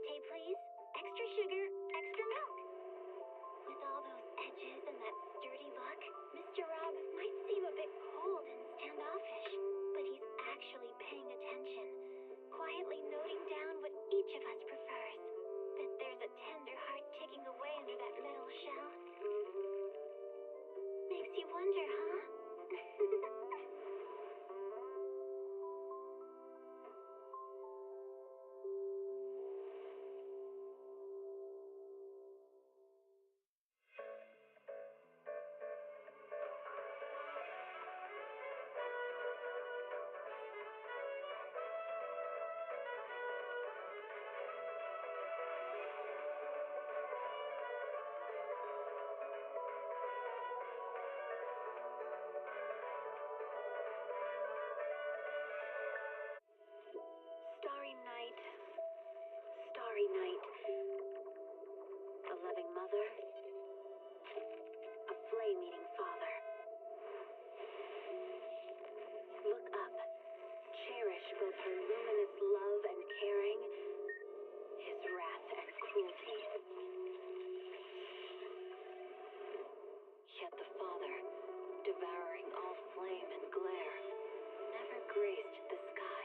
latte, please. Extra sugar, extra milk. With all those edges and that sturdy look, Mr. Rob might seem a bit cold and standoffish, but he's actually paying attention, quietly noting down what each of us prefers. Bet there's a tender heart ticking away under that little shell. Makes you wonder, huh? Starry night, a loving mother, a flame-eating father. Look up, cherish both her luminous love and caring, his wrath and cruelty. Yet the Father, devouring all flame and glare, never graced the sky.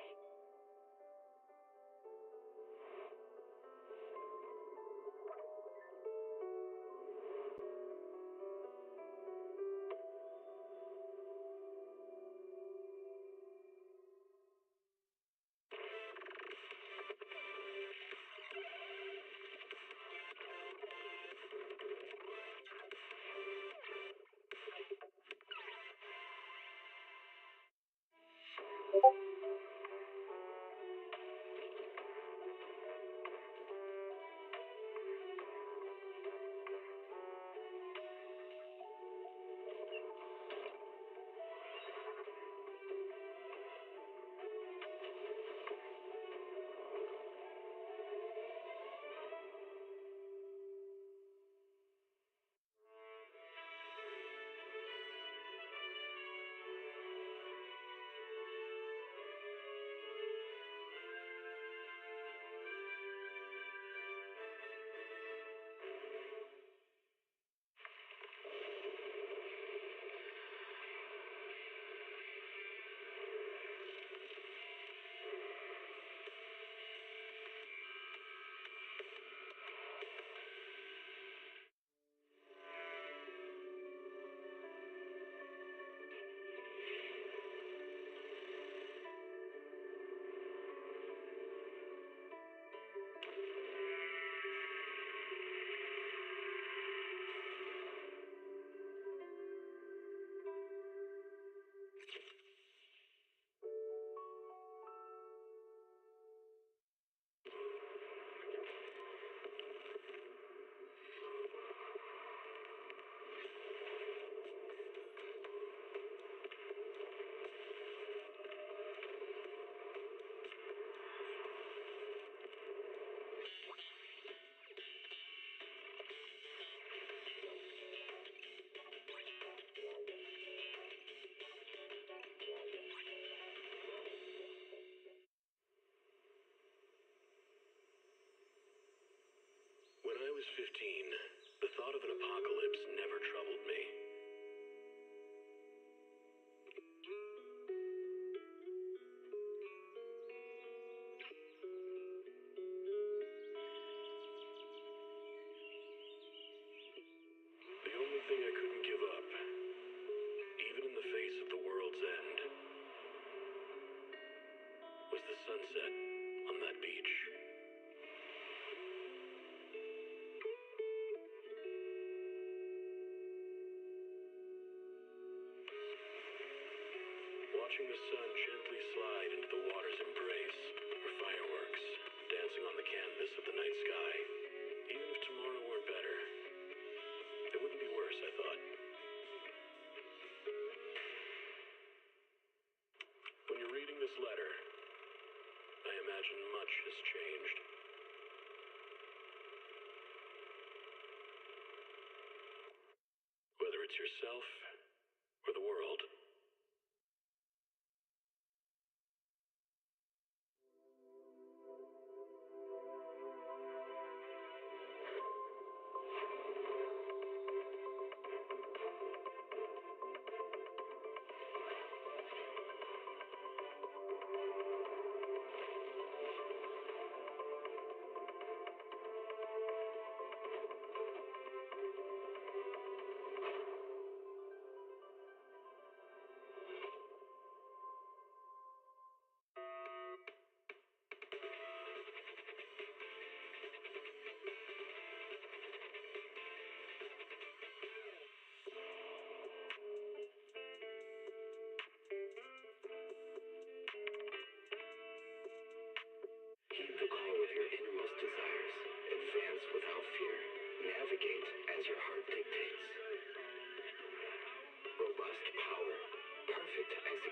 When I was 15, the thought of an apocalypse never troubled me. The only thing I couldn't give up, even in the face of the world's end, was the sunset on that beach. Watching the sun gently slide into the water's embrace, or fireworks dancing on the canvas of the night sky. Even if tomorrow weren't better, it wouldn't be worse, I thought. When you're reading this letter, I imagine much has changed. Whether it's yourself or the world.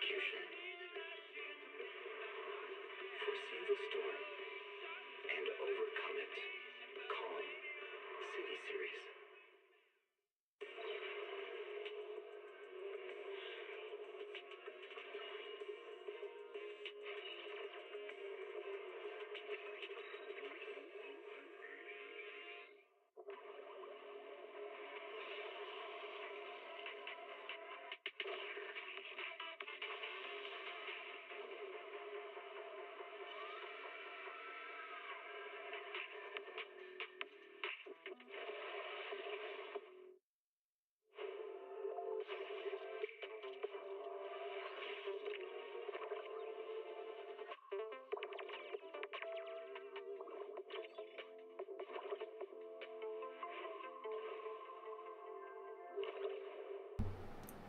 execution. Foresee the storm and overcome it. Calm City Series.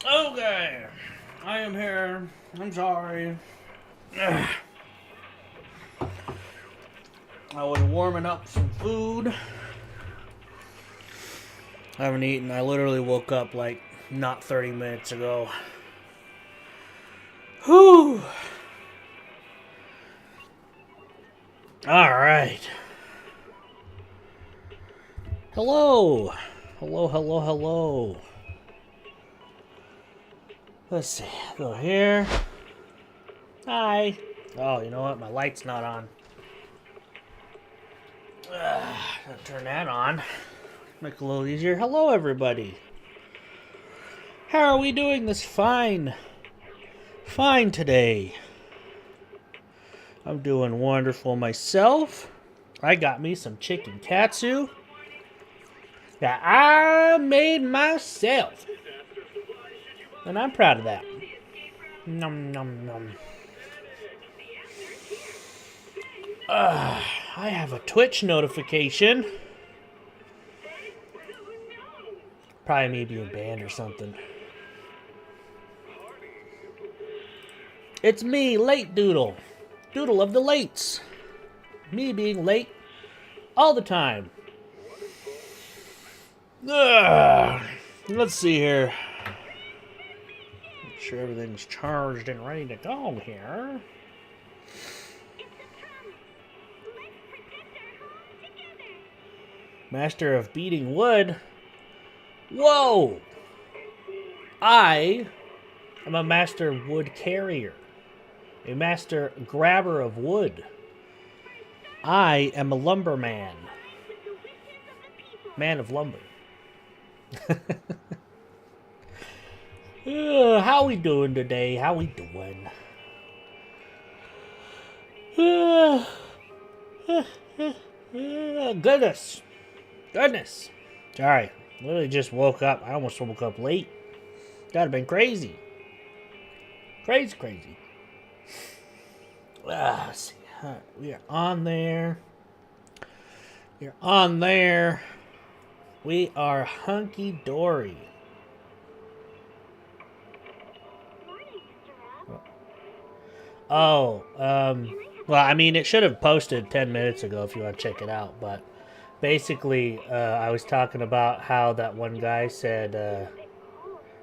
Okay, I am here. I'm sorry. I was warming up some food. I haven't eaten. I literally woke up like not 30 minutes ago. Whew. Alright. Hello. Hello. Let's see. Go here. Hi. Oh, you know what? My light's not on. Turn that on. Make it a little easier. Hello, everybody. How are we doing this fine today? I'm doing wonderful myself. I got me some chicken katsu that I made myself. And I'm proud of that. Nom nom nom. I have a Twitch notification. Probably me being banned or something. It's me, Late Doodle. Doodle of the lates. Me being late all the time. Let's see here. Make sure everything's charged and ready to go here. Master of beating wood. Whoa! I am a master wood carrier. A master grabber of wood. I am a lumberman. Man of lumber. How we doing today? How we doing? Goodness. Sorry. Literally just woke up. I almost woke up late. That'd have been crazy. Crazy. Let's see. Right, we are on there. We are hunky dory. Well, I mean, it should have posted 10 minutes ago if you want to check it out, but basically, I was talking about how that one guy said,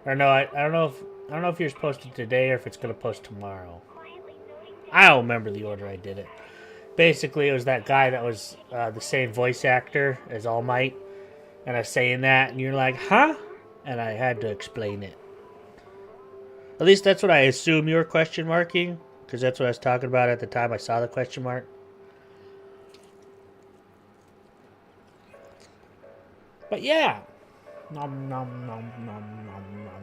or no, I don't know if yours posted today or if it's going to post tomorrow. I don't remember the order I did it. Basically, it was that guy that was the same voice actor as All Might, and I was saying that, and you're like, huh? And I had to explain it. At least that's what I assume you were question marking, because that's what I was talking about at the time I saw the question mark. But yeah. Nom nom nom nom nom nom.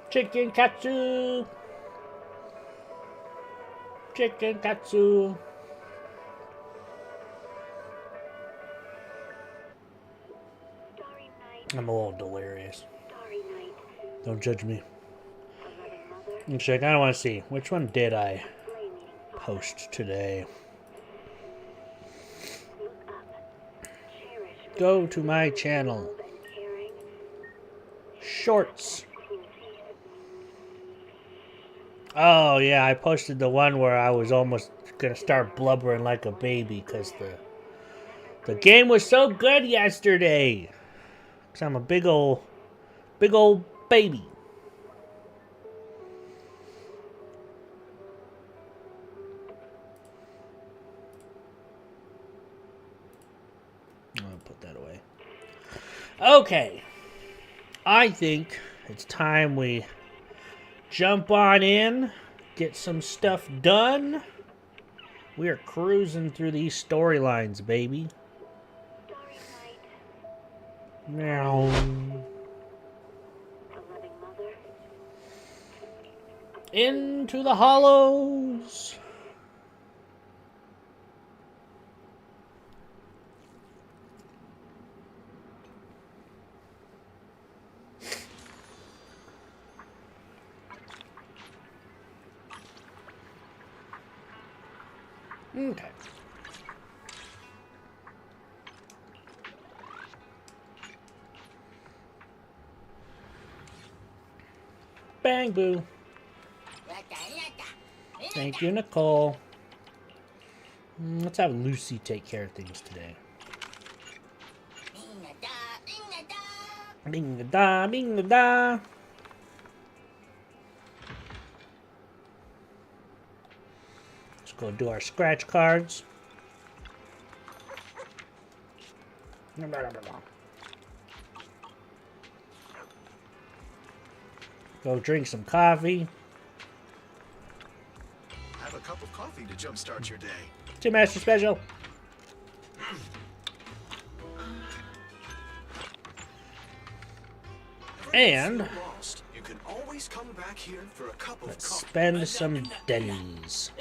Chicken katsu. I'm a little delirious. Don't judge me. Check. I don't want to see. Which one did I post today? Go to my channel. Shorts. Oh, yeah. I posted the one where I was almost going to start blubbering like a baby because The game was so good yesterday. 'Cause I'm a big old baby. I'll put that away. Okay. I think it's time we jump on in, get some stuff done. We are cruising through these storylines, baby. Starry night, Meow. the loving mother. Into the hollows. Okay. Bang, boo. Thank you, Nicole. Let's have Lucy take care of things today. Bing-a-da, bing-a-da. Let's go do our scratch cards. Go drink some coffee. Have a cup of coffee to jumpstart your day. Two Master Special. And If you're lost, you can always come back here for a cup of let's coffee. spend some dennies.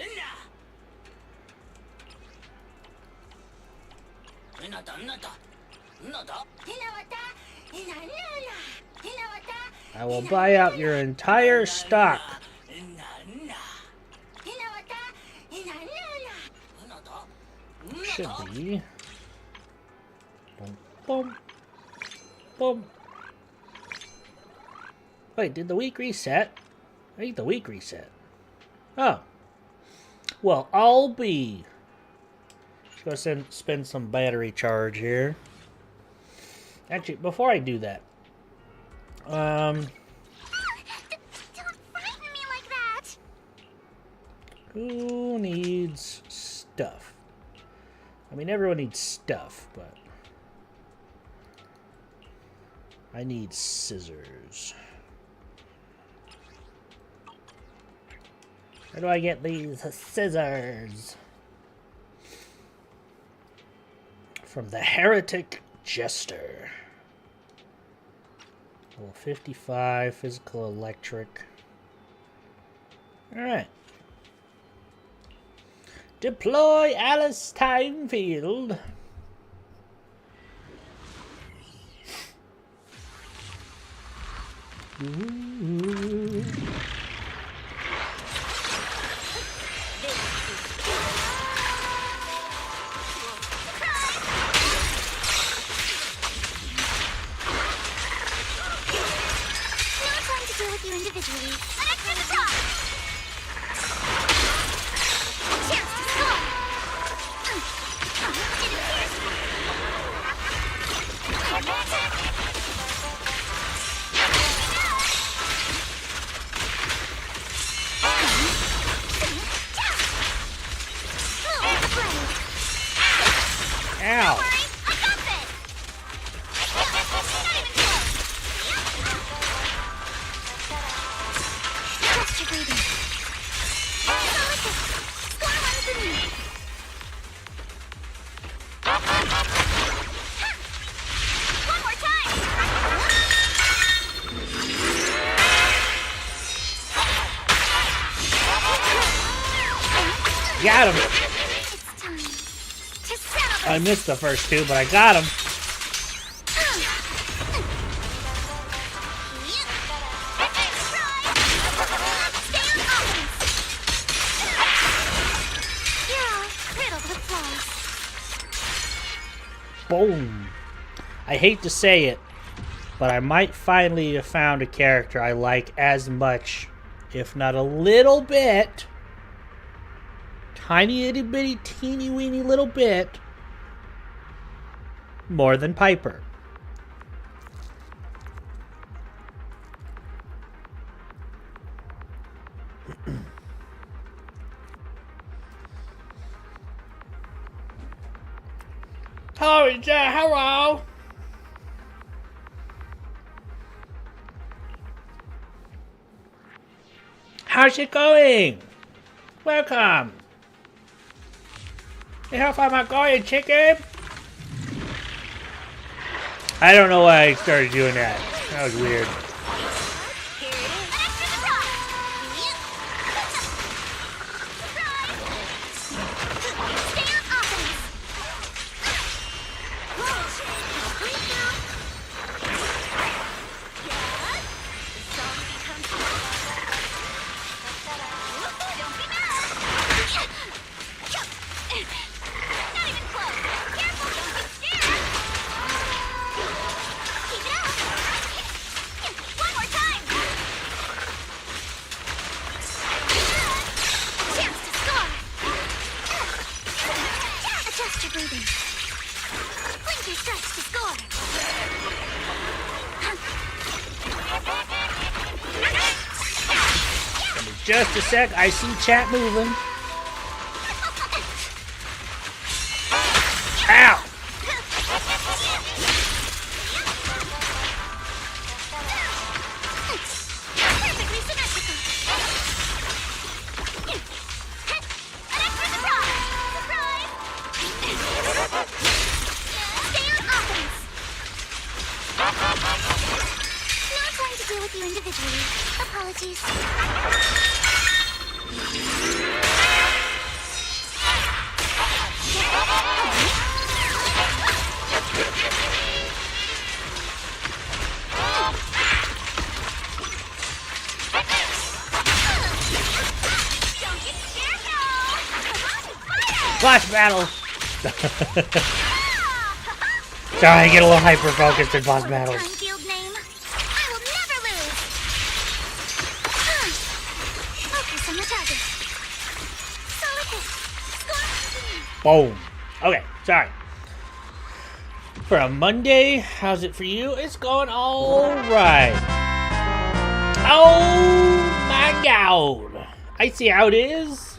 I will buy out your entire stock. Should be. Boom, boom, boom. Wait, did the week reset? I think the week reset. Oh. Well, I'll be. Let's go spend some battery charge here. Actually, before I do that, Don't frighten me like that. who needs stuff? I mean, everyone needs stuff, but I need scissors. Where do I get these scissors? From the Heretic Jester. Level 55, physical electric. Alright. Deploy Alice Timefield. Ooh. With you individually. An extra to top! Chance to score! It appears... Romantic! Move the blade! Ow! Don't worry, I got this! Not even close! Trust your breathing. Score one for me. One more time. Got him! It's time to settle I this. missed the first two, but I got him. Boom. I hate to say it, but I might finally have found a character I like as much, if not a little bit, tiny itty bitty teeny weeny little bit, more than Piper. Oh, yeah, hello. How's it going? Welcome. You help out my going, chicken? I don't know why I started doing that. That was weird. Just a sec, I see chat moving. Ow! Not going to deal with you individually. Apologies. Flash battle! Sorry, I get a little hyper focused in boss battles. Field name. I will never lose. Focus on the target. Solid hit. Score. Boom. Okay, sorry. For a Monday, how's it for you? It's going alright. Oh my god. I see how it is.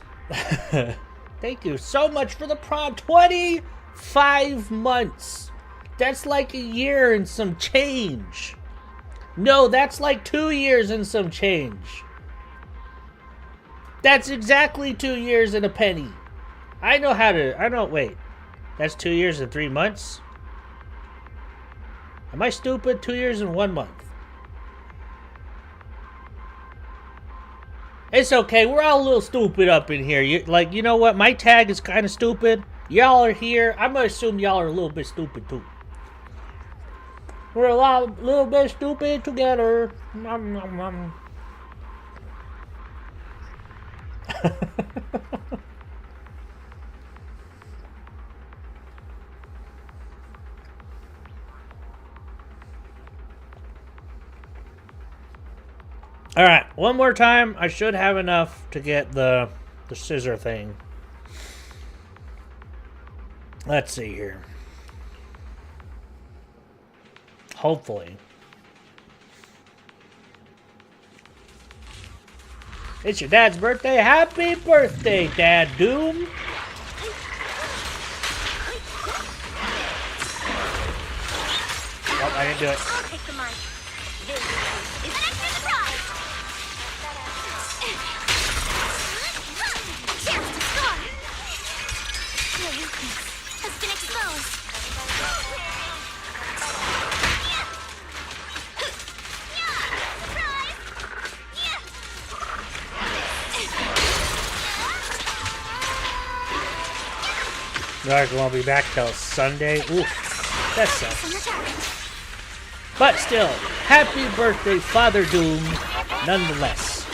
Thank you so much for the prompt. 25 months. That's like a year and some change. No, that's like 2 years and some change. That's exactly 2 years and a penny. Wait. That's 2 years and 3 months? Am I stupid? 2 years and 1 month. It's okay. We're all a little stupid up in here. You know what? My tag is kind of stupid. Y'all are here. I'm going to assume y'all are a little bit stupid, too. We're a little bit stupid together. Nom, nom, nom. All right, one more time. I should have enough to get the scissor thing. Let's see here. Hopefully. It's your dad's birthday. Happy birthday, Dad Doom. Oh, I didn't do it. I'll take the mic. This is an extra surprise. Chance to score. Your weakness has been exposed. Narc won't be back till Sunday. Oof, that sucks. But still, happy birthday, Father Doom, nonetheless.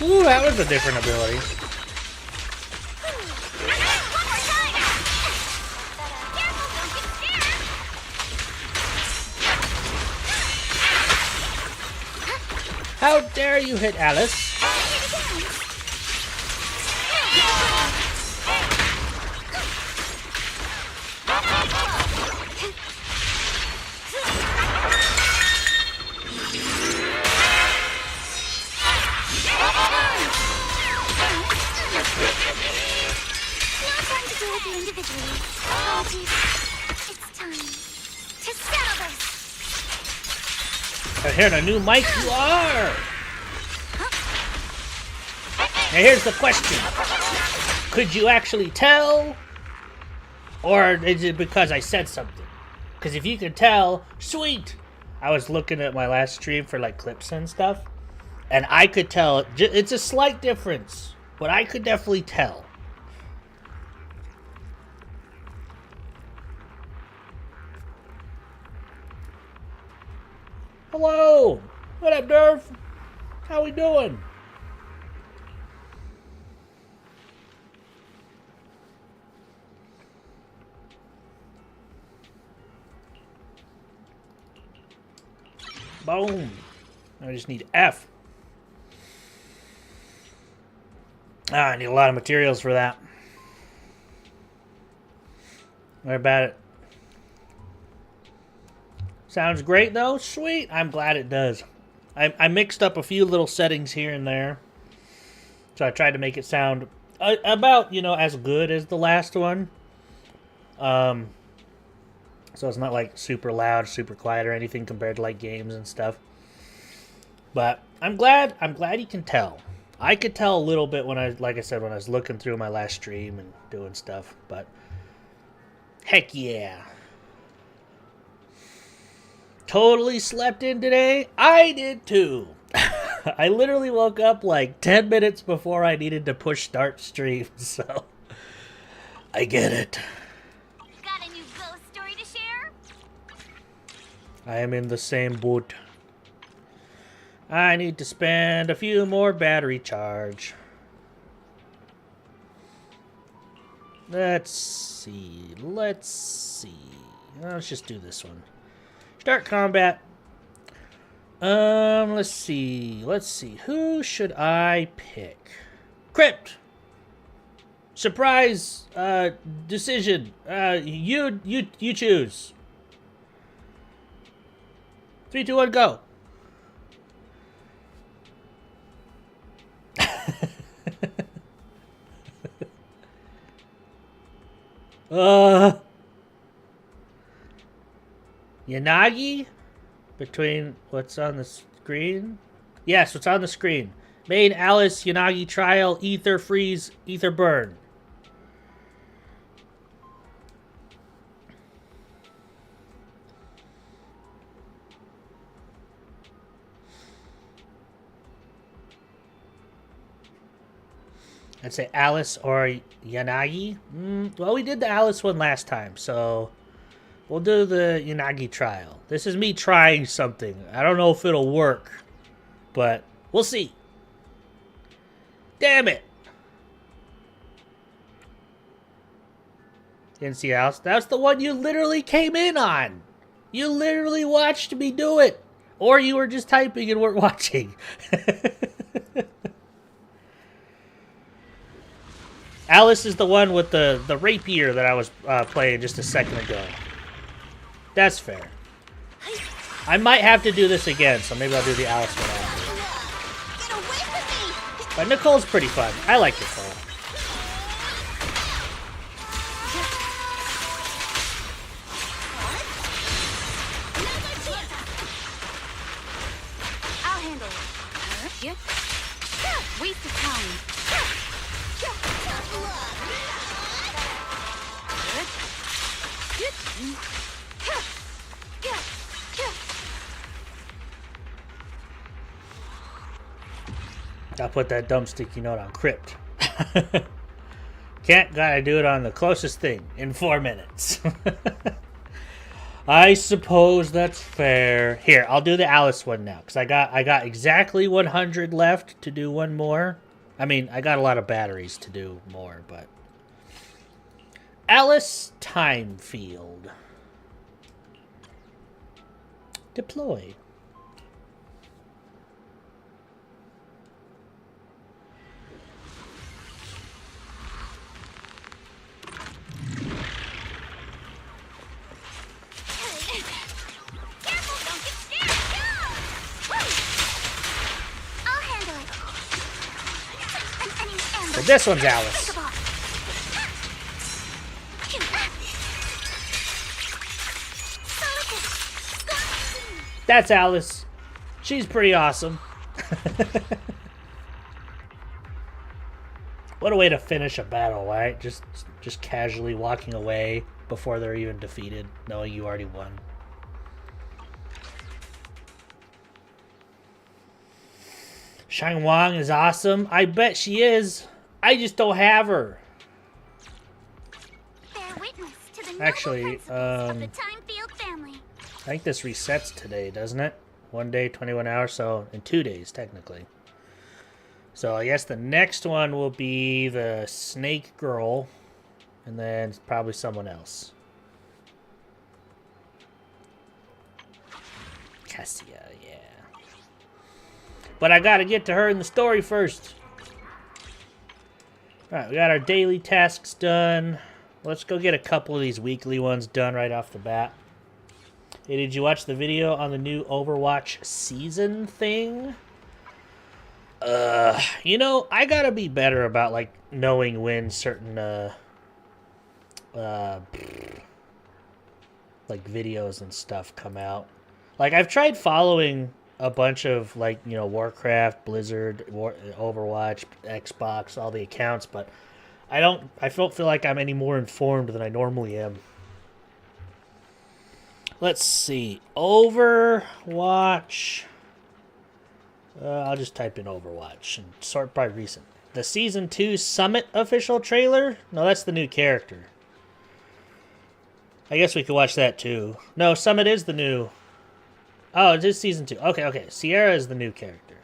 Ooh, that was a different ability. How dare you hit Alice? Individually. It's time to settle this. I heard a new mic. You are. Now here's the question: could you actually tell, or is it because I said something? Because if you could tell, sweet. I was looking at my last stream for like clips and stuff, and I could tell. It's a slight difference, but I could definitely tell. Hello! What up, Nerf? How we doing? Boom. I just need F. I need a lot of materials for that. What about it? Sounds great, though. Sweet. I'm glad it does. I mixed up a few little settings here and there. So I tried to make it sound about, as good as the last one. So it's not, like, super loud, super quiet or anything compared to, like, games and stuff. But I'm glad you can tell. I could tell a little bit when I was looking through my last stream and doing stuff. But heck yeah. Totally slept in today. I did too. I literally woke up like 10 minutes before I needed to push start stream, so I get it. Got a new ghost story to share? I am in the same boat. I need to spend a few more battery charge. Let's see. Let's just do this one. Start combat. Let's see. Who should I pick? Crypt. Surprise. Decision. You choose. 3, 2, 1, go. Yanagi? Between what's on the screen? Yes, what's on the screen. Main Alice, Yanagi trial, Ether freeze, Ether burn. I'd say Alice or Yanagi. Well, we did the Alice one last time, so we'll do the Yanagi trial. This is me trying something. I don't know if it'll work, but we'll see. Damn it! Didn't see Alice. That's the one you literally came in on. You literally watched me do it. Or you were just typing and weren't watching. Alice is the one with the rapier that I was playing just a second ago. That's fair. I might have to do this again, so maybe I'll do the Alice one after. Get away from me! But Nicole's pretty fun. I like Nicole. I'll handle it. Yep. Waste of time. I'll put that dumb sticky note on Crypt. Gotta do it on the closest thing in 4 minutes. I suppose that's fair. Here, I'll do the Alice one now, because I got exactly 100 left to do one more. I mean, I got a lot of batteries to do more, but... Alice Time Field. Deploy. But this one's Alice. That's Alice. She's pretty awesome. What a way to finish a battle, right? Just casually walking away before they're even defeated, knowing you already won. Shang Wang is awesome. I bet she is. I just don't have her. Actually, I think this resets today, doesn't it? 1 day, 21 hours, so in 2 days, technically. So I guess the next one will be the Snake Girl, and then probably someone else. Cassia, yeah. But I gotta get to her in the story first. Alright, we got our daily tasks done. Let's go get a couple of these weekly ones done right off the bat. Hey, did you watch the video on the new Overwatch season thing? You know, I gotta be better about, like, knowing when certain, like, videos and stuff come out. Like, I've tried following a bunch of, like, you know, Warcraft, Blizzard, Overwatch, Xbox, all the accounts, but I don't feel like I'm any more informed than I normally am. Let's see. Overwatch. I'll just type in Overwatch and sort by recent. The Season 2 Summit official trailer? No, that's the new character. I guess we could watch that too. No, Summit is the new... Oh, it is Season 2. Okay, okay. Sierra is the new character.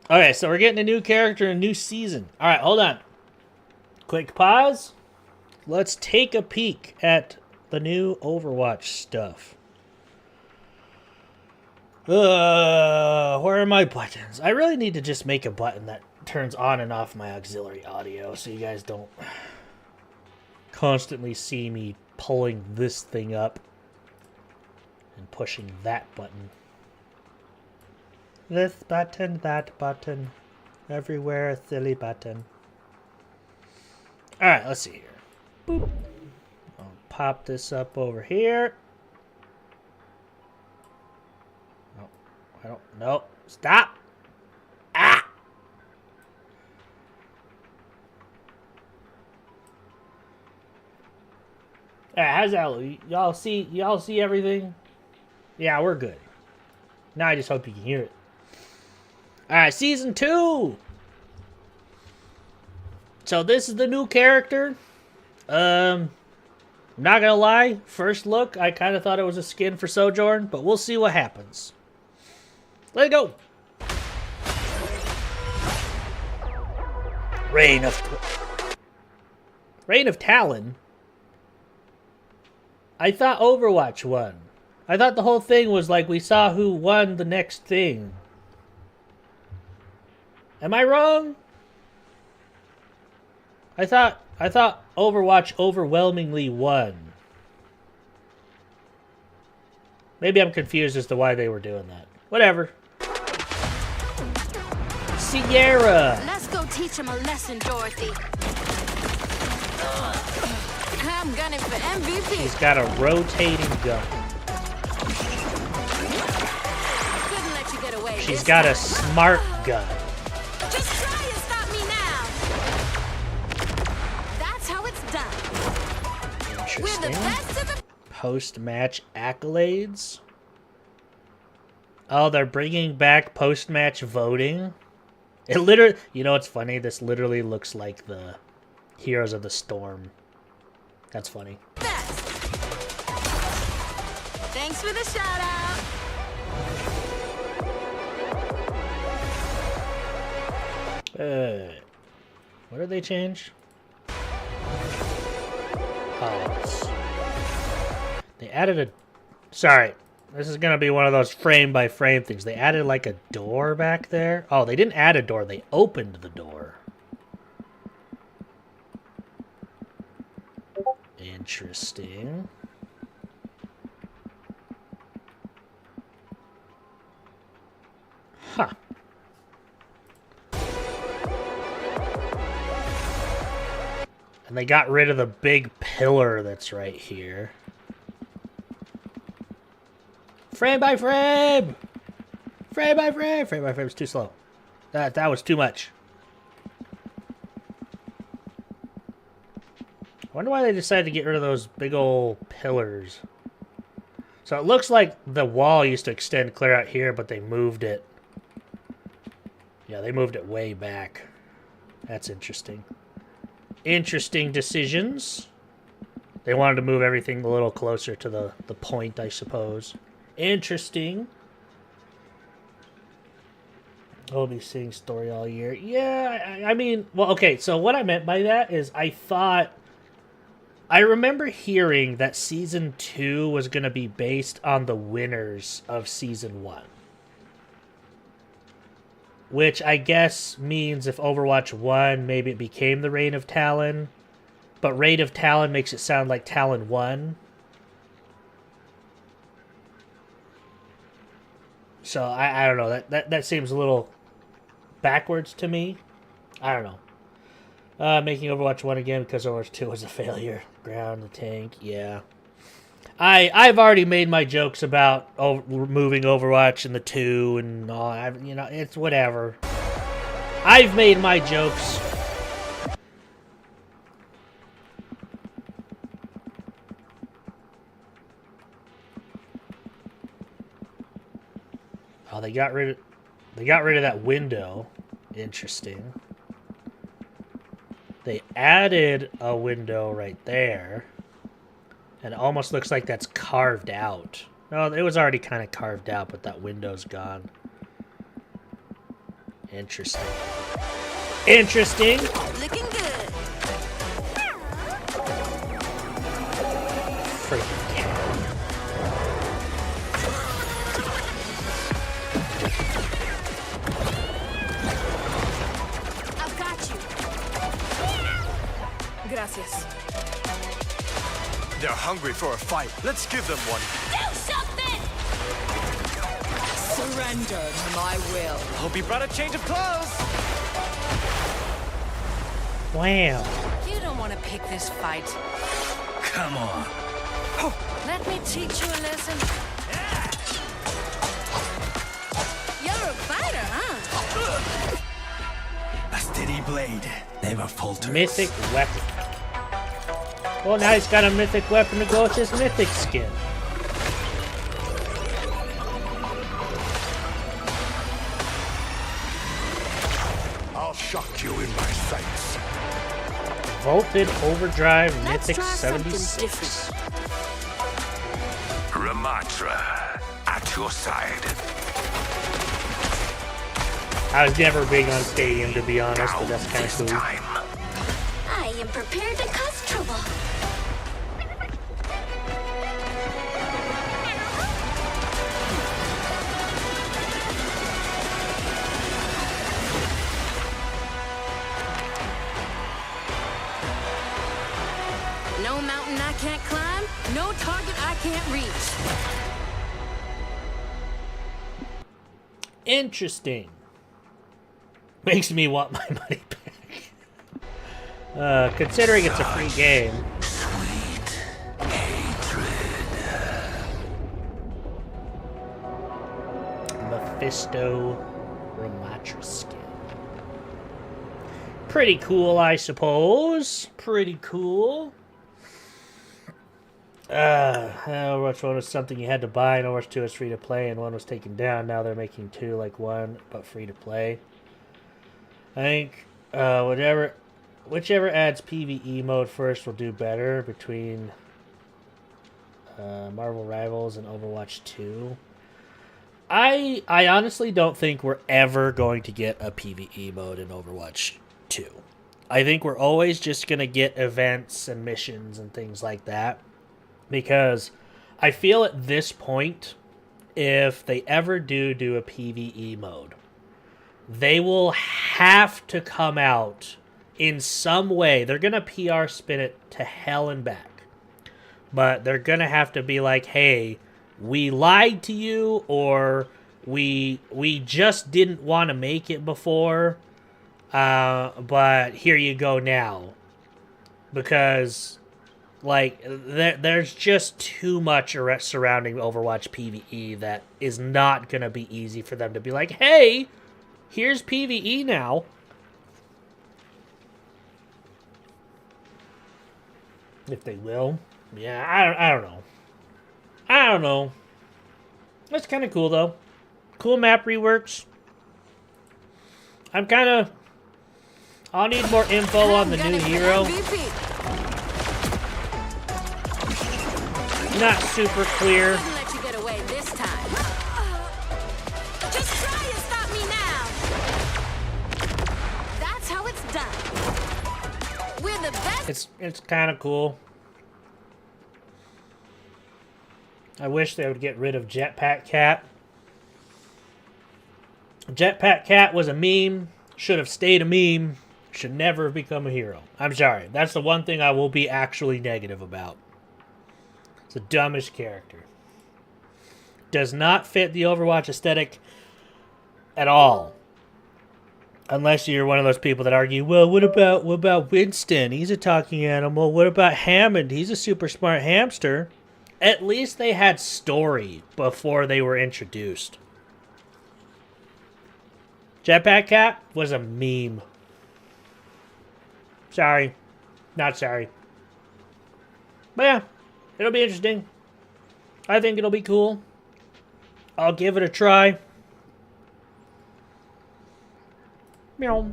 Okay, so we're getting a new character and a new season. Alright, hold on. Quick pause. Let's take a peek at the new Overwatch stuff. Where are my buttons? I really need to just make a button that turns on and off my auxiliary audio so you guys don't constantly see me pulling this thing up and pushing that button. This button, that button, everywhere a silly button. Alright, let's see here. Boop. I'll pop this up over here. I don't know. Stop! Ah! Alright, how's that look? Y'all see everything? Yeah, we're good. Now I just hope you can hear it. Alright, Season 2! So this is the new character. I'm not gonna lie, first look, I kind of thought it was a skin for Sojourn, but we'll see what happens. Let's go! Reign of Talon? I thought Overwatch won. I thought the whole thing was like we saw who won the next thing. Am I wrong? I thought Overwatch overwhelmingly won. Maybe I'm confused as to why they were doing that. Whatever. Sierra! Let's go teach him a lesson, Dorothy. I'm gunning for MVP. He's got a rotating gun. Couldn't let you get away. She's got a smart gun. Just try and stop me now. That's how it's done. We're the Interesting. best of the... Post-match accolades. Oh, they're bringing back post-match voting. It literally, you know what's funny? This literally looks like the Heroes of the Storm. That's funny. best. Thanks for the shout out. What did they change? Oh, they added a... Sorry. This is going to be one of those frame-by-frame things. They added, like, a door back there. Oh, they didn't add a door. They opened the door. Interesting. Huh. And they got rid of the big pillar that's right here. Frame by frame! Frame by frame! Frame by frame is too slow. That was too much. I wonder why they decided to get rid of those big old pillars. So it looks like the wall used to extend clear out here, but they moved it. Yeah, they moved it way back. That's interesting. Interesting decisions. They wanted to move everything a little closer to the point, I suppose. Interesting. I'll be seeing story all year. Yeah, I mean, well, okay, so what I meant by that is I remember hearing that Season 2 was going to be based on the winners of Season 1. Which I guess means if Overwatch 1, maybe it became the Reign of Talon. But Reign of Talon makes it sound like Talon 1. So I don't know. That seems a little backwards to me. I don't know. Making Overwatch 1 again because Overwatch 2 was a failure. Ground the tank, yeah. I've already made my jokes about removing Overwatch in the 2 and all. You know, it's whatever. I've made my jokes. Oh, they got rid of that window. Interesting. They added a window right there. And it almost looks like that's carved out. No, it was already kind of carved out, but that window's gone. Interesting. Interesting. Looking good. Freaking cat. I've got you. Gracias. They're hungry for a fight. Let's give them one. Do something! Surrender to my will. Hope you brought a change of clothes. Wow. You don't want to pick this fight. Come on. Let me teach you a lesson. You're a fighter, huh? A steady blade never falters. Mythic weapon. Well, now he's got a mythic weapon to go with his mythic skin. I'll shock you in my sights. Volted Overdrive Let's Mythic try something 76. different. Ramatra, at your side. I was never big on Stadium, to be honest, but that's kind of cool. Time. I am prepared to cause trouble. No mountain I can't climb, no target I can't reach. Interesting. Makes me want my money back. Considering it's a free game. Sweet hatred. Mephisto Ramatra skin. Pretty cool, I suppose. Pretty cool. Overwatch 1 was something you had to buy, and Overwatch 2 was free to play, and 1 was taken down. Now they're making 2 like 1, but free to play. I think whichever adds PvE mode first will do better between Marvel Rivals and Overwatch 2. I honestly don't think we're ever going to get a PvE mode in Overwatch 2. I think we're always just going to get events and missions and things like that. Because I feel at this point, if they ever do a PvE mode, they will have to come out in some way. They're going to PR spin it to hell and back. But they're going to have to be like, hey, we lied to you, or we just didn't want to make it before, but here you go now. because like there's just too much surrounding Overwatch PvE that is not going to be easy for them to be like, hey, here's PvE now. If they will. Yeah, I don't know. I don't know. That's kind of cool, though. Cool map reworks. I'm kind of... I'll need more info on the new hero. Not super clear. Let you get away this time. Just try and stop me now. That's how it's done. We're the best. It's kind of cool. I wish they would get rid of Jetpack Cat. Jetpack Cat was a meme. Should have stayed a meme. Should never have become a hero. I'm sorry. That's the one thing I will be actually negative about. It's the dumbest character. Does not fit the Overwatch aesthetic at all. Unless you're one of those people that argue, well, what about Winston? He's a talking animal. What about Hammond? He's a super smart hamster. At least they had story before they were introduced. Jetpack Cat was a meme. Sorry. Not sorry. But yeah, it'll be interesting. I think it'll be cool. I'll give it a try. Meow.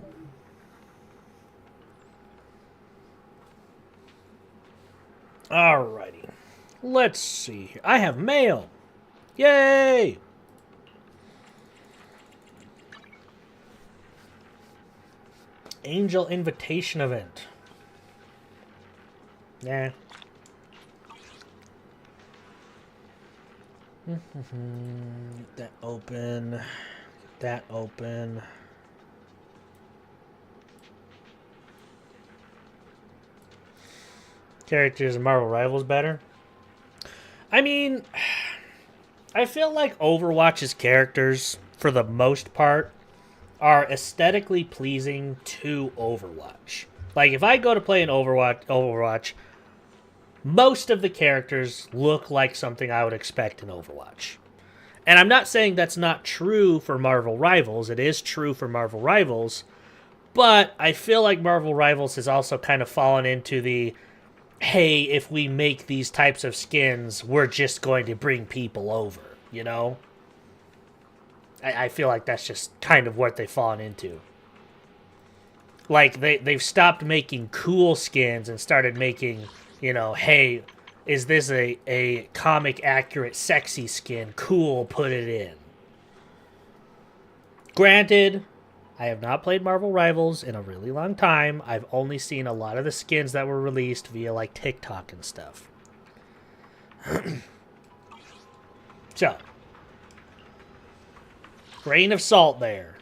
Alrighty. Let's see here. I have mail. Yay! Angel invitation event. Nah. Get that open. Get that open. Characters in Marvel Rivals better? I mean, I feel like Overwatch's characters, for the most part, are aesthetically pleasing to Overwatch. Like, if I go to play an Overwatch, most of the characters look like something I would expect in Overwatch. And I'm not saying that's not true for Marvel Rivals. It is true for Marvel Rivals. But I feel like Marvel Rivals has also kind of fallen into the, hey, if we make these types of skins, we're just going to bring people over, you know? I feel like that's just kind of what they've fallen into. Like, they've stopped making cool skins and started making, you know, hey, is this a comic-accurate, sexy skin? Cool, put it in. Granted, I have not played Marvel Rivals in a really long time. I've only seen a lot of the skins that were released via, like, TikTok and stuff. So, grain of salt there.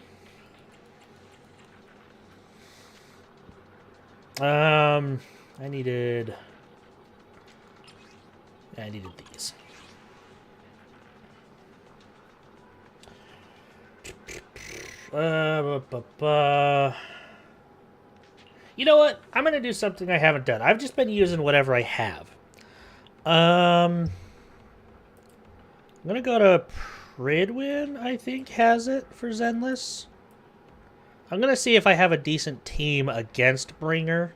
I needed these. You know what? I'm going to do something I haven't done. I've just been using whatever I have. I'm going to go to Pridwin, I think, has it for Zenless. I'm going to see if I have a decent team against Bringer.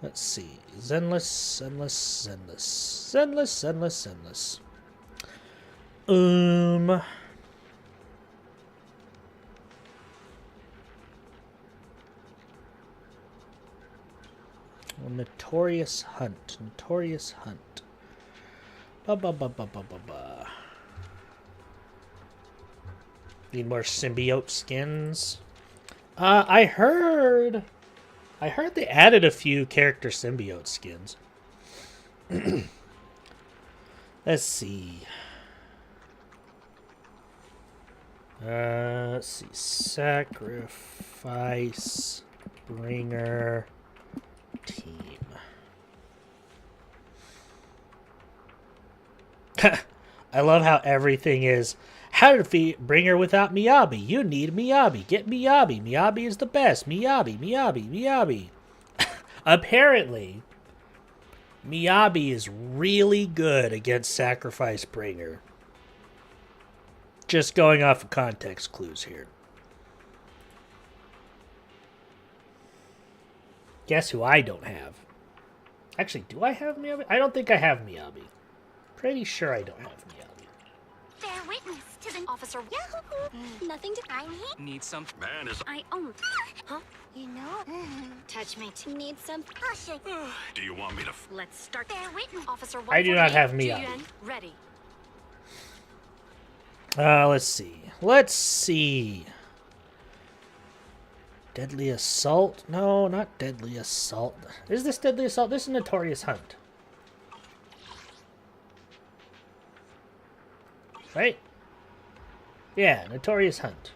Let's see. Zenless. Notorious Hunt. Need more symbiote skins. I heard they added a few character symbiote skins. Let's see. Sacrifice Bringer team. I love how everything is, how to defeat Bringer without Miyabi. You need Miyabi. Get Miyabi. Miyabi is the best. Miyabi. Apparently, Miyabi is really good against Sacrifice Bringer. Just going off of context clues here. Guess who I don't have? Actually, do I have Miyabi? I don't think I have Miyabi. Pretty sure I don't have Miyabi. Bear witness to the officer. Yahoo! Nothing to. I'm here. Need some? Man is. I own. Huh? You know? Touch me. Need some. Do you want me to? Let's start. Bear witness. Officer. I do not have 148, Miyabi. GN, ready. Let's see. Let's see. Deadly Assault? No, not Deadly Assault. Is this Deadly Assault? This is Notorious Hunt. Right? Yeah, Notorious Hunt.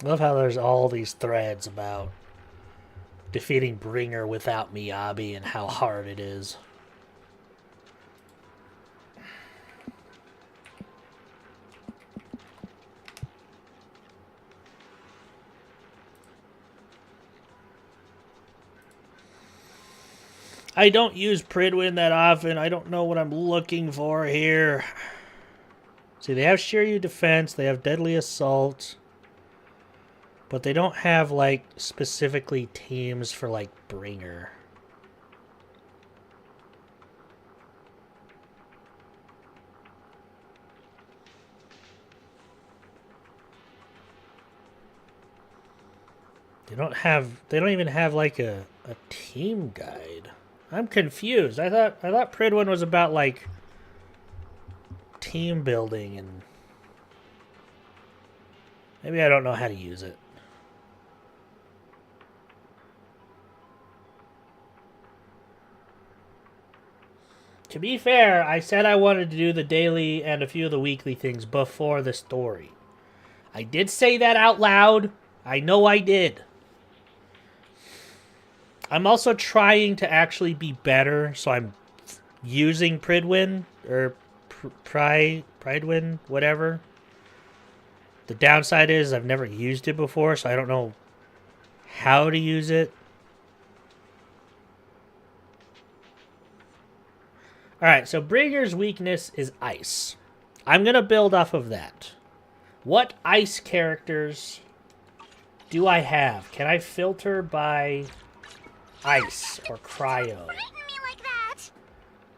Love how there's all these threads about defeating Bringer without Miyabi and how hard it is. I don't use Pridwin that often. I don't know what I'm looking for here. See, they have Shiryu Defense, they have Deadly Assault. But they don't have, like, specifically teams for, like, Bringer. They don't even have, like, a team guide. I'm confused. I thought Pridwin was about, like, team building and maybe I don't know how to use it. To be fair, I said I wanted to do the daily and a few of the weekly things before the story. I did say that out loud. I know I did. I'm also trying to actually be better, so I'm using Pridwin, or Pridewin, whatever. The downside is I've never used it before, so I don't know how to use it. Alright, so Bringer's weakness is ice. I'm going to build off of that. What ice characters do I have? Can I filter by ice or cryo? Me like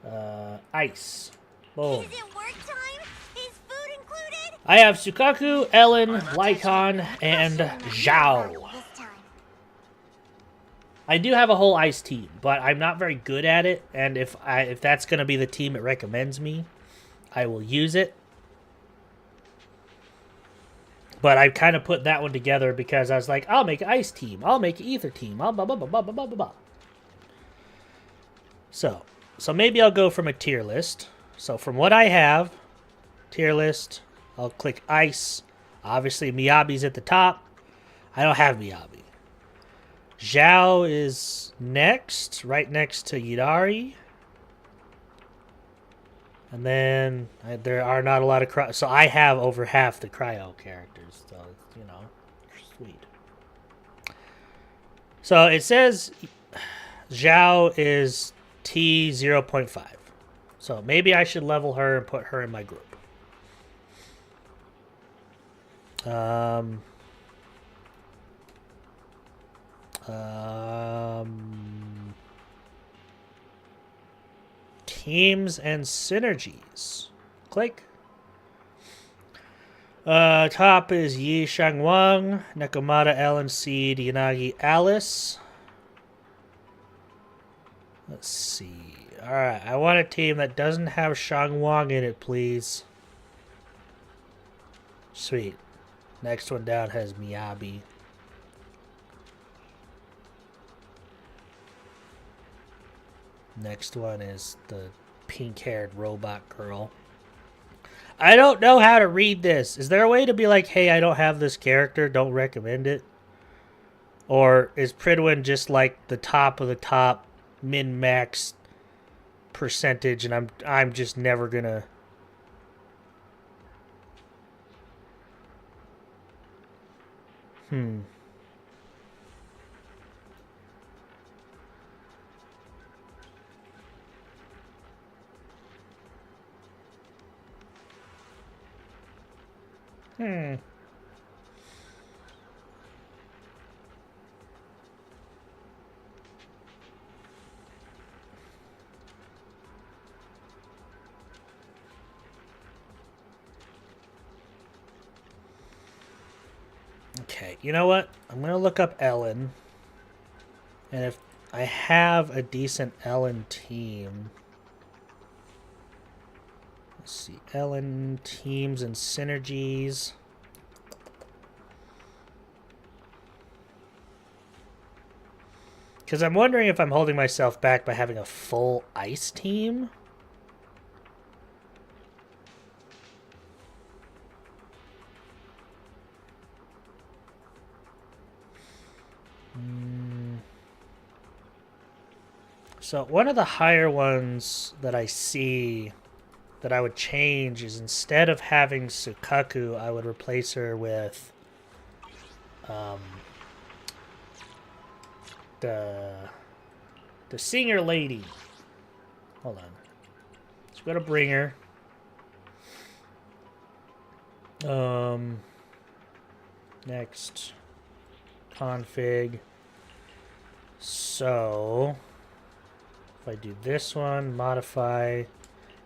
that. Ice. Boom. Is it work time? Is food included? I have Sukaku, Ellen, Lycon, and Zhao. This time. I do have a whole ice team, but I'm not very good at it, and if that's going to be the team it recommends me, I will use it. But I kind of put that one together because I was like, I'll make an ice team, I'll make an ether team, blah, blah, blah, blah, blah, blah, blah, blah. So maybe I'll go from a tier list. So from what I have, tier list, I'll click ice. Obviously, Miyabi's at the top. I don't have Miyabi. Zhao is next, right next to Yidari. And then there are not a lot of cryo. So I have over half the cryo characters. So, you know, sweet. So it says Zhao is T 0.5. So maybe I should level her and put her in my group. Teams and synergies. Click. Top is Yi Shangwang, Nekomata, Ellen, Seed, Yanagi, Alice. Let's see. Alright, I want a team that doesn't have Shangwang in it, please. Sweet. Next one down has Miyabi. Next one is the pink-haired robot girl. I don't know how to read this. Is there a way to be like, hey, I don't have this character, don't recommend it? Or is Pridwin just like the top of the top min-max percentage and I'm just never gonna... Okay, you know what? I'm going to look up Ellen. And if I have a decent Ellen team... Let's see. Ellen teams and synergies. Because I'm wondering if I'm holding myself back by having a full ice team. So one of the higher ones that I see that I would change is instead of having Sukaku, I would replace her with the singer lady. Hold on. Let's go to Bringer. Next config. So if I do this one, modify,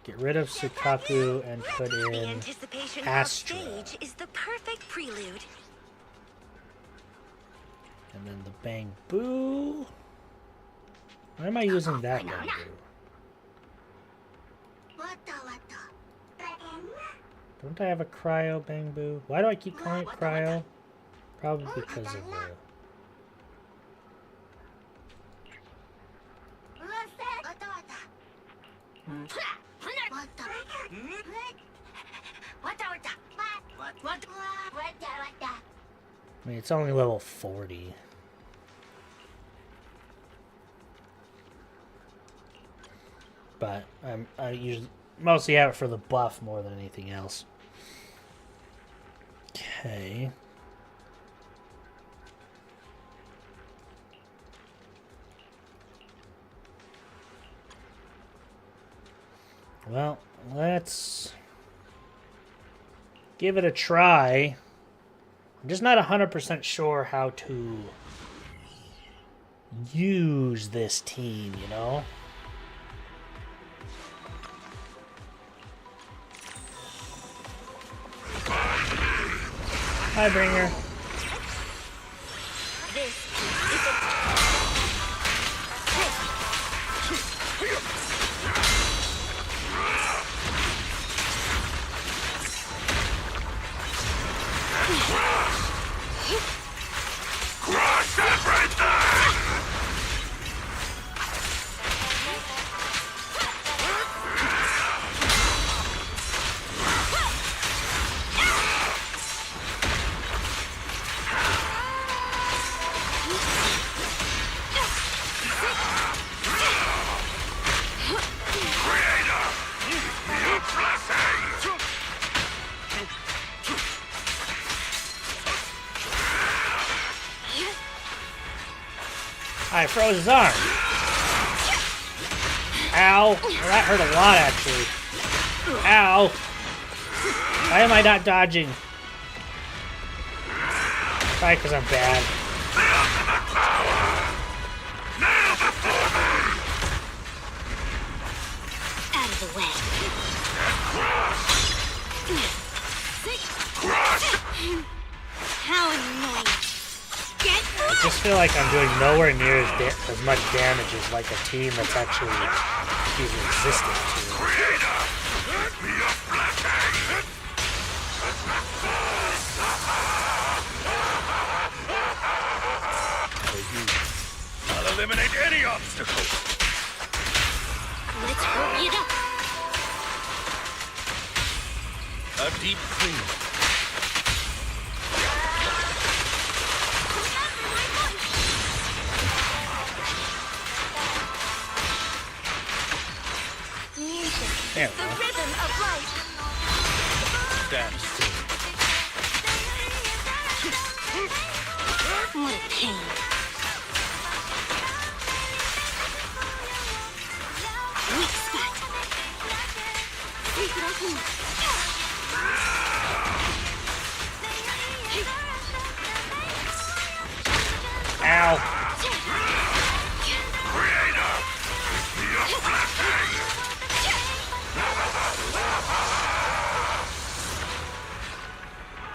get rid of Sukaku and put The in anticipation Astra. offstage is the perfect prelude. And then the Bang Boo. Why am I using that Bang Boo? Don't I have a Cryo Bang Boo? Why do I keep calling it Cryo? Probably because of the... I mean, it's only level 40. But I usually mostly have it for the buff more than anything else. Okay. Well, let's give it a try. I'm just not 100% sure how to use this team, you know? Hi, Bringer. This is a Crush everything! Creator, your blessing! I froze his arm. Ow. Well, that hurt a lot, actually. Ow. Why am I not dodging? Probably because I'm bad. out of the way. How annoying. Get I just feel like I'm doing nowhere near as much damage as like a team that's actually even existent to. I'll eliminate any obstacle. Let's hurry it up. A deep clean. There The we go. rhythm of life. That's What a pain. Weak spot. Secret opening. Ow. Creator! Your blessing!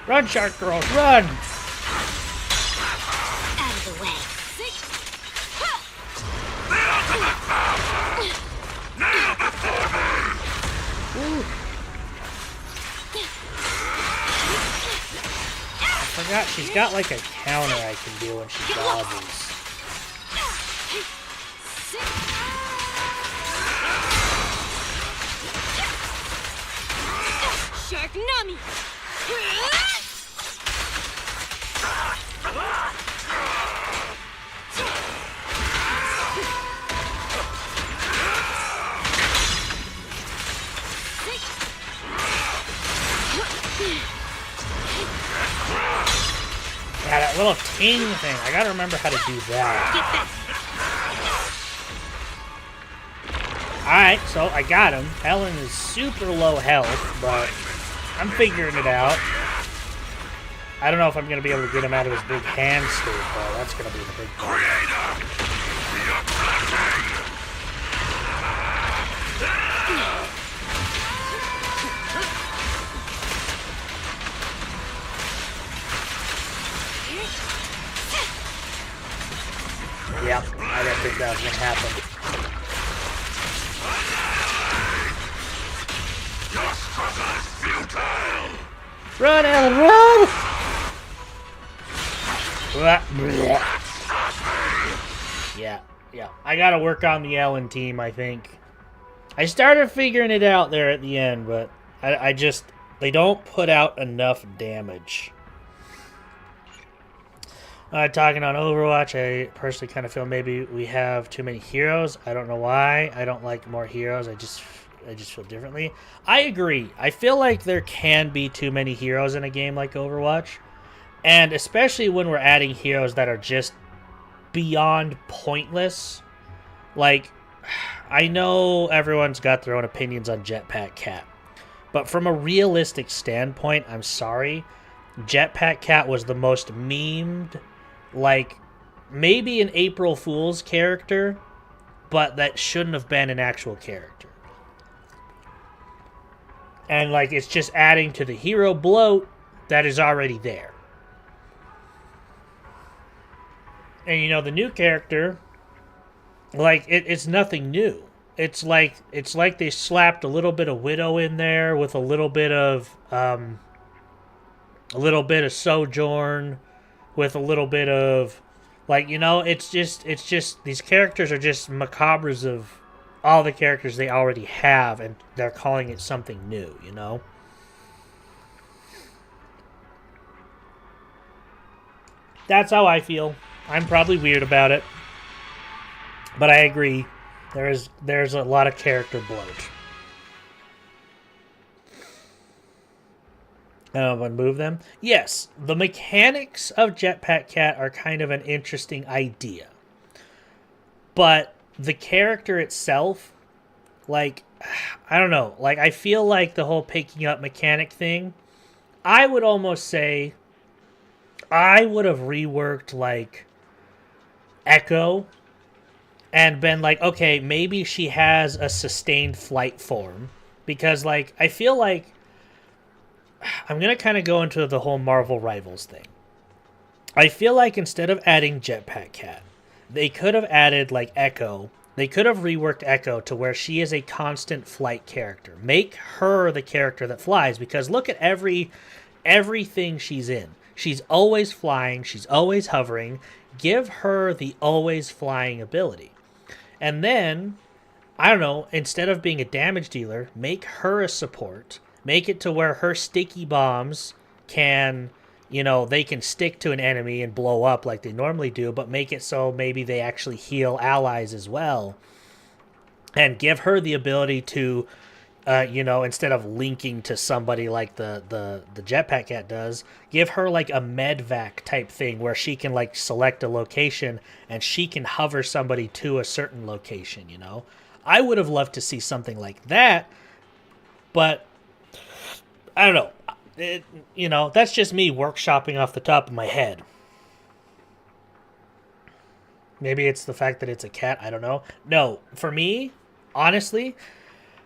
Run, shark girls, run! Out of the way. The ultimate power! Kneel before me! I forgot she's got like a counter I can do when she dodges. Shark Nami! Yeah, that little ting thing. I gotta remember how to do that. Alright, so I got him. Helen is super low health, but I'm figuring it out. I don't know if I'm gonna be able to get him out of his big hand state, though. That's gonna be the big part. Creator! Your blessing! Yep, I didn't think that was gonna happen. Your struggle is futile! Run, Ellen, run! Yeah. I gotta work on the Ellen team, I think. I started figuring it out there at the end, but I just... They don't put out enough damage. Talking on Overwatch, I personally kind of feel maybe we have too many heroes. I don't know why. I don't like more heroes. I just feel differently. I agree. I feel like there can be too many heroes in a game like Overwatch. And especially when we're adding heroes that are just beyond pointless. Like, I know everyone's got their own opinions on Jetpack Cat. But from a realistic standpoint, I'm sorry. Jetpack Cat was the most memed, like, maybe an April Fool's character, but that shouldn't have been an actual character. And, like, it's just adding to the hero bloat that is already there. And, you know, the new character, like, it's nothing new. It's like they slapped a little bit of Widow in there with a little bit of Sojourn, with a little bit of, like, you know, it's just these characters are just macabres of all the characters they already have, and they're calling it something new, you know? That's how I feel. I'm probably weird about it, but I agree. There's a lot of character bloat. Move them? Yes, the mechanics of Jetpack Cat are kind of an interesting idea. But the character itself, like, I don't know. Like, I feel like the whole picking up mechanic thing, I would almost say I would have reworked, like, Echo and been like, okay, maybe she has a sustained flight form. Because, like, I feel like I'm going to kind of go into the whole Marvel Rivals thing. I feel like instead of adding Jetpack Cat, they could have added, like, Echo. They could have reworked Echo to where she is a constant flight character. Make her the character that flies, because look at everything she's in. She's always flying. She's always hovering. Give her the always flying ability. And then, I don't know, instead of being a damage dealer, make her a support. Make it to where her sticky bombs can, they can stick to an enemy and blow up like they normally do, but make it so maybe they actually heal allies as well. And give her the ability to, instead of linking to somebody like the Jetpack Cat does, give her like a medvac type thing where she can like select a location and she can hover somebody to a certain location, I would have loved to see something like that, but I don't know. That's just me workshopping off the top of my head. Maybe it's the fact that it's a cat. I don't know. No, for me, honestly,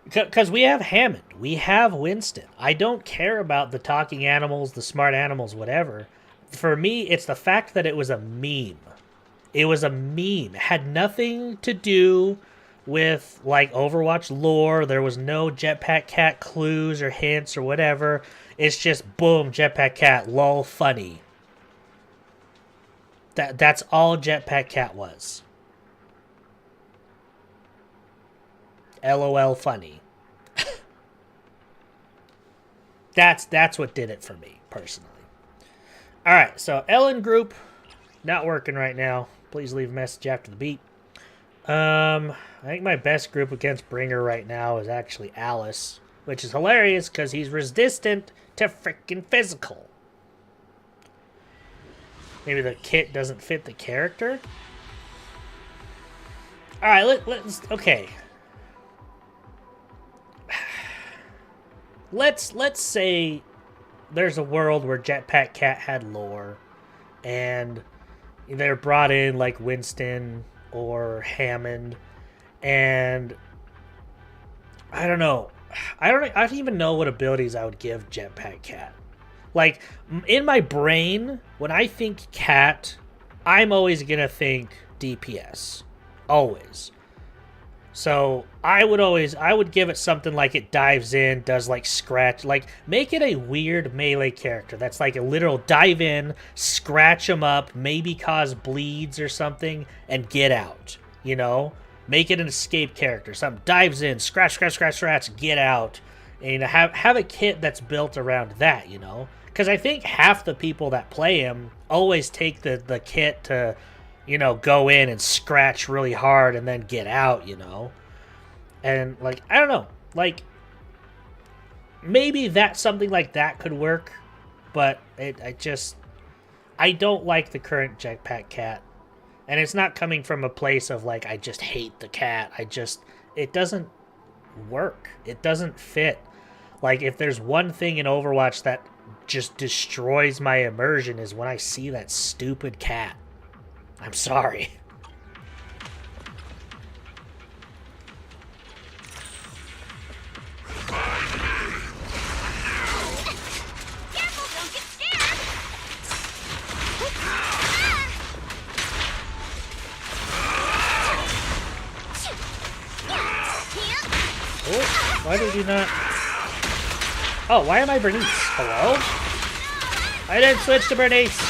because we have Hammond, we have Winston. I don't care about the talking animals, the smart animals, whatever. For me, it's the fact that it was a meme. It was a meme. It had nothing to do with like Overwatch lore. There was no Jetpack Cat clues or hints or whatever. It's just boom, Jetpack Cat, lol, funny. That's all Jetpack Cat was. LOL, funny. That's what did it for me personally. All right, so Ellen group not working right now. Please leave a message after the beep. I think my best group against Bringer right now is actually Alice, which is hilarious because he's resistant to freaking physical. Maybe the kit doesn't fit the character. All right, let's okay. Let's say there's a world where Jetpack Cat had lore, and they're brought in like Winston or Hammond, and I don't know. I don't even know what abilities I would give Jetpack Cat. Like, in my brain, when I think cat, I'm always gonna think DPS. Always. So I would give it something like it dives in, does like scratch, like make it a weird melee character that's like a literal dive in, scratch them up, maybe cause bleeds or something, and get out, Make it an escape character. Something dives in, scratch, get out. And have a kit that's built around that, Because I think half the people that play him always take the kit to, go in and scratch really hard and then get out, And, like, I don't know. Like, maybe something like that could work. But I don't like the current Jetpack Cat. And it's not coming from a place of, like, I just hate the cat. It doesn't work. It doesn't fit. Like, if there's one thing in Overwatch that just destroys my immersion is when I see that stupid cat. I'm sorry. Careful, don't get scared! Oh, why did you not... Oh, why am I Bernice? Hello? I didn't switch to Bernice.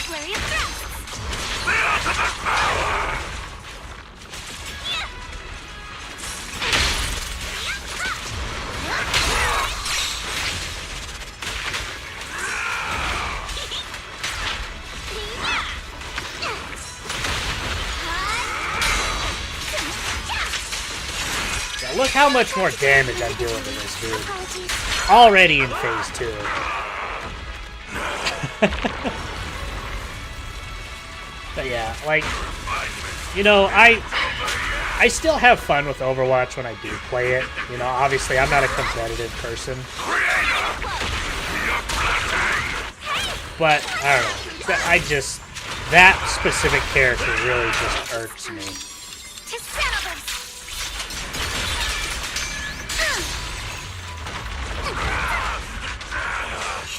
Flurry of thrusts! The ultimate power! Yeah, look how much more damage I'm doing to this dude. Apologies. Already in phase 2. But yeah, like, I still have fun with Overwatch when I do play it. Obviously I'm not a competitive person. But, I don't know. That specific character really just irks me. To settle this!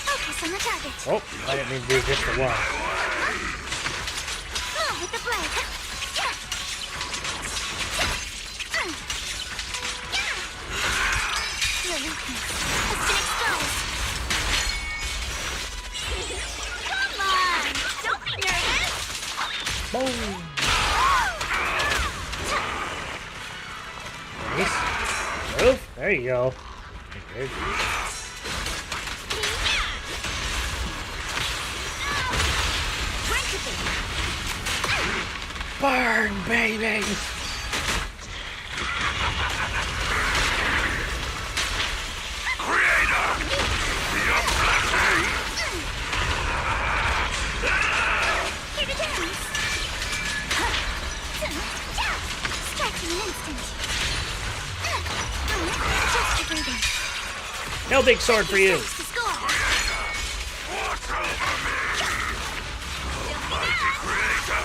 Focus on the target. Oh, I didn't mean to do just the one. Move with the blade. Your weakness has been exposed. Come on! Don't Oh. Nice. Move. There you go. There's burn, baby. Creator! Your blessing! Here to dance. Strike in an instant. Just a breathing. No big sword for you. To score. Watch over me! Almighty Creator,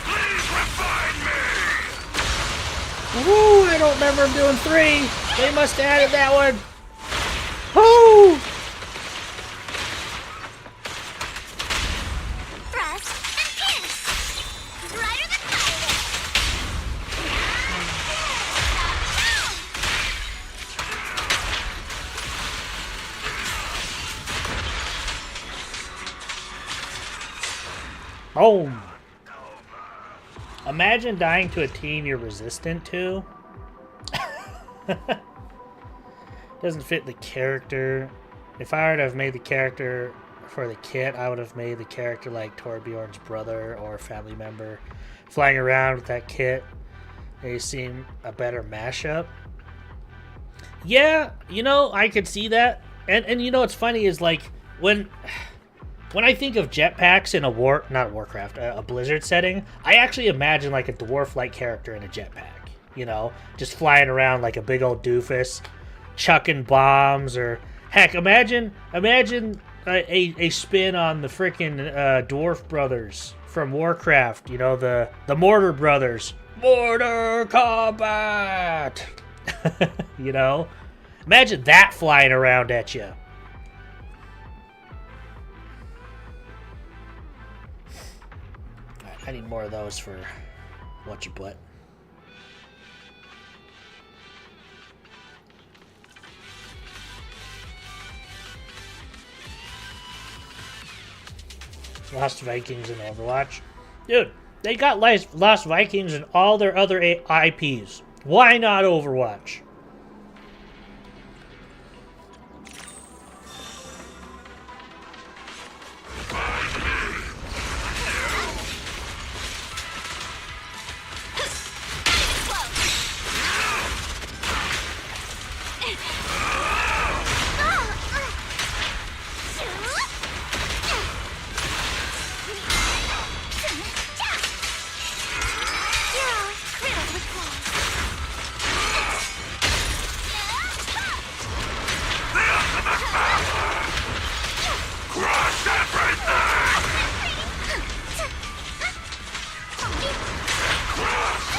please refine me! Woo! I don't remember him doing 3. They must have added that one. Woo! Thrust and kiss. Brighter than fire. Boom. Imagine dying to a team you're resistant to. Doesn't fit the character. If I were to have made the character for the kit, I would have made the character like Torbjorn's brother or family member flying around with that kit. They seem a better mashup. Yeah, you know, I could see that. And you know what's funny is like when I think of jetpacks in a Blizzard setting, I actually imagine like a dwarf-like character in a jetpack. You know, just flying around like a big old doofus, chucking bombs, or heck, imagine a spin on the freaking dwarf brothers from Warcraft. You know, the Mortar brothers, Mortar Combat. You know, imagine that flying around at you. I need more of those for whatchabutt. Lost Vikings in Overwatch. Dude, they got Lost Vikings in all their other IPs. Why not Overwatch? Crush everything! Crush!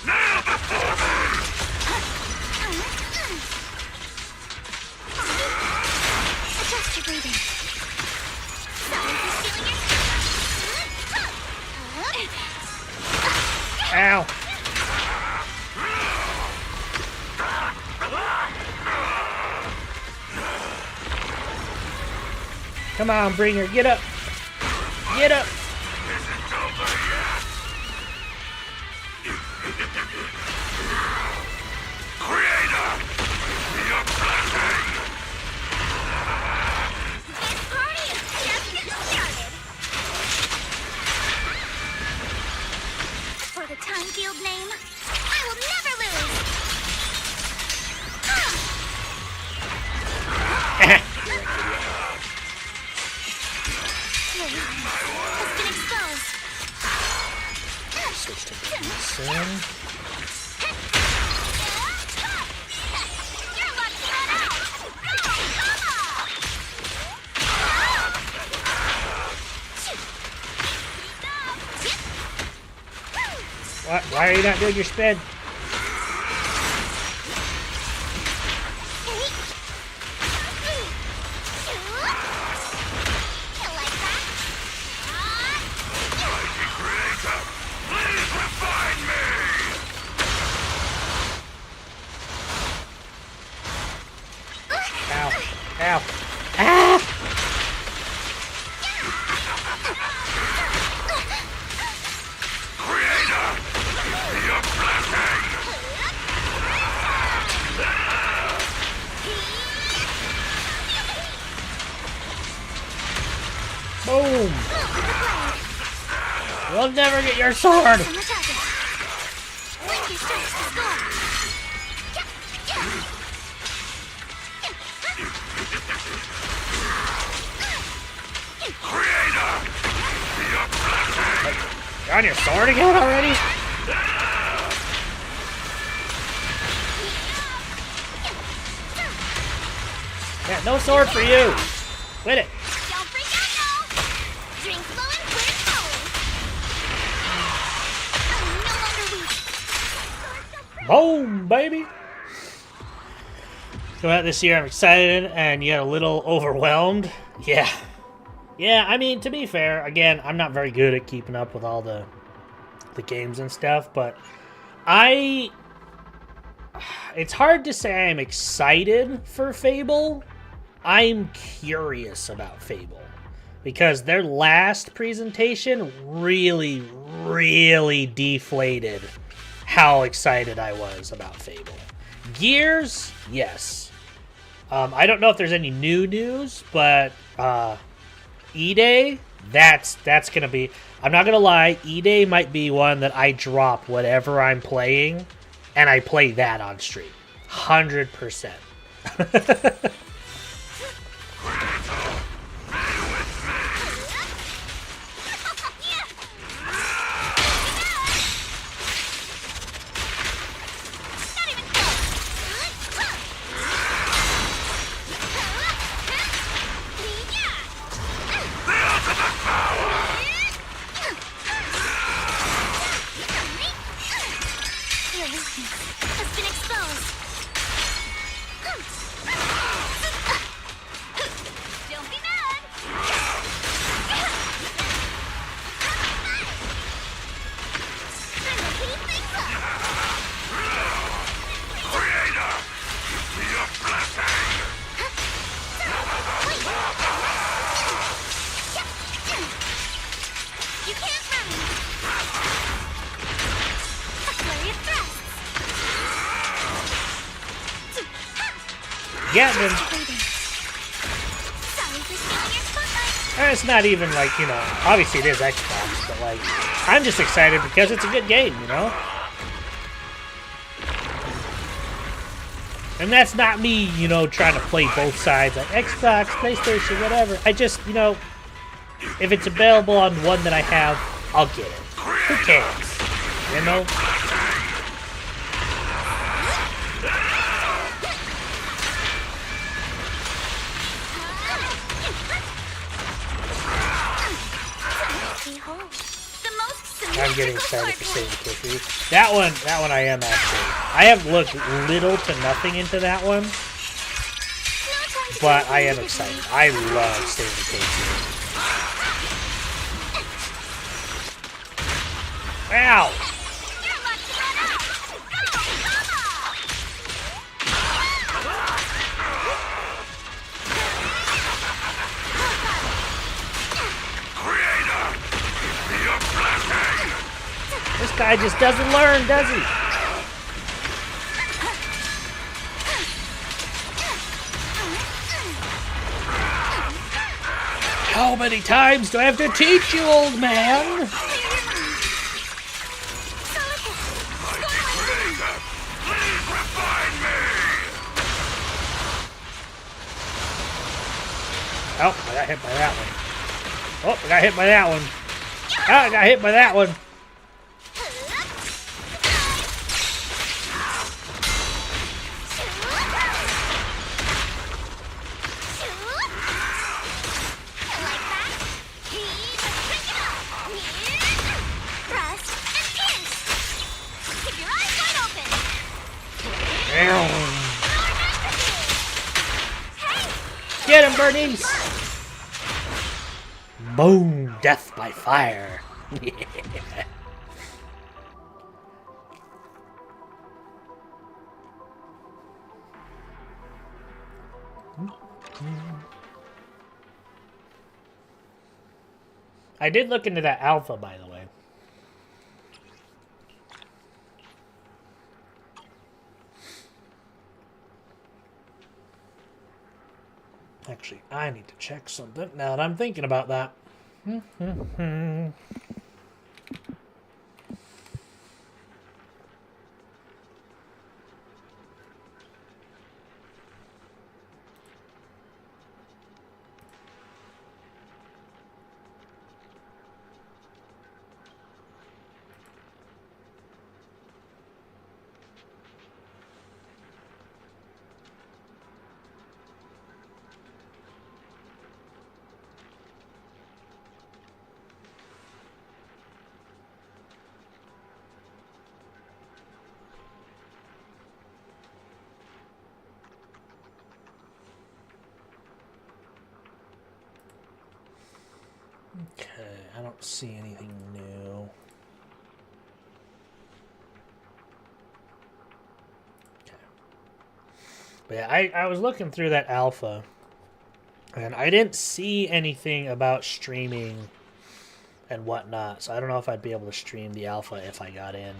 Kneel before me! Adjust your breathing. Someone's stealing your... Ow. Come on, Bringer, get up. Get up. Isn't over yet! Creator! Your blessing! This party is just getting started. For the time field name, I will never lose. Has been exposed. Switch to Benson. You're lucky that out. Why are you not doing your spin? Creator, please refine me! Ow. Ow. Ah! You'll never get your sword! From the target. Winky strikes to score. Creator! Your blessing! You're on your sword again already? Yeah, no sword for you! Quit it! Don't freak out now. Drink flowing, clear flowing. I'm no longer weak. Boom, baby! Coming out this year, I'm excited and yet a little overwhelmed. Yeah. Yeah, I mean, to be fair, again, I'm not very good at keeping up with all the games and stuff, but it's hard to say I'm excited for Fable. I'm curious about Fable because their last presentation really, really deflated how excited I was about Fable. Gears, yes. I don't know if there's any new news, but E-Day, that's gonna be. I'm not gonna lie, E-Day might be one that I drop whatever I'm playing, and I play that on stream, 100%. Your weakness has been exposed. Don't be mad. I'm opening things up. Creator! Your blessing! You can't run. A flurry of thrusts. Yeah, then Sorry for stealing your spotlight. and it's not even like, you know, obviously it is Xbox, but like, I'm just excited because it's a good game, you know? And that's not me, you know, trying to play both sides, like Xbox, PlayStation, whatever. I just, you know, if it's available on one that I have, I'll get it. Who cares? You know? Behold, the most I'm getting symmetrical excited for sword Save the Kickery. That one I am actually. I have looked little to nothing into that one, No time to but do I am anything. excited. I love Save the Kickery. Ow! You're about to run out. Go, Creator! Your blessing! This guy just doesn't learn, does he? How many times do I have to teach you, old man? Creator! Please refine me! Oh, I got hit by that one. Oh, I got hit by that one. Ah, I got hit by that one. Get him, Bernice! Boom! Death by fire. Yeah. I did look into that alpha, by the way. Actually, I need to check something now that I'm thinking about that. Okay, I don't see anything new. Okay. But yeah, I was looking through that alpha, and I didn't see anything about streaming and whatnot, so I don't know if I'd be able to stream the alpha if I got in.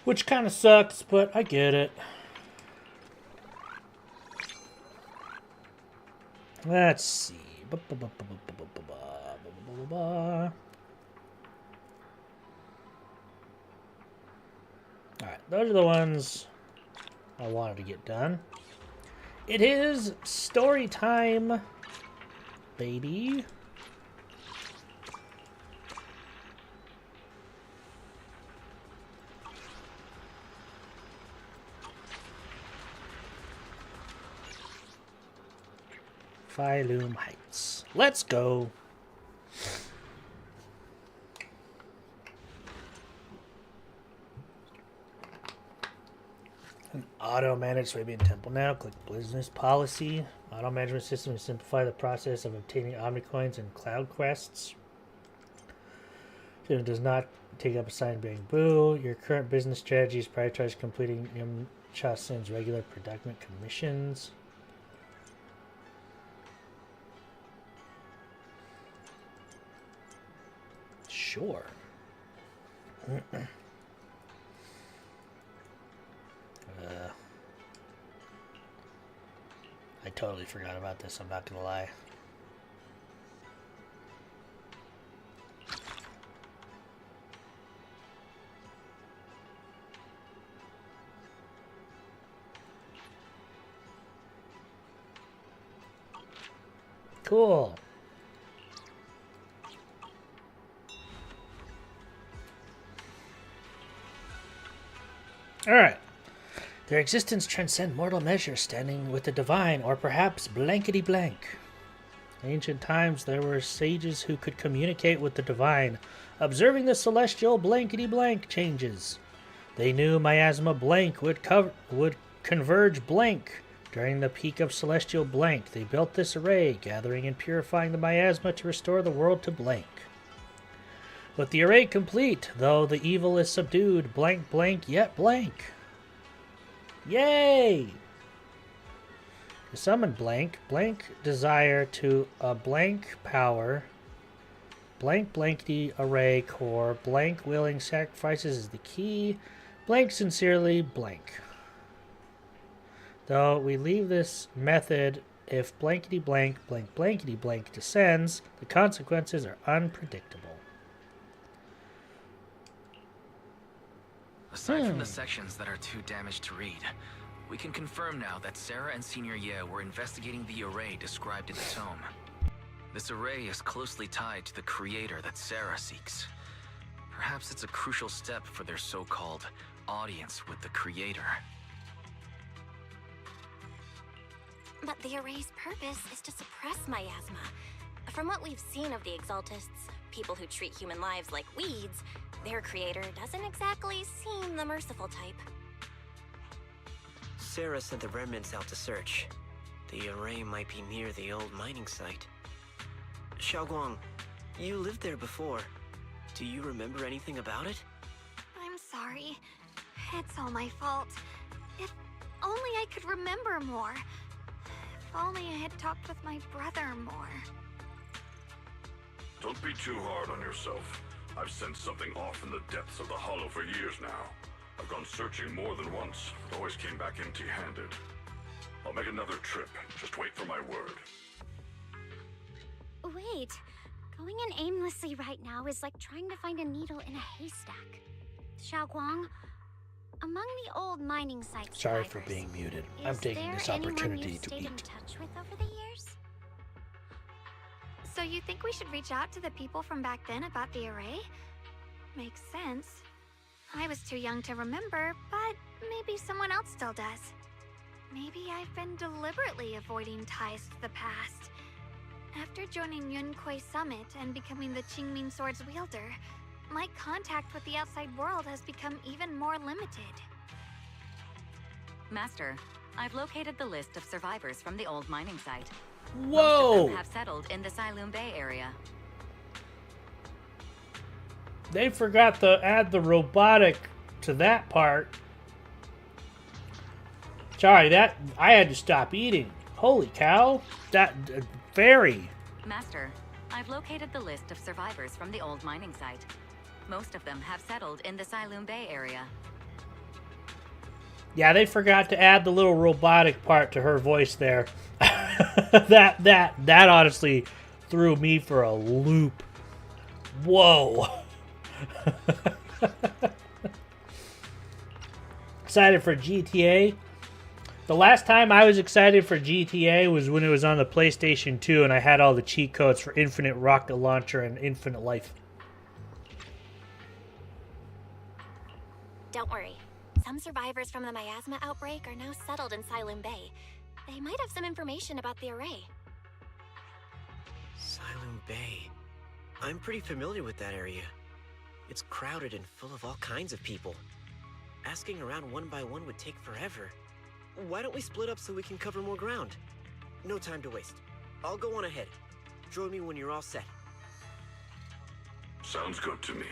Which kind of sucks, but I get it. Let's see. Alright, those are the ones I wanted to get done. It is story time, baby. Phylum Heights. Let's go. An auto-managed Swabian temple now. Click business policy. Auto management system to simplify the process of obtaining Omnicoins and Cloud Quests. It does not take up assigned bamboo. Your current business strategies prioritize completing Yum Chasin's regular production commissions. Sure. I totally forgot about this, I'm not gonna lie. Cool. Alright. Their existence transcend mortal measure, standing with the divine, or perhaps blankety blank. In ancient times, there were sages who could communicate with the divine, observing the celestial blankety blank changes. They knew miasma blank would converge blank. During the peak of celestial blank, they built this array, gathering and purifying the miasma to restore the world to blank. With the array complete, though the evil is subdued, blank blank yet blank. Yay! To summon blank, blank desire to a blank power, blank blankety array core, blank willing sacrifices is the key, blank sincerely blank. Though we leave this method, if blankety blank blank blankety blank descends, the consequences are unpredictable. Aside from the sections that are too damaged to read, we can confirm now that Sarah and Senior Ye were investigating the array described in the tome. This array is closely tied to the creator that Sarah seeks. Perhaps it's a crucial step for their so-called audience with the creator. But the array's purpose is to suppress miasma. From what we've seen of the Exaltists, people who treat human lives like weeds, their creator doesn't exactly seem the merciful type. Sarah sent the remnants out to search. The array might be near the old mining site. Xiaoguang, you lived there before. Do you remember anything about it? I'm sorry. It's all my fault. If only I could remember more. If only I had talked with my brother more. Don't be too hard on yourself. I've sensed something off in the depths of the hollow for years now. I've gone searching more than once, but always came back empty-handed. I'll make another trip. Just wait for my word. Wait. Going in aimlessly right now is like trying to find a needle in a haystack. Xiaoguang, among the old mining sites. Sorry for being muted. I'm taking this opportunity to stayed in eat. touch with over the years? So you think we should reach out to the people from back then about the array? Makes sense. I was too young to remember, but maybe someone else still does. Maybe I've been deliberately avoiding ties to the past. After joining Yunkuei Summit and becoming the Qingming Sword's wielder, my contact with the outside world has become even more limited. Master, I've located the list of survivors from the old mining site. Most of Whoa! them have settled in the Siloon Bay area. They forgot to add the robotic to that part. Sorry, that I had to stop eating. Holy cow! That very. Master, I've located the list of survivors from the old mining site. Most of them have settled in the Siloon Bay area. Yeah, they forgot to add the little robotic part to her voice there. that honestly threw me for a loop. Whoa. Excited for GTA? The last time I was excited for GTA was when it was on the PlayStation 2 and I had all the cheat codes for Infinite Rocket Launcher and Infinite Life. Don't worry. Some survivors from the miasma outbreak are now settled in Siloon Bay. They might have some information about the array. Siloon Bay. I'm pretty familiar with that area. It's crowded and full of all kinds of people. Asking around one by one would take forever. Why don't we split up so we can cover more ground? No time to waste. I'll go on ahead. Join me when you're all set. Sounds good to me.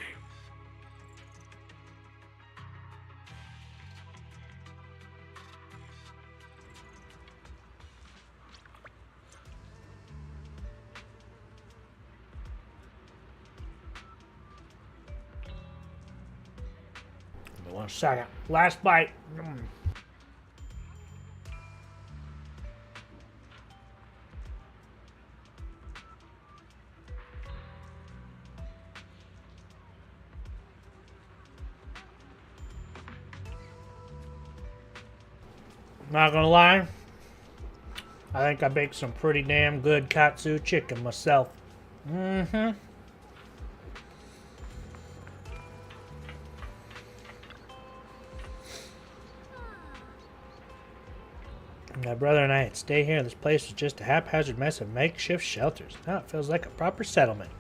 Give me 1 second. Last bite. Not gonna lie, I think I baked some pretty damn good katsu chicken myself. My brother and I had stayed here. This place was just a haphazard mess of makeshift shelters. Now it feels like a proper settlement.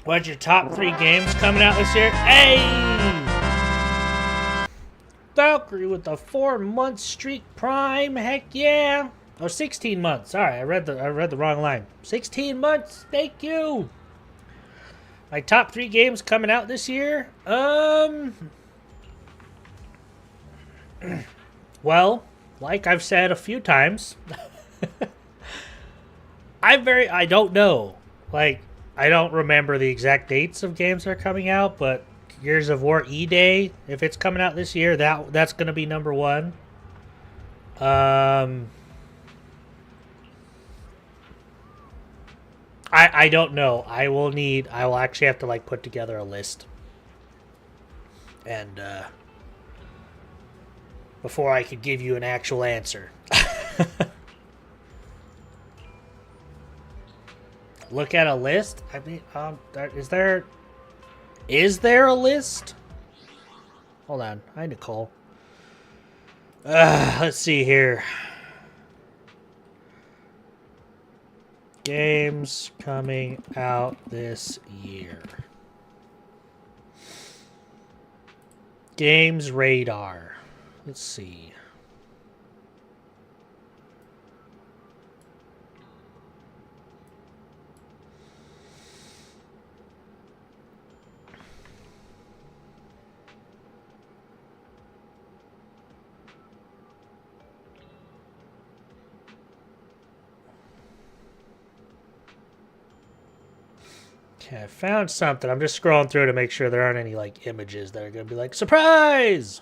What's your top 3 games coming out this year? Hey! Valkyrie with a 4-month streak prime. Heck yeah! Oh, 16 months. Sorry, I read the wrong line. 16 months. Thank you. My top 3 games coming out this year. Well, like I've said a few times, I don't know. Like, I don't remember the exact dates of games that are coming out, but Gears of War E-Day, if it's coming out this year, that's going to be number 1. I don't know. I will actually have to like put together a list. And before I could give you an actual answer. Look at a list? I mean, is there a list? Hold on. Hi, Nicole. Let's see here. Games coming out this year. Games Radar. Let's see. Okay, I found something. I'm just scrolling through to make sure there aren't any like images that are going to be like, surprise!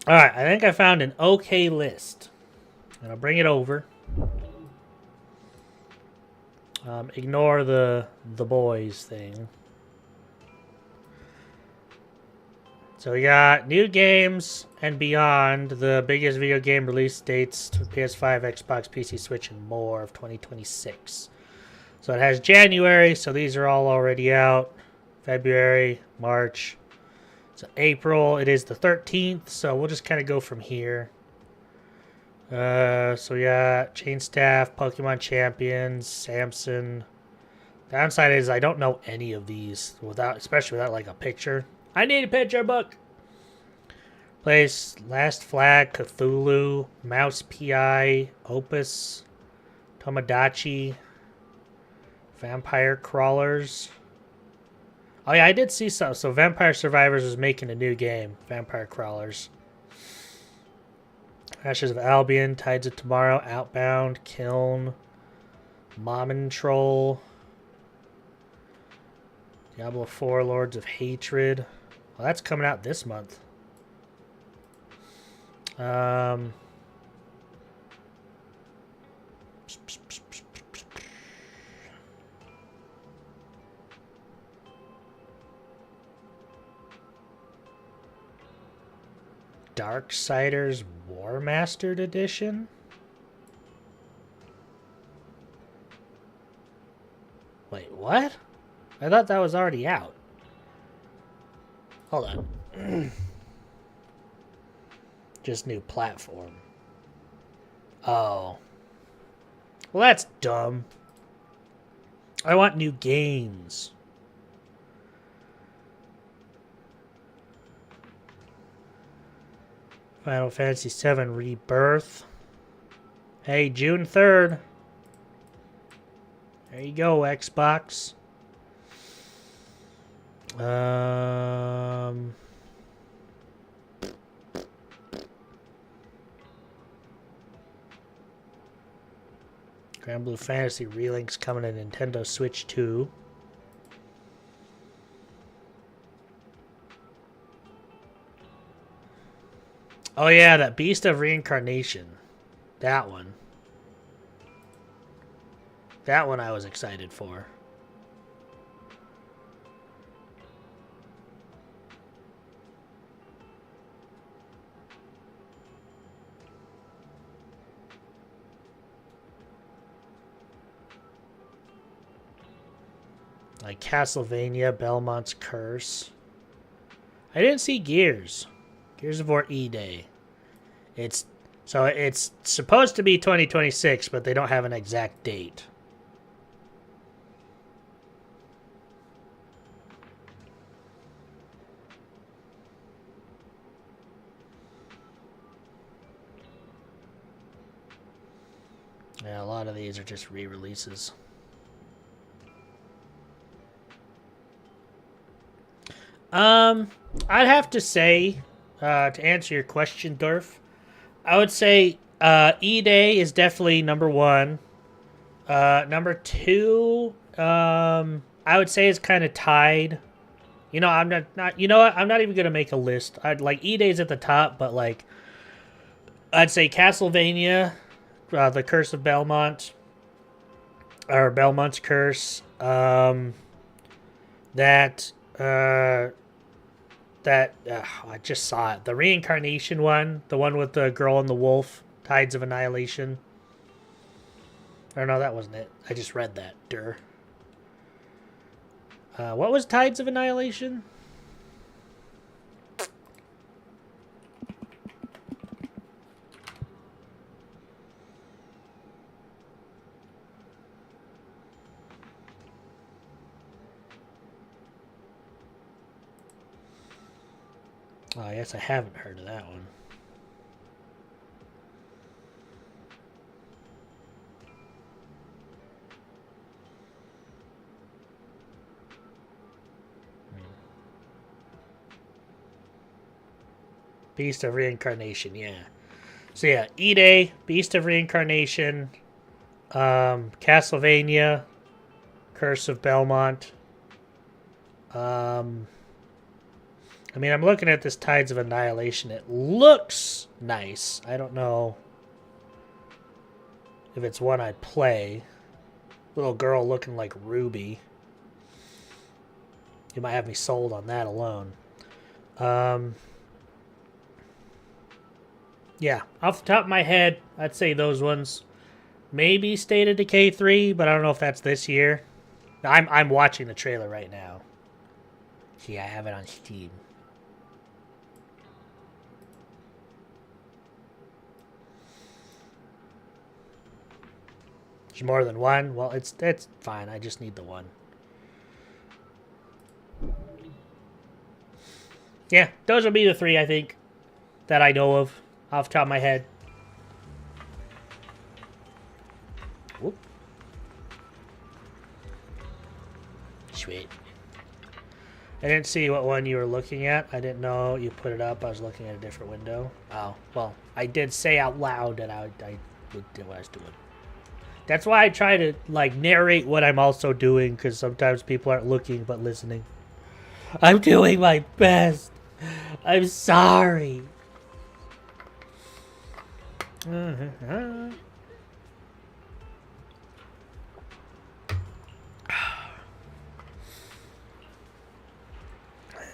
Alright, I think I found an okay list. And I'll bring it over. Ignore the boys thing. So we got new games and beyond, the biggest video game release dates to PS5, Xbox, PC, Switch, and more of 2026. So it has January, so these are all already out. February, March. So April, it is the 13th, so we'll just kind of go from here. So we got Chain Staff, Pokemon Champions, Samson, Downside is I don't know any of these especially without like a picture. I need a picture book. Place Last Flag, Cthulhu, Mouse PI, Opus, Tomodachi, Vampire Crawlers. Oh yeah, I did see some. So Vampire Survivors is making a new game, Vampire Crawlers. Ashes of Albion, Tides of Tomorrow, Outbound, Kiln, Mammon Troll, Diablo 4, Lords of Hatred. Well, that's coming out this month. Darksiders War Mastered Edition? Wait, what? I thought that was already out. Hold on. Just new platform. Oh. Well, that's dumb. I want new games. Final Fantasy VII Rebirth. Hey, June 3rd. There you go, Xbox. Grand Blue Fantasy Relink's coming to Nintendo Switch 2. Oh yeah, that Beast of Reincarnation. That one. That one I was excited for. Like Castlevania, Belmont's Curse. I didn't see Gears. Gears of War E-Day. It's supposed to be 2026, but they don't have an exact date. Yeah, a lot of these are just re-releases. I'd have to say, to answer your question, Dorf, I would say E-Day is definitely number one. Number two, I would say is kind of tied. You know, I'm not. You know what? I'm not even gonna make a list. I'd like E-Day's at the top, but like, I'd say Castlevania, The Curse of Belmont, or Belmont's Curse. I just saw it. The Reincarnation one, the one with the girl and the wolf, Tides of Annihilation. Or no, that wasn't it. I just read that. What was Tides of Annihilation? Oh, I guess I haven't heard of that one. Beast of Reincarnation, yeah. So yeah, E-Day, Beast of Reincarnation, Castlevania, Curse of Belmont. I mean, I'm looking at this Tides of Annihilation. It looks nice. I don't know if it's one I'd play. Little girl looking like Ruby. You might have me sold on that alone. Yeah, off the top of my head, I'd say those ones. Maybe State of Decay 3, but I don't know if that's this year. I'm watching the trailer right now. See, I have it on Steam. There's more than one? Well, it's fine. I just need the one. Yeah, those would be the three, I think, that I know of off the top of my head. Whoop. Sweet. I didn't see what one you were looking at. I didn't know you put it up. I was looking at a different window. Oh, well, I did say out loud that I did what I was doing. That's why I try to, like, narrate what I'm also doing, because sometimes people aren't looking but listening. I'm doing my best. I'm sorry. I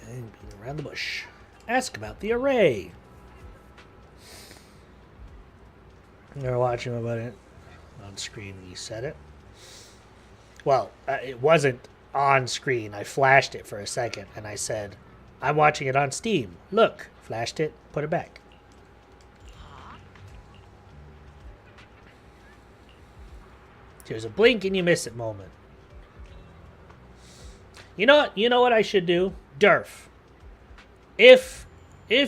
ain't beating around the bush. Ask about the array. You're watching about it on screen when you said it. Well, it wasn't on screen. I flashed it for a second and I said, I'm watching it on Steam. Look, flashed it, put it back. There's a blink and you miss it moment. You know what I should do? Durf. If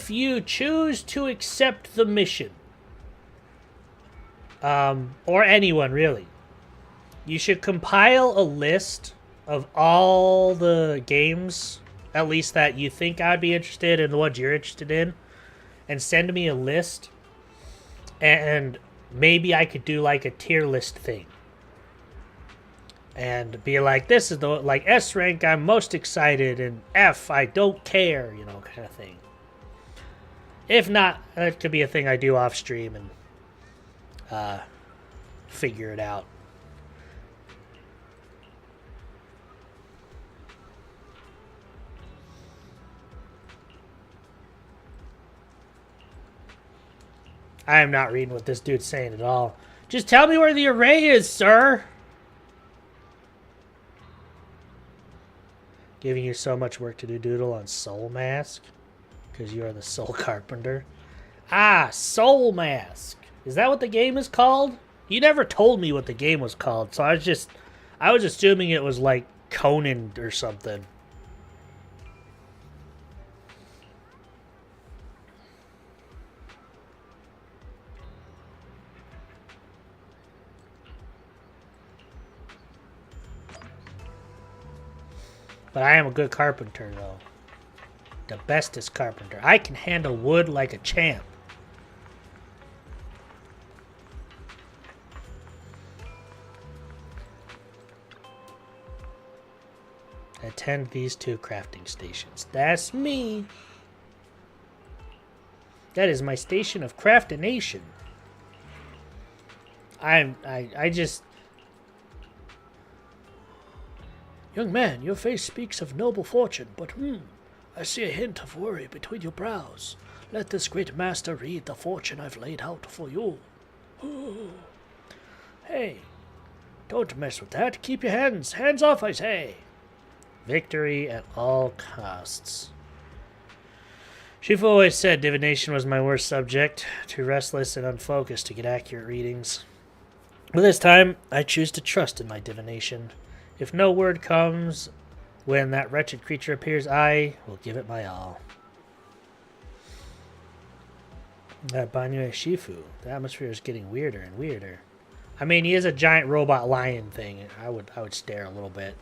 you choose to accept the mission, or anyone really, you should compile a list of all the games, at least that you think I'd be interested in, the ones you're interested in, and send me a list, and maybe I could do like a tier list thing. And be like, this is the, like, S rank, I'm most excited, and F, I don't care, you know, kind of thing. If not, that could be a thing I do off stream and figure it out. I am not reading what this dude's saying at all. Just tell me where the array is, sir. Giving you so much work to do, Doodle, on Soul Mask? Because you are the Soul Carpenter. Ah, Soul Mask. Is that what the game is called? You never told me what the game was called, so I was assuming it was like Conan or something. But I am a good carpenter, though. The bestest carpenter. I can handle wood like a champ. Attend these 2 crafting stations. That's me. That is my station of craftination. I just... Young man, your face speaks of noble fortune, but I see a hint of worry between your brows. Let this great master read the fortune I've laid out for you. Hey, don't mess with that. Keep your hands off, I say. Victory at all costs. Shifu always said divination was my worst subject, too restless and unfocused to get accurate readings. But this time, I choose to trust in my divination. If no word comes when that wretched creature appears, I will give it my all. That Banyu Shifu. The atmosphere is getting weirder and weirder. I mean, he is a giant robot lion thing. I would stare a little bit.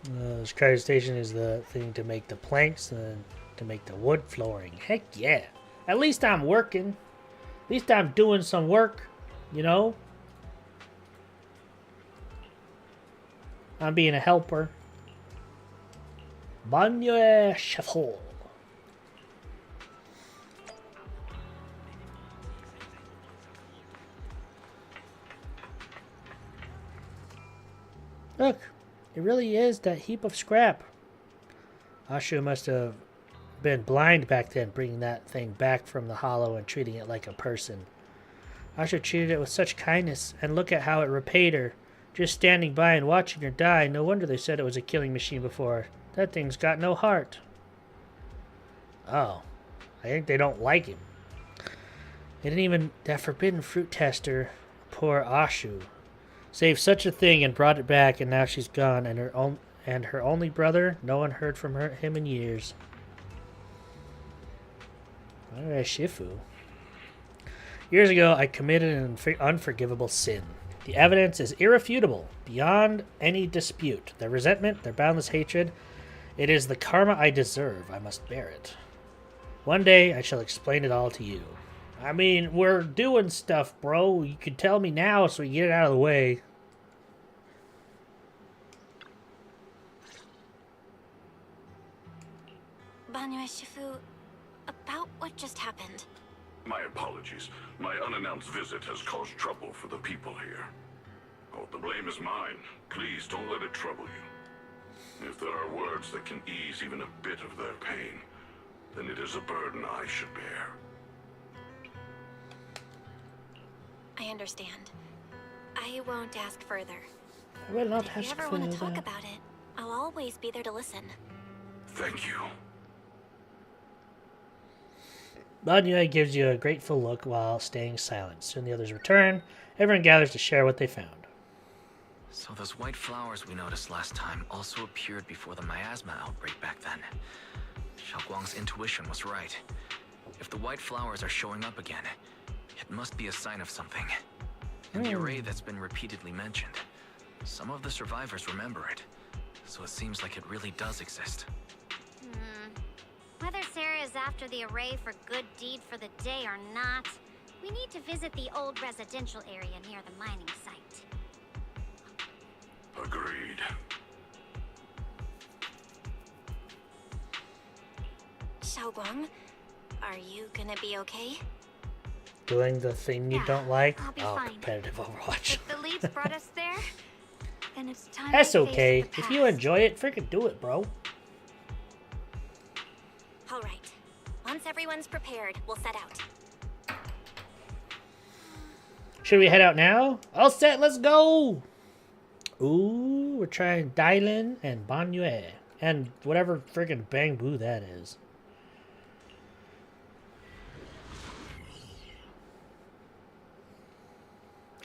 This craft station is the thing to make the planks and to make the wood flooring. Heck yeah. At least I'm working. At least I'm doing some work, you know? I'm being a helper. Banyu Shifu. Look, it really is that heap of scrap. Ashu must have been blind back then, bringing that thing back from the hollow and treating it like a person. Asha treated it with such kindness, and look at how it repaid her. Just standing by and watching her die. No wonder they said it was a killing machine before. That thing's got no heart. Oh, I think they don't like him. didn't even that forbidden fruit tester, poor Ashu, saved such a thing and brought it back, and now she's gone. And her only brother, no one heard from him in years. Alright, Shifu. Years ago, I committed an unforgivable sin. The evidence is irrefutable, beyond any dispute. Their resentment, their boundless hatred, it is the karma I deserve. I must bear it. One day, I shall explain it all to you. I mean, we're doing stuff, bro. You could tell me now so we get it out of the way. Banyue Shifu, about what just happened. My apologies. My unannounced visit has caused trouble for the people here. Oh, the blame is mine. Please don't let it trouble you. If there are words that can ease even a bit of their pain, then it is a burden I should bear. I understand. I won't ask further. I will not If you ask ever want to talk further. about it, I'll always be there to listen. Thank you. Banyue gives you a grateful look while staying silent. Soon the others return. Everyone gathers to share what they found. So those white flowers we noticed last time also appeared before the miasma outbreak back then. Xiaoguang's intuition was right. If the white flowers are showing up again, it must be a sign of something. And the array that's been repeatedly mentioned, some of the survivors remember it, so it seems like it really does exist. Whether Sarah is after the array for good deed for the day or not, we need to visit the old residential area near the mining site. Agreed. Xiaoguang, are you gonna be okay? Doing the thing you Yeah, don't like? I'll be Oh, fine. competitive Overwatch. If the leads brought us there, then it's time That's to face okay. the If you past. enjoy it, freaking do it, bro. All right. Once everyone's prepared, we'll set out. Should we head out now? All set, let's go! Ooh, we're trying Dylan and Banyue. And whatever friggin' Bang Boo that is.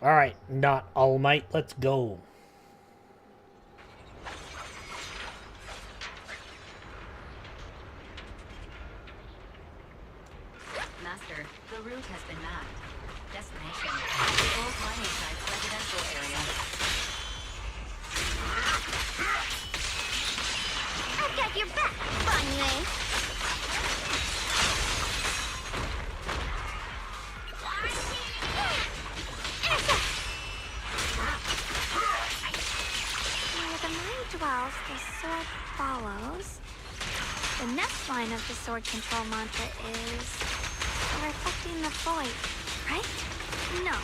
Alright, not All Might, let's go. Master, the route has been mapped. Destination, the old mining site's residential area. I've got your back, Banyue. Where the mine dwells, the sword follows. The next line of the sword control mantra is reflecting the void, right? No,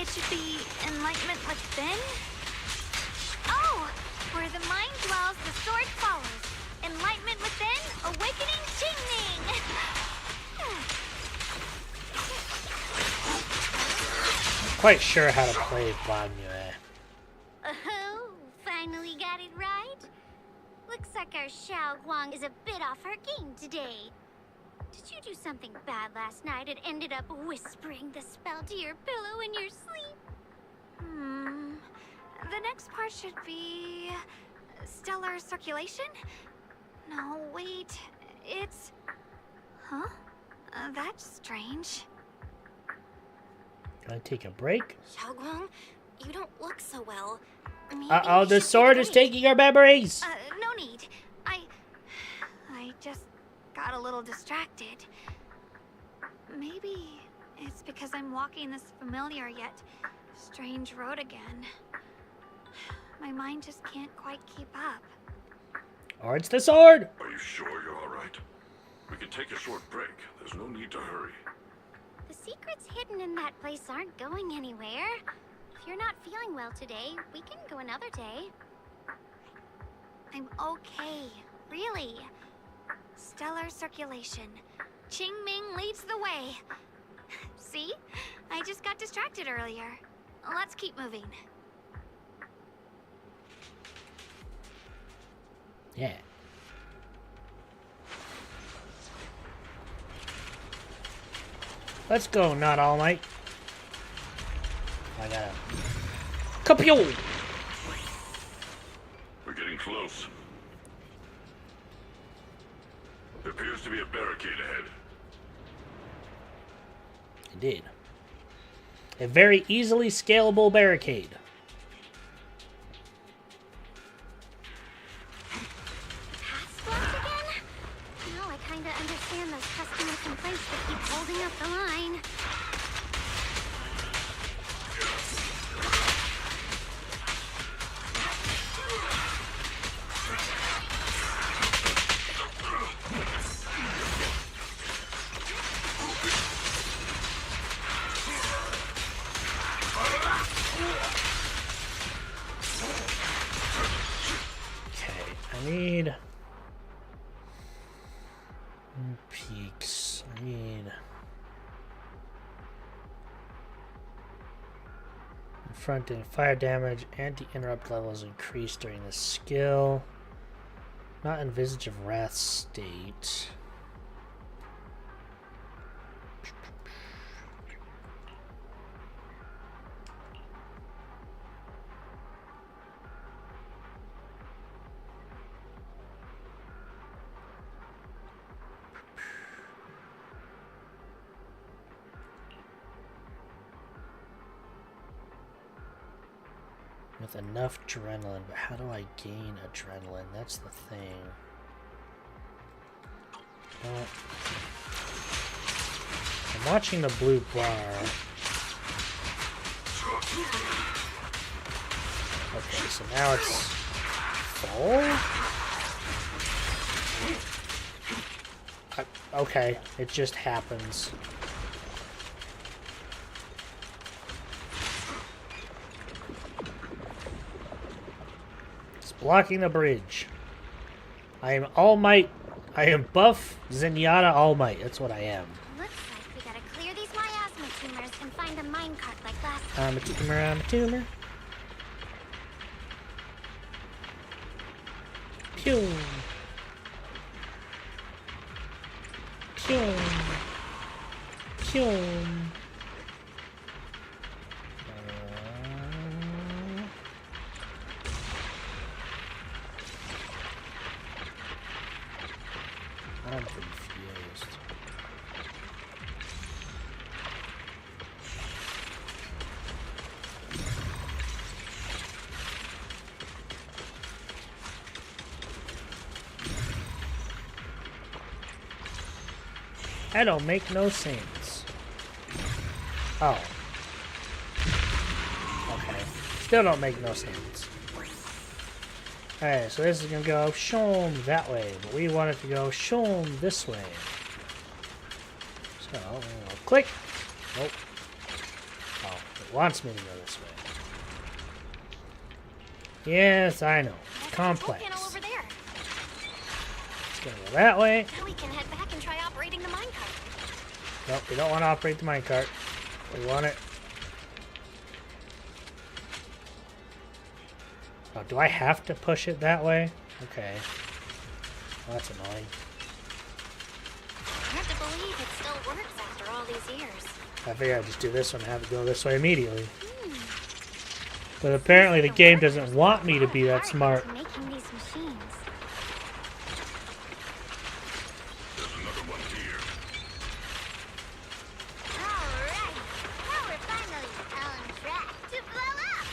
it should be enlightenment within. Oh, where the mind dwells, the sword follows. Enlightenment within, awakening Jingning. Quite sure how to play Banyue. Oh, finally got it right. Looks like our Xiaoguang is a bit off her game today. Did you do something bad last night and ended up whispering the spell to your pillow in your sleep? The next part should be stellar circulation? No, wait. It's... Huh? That's strange. Can I take a break? Xiaoguang, you don't look so well. Maybe Uh-oh, you the should sword take a is break. taking our memories! No need. I just got a little distracted. Maybe it's because I'm walking this familiar yet strange road again. My mind just can't quite keep up. Or it's the sword! Are you sure you're all right? We can take a short break. There's no need to hurry. The secrets hidden in that place aren't going anywhere. If you're not feeling well today, we can go another day. I'm okay, really. Stellar circulation. Qingming leads the way. See? I just got distracted earlier. Let's keep moving. Yeah. Let's go, not All Might. I gotta... Kapyo! We're getting close. There appears to be a barricade ahead. Indeed. A very easily scalable barricade. Paths blocked again? No, I kinda understand those customer complaints that keep holding up the line. I need peaks. I need confronting fire damage, anti-interrupt levels increase during the skill. Not in Visage of Wrath state. With enough adrenaline, but how do I gain adrenaline? That's the thing. Well, I'm watching the blue bar. Okay, so now it's full? Okay, it just happens. Blocking the bridge. I am All Might. I am buff Zenyatta All Might. That's what I am. Looks like we gotta clear these miasma tumors and find a minecart like last I'm time. a tumor, I'm a tumor. Pew. Pew. Pew. I'm confused. That don't make no sense. Oh. Okay. Still don't make no sense. Alright, so this is gonna go shoom that way, but we want it to go shoom this way. So, click. Nope. Oh, it wants me to go this way. Yes, I know. Complex. It's gonna go that way. Now we can head back and try operating the minecart. Nope, we don't want to operate the minecart. We want it. Oh, do I have to push it that way? Okay. Well, that's annoying. Hard to believe it still works after all these years. I figure I'd just do this one and have it go this way immediately. But apparently the game doesn't want me to be that smart. Making these machines. There's another one here. Alright, now we're finally on track to blow up!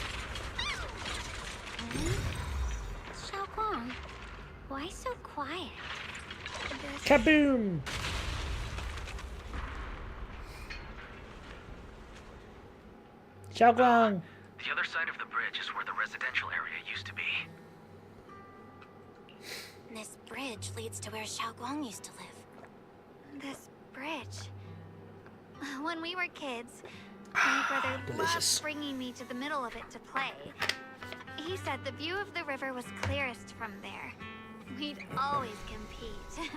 Xiaoguang, why so quiet? Kaboom! Xiaoguang! The other side of the bridge is where the residential area used to be. This bridge leads to where Xiaoguang used to live. This bridge. When we were kids, my brother loved bringing me to the middle of it to play. He said the view of the river was clearest from there. We'd always compete.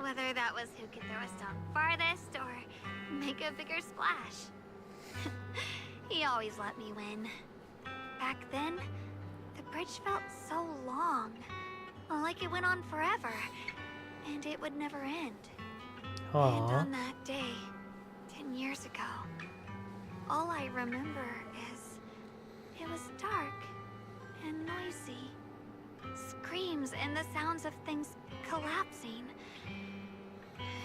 Whether that was who could throw a stone farthest or make a bigger splash. He always let me win. Back then, the bridge felt so long. Like it went on forever. And it would never end. Aww. And on that day, 10 years years ago. All I remember is it was dark and noisy. Screams and the sounds of things collapsing.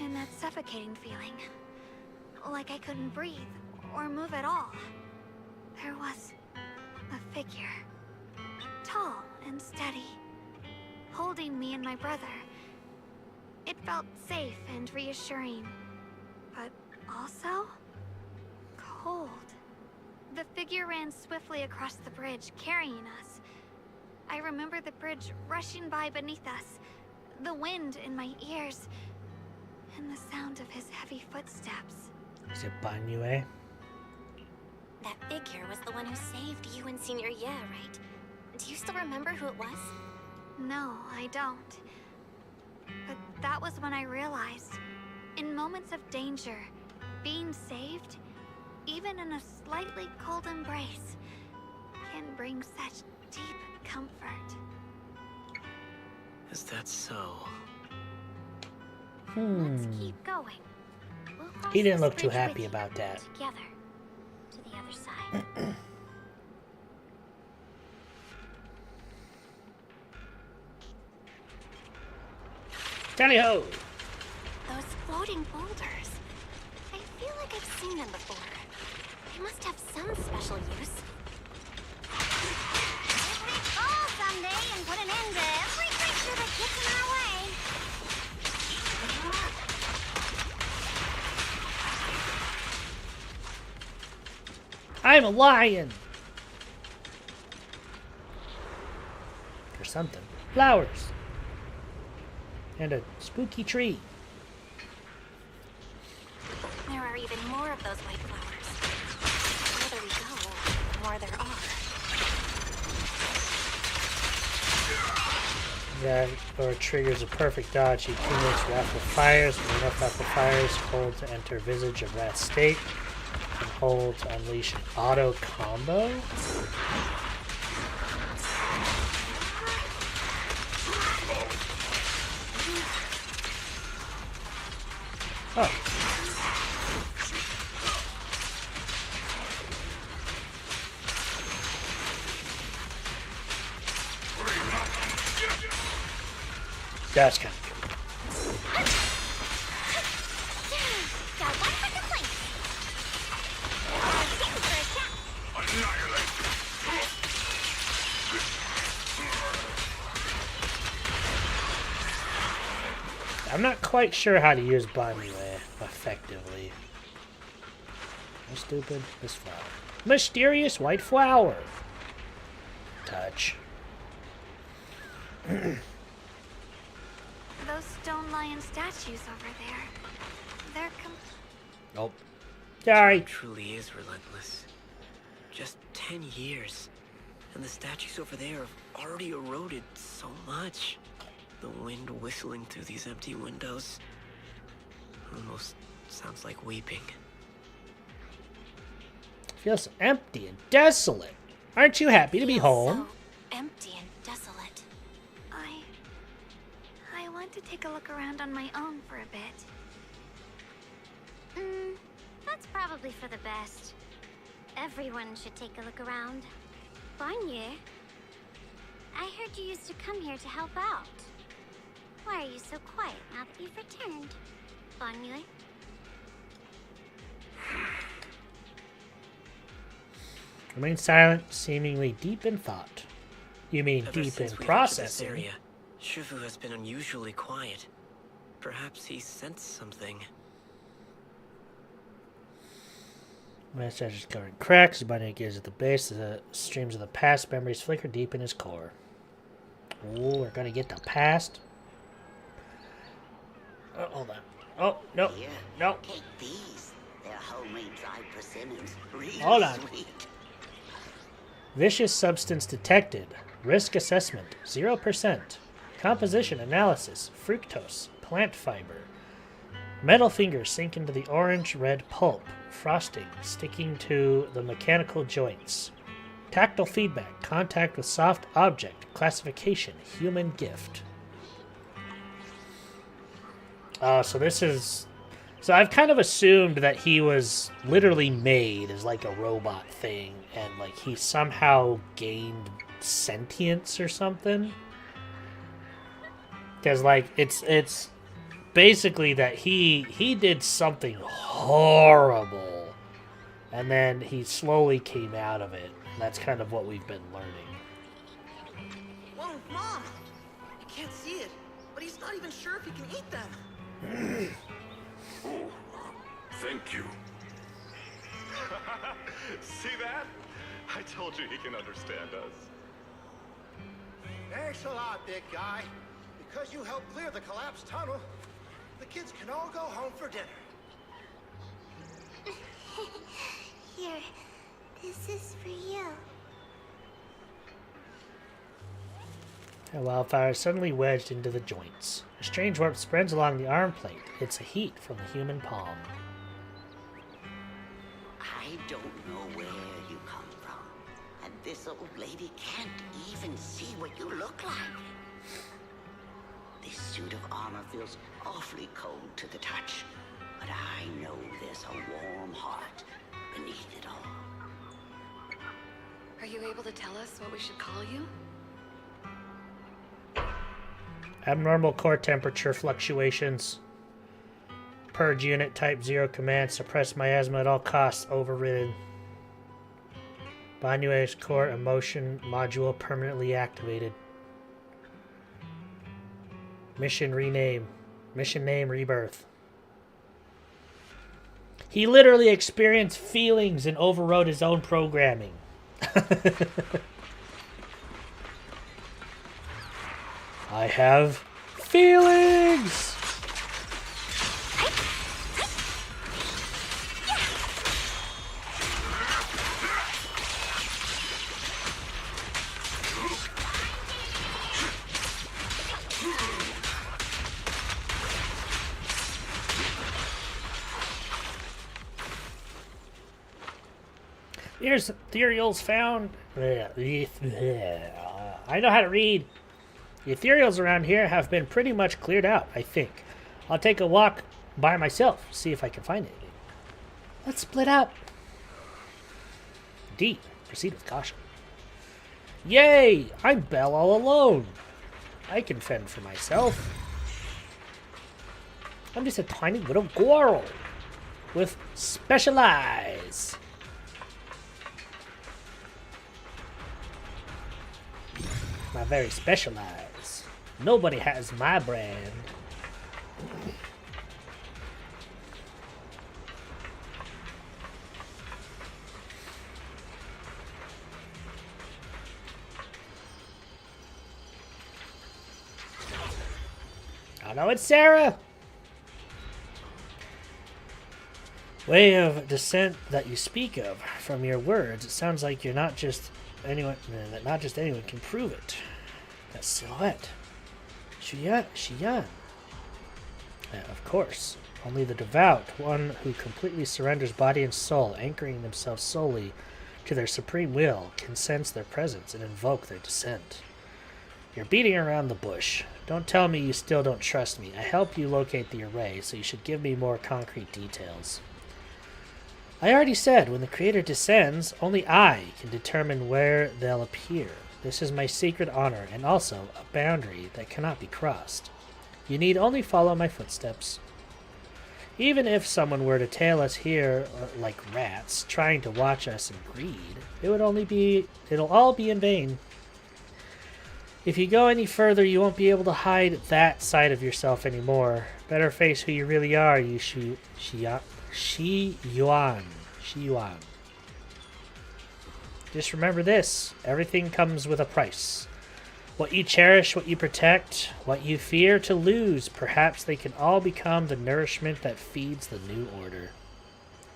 And that suffocating feeling. Like I couldn't breathe or move at all. There was a figure. Tall and steady. Holding me and my brother. It felt safe and reassuring. But also cold. The figure ran swiftly across the bridge, carrying us. I remember the bridge rushing by beneath us, the wind in my ears, and the sound of his heavy footsteps. Is it Banyue? That figure was the one who saved you and Senior Ye, right? Do you still remember who it was? No, I don't. But that was when I realized, in moments of danger, being saved, even in a slightly cold embrace, can bring such deep comfort. Is that so? Let's keep going. We'll cross He didn't this look too bridge happy with about you, that. Together. To the other side. Tally ho! Those floating boulders. I feel like I've seen them before. They must have some special use. If we fall someday and put an end to every creature that gets in our way. I'm a lion! Or something. Flowers! And a spooky tree. There are even more of those white flowers. The further we go, the more there are. That or triggers a perfect dodge. Your teammates react with fires. When enough after fires, hold to enter Visage of Wrath state. And hold to unleash an auto combo. Oh. That's kind of cool. Got one for complaint. Thanks for a shot. I'm not quite sure how to use Banyue effectively. How stupid? This flower. Mysterious white flower. Touch. Those stone lion statues over there. They're Oh. Sorry. It truly is relentless. Just 10 years. And the statues over there have already eroded so much. The wind whistling through these empty windows almost sounds like weeping. Feels empty and desolate. Aren't you happy to be Feels home? So empty and desolate. I want to take a look around on my own for a bit. That's probably for the best. Everyone should take a look around. Banya, I heard you used to come here to help out. Why are you so quiet now that you've returned, Banya? Remain silent, seemingly deep in thought. You mean Ever deep in since we entered this processing? area, Shifu has been unusually quiet. Perhaps he sensed something. Message is covered in cracks. Bunny gives at the base. The streams of the past memories flicker deep in his core. Oh, we're gonna get the past. Oh, hold on. Oh, no. Here, No. take these. They're homemade dried persimmons. Really Hold on. sweet. Vicious substance detected. Risk assessment 0%. Composition analysis fructose, plant fiber. Metal fingers sink into the orange-red pulp, frosting sticking to the mechanical joints. Tactile feedback, contact with soft object, classification, human gift. So this is So I've kind of assumed that he was literally made as like a robot thing, and like he somehow gained sentience or something. Because like it's basically that he did something horrible, and then he slowly came out of it. That's kind of what we've been learning. Whoa, Mom! I can't see it, but he's not even sure if he can eat them. Oh, thank you. See that? I told you he can understand us. Thanks a lot, big guy. Because you helped clear the collapsed tunnel, the kids can all go home for dinner. Here, this is for you. A wildfire is suddenly wedged into the joints. A strange warmth spreads along the arm plate. It's a heat from the human palm. I don't know where you come from, and this old lady can't even see what you look like. This suit of armor feels awfully cold to the touch, but I know there's a warm heart beneath it all. Are you able to tell us what we should call you? Abnormal core temperature fluctuations. Purge unit type 0 command. Suppress miasma at all costs. Overridden. Binary core emotion module permanently activated. Mission rename. Mission name rebirth. He literally experienced feelings and overrode his own programming. I have feelings! Here's ethereals found. I know how to read. The ethereals around here have been pretty much cleared out, I think. I'll take a walk by myself, see if I can find anything. Let's split up. D. Proceed with caution. Yay! I'm Belle all alone. I can fend for myself. I'm just a tiny little girl with special eyes. My very special eyes. Nobody has my brand. Oh no, it's Sarah! Way of descent that you speak of. From your words, it sounds like you're not just anyone, that not just anyone can prove it. That silhouette. Xiyan. Of course. Only the devout, one who completely surrenders body and soul, anchoring themselves solely to their supreme will, can sense their presence and invoke their descent. You're beating around the bush. Don't tell me you still don't trust me. I helped you locate the array, so you should give me more concrete details. I already said, when the creator descends, only I can determine where they'll appear. This is my sacred honor, and also a boundary that cannot be crossed. You need only follow my footsteps. Even if someone were to tail us here like rats, trying to watch us and greed, it'll all be in vain. If you go any further, you won't be able to hide that side of yourself anymore. Better face who you really are, you Shiyuan. Just remember this. Everything comes with a price. What you cherish, what you protect, what you fear to lose, perhaps they can all become the nourishment that feeds the new order.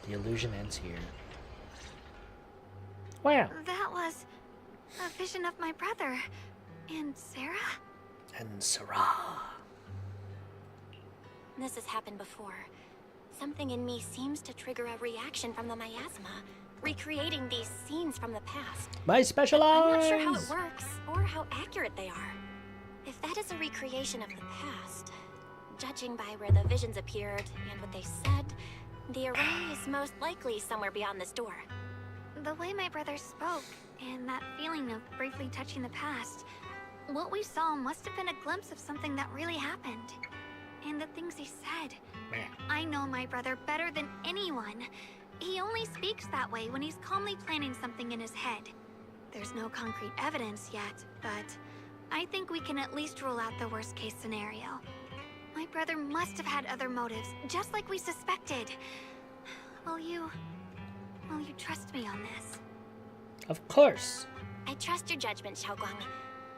The illusion ends here. Wow. That was a vision of my brother. And Sarah? And Sarah. This has happened before. Something in me seems to trigger a reaction from the miasma, recreating these scenes from the past. My special eyes! I'm not sure how it works, or how accurate they are. If that is a recreation of the past, judging by where the visions appeared and what they said, the array is most likely somewhere beyond this door. The way my brother spoke, and that feeling of briefly touching the past, what we saw must have been a glimpse of something that really happened. And the things he said. I know my brother better than anyone. He only speaks that way when he's calmly planning something in his head. There's no concrete evidence yet, but I think we can at least rule out the worst case scenario. My brother must have had other motives, just like we suspected. Will you trust me on this? Of course. I trust your judgment, Xiaoguang.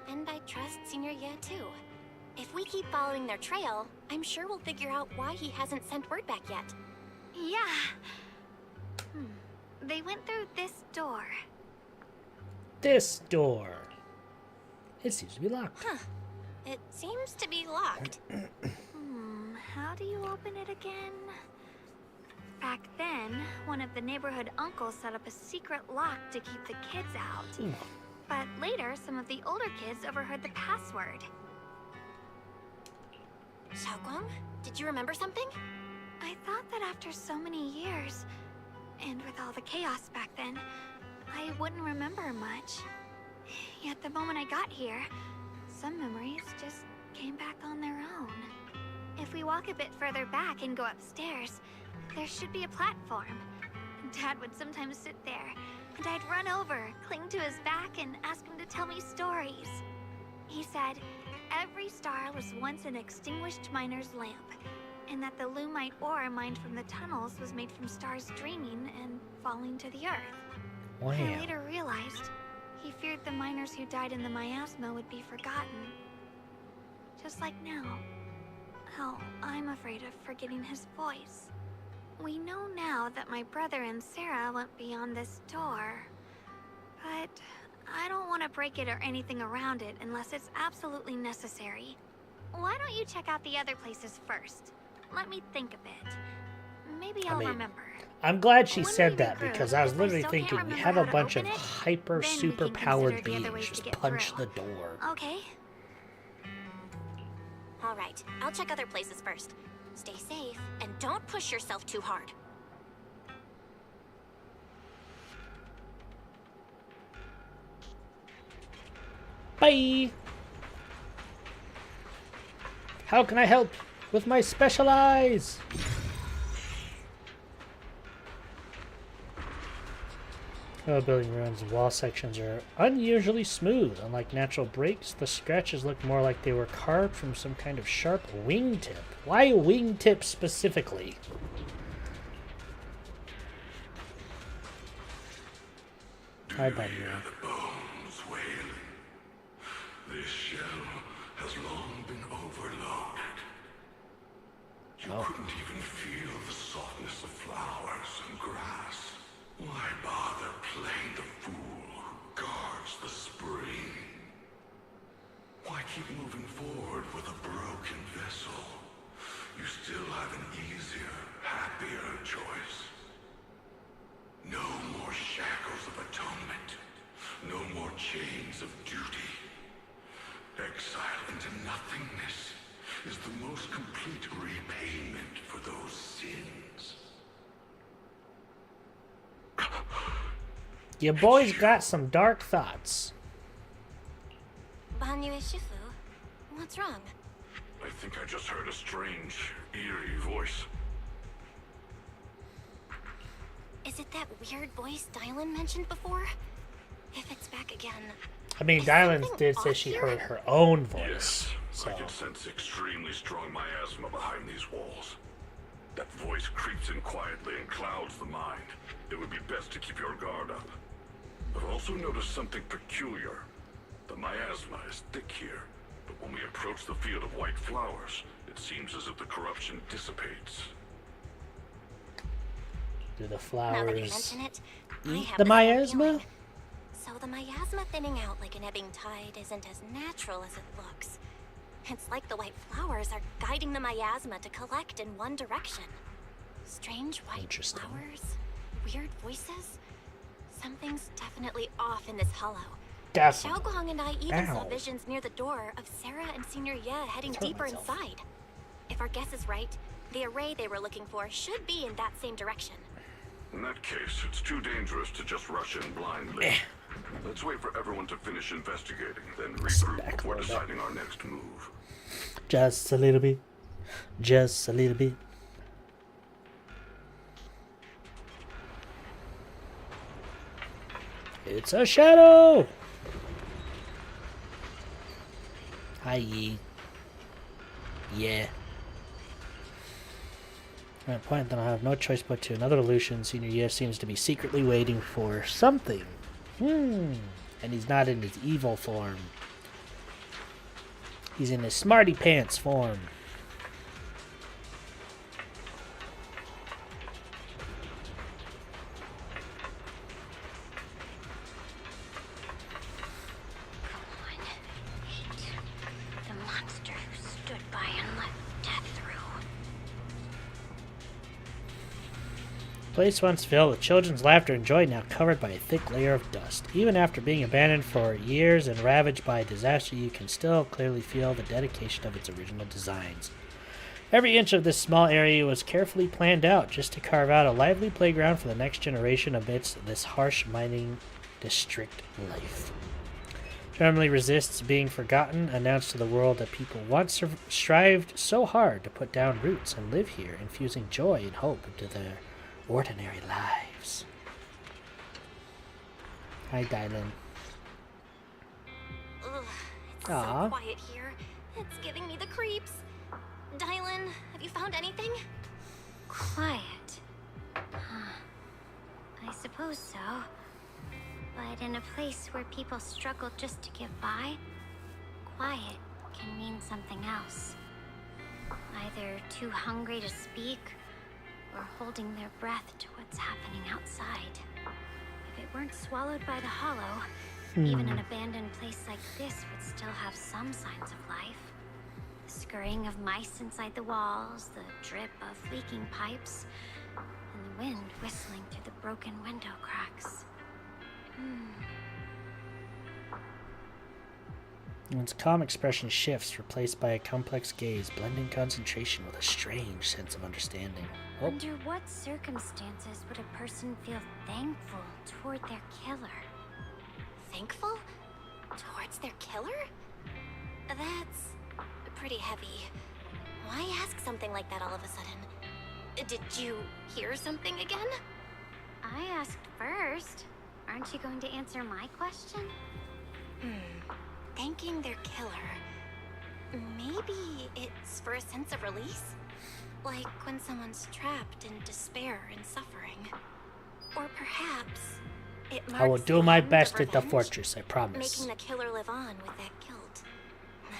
And I trust Senior Ye too. If we keep following their trail, I'm sure we'll figure out why he hasn't sent word back yet. Yeah. They went through this door. This door. It seems to be locked. Huh. It seems to be locked. How do you open it again? Back then, one of the neighborhood uncles set up a secret lock to keep the kids out. But later, some of the older kids overheard the password. Xiaoguang, did you remember something? I thought that after so many years, and with all the chaos back then, I wouldn't remember much. Yet the moment I got here, some memories just came back on their own. If we walk a bit further back and go upstairs, there should be a platform. Dad would sometimes sit there, and I'd run over, cling to his back, and ask him to tell me stories. He said every star was once an extinguished miner's lamp, and that the lumite ore mined from the tunnels was made from stars dreaming and falling to the earth. Wow. I later realized he feared the miners who died in the miasma would be forgotten. Just like now. How I'm afraid of forgetting his voice. We know now that my brother and Sarah went beyond this door. But I don't want to break it or anything around it unless it's absolutely necessary. Why don't you check out the other places first? Let me think a bit. Maybe I'll remember. I'm glad she said that because I was literally thinking we have a bunch of hyper super powered beings. Just punch the door. Okay. All right, I'll check other places first. Stay safe and don't push yourself too hard. Bye. How can I help with my special eyes? Building ruins and wall sections are unusually smooth. Unlike natural breaks, the scratches look more like they were carved from some kind of sharp wingtip. Why a wingtip specifically? Hi, buddy. The bones wailing. This shell has long been overloaded. You couldn't even feel the softness of flowers and grass. Why bother playing the fool who guards the spring? Why keep moving forward with a broken vessel? You still have an easier, happier choice. No more shackles of atonement. No more chains of duty. Exile into nothingness is the most complete repayment for those sins. Your boy's got some dark thoughts. Banyue Shifu, what's wrong? I think I just heard a strange, eerie voice. Is it that weird voice Dylan mentioned before? If it's back again... I mean, Dylan did say she heard her own voice. Yes, so. I can sense extremely strong miasma behind these walls. That voice creeps in quietly and clouds the mind. It would be best to keep your guard up. I've also noticed something peculiar. The miasma is thick here, but when we approach the field of white flowers, it seems as if the corruption dissipates. Do the Now that you flowers mention it, eat the miasma? So the miasma thinning out like an ebbing tide isn't as natural as it looks. It's like the white flowers are guiding the miasma to collect in one direction. Strange white flowers, weird voices. Something's definitely off in this hollow. Definitely. Xiaoguang and I even saw Ow. visions near the door of Sarah and Senior Ye heading deeper inside. If our guess is right, the array they were looking for should be in that same direction. In that case, it's too dangerous to just rush in blindly. Let's wait for everyone to finish investigating, then regroup before deciding our next move. Just a little bit. Just a little bit. It's a shadow! Hi, ye. Yeah. At a point, then I have no choice but to. Another illusion. Senior Year seems to be secretly waiting for something. And he's not in his evil form. He's in his smarty pants form. The place once filled with children's laughter and joy, now covered by a thick layer of dust. Even after being abandoned for years and ravaged by disaster, you can still clearly feel the dedication of its original designs. Every inch of this small area was carefully planned out just to carve out a lively playground for the next generation amidst this harsh mining district life. Firmly resists being forgotten, announced to the world that people once strived so hard to put down roots and live here, infusing joy and hope into their ordinary lives. Hi, Dylan. Ugh, it's so quiet here. It's giving me the creeps. Dylan, have you found anything? Quiet. I suppose so. But in a place where people struggle just to get by, quiet can mean something else. Either too hungry to speak, or holding their breath to what's happening outside. If it weren't swallowed by the hollow, even an abandoned place like this would still have some signs of life. The scurrying of mice inside the walls, the drip of leaking pipes, and the wind whistling through the broken window cracks. Its calm expression shifts, replaced by a complex gaze, blending concentration with a strange sense of understanding. Under what circumstances would a person feel thankful toward their killer? Thankful? Towards their killer? That's pretty heavy. Why ask something like that all of a sudden? Did you hear something again? I asked first. Aren't you going to answer my question? Thanking their killer. Maybe it's for a sense of release? Like when someone's trapped in despair and suffering. Or perhaps it marks I will do my the end best of at the revenge, fortress, I promise. making the killer live on with that guilt.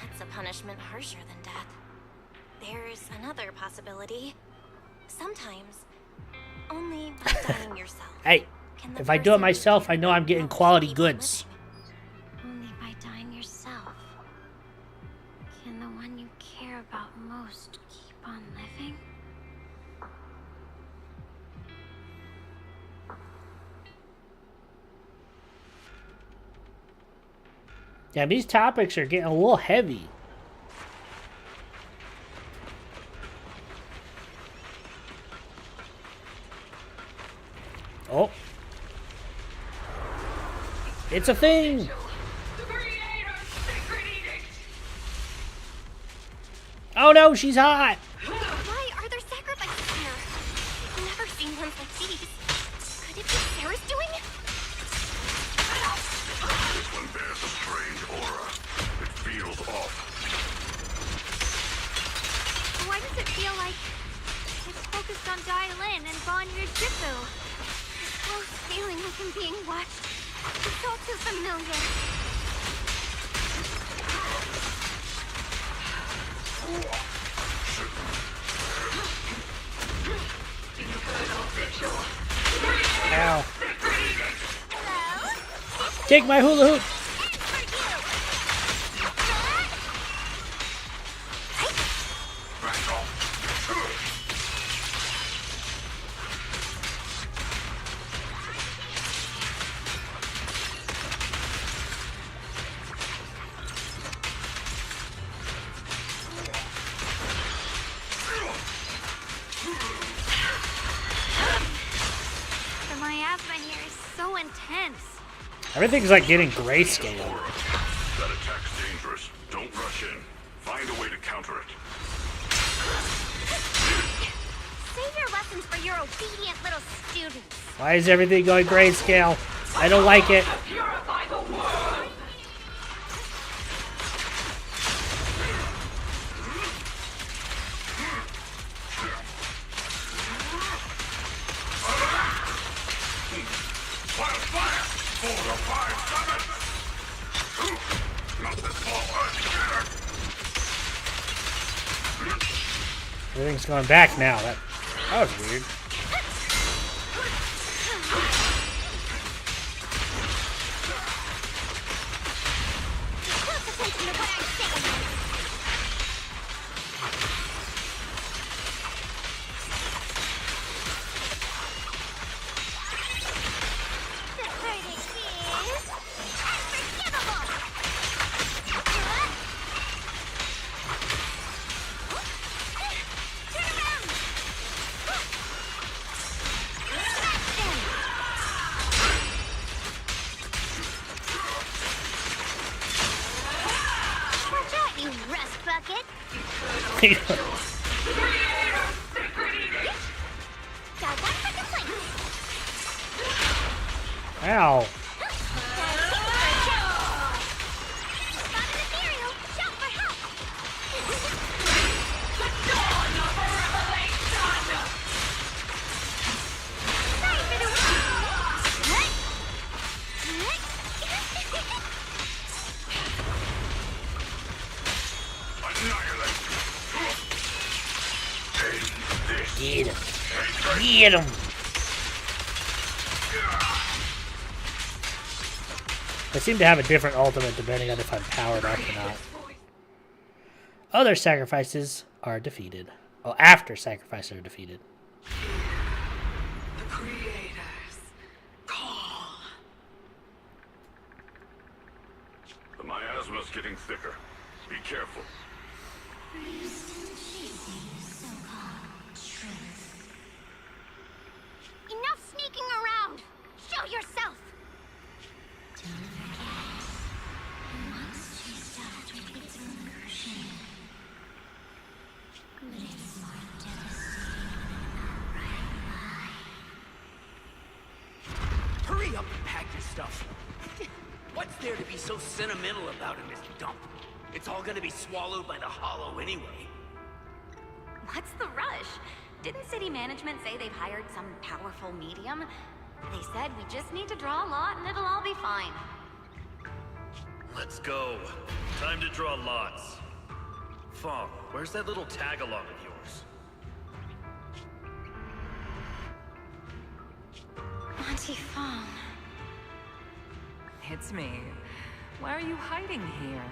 That's a punishment harsher than death. There's another possibility. Sometimes, only by dying yourself. Hey, if I do it myself, I know I'm getting quality goods. Only by dying yourself. Can the one you care about most keep on living? Yeah, these topics are getting a little heavy. Oh. It's a thing! Oh no, she's hot! Why are there sacrifices here? I've never seen ones like these. Could it be Sarah's doing? This one bears a strange aura. It feels off. Why does it feel like it's focused on Dialin and Bonnier Jitsu? This close feeling like I'm being watched. It's all too familiar. Ow. Take my hula hoop! so intense. Everything's like getting grayscale. That attack's dangerous. Don't rush in. Find a way to counter it. Save your lessons for your obedient little students. Why is everything going grayscale? I don't like it. Purify the world. Wildfire! 4 or 5 summons! Not this small Everything's going back now. That was weird. Ow. Get him. Get him. I seem to have a different ultimate depending on if I'm powered up or not. Other sacrifices are defeated. Oh, after sacrifices are defeated. The creators call. The miasma's getting thicker. Be careful. Enough sneaking around! Show yourself! Hurry up and pack your stuff. What's there to be so sentimental about in this dump? It's all gonna be swallowed by the hollow anyway. What's the rush? Didn't city management say they've hired some powerful medium? They said we just need to draw a lot and it'll all be fine. Let's go. Time to draw lots. Fong, where's that little tag-along of yours? Auntie Fong. It's me. Why are you hiding here?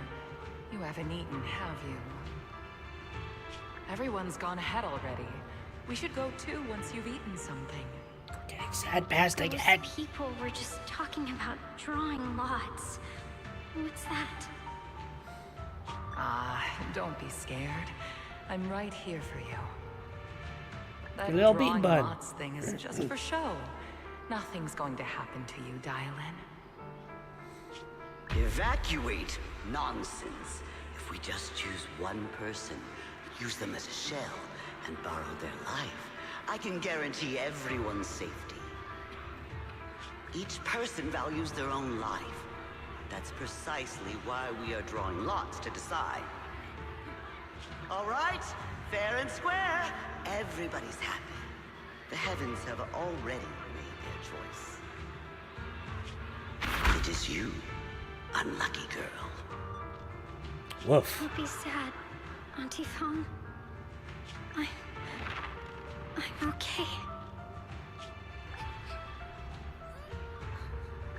You haven't eaten, have you? Everyone's gone ahead already. We should go too once you've eaten something. Getting sad past again. People were just talking about drawing lots. What's that? Don't be scared. I'm right here for you. That Little bean drawing bud. lots thing is just for show. Nothing's going to happen to you, Dial-In. Evacuate? Nonsense. If we just choose one person, use them as a shell, and borrow their life, I can guarantee everyone's safety. Each person values their own life. That's precisely why we are drawing lots to decide. All right, fair and square. Everybody's happy. The heavens have already made their choice. It is you, unlucky girl. Woof. Don't be sad, Auntie Fong. I'm okay.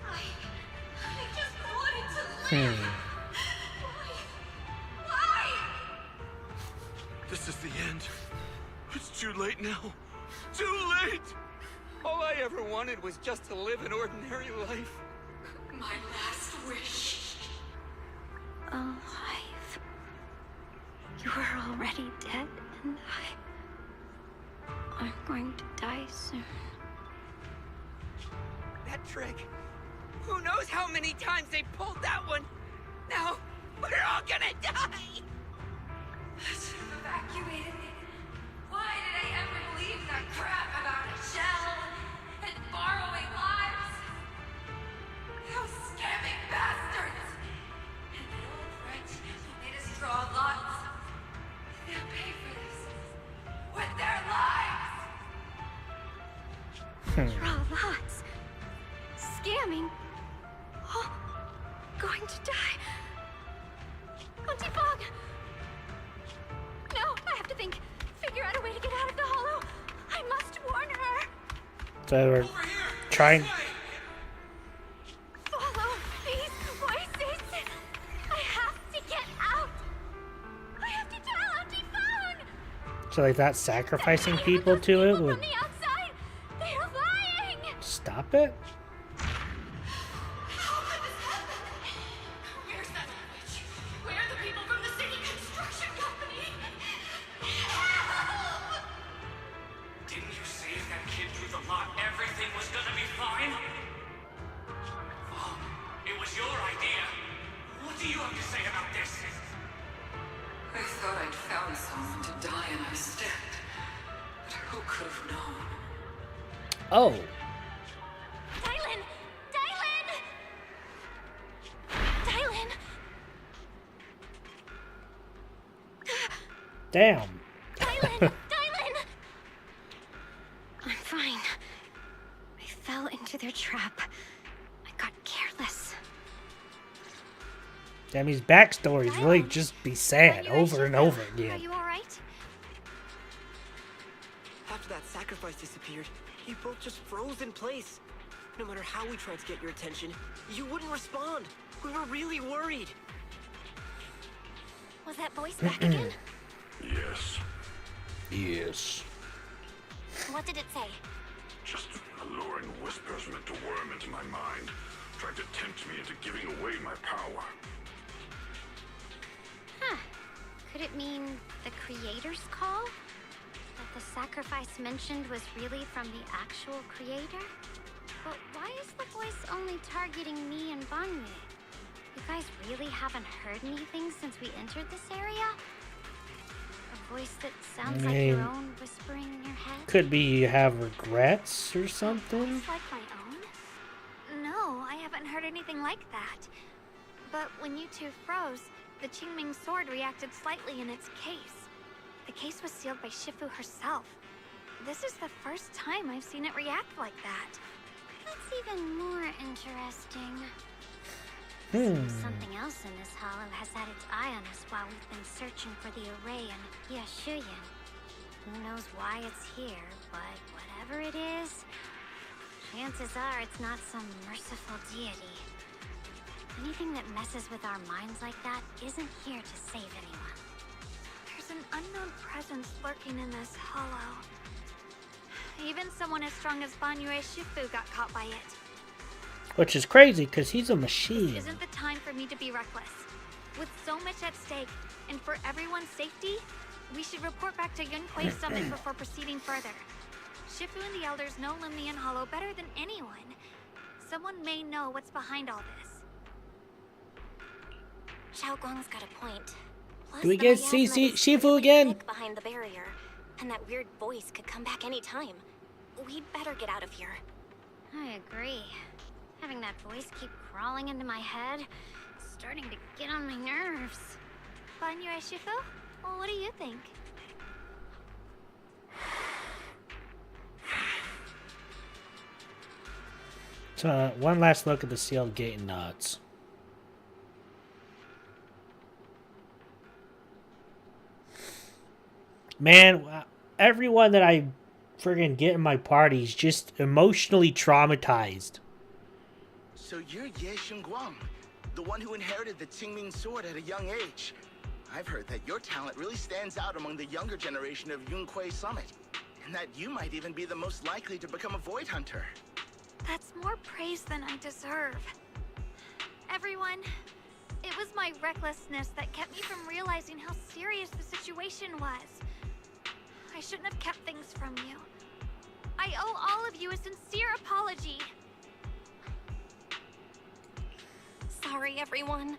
I just wanted to live. Why? This is the end. It's too late now. Too late! All I ever wanted was just to live an ordinary life. My last wish. Alive. You were already dead, and I'm going to die soon. That that trick. Who knows how many times they pulled that one? Now, we're all gonna die! I should have evacuated me. Why did I ever believe that crap about a shell and borrowing lives? Those scamming bastards! And that old wretch who made us draw lots. They'll pay for this with their lives! Draw lots. Scamming. Oh, going to die. Auntie Fog! No, I have to think. Figure out a way to get out of the hollow. I must warn her. So we're trying. Follow these voices. I have to get out. I have to tell Auntie Fog. So like that sacrificing people to it would From the outside, they are lying. stop it? Where's that witch? Where are the people from the city construction company? Help! Didn't you say if that kid drew the lot, everything was gonna be fine? Oh, it was your idea. What do you have to say about this? I thought I'd found someone to die in our stead. But who could have known? Oh, Dylan! Dylan! Dylan! damn. Dylan! Dylan! I'm fine. I fell into their trap. I got careless. Damn, his backstories really just be sad over and over Are again. you alright? After that sacrifice disappeared, you both just froze in place. No matter how we tried to get your attention, you wouldn't respond. We were really worried. Was that voice back again? Yes. Yes. What did it say? Just alluring whispers meant to worm into my mind, trying to tempt me into giving away my power. Huh. Could it mean the creator's call? That the sacrifice mentioned was really from the actual creator? But why is the voice only targeting me and Banyu? You guys really haven't heard anything since we entered this area? A voice that sounds like your own whispering in your head? Could be you have regrets or something. Voice like my own? No, I haven't heard anything like that. But when you two froze, the Qingming sword reacted slightly in its case. The case was sealed by Shifu herself. This is the first time I've seen it react like that. That's even more interesting. Something else in this hollow has had its eye on us while we've been searching for the array in Yashuyan. Who knows why it's here, but whatever it is, chances are it's not some merciful deity. Anything that messes with our minds like that isn't here to save anyone. There's an unknown presence lurking in this hollow. Even someone as strong as Banyue Shifu got caught by it. Which is crazy, because he's a machine. This isn't the time for me to be reckless. With so much at stake, and for everyone's safety, we should report back to Yunque's summit before proceeding further. Shifu and the elders know Limnian Hollow better than anyone. Someone may know what's behind all this. Xiao Guang's got a point. Plus, Do we the get miasma CC is Shifu pretty again? thick behind the barrier, and that weird voice could come back any time. We'd better get out of here. I agree. Having that voice keep crawling into my head, it's starting to get on my nerves. Banyue Shifu? Well, what do you think? So, one last look at the sealed gate and nods. Man, everyone that I friggin' get in my party is just emotionally traumatized. So you're Ye Xingguang, the one who inherited the Qingming sword at a young age. I've heard that your talent really stands out among the younger generation of Yunque Summit, and that you might even be the most likely to become a Void Hunter. That's more praise than I deserve. Everyone, it was my recklessness that kept me from realizing how serious the situation was. I shouldn't have kept things from you. I owe all of you a sincere apology. sorry, everyone.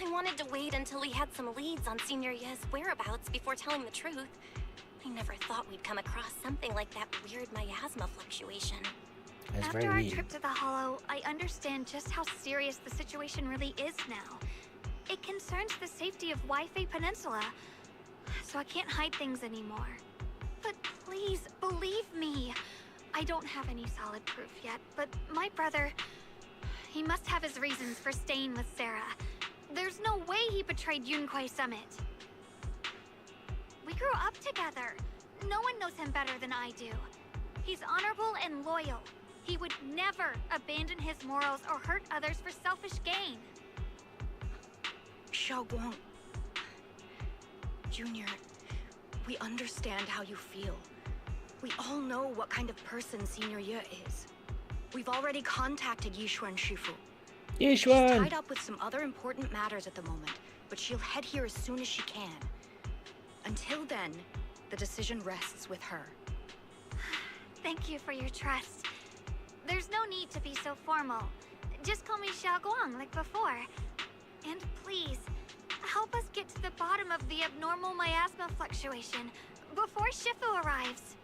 I wanted to wait until we had some leads on Senior Ye's whereabouts before telling the truth. I never thought we'd come across something like that weird miasma fluctuation. That's After very our weird. trip to the Hollow, I understand just how serious the situation really is now. It concerns the safety of Wi-Fi Peninsula, so I can't hide things anymore. But please, believe me. I don't have any solid proof yet, but my brother, he must have his reasons for staying with Sarah. There's no way he betrayed Yunquay Summit. We grew up together. No one knows him better than I do. He's honorable and loyal. He would never abandon his morals or hurt others for selfish gain. Xiaoguang, Junior, we understand how you feel. We all know what kind of person Senior Ye is. We've already contacted Yishuan Shifu. She's Yishuan! tied up with some other important matters at the moment, but she'll head here as soon as she can. Until then, the decision rests with her. Thank you for your trust. There's no need to be so formal. Just call me Xiaoguang like before. And please, help us get to the bottom of the abnormal miasma fluctuation before Shifu arrives.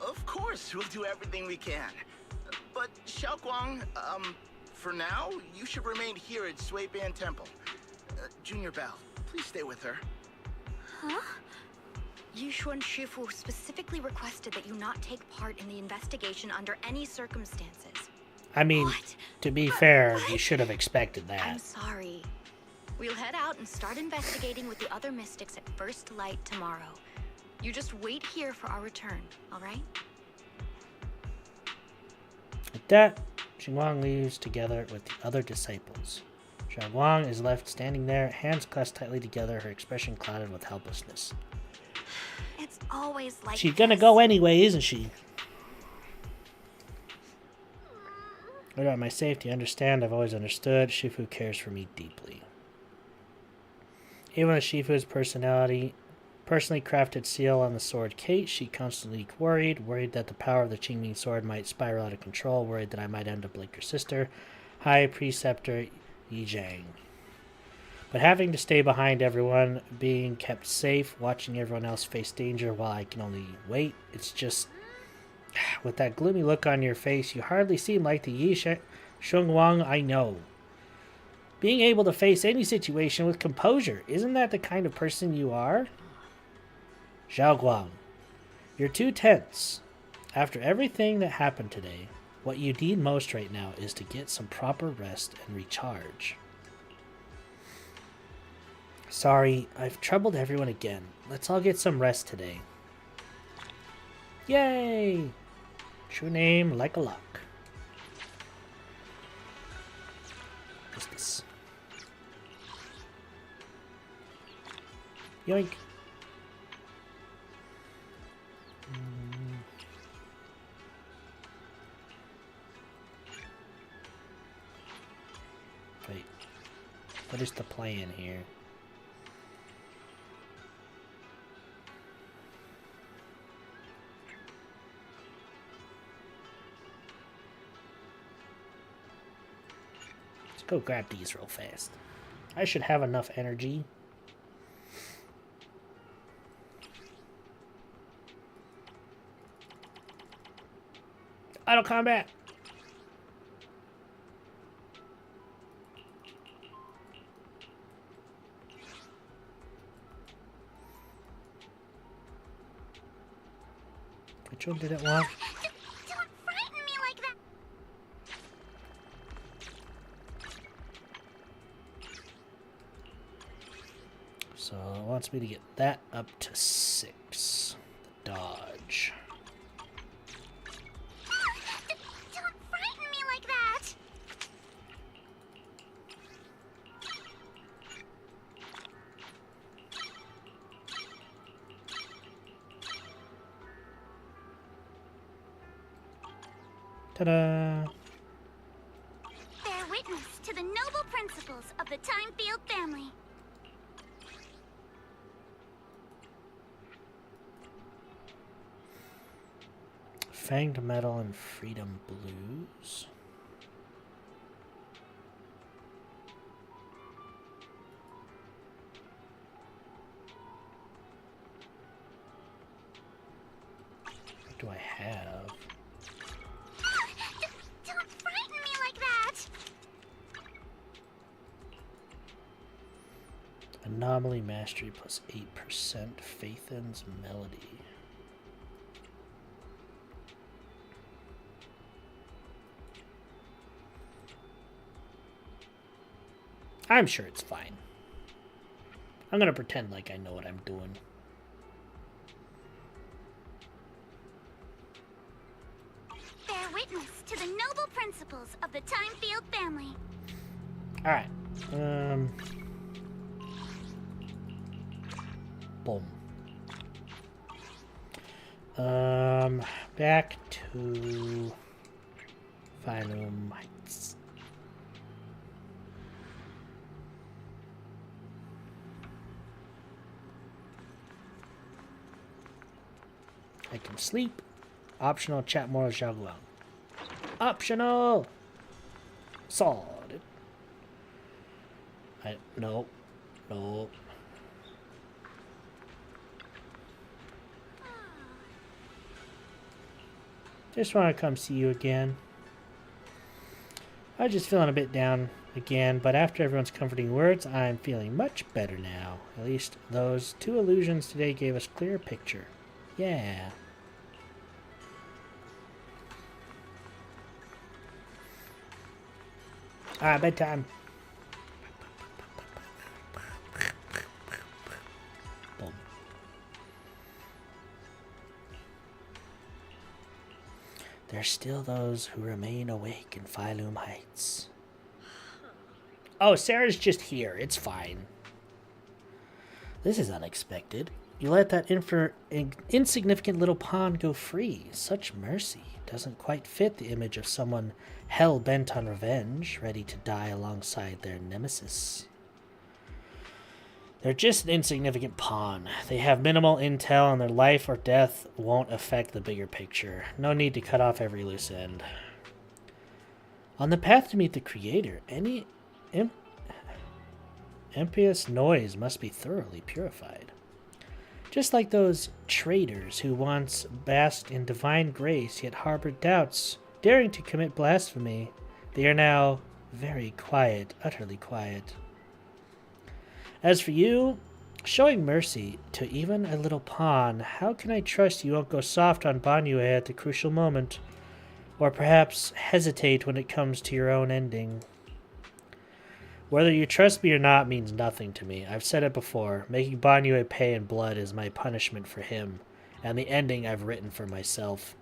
Of course, we'll do everything we can. But Xiaoguang, for now, you should remain here at Suiban Temple. Junior Bell, please stay with her. Huh? Yishuan Shifu specifically requested that you not take part in the investigation under any circumstances. I mean, to be fair, you should have expected I'm that. sorry. We'll head out and start investigating with the other mystics at first light tomorrow. You just wait here for our return, all right? With that, Xinguang leaves together with the other disciples. Xiaoguang is left standing there, hands clasped tightly together, her expression clouded with helplessness. It's always like She's gonna go anyway, isn't she? What about my safety? Understand, I've always understood. Shifu cares for me deeply. Even with Shifu's personally crafted seal on the sword case, she constantly worried that the power of the Qingming sword might spiral out of control, worried that I might end up like her sister, High Preceptor Yizhang. But having to stay behind everyone, being kept safe, watching everyone else face danger while I can only wait, it's just... With that gloomy look on your face, you hardly seem like the Xinguang I know. Being able to face any situation with composure, isn't that the kind of person you are? Xiaoguang, you're too tense. After everything that happened today, what you need most right now is to get some proper rest and recharge. Sorry, I've troubled everyone again. Let's all get some rest today. Yay! True name, like a lock. What's this? Yoink. Wait. What is the plan here? Let's go grab these real fast. I should have enough energy. Auto combat. Which one did it want? Don't frighten me like that! So it wants me to get that up to 6. The dodge. Don't frighten me like that! Ta-da! Bear witness to the noble principles of the Timefield family. Fanged Metal and Freedom Blues. have? Don't frighten me like that! Anomaly mastery plus 8%. Faithen's melody. I'm sure it's fine. I'm gonna pretend like I know what I'm doing. Bear witness to the noble principles of the Timefield family. Alright. Boom. Back to Phylum Heights. I can sleep. Optional chat more Xiaoguang. Optional! Solid. No. No. Just want to come see you again. I was just feeling a bit down again, but after everyone's comforting words, I'm feeling much better now. At least those 2 illusions today gave us a clear picture. Yeah. Bedtime. Boom. There's still those who remain awake in Phylum Heights. Oh, Sarah's just here. It's fine. This is unexpected. You let that insignificant little pawn go free. Such mercy doesn't quite fit the image of someone hell-bent on revenge, ready to die alongside their nemesis. They're just an insignificant pawn. They have minimal intel and their life or death won't affect the bigger picture. No need to cut off every loose end. On the path to meet the Creator, any impious noise must be thoroughly purified. Just like those traitors who once basked in divine grace yet harbored doubts, daring to commit blasphemy, they are now very quiet, utterly quiet. As for you, showing mercy to even a little pawn, how can I trust you won't go soft on Banyue at the crucial moment? Or perhaps hesitate when it comes to your own ending? Whether you trust me or not means nothing to me. I've said it before. Making Banyue pay in blood is my punishment for him, and the ending I've written for myself.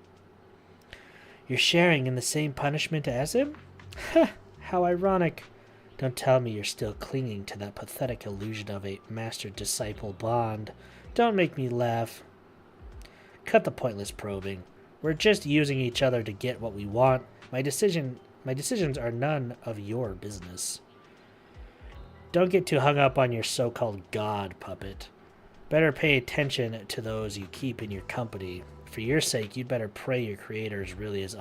You're sharing in the same punishment as him? How ironic. Don't tell me you're still clinging to that pathetic illusion of a master-disciple bond. Don't make me laugh. Cut the pointless probing. We're just using each other to get what we want. My decisions are none of your business. Don't get too hung up on your so-called god, puppet. Better pay attention to those you keep in your company. For your sake, you'd better pray your creator is really as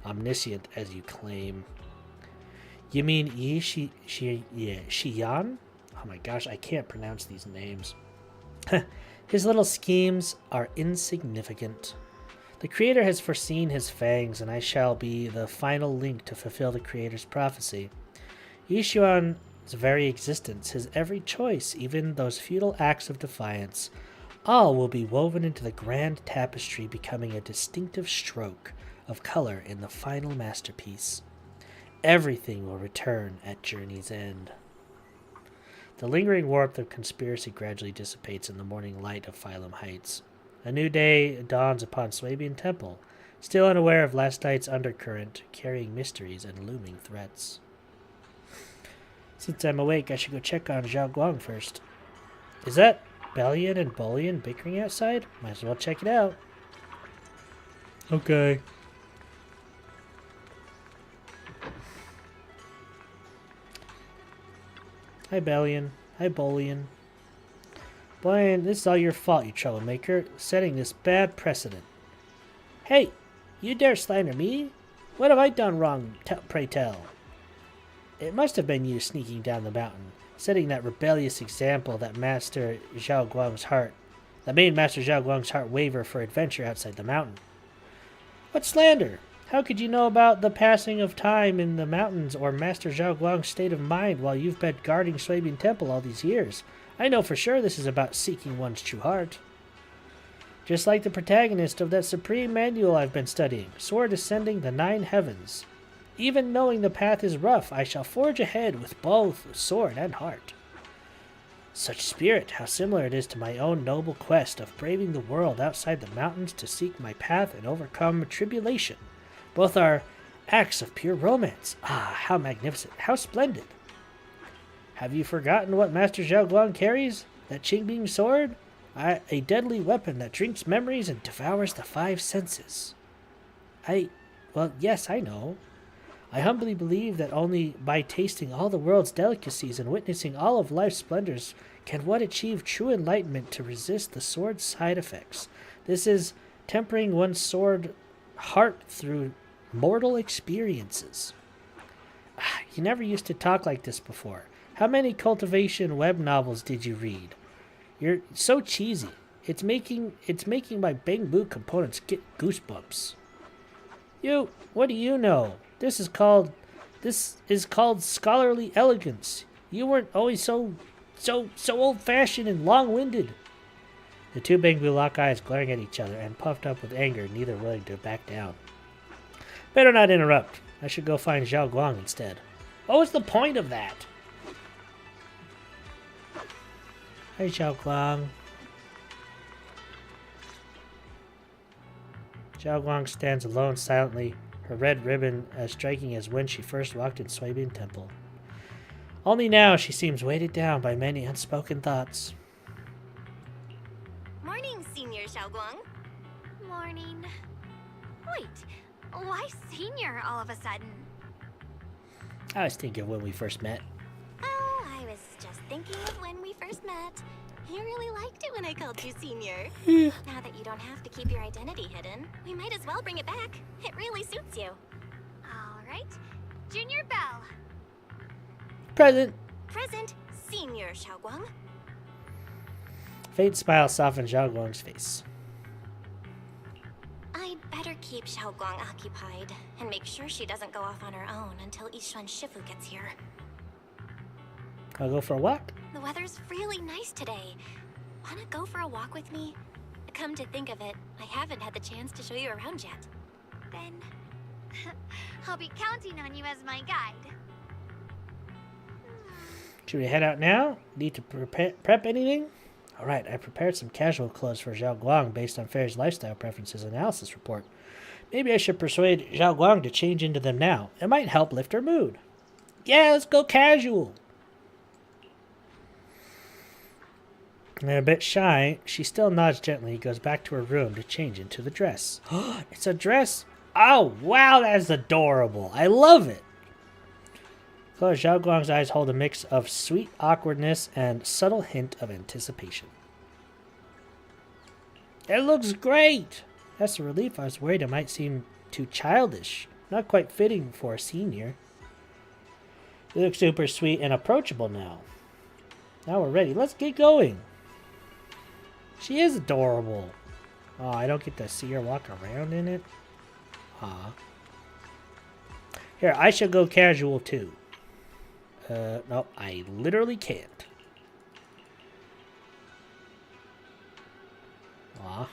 omniscient as you claim. You mean Yi Shiyan? Oh my gosh, I can't pronounce these names. His little schemes are insignificant. The Creator has foreseen his fangs, and I shall be the final link to fulfill the Creator's prophecy. Yi Shiyan's very existence, his every choice, even those futile acts of defiance, all will be woven into the grand tapestry, becoming a distinctive stroke of color in the final masterpiece. Everything will return at journey's end. The lingering warmth of conspiracy gradually dissipates in the morning light of Phylum Heights. A new day dawns upon Swabian Temple, still unaware of last night's undercurrent, carrying mysteries and looming threats. Since I'm awake, I should go check on Xiaoguang first. Is that Bellion and Bullion bickering outside? Might as well check it out. Okay. Hi, Bellion. Hi, Bullion. Bullion, this is all your fault, you troublemaker, setting this bad precedent. Hey, you dare slander me? What have I done wrong, pray tell? It must have been you sneaking down the mountain, setting that rebellious example that made Master Xiaoguang's heart waver for adventure outside the mountain. What slander? How could you know about the passing of time in the mountains or Master Zhao Guang's state of mind while you've been guarding Swabian Temple all these years? I know for sure this is about seeking one's true heart. Just like the protagonist of that supreme manual I've been studying, Sword Ascending the Nine Heavens. Even knowing the path is rough, I shall forge ahead with both sword and heart. Such spirit, how similar it is to my own noble quest of braving the world outside the mountains to seek my path and overcome tribulation. Both are acts of pure romance. Ah, how magnificent, how splendid. Have you forgotten what Master Zhao Guang carries? That Qingbing sword? A deadly weapon that drinks memories and devours the five senses. Well, yes, I know. I humbly believe that only by tasting all the world's delicacies and witnessing all of life's splendors can one achieve true enlightenment to resist the sword's side effects. This is tempering one's sword heart through mortal experiences. You never used to talk like this before. How many cultivation web novels did you read? You're so cheesy. It's making my Bangbu components get goosebumps. What do you know? This is called scholarly elegance. You weren't always so old-fashioned and long-winded. The two Bangbu lock eyes, glaring at each other and puffed up with anger, neither willing to back down. Better not interrupt. I should go find Zhao Guang instead. What was the point of that? Hey, Zhao Guang. Zhao Guang stands alone silently, her red ribbon as striking as when she first walked in Swabian Temple. Only now she seems weighted down by many unspoken thoughts. Morning, Senior Zhao Guang. Morning. Wait, why senior all of a sudden? I was thinking of when we first met. Oh, I was just thinking of when we first met. You really liked it when I called you Senior. Now that you don't have to keep your identity hidden, we might as well bring it back. It really suits you. All right. Junior Bell. Present. Present, Senior Zhao Guang. Faint smile softened Zhao Guang's face. I'd better keep Zhao Guang occupied and make sure she doesn't go off on her own until Yishuan Shifu gets here. I'll go for a walk. The weather's really nice today. Wanna go for a walk with me? Come to think of it, I haven't had the chance to show you around yet. Then I'll be counting on you as my guide. Should we head out now? Need to prep anything? Alright, I prepared some casual clothes for Zhao Guang based on Fairy's lifestyle preferences analysis report. Maybe I should persuade Zhao Guang to change into them now. It might help lift her mood. Yeah, let's go casual. And a bit shy, she still nods gently, goes back to her room to change into the dress. It's a dress? Oh, wow, that's adorable. I love it. Close. Zhao Guang's eyes hold a mix of sweet awkwardness and subtle hint of anticipation. It looks great! That's a relief. I was worried it might seem too childish. Not quite fitting for a senior. You look super sweet and approachable now. Now we're ready. Let's get going. She is adorable. Oh, I don't get to see her walk around in it. Aw. Here, I shall go casual too. No, I literally can't. Aw.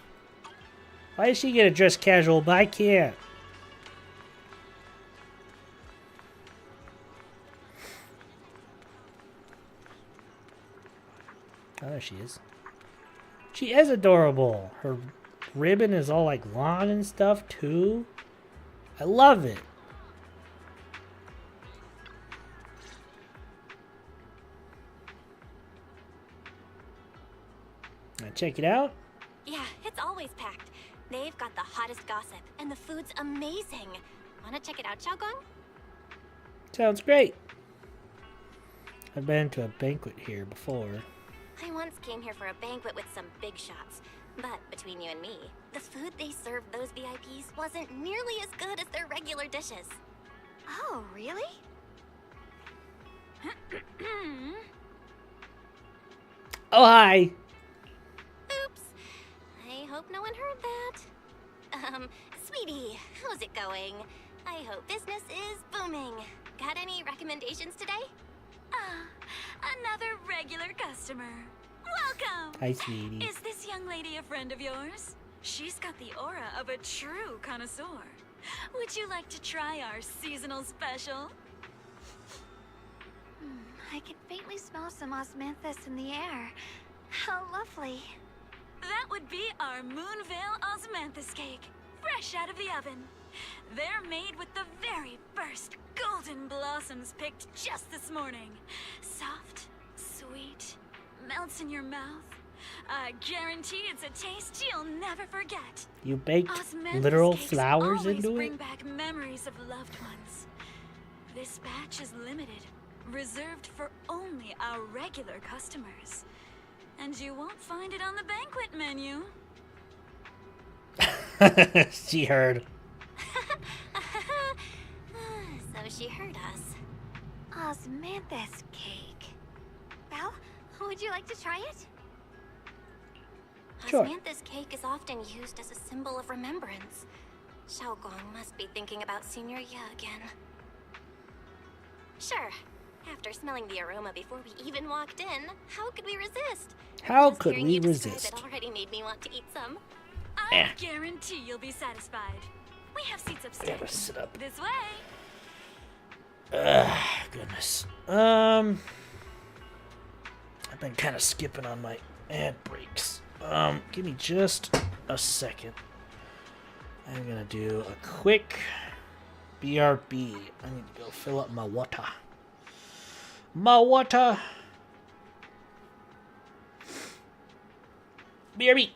Why does she get to dress casual, but I can't? Oh, there she is. She is adorable. Her ribbon is all like long and stuff too. I love it. Check it out. Yeah, it's always packed. They've got the hottest gossip, and the food's amazing. Wanna check it out, Zhao Guang? Sounds great. I've been to a banquet here before. I once came here for a banquet with some big shots. But between you and me, the food they served those VIPs wasn't nearly as good as their regular dishes. Oh, really? Oh, hi. Oops. I hope no one heard that. Sweetie, how's it going? I hope business is booming. Got any recommendations today? Another regular customer. Welcome! Hi, sweetie. Is this young lady a friend of yours? She's got the aura of a true connoisseur. Would you like to try our seasonal special? I can faintly smell some osmanthus in the air. How lovely. That would be our Moonvale Osmanthus cake, fresh out of the oven. They're made with the very first golden blossoms picked just this morning. Soft, sweet, melts in your mouth. I guarantee it's a taste you'll never forget. You baked Osmanthus literal cakes flowers always into bring it? back memories of loved ones. This batch is limited, reserved for only our regular customers. And you won't find it on the banquet menu. She heard. So she heard us. Osmanthus cake. Well, would you like to try it? Sure. Osmanthus cake is often used as a symbol of remembrance. Xiaogong must be thinking about Senior Ye again. Sure. After smelling the aroma before we even walked in, how could we resist? How Just could hearing we you describe resist? It already made me want to eat some. I guarantee you'll be satisfied. We have seats upstairs. gotta sit up. This way. Goodness. I've been kind of skipping on my ad breaks. Give me just a second. I'm gonna do a quick BRB. I need to go fill up my water. My water. BRB.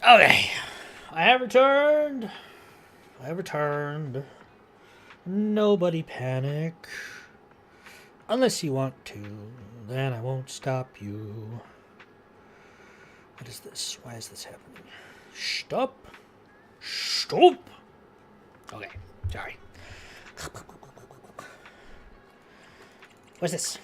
Okay. I have returned. I have returned. Nobody panic. Unless you want to, then I won't stop you. What is this? Why is this happening? Stop. Stop. Okay, sorry. What's this?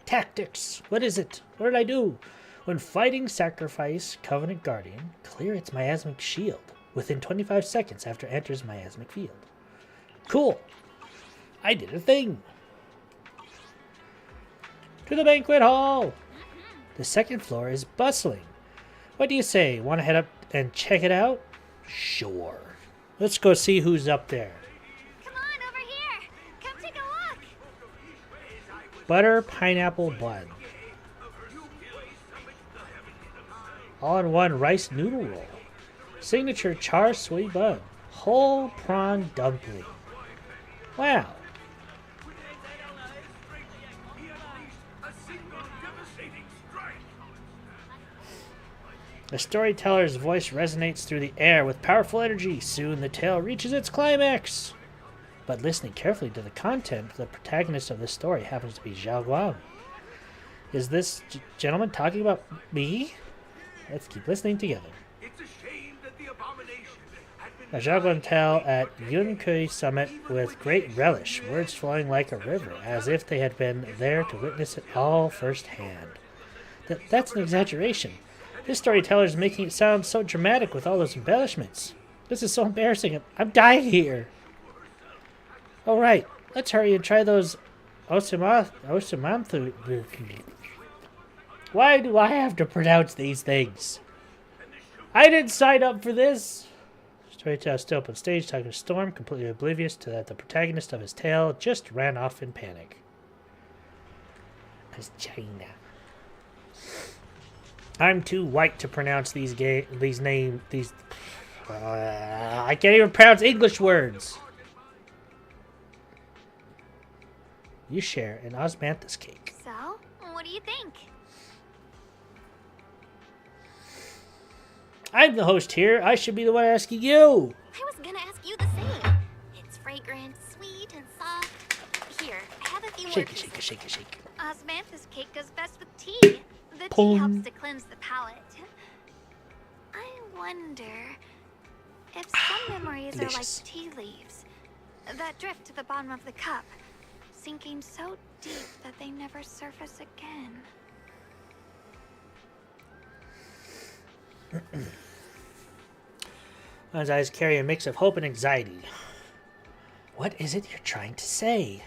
Tactics. What is it? What did I do? When fighting Sacrifice Covenant Guardian, clear its miasmic shield within 25 seconds after it enters miasmic field. Cool. I did a thing. To the banquet hall. The second floor is bustling. What do you say? Want to head up and check it out? Sure. Let's go see who's up there. Come on, over here. Come take a look. Butter pineapple bun. All-in-one rice noodle roll. Signature char siu bun. Whole prawn dumpling. Wow. The storyteller's voice resonates through the air with powerful energy. Soon the tale reaches its climax. But listening carefully to the content, the protagonist of this story happens to be Zhao Guang. Is this gentleman talking about me? Let's keep listening together. Zhao Guang tell at Yunkui Summit with great relish, words flowing like a river, as if they had been there to witness it all firsthand. That's an exaggeration. This storyteller is making it sound so dramatic with all those embellishments. This is so embarrassing. I'm dying here. All right, let's hurry and try those osamanthu. Why do I have to pronounce these things? I didn't sign up for this. Storyteller still up on stage talking to Storm, completely oblivious to that the protagonist of his tale just ran off in panic. Because China. I'm too white to pronounce these names. I can't even pronounce English words. You share an osmanthus cake. So, what do you think? I'm the host here. I should be the one asking you. I was gonna ask you the same. It's fragrant, sweet, and soft. Here, I have a few Shake words. it, shake it, shake it, shake it. Osmanthus cake goes best with tea. The tea helps to cleanse the palate. I wonder if some memories are like delicious. tea leaves that drift to the bottom of the cup, sinking so deep that they never surface again. His eyes carry a mix of hope and anxiety. What is it you're trying to say?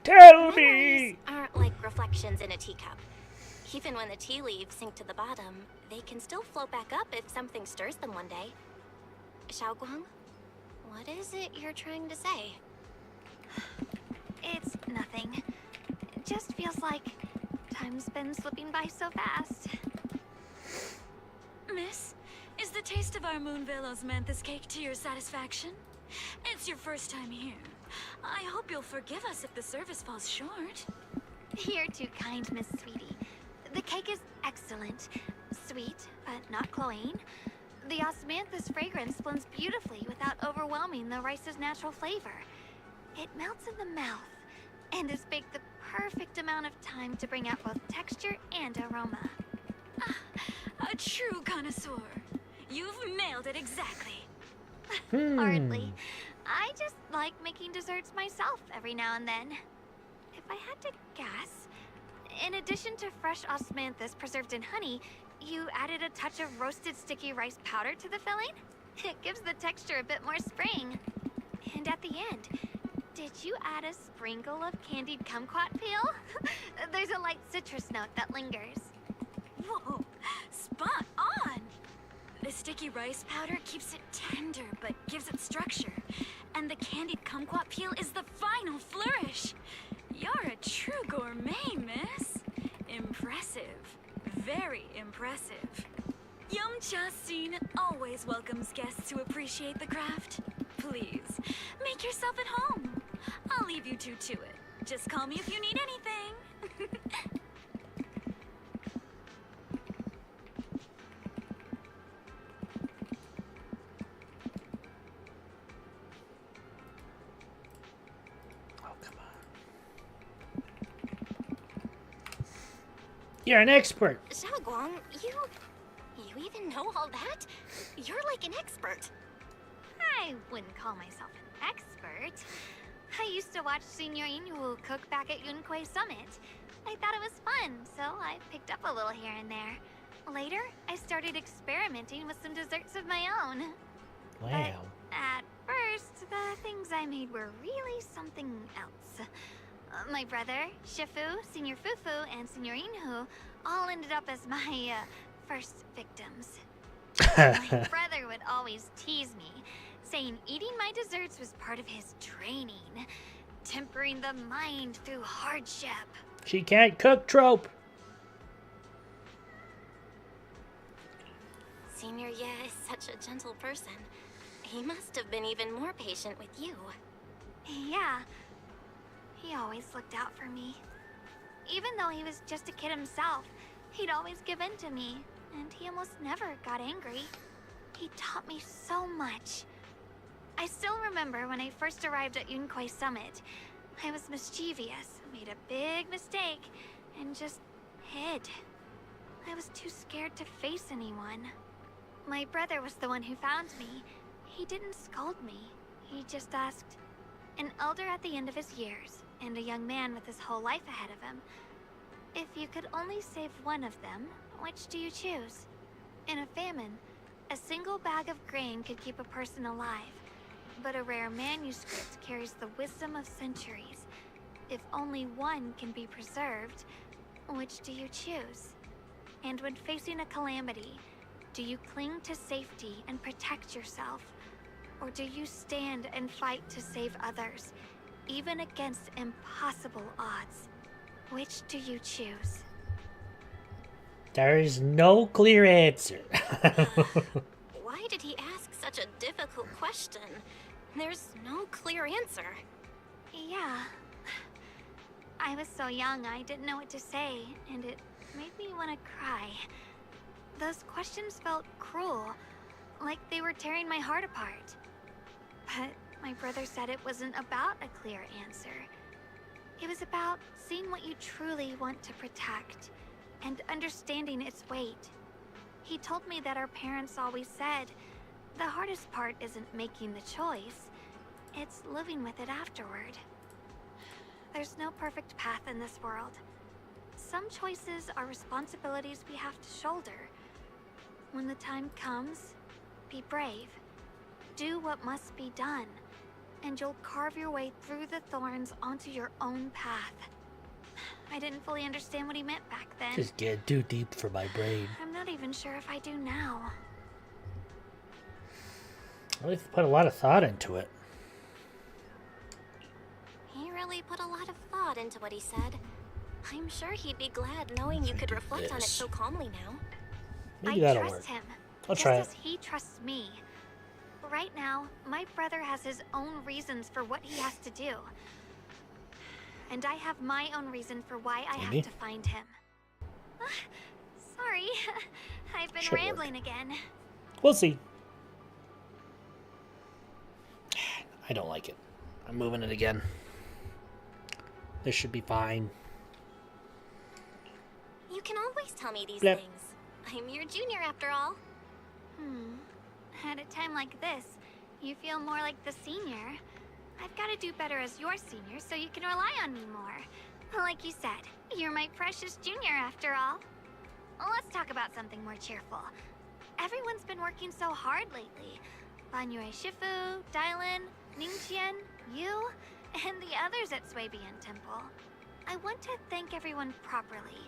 Tell me! Memories aren't like reflections in a teacup. Even when the tea leaves sink to the bottom, they can still float back up if something stirs them one day. Xiaoguang, what is it you're trying to say? It's nothing. It just feels like time's been slipping by so fast. Miss, is the taste of our Moonvale Osmanthus cake to your satisfaction? It's your first time here. I hope you'll forgive us if the service falls short. You're too kind, Miss Sweetie. The cake is excellent. Sweet, but not cloying. The osmanthus fragrance blends beautifully without overwhelming the rice's natural flavor. It melts in the mouth and is baked the perfect amount of time to bring out both texture and aroma. A true connoisseur. You've nailed it exactly. Hardly. I just like making desserts myself every now and then. If I had to guess, in addition to fresh osmanthus preserved in honey, you added a touch of roasted sticky rice powder to the filling? It gives the texture a bit more spring. And at the end, did you add a sprinkle of candied kumquat peel? There's a light citrus note that lingers. Whoa, spot on! The sticky rice powder keeps it tender but gives it structure. And the candied kumquat peel is the final flourish. You're a true gourmet, miss. Impressive. Very impressive. Yum Cha Sin always welcomes guests who appreciate the craft. Please, make yourself at home. I'll leave you two to it. Just call me if you need anything. You're an expert. Xiaoguang, you even know all that? You're like an expert. I wouldn't call myself an expert. I used to watch Senior Inhu cook back at Yunquei Summit. I thought it was fun, so I picked up a little here and there. Later, I started experimenting with some desserts of my own. Wow. But at first, the things I made were really something else. My brother, Shifu, Senior Fufu, and Senior Inhu all ended up as my first victims. My brother would always tease me, saying eating my desserts was part of his training, tempering the mind through hardship. She can't cook trope. Senior Ye is such a gentle person. He must have been even more patient with you. Yeah. He always looked out for me. Even though he was just a kid himself, he'd always give in to me, and he almost never got angry. He taught me so much. I still remember when I first arrived at Yunquei Summit. I was mischievous, made a big mistake, and just hid. I was too scared to face anyone. My brother was the one who found me. He didn't scold me. He just asked, an elder at the end of his years, and a young man with his whole life ahead of him, if you could only save one of them, which do you choose? In a famine, a single bag of grain could keep a person alive, but a rare manuscript carries the wisdom of centuries. If only one can be preserved, which do you choose? And when facing a calamity, do you cling to safety and protect yourself? Or do you stand and fight to save others, even against impossible odds? Which do you choose? There is no clear answer. Why did he ask such a difficult question? There's no clear answer. Yeah. I was so young, I didn't know what to say, and it made me want to cry. Those questions felt cruel, like they were tearing my heart apart. But my brother said it wasn't about a clear answer. It was about seeing what you truly want to protect, and understanding its weight. He told me that our parents always said, the hardest part isn't making the choice, it's living with it afterward. There's no perfect path in this world. Some choices are responsibilities we have to shoulder. When the time comes, be brave. Do what must be done, and you'll carve your way through the thorns onto your own path. I didn't fully understand what he meant back then. Just get too deep for my brain. I'm not even sure if I do now. Well, they've put a lot of thought into it. He really put a lot of thought into what he said. I'm sure he'd be glad knowing you could reflect on it so calmly now. Maybe that'll work. I trust him, I'll try just it. as he trusts me. Right now, my brother has his own reasons for what he has to do. And I have my own reason for why I have to find him. Sorry, I've been rambling again. We'll see. I don't like it. I'm moving it again. This should be fine. You can always tell me these Blep. things. I'm your junior after all. At a time like this, you feel more like the senior. I've got to do better as your senior so you can rely on me more. Like you said, you're my precious junior after all. Let's talk about something more cheerful. Everyone's been working so hard lately. Banyue Shifu, Dylan, Ningqian, you, and the others at Suibian Temple. I want to thank everyone properly.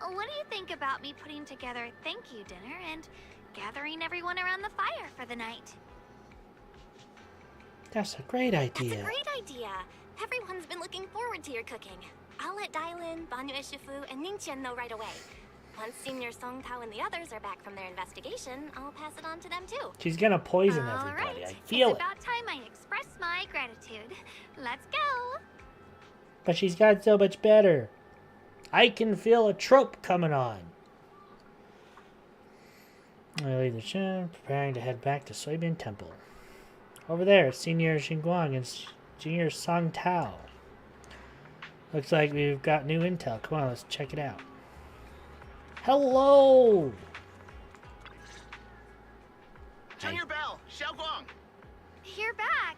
What do you think about me putting together a thank you dinner and gathering everyone around the fire for the night? That's a great idea. That's a great idea. Everyone's been looking forward to your cooking. I'll let Dylan, Banyue Shifu, and Ningqian know right away. Once Senior Song Tao and the others are back from their investigation, I'll pass it on to them too. She's gonna poison everybody. I feel it's it. about time I express my gratitude. Let's go. But she's got so much better. I can feel a trope coming on. I leave the ship, preparing to head back to Suibian Temple. Over there, Senior Xinguang and Junior Song Tao. Looks like we've got new intel. Come on, let's check it out. Hello! Junior Bell, Xiaoguang. You're back.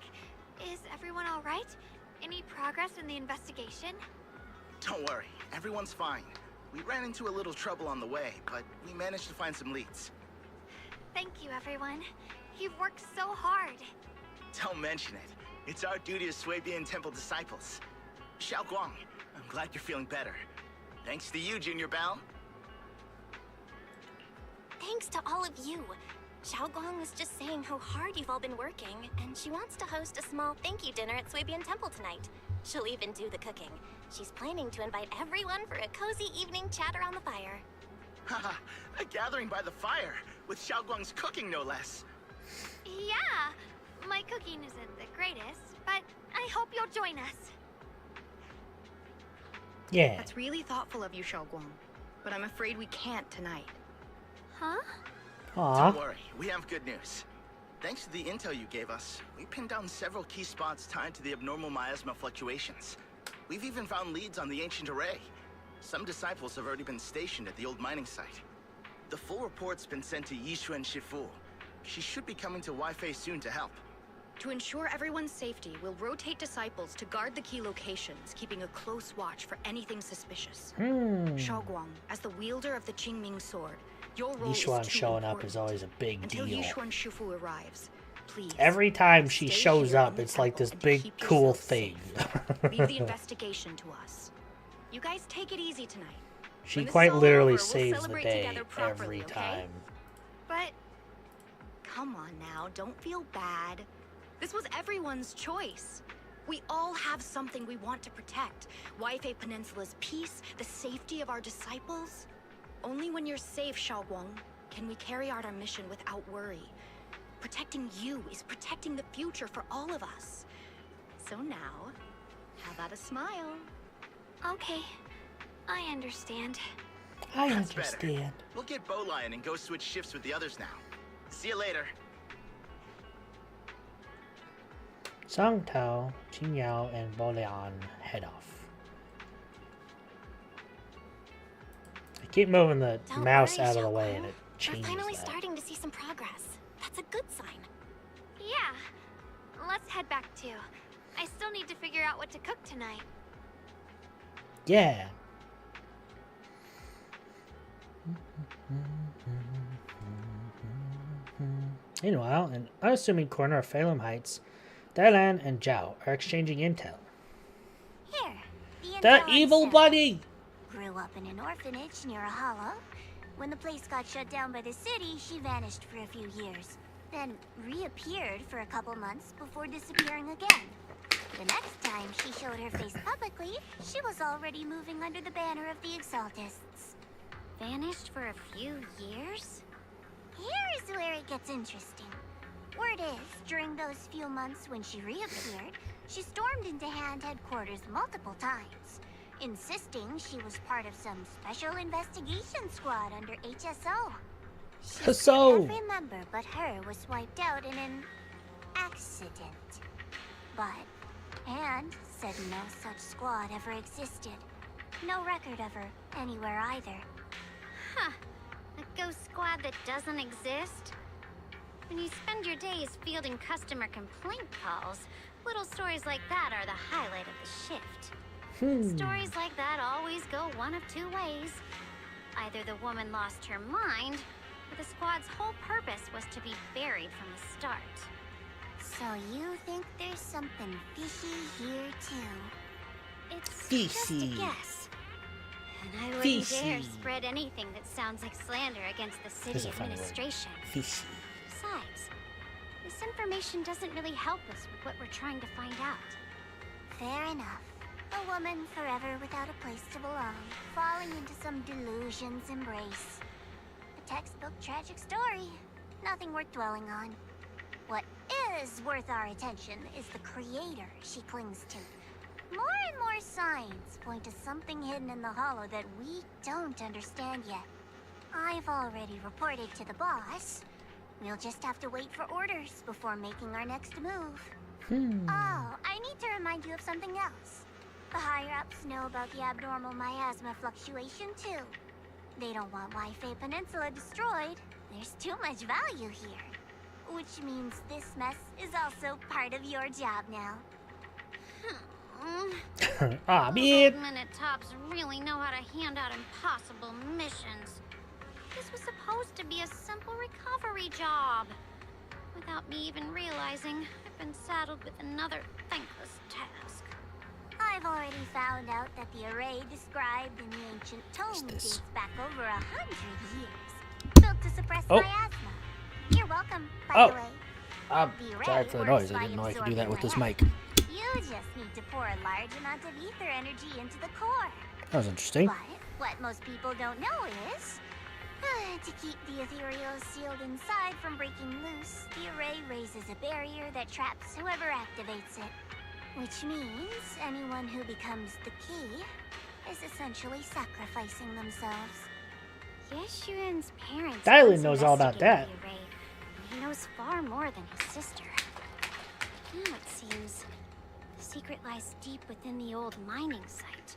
Is everyone all right? Any progress in the investigation? Don't worry, everyone's fine. We ran into a little trouble on the way, but we managed to find some leads. Thank you, everyone. You've worked so hard. Don't mention it. It's our duty as Swabian Temple disciples. Xiaoguang, I'm glad you're feeling better. Thanks to you, Junior Bell. Thanks to all of you. Xiaoguang was just saying how hard you've all been working, and she wants to host a small thank you dinner at Swabian Temple tonight. She'll even do the cooking. She's planning to invite everyone for a cozy evening chat around the fire. Haha, a gathering by the fire, with Xiaoguang's cooking no less. Yeah, my cooking isn't the greatest, but I hope you'll join us. Yeah. That's really thoughtful of you, Xiaoguang, but I'm afraid we can't tonight. Huh? Don't worry, we have good news. Thanks to the intel you gave us, we pinned down several key spots tied to the abnormal miasma fluctuations. We've even found leads on the ancient array. Some disciples have already been stationed at the old mining site. The full report's been sent to Yishuan Shifu. She should be coming to Wi-Fi soon to help. To ensure everyone's safety, we'll rotate disciples to guard the key locations, keeping a close watch for anything suspicious. Xiaoguang, as the wielder of the Qingming sword, your role Yishuan is too showing up important. is always a big Until deal. Yishuan Shifu arrives, please. Every time she stay shows here up, in the it's like this temple and big keep cool yourselves thing. safe. Leave the investigation to us. You guys take it easy tonight. She When this quite is all literally over, we'll saves the celebrate day together properly, every okay? time. But come on now, don't feel bad. This was everyone's choice. We all have something we want to protect. Wi-Fi Peninsula's peace, the safety of our disciples. Only when you're safe, Xiaoguang, can we carry out our mission without worry. Protecting you is protecting the future for all of us. So now, how about a smile? Okay, I understand. I That's understand. better. We'll get Bowline and go switch shifts with the others now. See you later. Song Tao, Qin Yao, and Bolian head off. I keep moving the Don't mouse worry, out of the way Xiaoguang. and it We're changes finally that. starting to see some progress. That's a good sign. Yeah, let's head back too. I still need to figure out what to cook tonight. Yeah. Meanwhile, in unassuming corner of Phelan Heights, Dylan and Zhao are exchanging intel. Here, The intel evil on bunny! Sarah. Grew up in an orphanage near a hollow. When the place got shut down by the city, she vanished for a few years. Then reappeared for a couple months before disappearing again. The next time she showed her face publicly, she was already moving under the banner of the Exaltists. Vanished for a few years? Here is where it gets interesting. Word is, during those few months when she reappeared, she stormed into Hand headquarters multiple times, insisting she was part of some special investigation squad under HSO. Every member but her was wiped out in an accident. But Hand said no such squad ever existed. No record of her anywhere either. Huh. A ghost squad that doesn't exist? When you spend your days fielding customer complaint calls, little stories like that are the highlight of the shift. Stories like that always go one of two ways. Either the woman lost her mind, or the squad's whole purpose was to be buried from the start. So you think there's something fishy here too? It's Fishy. just a guess. And I wouldn't dare Fishy. spread anything that sounds like slander against the That's city a funny word. administration. Fishy. Besides, this information doesn't really help us with what we're trying to find out. Fair enough. A woman forever without a place to belong, falling into some delusion's embrace. A textbook tragic story. Nothing worth dwelling on. What is worth our attention is the creator she clings to. More and more signs point to something hidden in the hollow that we don't understand yet. I've already reported to the boss. We'll just have to wait for orders before making our next move. Oh, I need to remind you of something else. The higher-ups know about the abnormal miasma fluctuation, too. They don't want Wi-Fi Peninsula destroyed. There's too much value here. Which means this mess is also part of your job now. Ah, man. Minute tops really know how to hand out impossible missions. This was supposed to be a simple recovery job. Without me even realizing, I've been saddled with another thankless task. I've already found out that the array described in the ancient tome dates back over 100 years. Built to suppress miasma. You're welcome, by the way. I'm sorry for the noise. I didn't know I could do that with this mic. You just need to pour a large amount of ether energy into the core. That was interesting. But what most people don't know is, to keep the ethereal sealed inside from breaking loose, the array raises a barrier that traps whoever activates it. Which means anyone who becomes the key is essentially sacrificing themselves. Yeshuan's parents. Dylan knows all about that. The array. He knows far more than his sister. Now it seems the secret lies deep within the old mining site.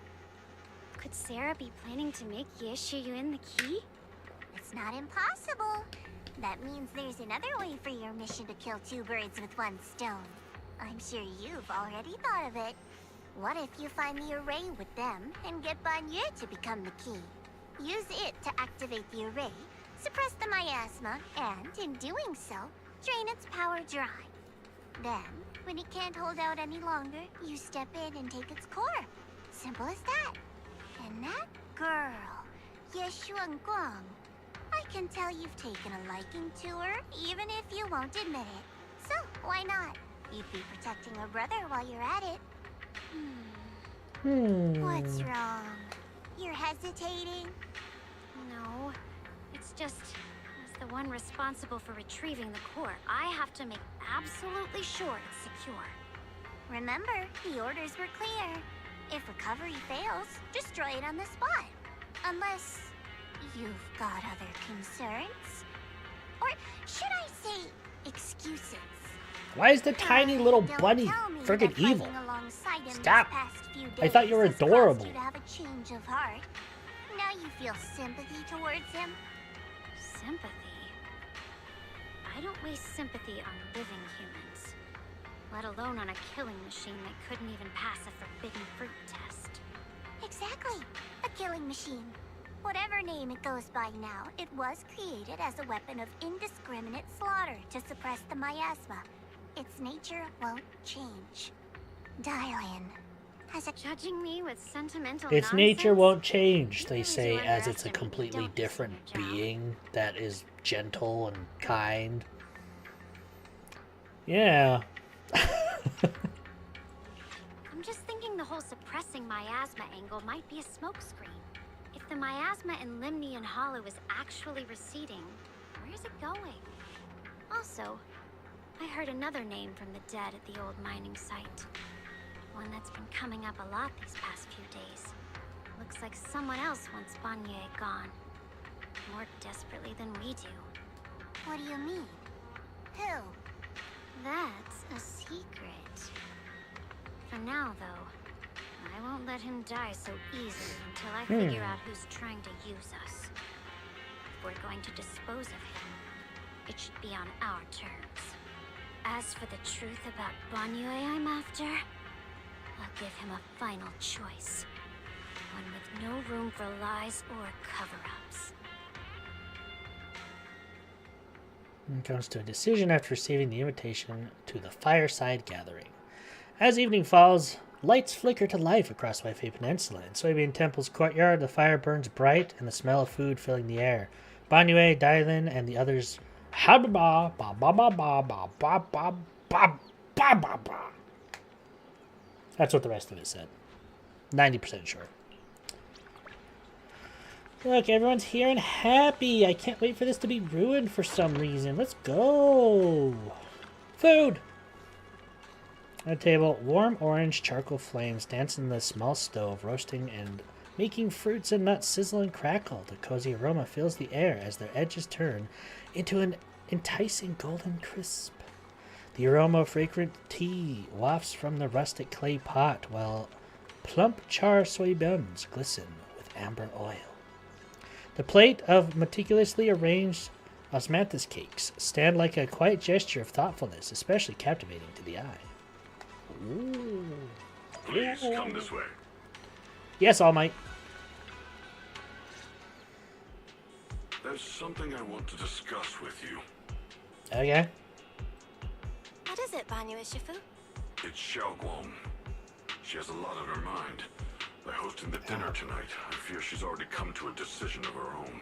Could Sarah be planning to make Yeshuyun the key? It's not impossible. That means there's another way for your mission to kill two birds with one stone. I'm sure you've already thought of it. What if you find the array with them and get Banye to become the key? Use it to activate the array, suppress the miasma, and in doing so, drain its power dry. Then, when it can't hold out any longer, you step in and take its core. Simple as that. And that girl, Yeshuan Guang, I can tell you've taken a liking to her, even if you won't admit it. So, why not? You'd be protecting her brother while you're at it. What's wrong? You're hesitating? No. It's just, as the one responsible for retrieving the core, I have to make absolutely sure it's secure. Remember, the orders were clear. If recovery fails, destroy it on the spot. Unless you've got other concerns. Or should I say, excuses? Why is the tiny little bunny freaking evil? Stop! I thought you were adorable. You to have a change of heart. Now you feel sympathy towards him? Sympathy? I don't waste sympathy on living humans. Let alone on a killing machine that couldn't even pass a forbidden fruit test. Exactly. A killing machine. Whatever name it goes by now, it was created as a weapon of indiscriminate slaughter to suppress the miasma. Its nature won't change. Dylan has a... Judging me with sentimental Its nonsense? nature won't change, they say, as it's a completely different being that is gentle and kind. Yeah. I'm just thinking the whole suppressing miasma angle might be a smokescreen. If the miasma in Limnian Hollow is actually receding, where's it going? Also, I heard another name from the dead at the old mining site. One that's been coming up a lot these past few days. Looks like someone else wants Banye gone. More desperately than we do. What do you mean? Who? That's a secret. For now, though, I won't let him die so easily until I figure out who's trying to use us. If we're going to dispose of him, it should be on our terms. As for the truth about Banye I'm after, I'll give him a final choice. One with no room for lies or cover-ups. It comes to a decision after receiving the invitation to the fireside gathering. As evening falls, lights flicker to life across Wi-Fi Peninsula. In Soybean Temple's courtyard, the fire burns bright and the smell of food filling the air. Banye, Dylan, and the others ba ba ba ba ba ba ba ba ba ba ba ba. That's what the rest of it said. 90% sure. Look, everyone's here and happy. I can't wait for this to be ruined for some reason. Let's go. Food. At a table, warm orange charcoal flames dance in the small stove, roasting and making fruits and nuts sizzle and crackle. The cozy aroma fills the air as their edges turn into an enticing golden crisp. The aroma of fragrant tea wafts from the rustic clay pot, while plump char soy buns glisten with amber oil. The plate of meticulously arranged osmanthus cakes stand like a quiet gesture of thoughtfulness, especially captivating to the eye. Ooh. Please come this way. Yes, All Might. There's something I want to discuss with you. Okay. What is it, Banyu Ishifu? It's Xiaoguang. She has a lot on her mind. By hosting the dinner tonight, I fear she's already come to a decision of her own.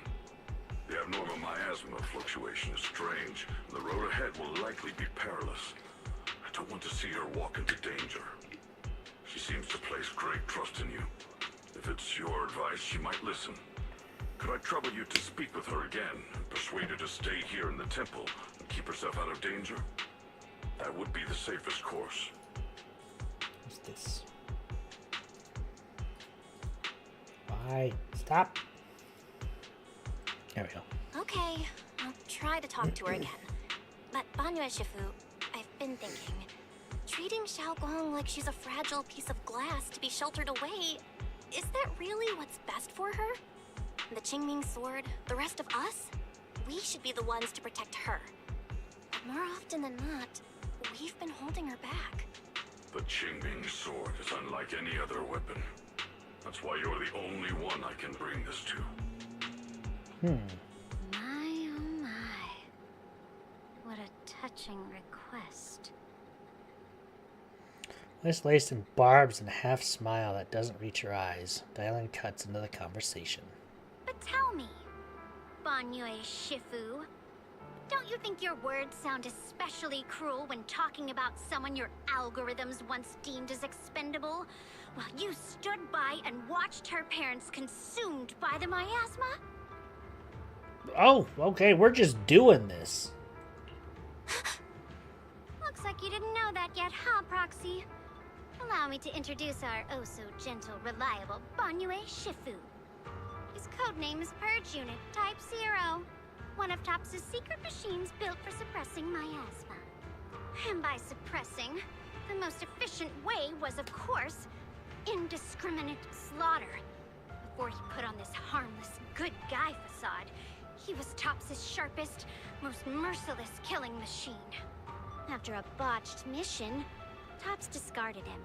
The abnormal miasma fluctuation is strange, and the road ahead will likely be perilous. I don't want to see her walk into danger. She seems to place great trust in you. If it's your advice, she might listen. Could I trouble you to speak with her again and persuade her to stay here in the temple and keep herself out of danger? That would be the safest course. What's this? Why? Stop. There we go. Okay, I'll try to talk to her again. But Banyu Ishifu, I've been thinking, treating Xiaoguang like she's a fragile piece of glass to be sheltered away, is that really what's best for her? The Qingming sword, the rest of us, we should be the ones to protect her. But more often than not, we've been holding her back. The Qingming sword is unlike any other weapon. That's why you're the only one I can bring this to. My, oh my. What a touching request. This laced in barbs and half smile that doesn't reach her eyes. Dylan cuts into the conversation. But tell me, Banyu Shifu, don't you think your words sound especially cruel when talking about someone your algorithms once deemed as expendable, while you stood by and watched her parents consumed by the miasma? Oh, okay, we're just doing this. Looks like you didn't know that yet, huh, Proxy? Allow me to introduce our oh-so-gentle, reliable Banyu Shifu. His codename is Purge Unit, Type 0. One of Tops's secret machines built for suppressing miasma. And by suppressing, the most efficient way was, of course, indiscriminate slaughter. Before he put on this harmless, good guy facade, he was Tops's sharpest, most merciless killing machine. After a botched mission, Tops discarded him,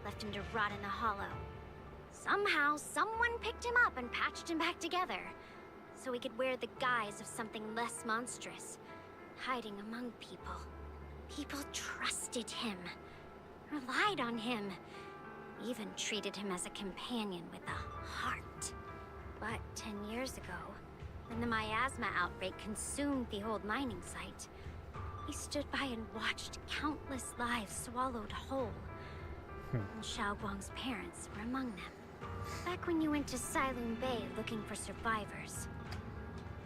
left him to rot in the hollow. Somehow, someone picked him up and patched him back together, so he could wear the guise of something less monstrous, hiding among people. People trusted him, relied on him, even treated him as a companion with a heart. But 10 years ago, when the miasma outbreak consumed the old mining site, he stood by and watched countless lives swallowed whole. And Xiaoguang's parents were among them. Back when you went to Silum Bay looking for survivors,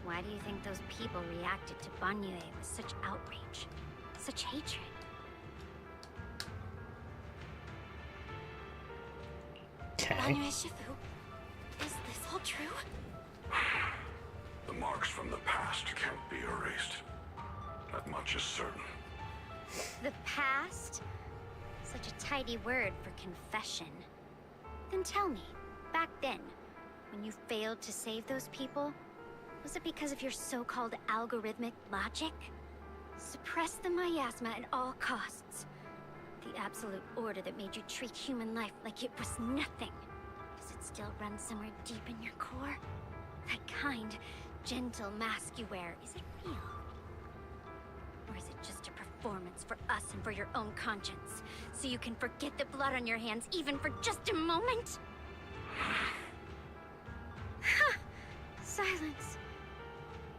why do you think those people reacted to Banyu with such outrage, such hatred? Banyu Shifu, is this all true? The marks from the past can't be erased. That much is certain. The past? Such a tidy word for confession. Then tell me, back then, when you failed to save those people, was it because of your so-called algorithmic logic? Suppress the miasma at all costs. The absolute order that made you treat human life like it was nothing. Does it still run somewhere deep in your core? That kind, gentle mask you wear, is it real? Or is it just a performance for us and for your own conscience? So you can forget the blood on your hands even for just a moment? Silence.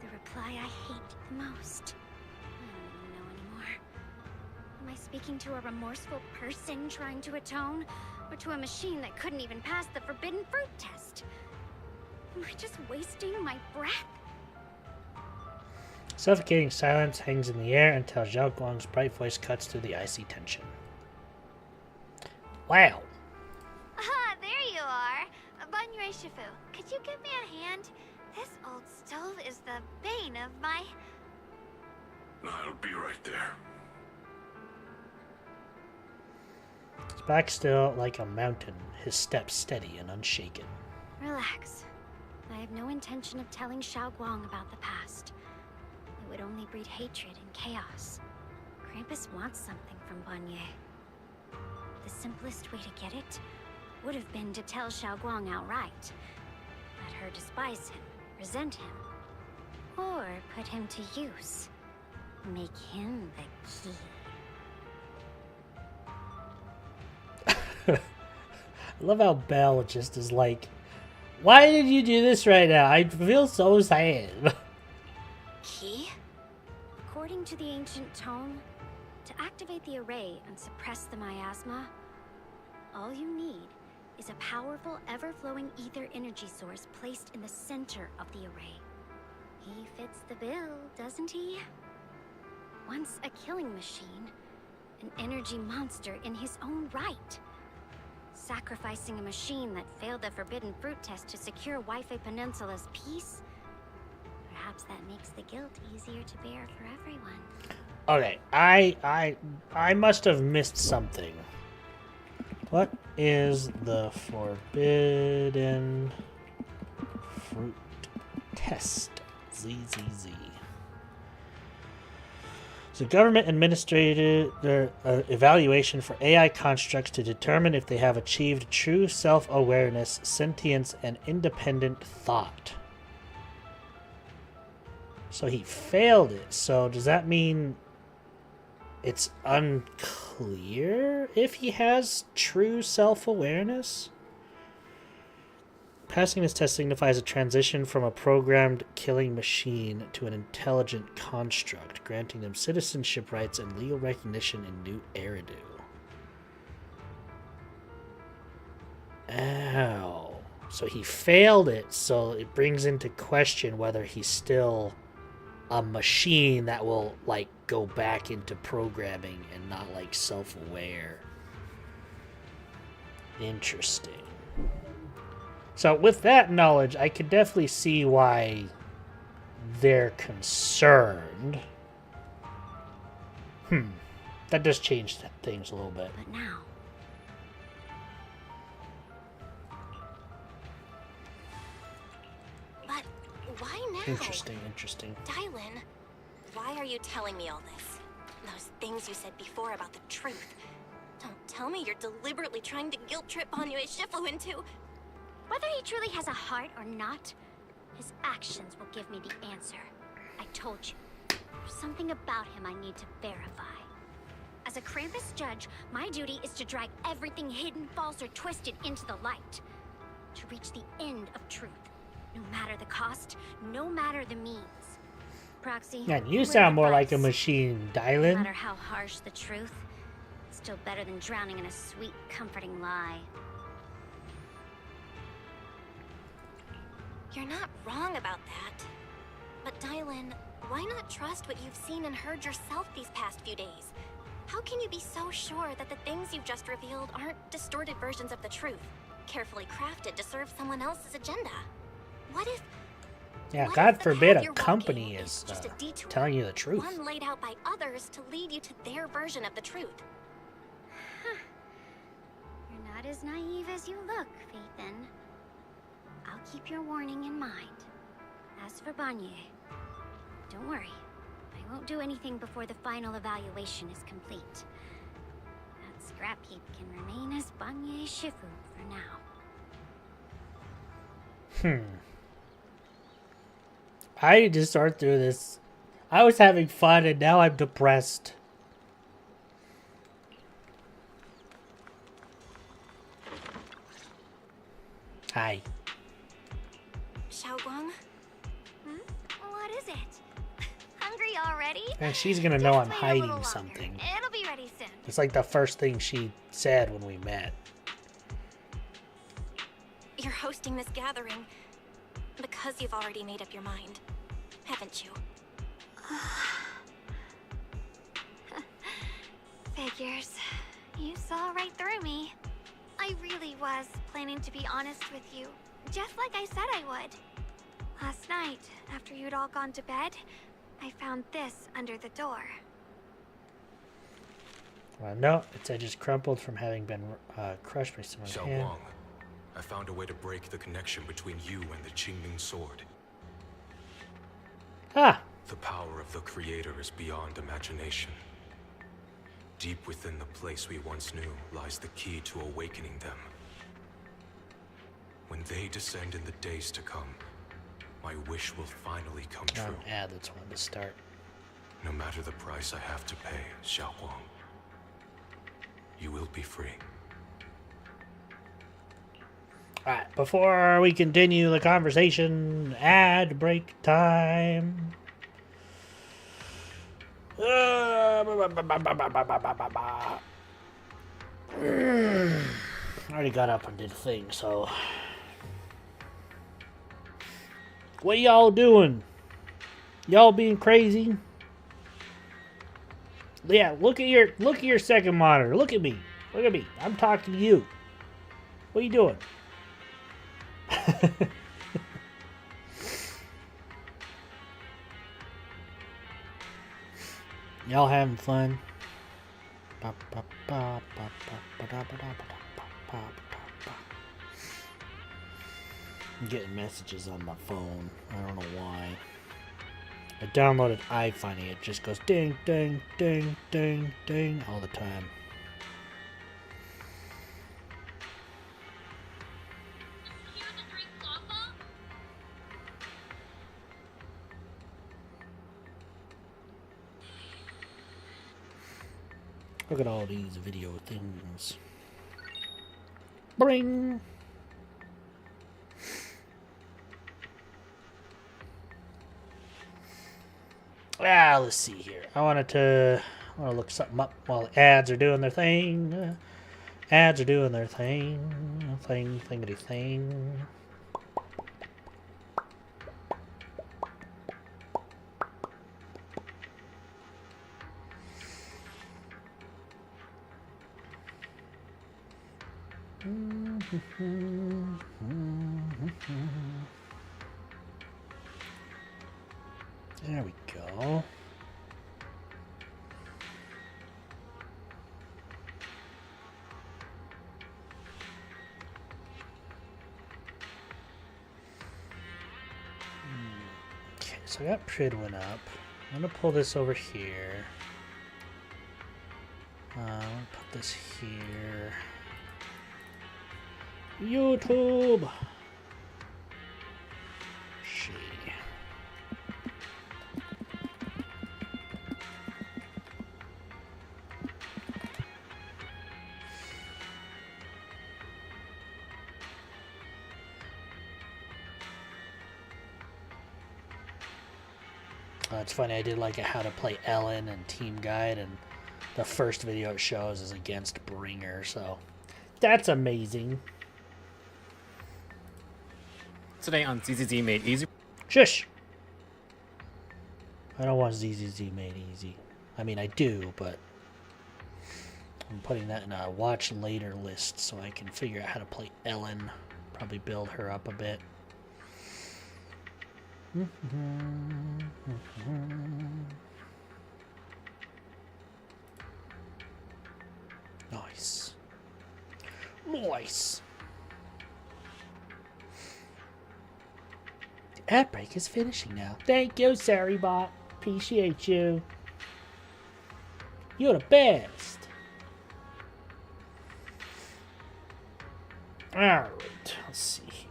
The reply I hate the most. I don't even know anymore. Am I speaking to a remorseful person trying to atone? Or to a machine that couldn't even pass the forbidden fruit test? Am I just wasting my breath? Suffocating silence hangs in the air until Zhao Guang's bright voice cuts through the icy tension. Wow. Ah, there you are. Banyu Shifu, could you give me a hand? This old stove is the bane of my... I'll be right there. His back still like a mountain, his steps steady and unshaken. Relax. I have no intention of telling Xiao Guang about the past. It would only breed hatred and chaos. Krampus wants something from Bunye. The simplest way to get it would have been to tell Xiao Guang outright. Let her despise him, resent him, or put him to use. Make him the key. I love how Belle just is like, why did you do this right now? I feel so sad. Key? According to the ancient tome, to activate the array and suppress the miasma, all you need is a powerful, ever-flowing ether energy source placed in the center of the array. He fits the bill, doesn't he? Once a killing machine, an energy monster in his own right. Sacrificing a machine that failed the forbidden fruit test to secure Wi-Fi Peninsula's peace? Perhaps that makes the guilt easier to bear for everyone. Okay, I must have missed something. What is the forbidden fruit test? ZZZ. So government administrated their evaluation for AI constructs to determine if they have achieved true self-awareness, sentience, and independent thought. So he failed it. So does that mean it's unclear if he has true self-awareness? Passing this test signifies a transition from a programmed killing machine to an intelligent construct, granting them citizenship rights and legal recognition in New Eridu. Ow. So he failed it, so it brings into question whether he's still a machine that will, like, go back into programming and not, like, self-aware. Interesting. So with that knowledge, I could definitely see why they're concerned. That does change things a little bit. But now... But why now? Interesting. Dylan, why are you telling me all this? Those things you said before about the truth. Don't tell me you're deliberately trying to guilt trip Banyu Shifu into... Whether he truly has a heart or not, his actions will give me the answer. I told you. There's something about him I need to verify. As a Krampus judge, my duty is to drag everything hidden, false, or twisted into the light. To reach the end of truth. No matter the cost, no matter the means. Proxy, Man, you sound more like a machine, no Dylan. matter how harsh the truth, it's still better than drowning in a sweet, comforting lie. You're not wrong about that. But Dylan, why not trust what you've seen and heard yourself these past few days? How can you be so sure that the things you've just revealed aren't distorted versions of the truth, carefully crafted to serve someone else's agenda? What if... Yeah, what God if the forbid path a you're company walking is just a detour, telling you the truth. one laid out by others to lead you to their version of the truth? You're not as naive as you look, Phaethan. I'll keep your warning in mind. As for Banyu, don't worry. I won't do anything before the final evaluation is complete. That scrap heap can remain as Banyu Shifu for now. I need to start through this. I was having fun and now I'm depressed. Hi. Xiao Guang? What is it? Hungry already? And she's gonna know I'm Wait a little hiding longer. something. It'll be ready soon. It's like the first thing she said when we met. You're hosting this gathering because you've already made up your mind, haven't you? Figures. You saw right through me. I really was planning to be honest with you, just like I said I would. Last night, after you'd all gone to bed, I found this under the door. No, its edges crumpled from having been crushed by someone's Xiao hand. Guang, I found a way to break the connection between you and the Qingming sword. Ah. The power of the Creator is beyond imagination. Deep within the place we once knew lies the key to awakening them. When they descend in the days to come, my wish will finally come true. That's when to start. No matter the price I have to pay, Xiaoguang, you will be free. Alright, before we continue the conversation, ad break time. I already got up and did a thing, so what y'all doing? Y'all being crazy? Yeah, look at your second monitor. Look at me. Look at me. I'm talking to you. What are you doing? Y'all having fun? I'm getting messages on my phone. I don't know why. I downloaded iFunny. It just goes ding, ding, ding, ding, ding all the time. Look at all these video things. Bring. Let's see here. I want to look something up while the ads are doing their thing. Ads are doing their thing. Thingity thing. There we go. Okay, so I got Pridwin up. I'm gonna pull this over here. I'm gonna put this here. YouTube. She. It's funny, I did like how to play Ellen and Team Guide, and the first video it shows is against Bringer, so that's amazing. Today on ZZZ Made Easy. Shush! I don't want ZZZ Made Easy. I mean, I do, but I'm putting that in a watch later list so I can figure out how to play Ellen. Probably build her up a bit. Nice. Nice. The ad break is finishing now. Thank you, Saribot. Appreciate you. You're the best. Alright, let's see here.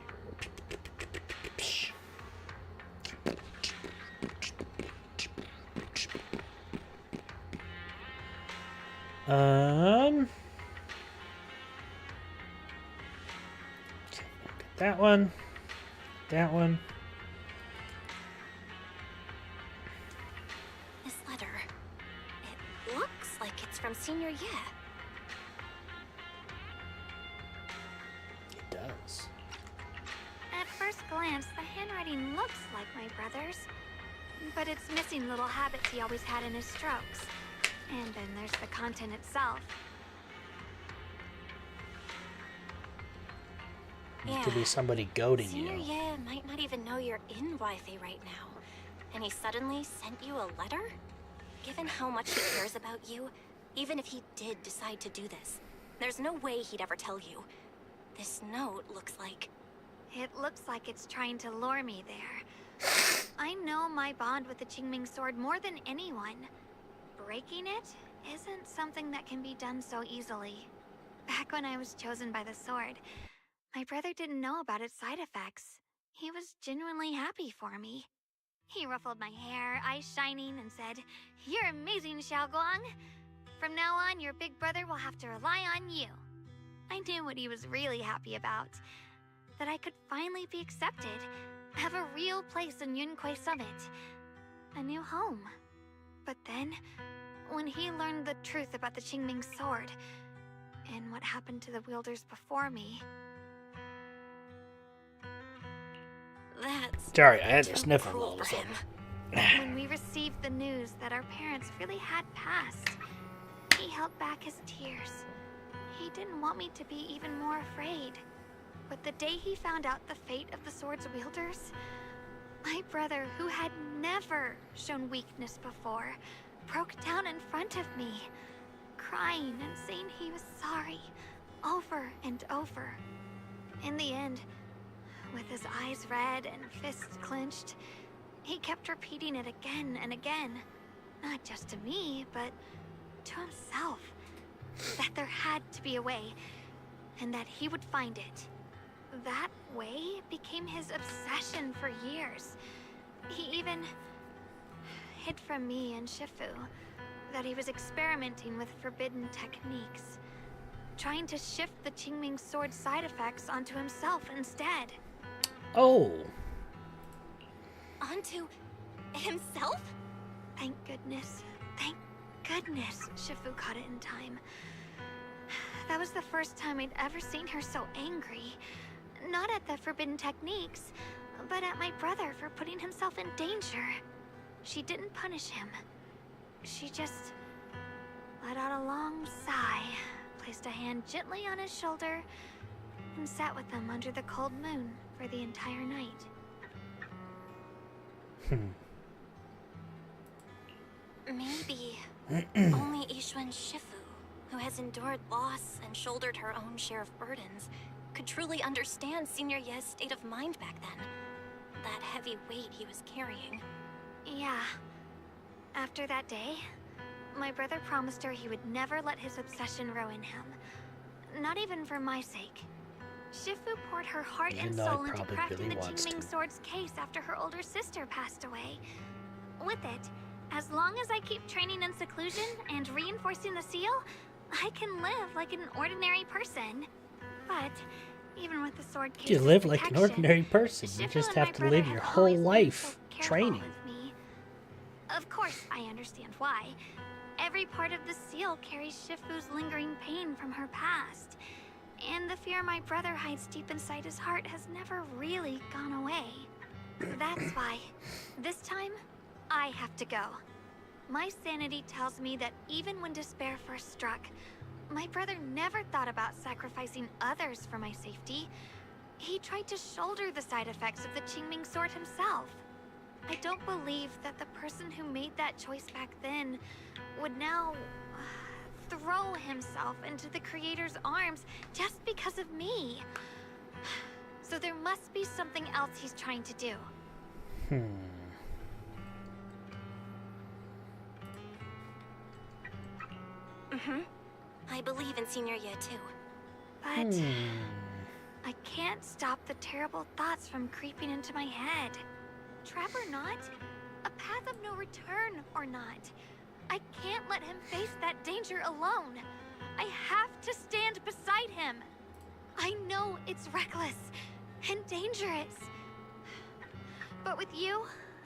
Okay, get that one. That one. This letter, it looks like it's from Senior Ye. It does. At first glance, the handwriting looks like my brother's, but it's missing little habits he always had in his strokes. And then there's the content itself. It could be somebody goading Senior you. Ye might not even know you're in Wi-Fi right now. And he suddenly sent you a letter? Given how much he cares about you, even if he did decide to do this, there's no way he'd ever tell you. This note looks like... It looks like it's trying to lure me there. I know my bond with the Qingming sword more than anyone. Breaking it isn't something that can be done so easily. Back when I was chosen by the sword, my brother didn't know about its side effects. He was genuinely happy for me. He ruffled my hair, eyes shining, and said, "You're amazing, Xiaoguang. From now on, your big brother will have to rely on you." I knew what he was really happy about. That I could finally be accepted, have a real place in Yunquei Summit. A new home. But then, when he learned the truth about the Qingming sword, and what happened to the wielders before me... That's... Sorry, I had to too sniff a cruel little for him. something. When we received the news that our parents really had passed, he held back his tears. He didn't want me to be even more afraid. But the day he found out the fate of the sword's wielders, my brother, who had never shown weakness before, broke down in front of me, crying and saying he was sorry, over and over. In the end, with his eyes red and fists clenched, he kept repeating it again and again, not just to me, but to himself, that there had to be a way, and that he would find it. That way became his obsession for years. He even hid from me and Shifu that he was experimenting with forbidden techniques, trying to shift the Qingming sword's side effects onto himself instead. Oh. Onto himself? Thank goodness. Thank goodness Shifu caught it in time. That was the first time I'd ever seen her so angry. Not at the forbidden techniques, but at my brother for putting himself in danger. She didn't punish him. She just let out a long sigh, placed a hand gently on his shoulder, and sat with him under the cold moon for the entire night. Maybe only Yixuan Shifu, who has endured loss and shouldered her own share of burdens, could truly understand Senior Ye's state of mind back then. That heavy weight he was carrying. Yeah. After that day, my brother promised her he would never let his obsession ruin him. Not even for my sake. Shifu poured her heart and soul into crafting the Qingming sword's case after her older sister passed away. With it, as long as I keep training in seclusion and reinforcing the seal, I can live like an ordinary person. But even with the sword case, You live like an ordinary person. You just have to live your whole life training. Of course, I understand why. Every part of the seal carries Shifu's lingering pain from her past. And the fear my brother hides deep inside his heart has never really gone away. That's why, this time, I have to go. My sanity tells me that even when despair first struck, my brother never thought about sacrificing others for my safety. He tried to shoulder the side effects of the Qingming sword himself. I don't believe that the person who made that choice back then would now throw himself into the Creator's arms just because of me. So there must be something else he's trying to do. I believe in Senior Ye too. But I can't stop the terrible thoughts from creeping into my head. Trap or not, a path of no return or not, I can't let him face that danger alone. I have to stand beside him. I know it's reckless and dangerous. But with you,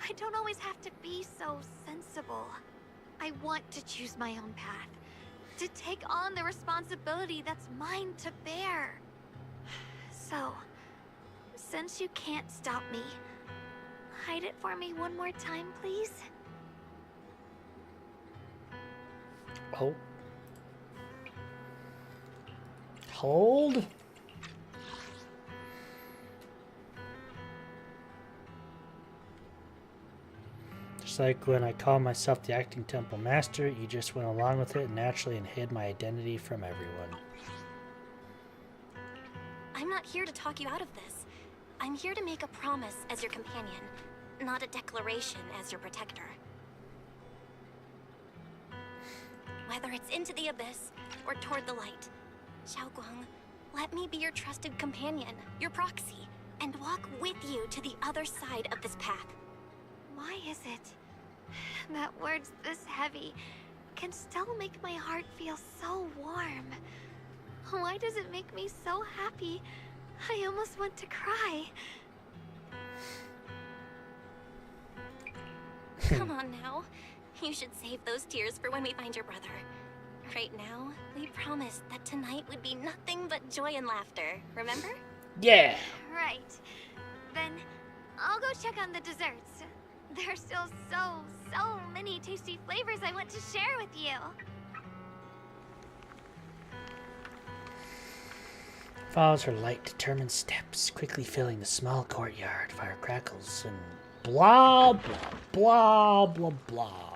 I don't always have to be so sensible. I want to choose my own path, to take on the responsibility that's mine to bear. So, since you can't stop me, hide it for me one more time, please. Oh. Hold. Just like when I called myself the acting temple master, you just went along with it naturally and hid my identity from everyone. I'm I'm not here to talk you out of this. I'm here to make a promise as your companion, not a declaration as your protector. Whether it's into the abyss or toward the light, Xiaoguang, let me be your trusted companion, your proxy, and walk with you to the other side of this path. Why is it that words this heavy can still make my heart feel so warm? Why does it make me so happy? I almost want to cry. Come on now. You should save those tears for when we find your brother. Right now, we promised that tonight would be nothing but joy and laughter, remember? Yeah. Right. Then I'll go check on the desserts. There's still so many tasty flavors I want to share with you. Follows her light, determined steps, quickly filling the small courtyard. Fire crackles and blah, blah, blah, blah, blah.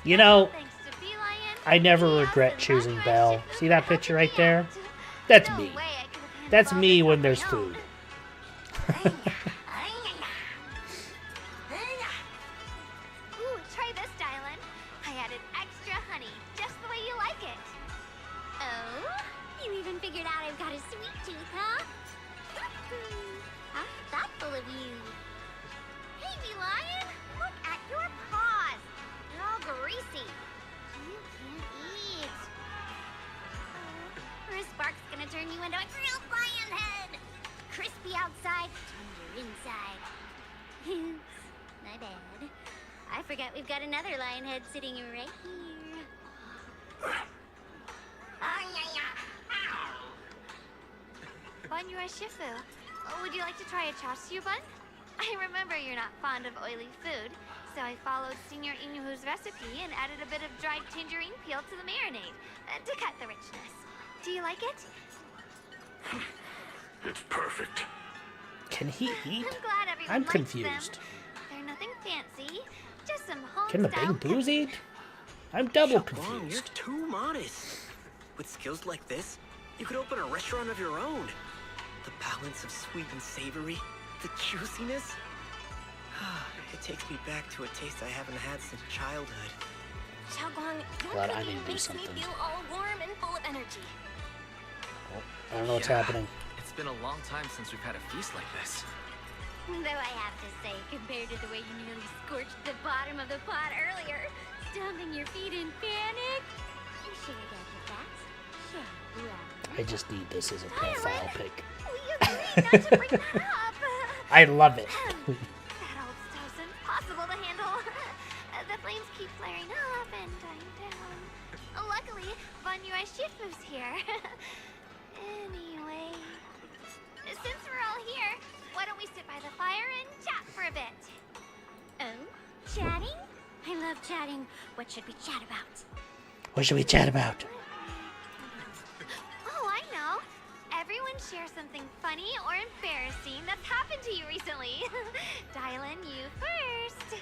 You know, I never regret choosing Belle. See that picture right there? That's me. That's me when there's food. Ooh, try this, Dylan. I added extra honey, just the way you like it. Oh? You even figured out I've got a sweet tooth, huh? How thoughtful of you. Hey, bee lion, look at your paws. They're all greasy. You can't eat. Or a spark's gonna turn you into a grilled lion head. Crispy outside, tender inside. Oops, my bad. I forgot we've got another lion head sitting right here. Bun Yue Shifu, would you like to try a chashu bun? I remember you're not fond of oily food, so I followed Senior Inuhu's recipe and added a bit of dried tangerine peel to the marinade to cut the richness. Do you like it? It's perfect. Can he eat? I'm glad everyone I'm likes confused. them. They're nothing fancy, just some home Can the style big booze eat? I'm double Xiaoguang, confused. you're too modest. With skills like this, you could open a restaurant of your own. The balance of sweet and savory, the juiciness. It takes me back to a taste I haven't had since childhood. Xiaoguang, your Glad I cooking didn't do makes me something. feel all warm and full of energy. I don't know what's happening. It's been a long time since we've had a feast like this. Though I have to say, compared to the way you nearly scorched the bottom of the pot earlier, stomping your feet in panic, you should have got your facts. Sure, yeah. I just need this as a profile pic. We agreed not to bring that up. I love it. That old stove's impossible to handle. The flames keep flaring up and dying down. Luckily, Bun Yue Shifu's here. Anyway, since we're all here, why don't we sit by the fire and chat for a bit? Oh, chatting? I love chatting. What should we chat about? What should we chat about? Oh, I know. Everyone share something funny or embarrassing that's happened to you recently. Dylan, you first.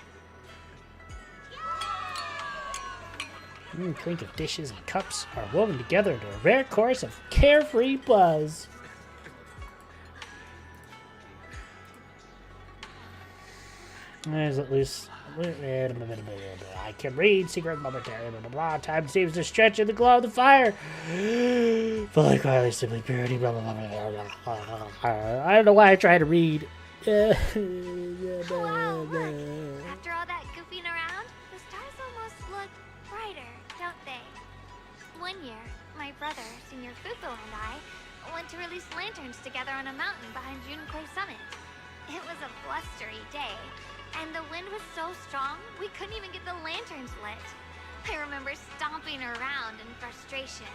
Clink of dishes and cups are woven together into a rare chorus of carefree buzz. There's at least... I can read secret momentary, blah, blah, blah. Time seems to stretch in the glow of the fire. Fully quietly, simply purity, blah, blah, blah, blah, blah, blah. I don't know why I try to read. Wow, look. After all that goofing around, the stars almost look brighter, don't they? One year, my brother, Senior Fuko, and I went to release lanterns together on a mountain behind Yunquay Summit. It was a blustery day, and the wind was so strong, we couldn't even get the lanterns lit. I remember stomping around in frustration.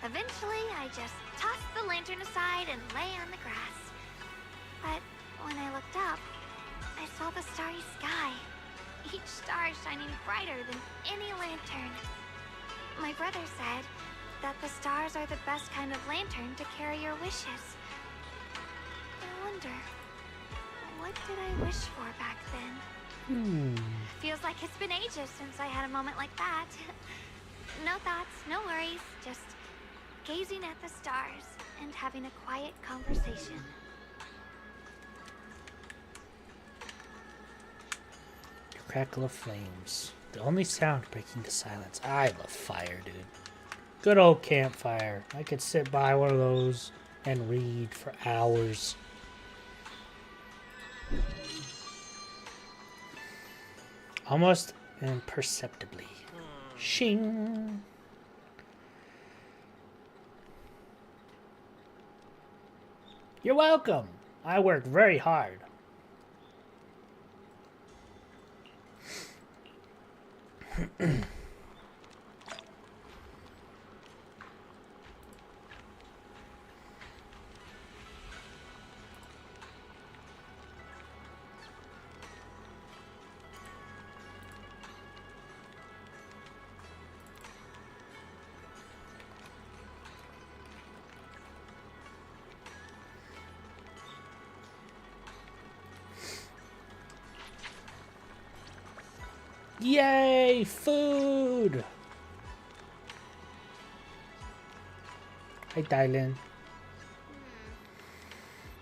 Eventually, I just tossed the lantern aside and lay on the grass. But when I looked up, I saw the starry sky, each star shining brighter than any lantern. My brother said that the stars are the best kind of lantern to carry your wishes. I wonder, what did I wish for back then? Feels like it's been ages since I had a moment like that. No thoughts, no worries, just gazing at the stars and having a quiet conversation. Crackle of flames. The only sound breaking the silence. I love fire, dude. Good old campfire. I could sit by one of those and read for hours. Almost imperceptibly. Shing. You're welcome. I worked very hard. Yay, food! Hi, Dylan.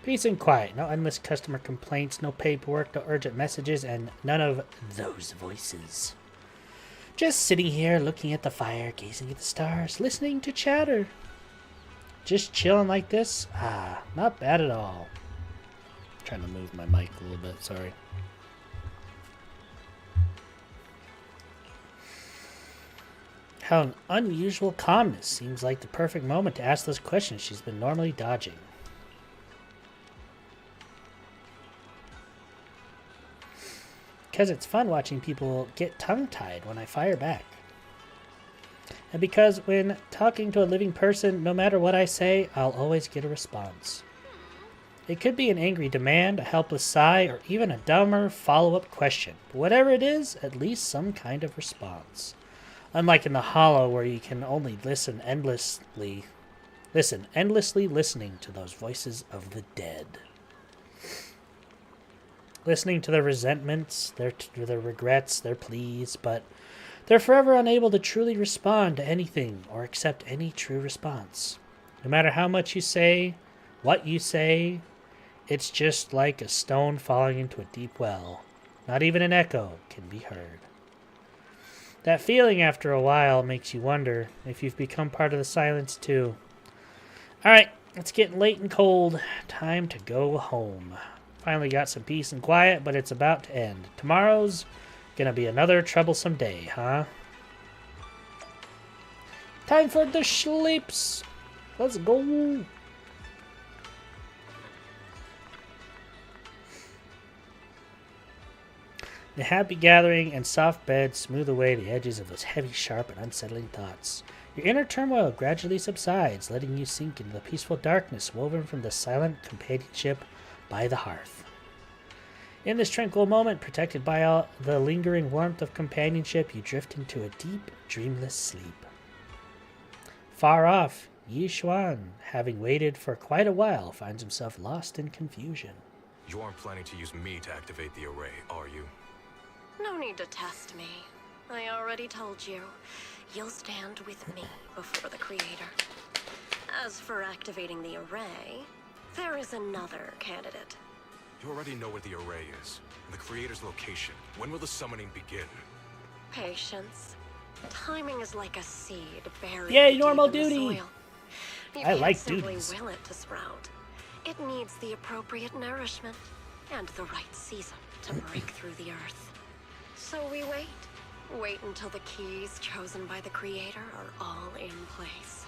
Peace and quiet. No endless customer complaints, no paperwork, no urgent messages, and none of those voices. Just sitting here looking at the fire, gazing at the stars, listening to chatter. Just chilling like this? Ah, not bad at all. I'm trying to move my mic a little bit, sorry. How an unusual calmness seems like the perfect moment to ask those questions she's been normally dodging. Because it's fun watching people get tongue-tied when I fire back. And because when talking to a living person, no matter what I say, I'll always get a response. It could be an angry demand, a helpless sigh, or even a dumber follow-up question. But whatever it is, at least some kind of response. Unlike in the Hollow, where you can only listen endlessly listening to those voices of the dead. Listening to their resentments, their regrets, their pleas, but they're forever unable to truly respond to anything or accept any true response. No matter how much you say, what you say, it's just like a stone falling into a deep well. Not even an echo can be heard. That feeling after a while makes you wonder if you've become part of the silence too. Alright, it's getting late and cold. Time to go home. Finally got some peace and quiet, but it's about to end. Tomorrow's gonna be another troublesome day, huh? Time for the sleeps. Let's go. The happy gathering and soft bed smooth away the edges of those heavy, sharp, and unsettling thoughts. Your inner turmoil gradually subsides, letting you sink into the peaceful darkness woven from the silent companionship by the hearth. In this tranquil moment, protected by all the lingering warmth of companionship, you drift into a deep, dreamless sleep. Far off, Yi Xuan, having waited for quite a while, finds himself lost in confusion. You aren't planning to use me to activate the array, are you? No need to test me. I already told you. You'll stand with me before the Creator. As for activating the array, there is another candidate. You already know where the array is. The Creator's location. When will the summoning begin? Patience. Timing is like a seed buried Yay, deep normal in the duty! soil. You I can't like simply duties. will it to sprout. It needs the appropriate nourishment and the right season to break through the earth. So we wait. Wait until the keys chosen by the Creator are all in place.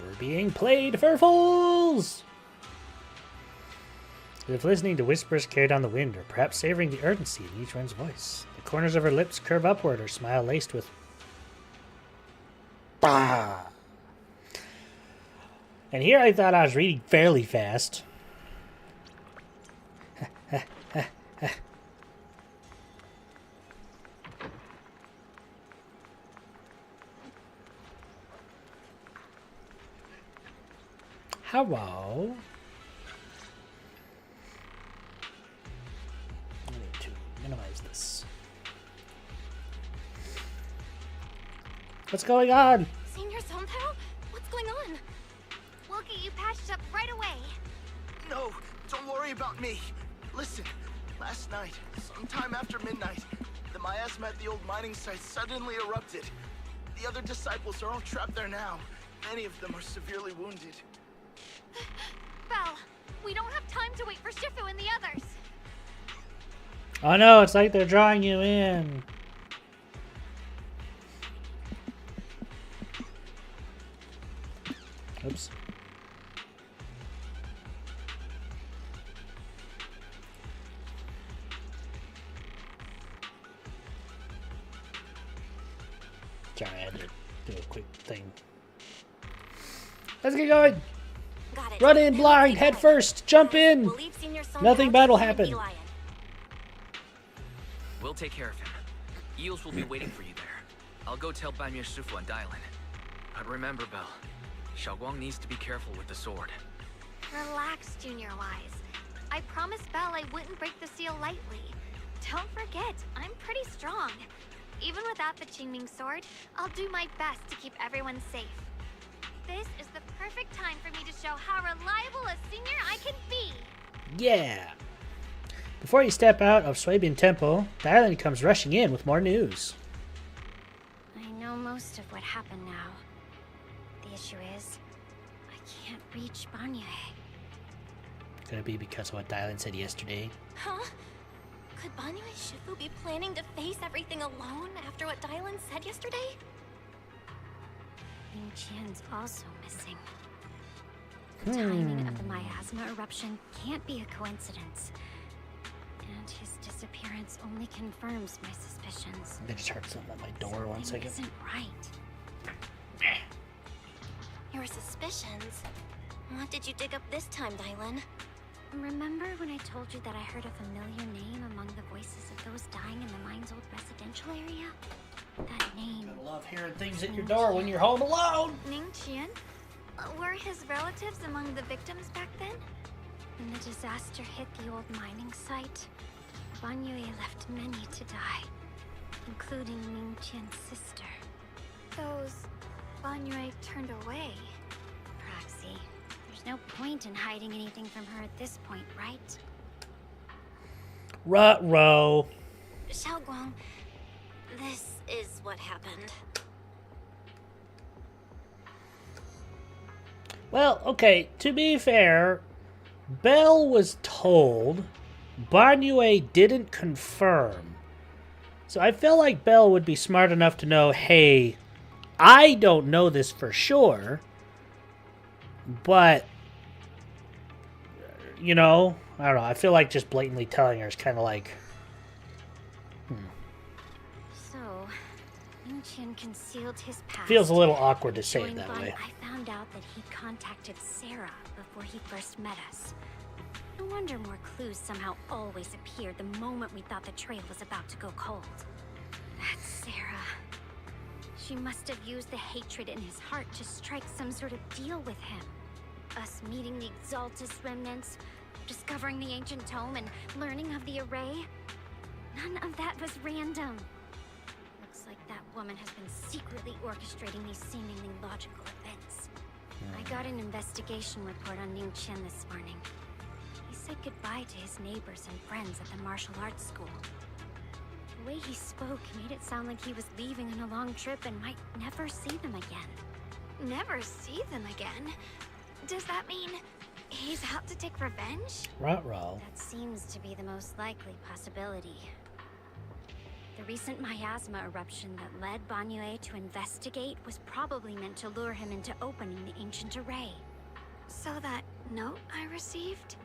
We're being played for fools! As if listening to whispers carried on the wind, or perhaps savoring the urgency in each one's voice. The corners of her lips curve upward, her smile laced with bah. And here I thought I was reading fairly fast. Hello. Minimize this. What's going on? Senior Sontao? What's going on? We'll get you patched up right away. No, don't worry about me. Listen, last night, sometime after midnight, the miasma at the old mining site suddenly erupted. The other disciples are all trapped there now. Many of them are severely wounded. Belle, we don't have time to wait for Shifu and the others. Oh no, it's like they're drawing you in. Oops. Sorry, I had to do a quick thing. Let's get going. Got it. Run in blind, head first, jump in. We'll leave Senior Sontao Nothing bad will to happen. Lion. We'll take care of him. Eels will be waiting for you there. I'll go tell Banyu Shifu and Dylan. But remember, Belle, Xiaoguang needs to be careful with the sword. Relax, Junior Wise. I promised Belle I wouldn't break the seal lightly. Don't forget, I'm pretty strong. Even without the Qingming sword, I'll do my best to keep everyone safe. This is the perfect time for me to show how reliable a senior I can be. Yeah. Before you step out of Swabian Temple, Dylan comes rushing in with more news. I know most of what happened now. The issue is, I can't reach Banyu. Could it be because of what Dylan said yesterday? Huh? Could Banyu Shifu be planning to face everything alone after what Dylan said yesterday? Ning Qian's also missing. The timing of the miasma eruption can't be a coincidence. And his disappearance only confirms my suspicions. I just heard something at my door. One second. Isn't right. Your suspicions? What did you dig up this time, Dylan? Remember when I told you that I heard a familiar name among the voices of those dying in the mine's old residential area? That name. I love hearing things at your door when you're home alone. Ning Qian? Were his relatives among the victims back then? When the disaster hit the old mining site, Banyu left many to die, including Ning Qian's sister. Those Banyu turned away. Proxy, there's no point in hiding anything from her at this point, right? Ruh-roh. Xiaoguang, this is what happened. Well, okay, to be fair, Belle was told, Banyu didn't confirm. So I feel like Belle would be smart enough to know, hey, I don't know this for sure, but, you know, I don't know, I feel like just blatantly telling her is kind of like, So, Ning Qian concealed his past. Feels a little awkward to say it Joined that by- way. I found out that he contacted Sarah before he first met us. No wonder more clues somehow always appeared the moment we thought the trail was about to go cold. That's Sarah. She must have used the hatred in his heart to strike some sort of deal with him. Us meeting the Exaltus remnants, discovering the ancient tome, and learning of the array. None of that was random. Looks like that woman has been secretly orchestrating these seemingly logical events. I got an investigation report on Ning Qian this morning. He said goodbye to his neighbors and friends at the martial arts school. The way he spoke made it sound like he was leaving on a long trip and might never see them again. Never see them again? Does that mean he's out to take revenge? Ruh-roh. That seems to be the most likely possibility. The recent miasma eruption that led Banyu to investigate was probably meant to lure him into opening the ancient array. So that note I received?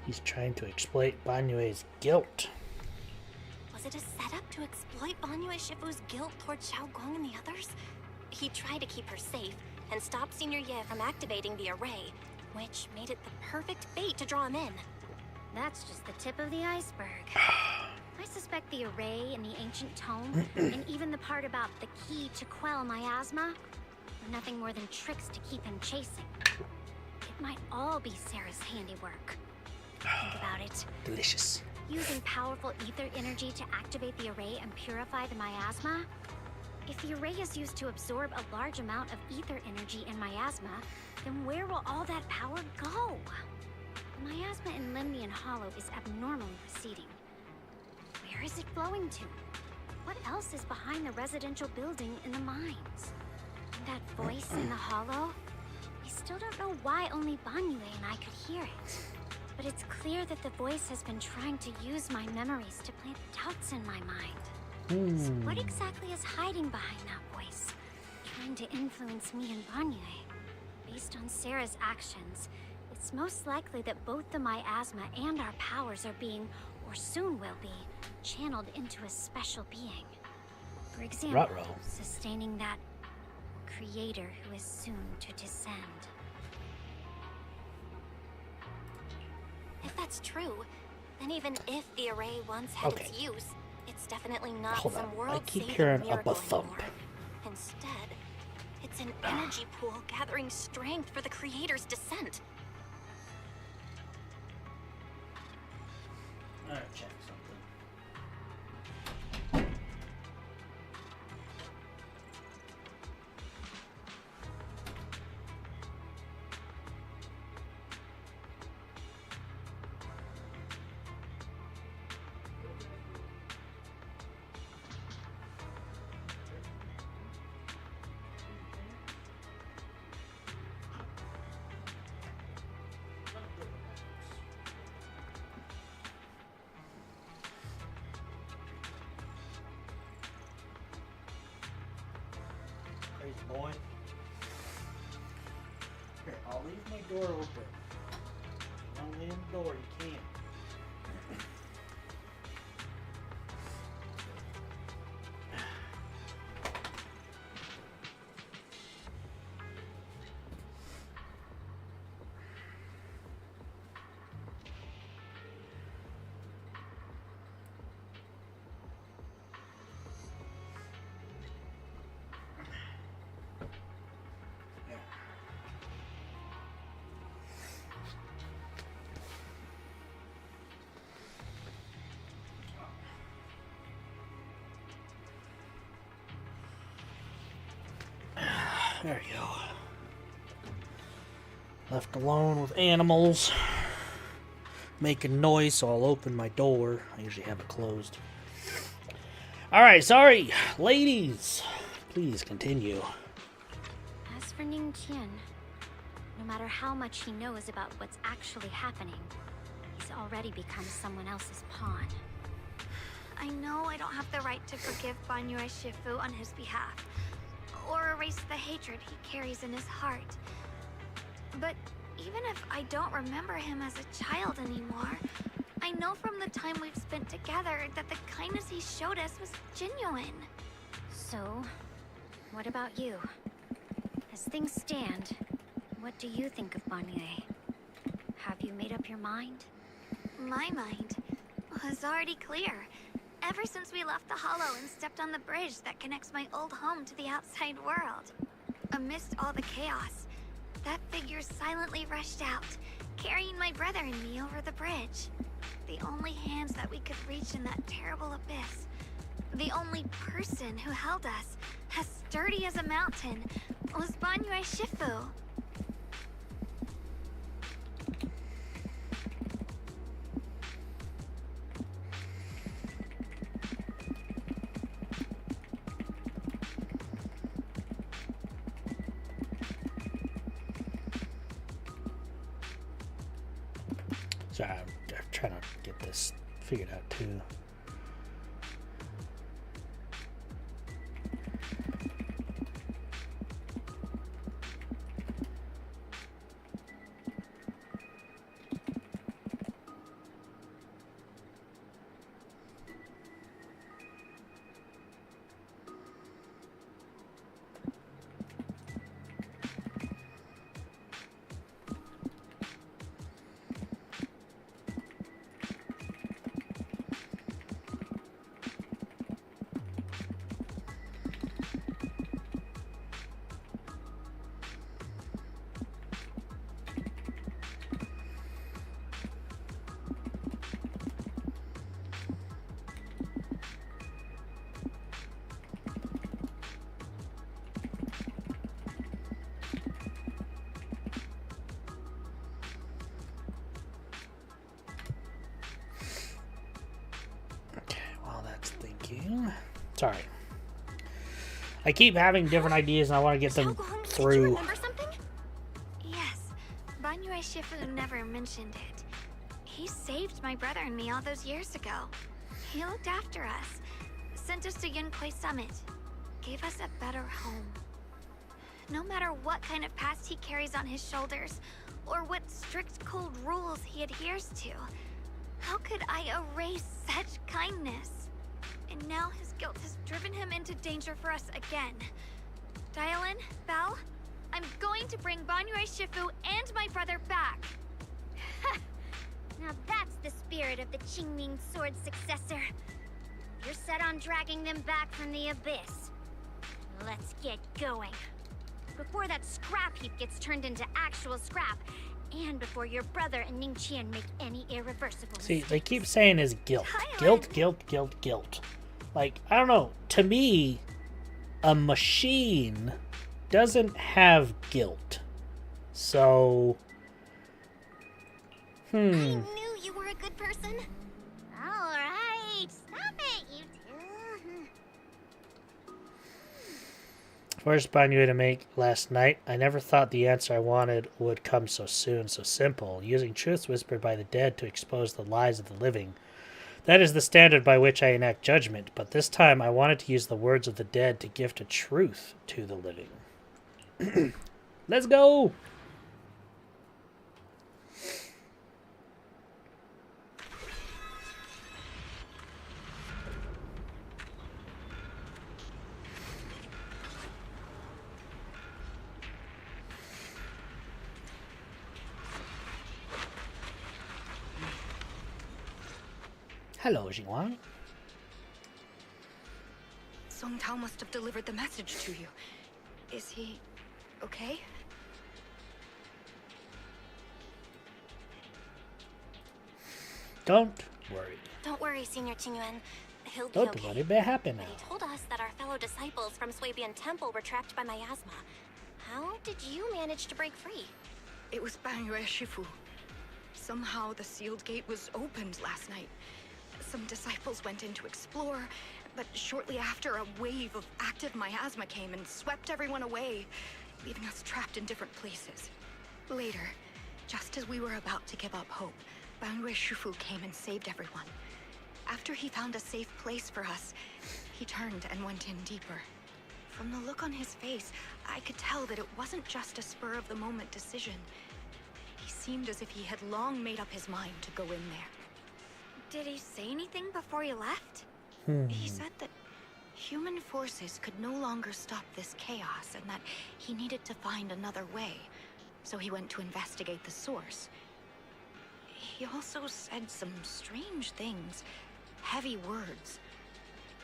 He's trying to exploit Banyue's guilt. Was it a setup to exploit Banyu Shifu's guilt towards Xiaoguang and the others? He tried to keep her safe and stop Senior Ye from activating the array, which made it the perfect bait to draw him in. That's just the tip of the iceberg. I suspect the array and the ancient tome, and even the part about the key to quell miasma, are nothing more than tricks to keep him chasing. It might all be Sarah's handiwork. Think about it. Delicious. Using powerful ether energy to activate the array and purify the miasma? If the array is used to absorb a large amount of ether energy in miasma, then where will all that power go? The miasma in Limnian Hollow is abnormally receding. Where is it flowing to? What else is behind the residential building in the mines? And that voice in the hollow? We still don't know why only Banyue and I could hear it. But it's clear that the voice has been trying to use my memories to plant doubts in my mind. So what exactly is hiding behind that voice? Trying to influence me and Banyue? Based on Sarah's actions, it's most likely that both the miasma and our powers are being, or soon will be, channeled into a special being. For example, Ruh-roh. sustaining that creator who is soon to descend. If that's true, then even if the array once had its use, it's definitely not Hold some on. I world keep saving hearing miracle a thump. anymore. Instead, it's an energy pool gathering strength for the creator's descent. Alright, check something. Crazy boy. Here, I'll leave my door open. Don't leave the door, you can't. There you go. Left alone with animals. Making noise, so I'll open my door. I usually have it closed. Alright, sorry. Ladies, please continue. As for Ning Qian, no matter how much he knows about what's actually happening, he's already become someone else's pawn. I know I don't have the right to forgive Banyue Shifu on his behalf, or erase the hatred he carries in his heart. But even if I don't remember him as a child anymore, I know from the time we've spent together that the kindness he showed us was genuine. So, what about you? As things stand, what do you think of Banyue? Have you made up your mind? My mind was already clear. Ever since we left the Hollow and stepped on the bridge that connects my old home to the outside world. Amidst all the chaos, that figure silently rushed out, carrying my brother and me over the bridge. The only hands that we could reach in that terrible abyss. The only person who held us, as sturdy as a mountain, was Banyue Shifu. Sorry, I'm trying to get this figured out too. thing. Sorry. I keep having different ideas and I want to get them through. Did you remember something? Yes. Banyue Shifu never mentioned it. He saved my brother and me all those years ago. He looked after us, sent us to Yunquay Summit, gave us a better home. No matter what kind of past he carries on his shoulders, or what strict cold rules he adheres to, how could I erase such kindness? And now his guilt has driven him into danger for us again. Dial in, Belle. I'm going to bring Banyue Shifu and my brother back. Now that's the spirit of the Qingming Sword successor. You're set on dragging them back from the abyss. Let's get going. Before that scrap heap gets turned into actual scrap, and before your brother and Ning Qian make any irreversible See, mistakes. they keep saying is guilt. Guilt, guilt, guilt, guilt. Like, I don't know. To me, a machine doesn't have guilt. So... I knew you were a good person. Alright, stop it, you two. First Banyue to make last night. I never thought the answer I wanted would come so soon, so simple. Using truths whispered by the dead to expose the lies of the living. That is the standard by which I enact judgment, but this time I wanted to use the words of the dead to gift a truth to the living. Let's go! Hello, Xinguang. Song Tao must have delivered the message to you. Is he okay? Don't worry. Don't worry, Senior Qingyuan. He'll be Don't okay. worry, be happy now. But he told us that our fellow disciples from Swabian Temple were trapped by miasma. How did you manage to break free? It was Banyue Shifu. Somehow the sealed gate was opened last night. Some disciples went in to explore, but shortly after, a wave of active miasma came and swept everyone away, leaving us trapped in different places. Later, just as we were about to give up hope, Banyue Shifu came and saved everyone. After he found a safe place for us, he turned and went in deeper. From the look on his face, I could tell that it wasn't just a spur-of-the-moment decision. He seemed as if he had long made up his mind to go in there. Did he say anything before he left? He said that human forces could no longer stop this chaos and that he needed to find another way. So he went to investigate the source. He also said some strange things, heavy words.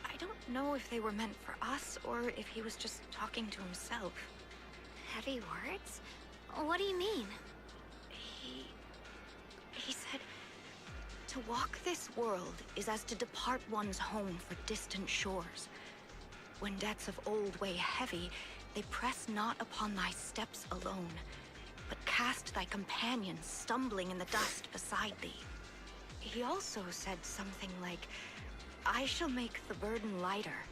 I don't know if they were meant for us or if he was just talking to himself. Heavy words? What do you mean? He said, to walk this world is as to depart one's home for distant shores. When debts of old weigh heavy, they press not upon thy steps alone, but cast thy companions stumbling in the dust beside thee. He also said something like, I shall make the burden lighter,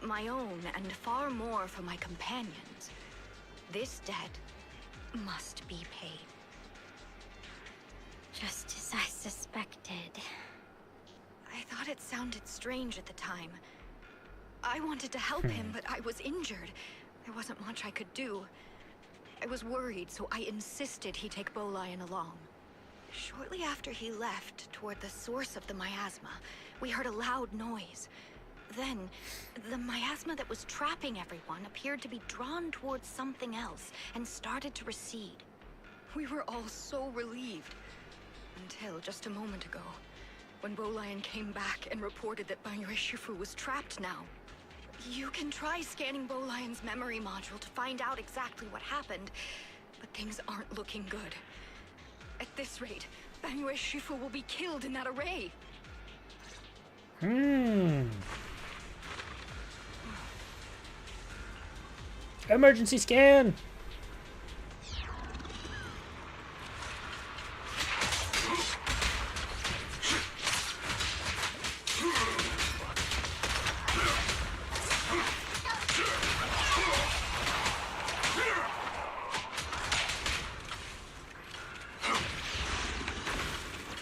my own and far more for my companions. This debt must be paid. Just as I suspected. I thought it sounded strange at the time. I wanted to help him, but I was injured. There wasn't much I could do. I was worried, so I insisted he take Bolian along. Shortly after he left, toward the source of the miasma, we heard a loud noise. Then, the miasma that was trapping everyone appeared to be drawn towards something else and started to recede. We were all so relieved. Until just a moment ago, when Bolian came back and reported that Banyue Shifu was trapped now. You can try scanning Bolian's memory module to find out exactly what happened, but things aren't looking good. At this rate, Banyue Shifu will be killed in that array. Emergency scan!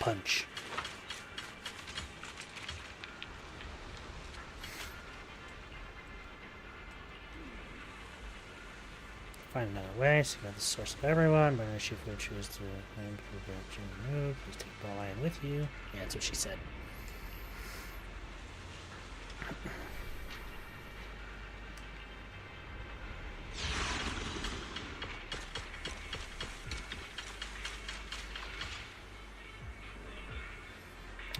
punch. Find another way. See about the source of everyone. But if you choose to move, please take the lion with you. Yeah, that's what she said.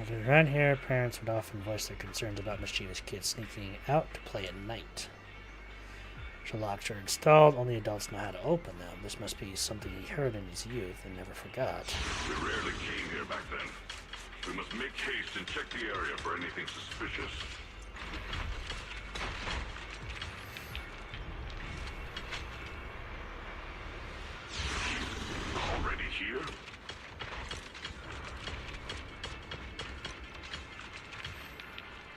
If we run here, parents would often voice their concerns about mischievous kids sneaking out to play at night. So locks are installed, only adults know how to open them. This must be something he heard in his youth and never forgot. We rarely came here back then. We must make haste and check the area for anything suspicious. Already here?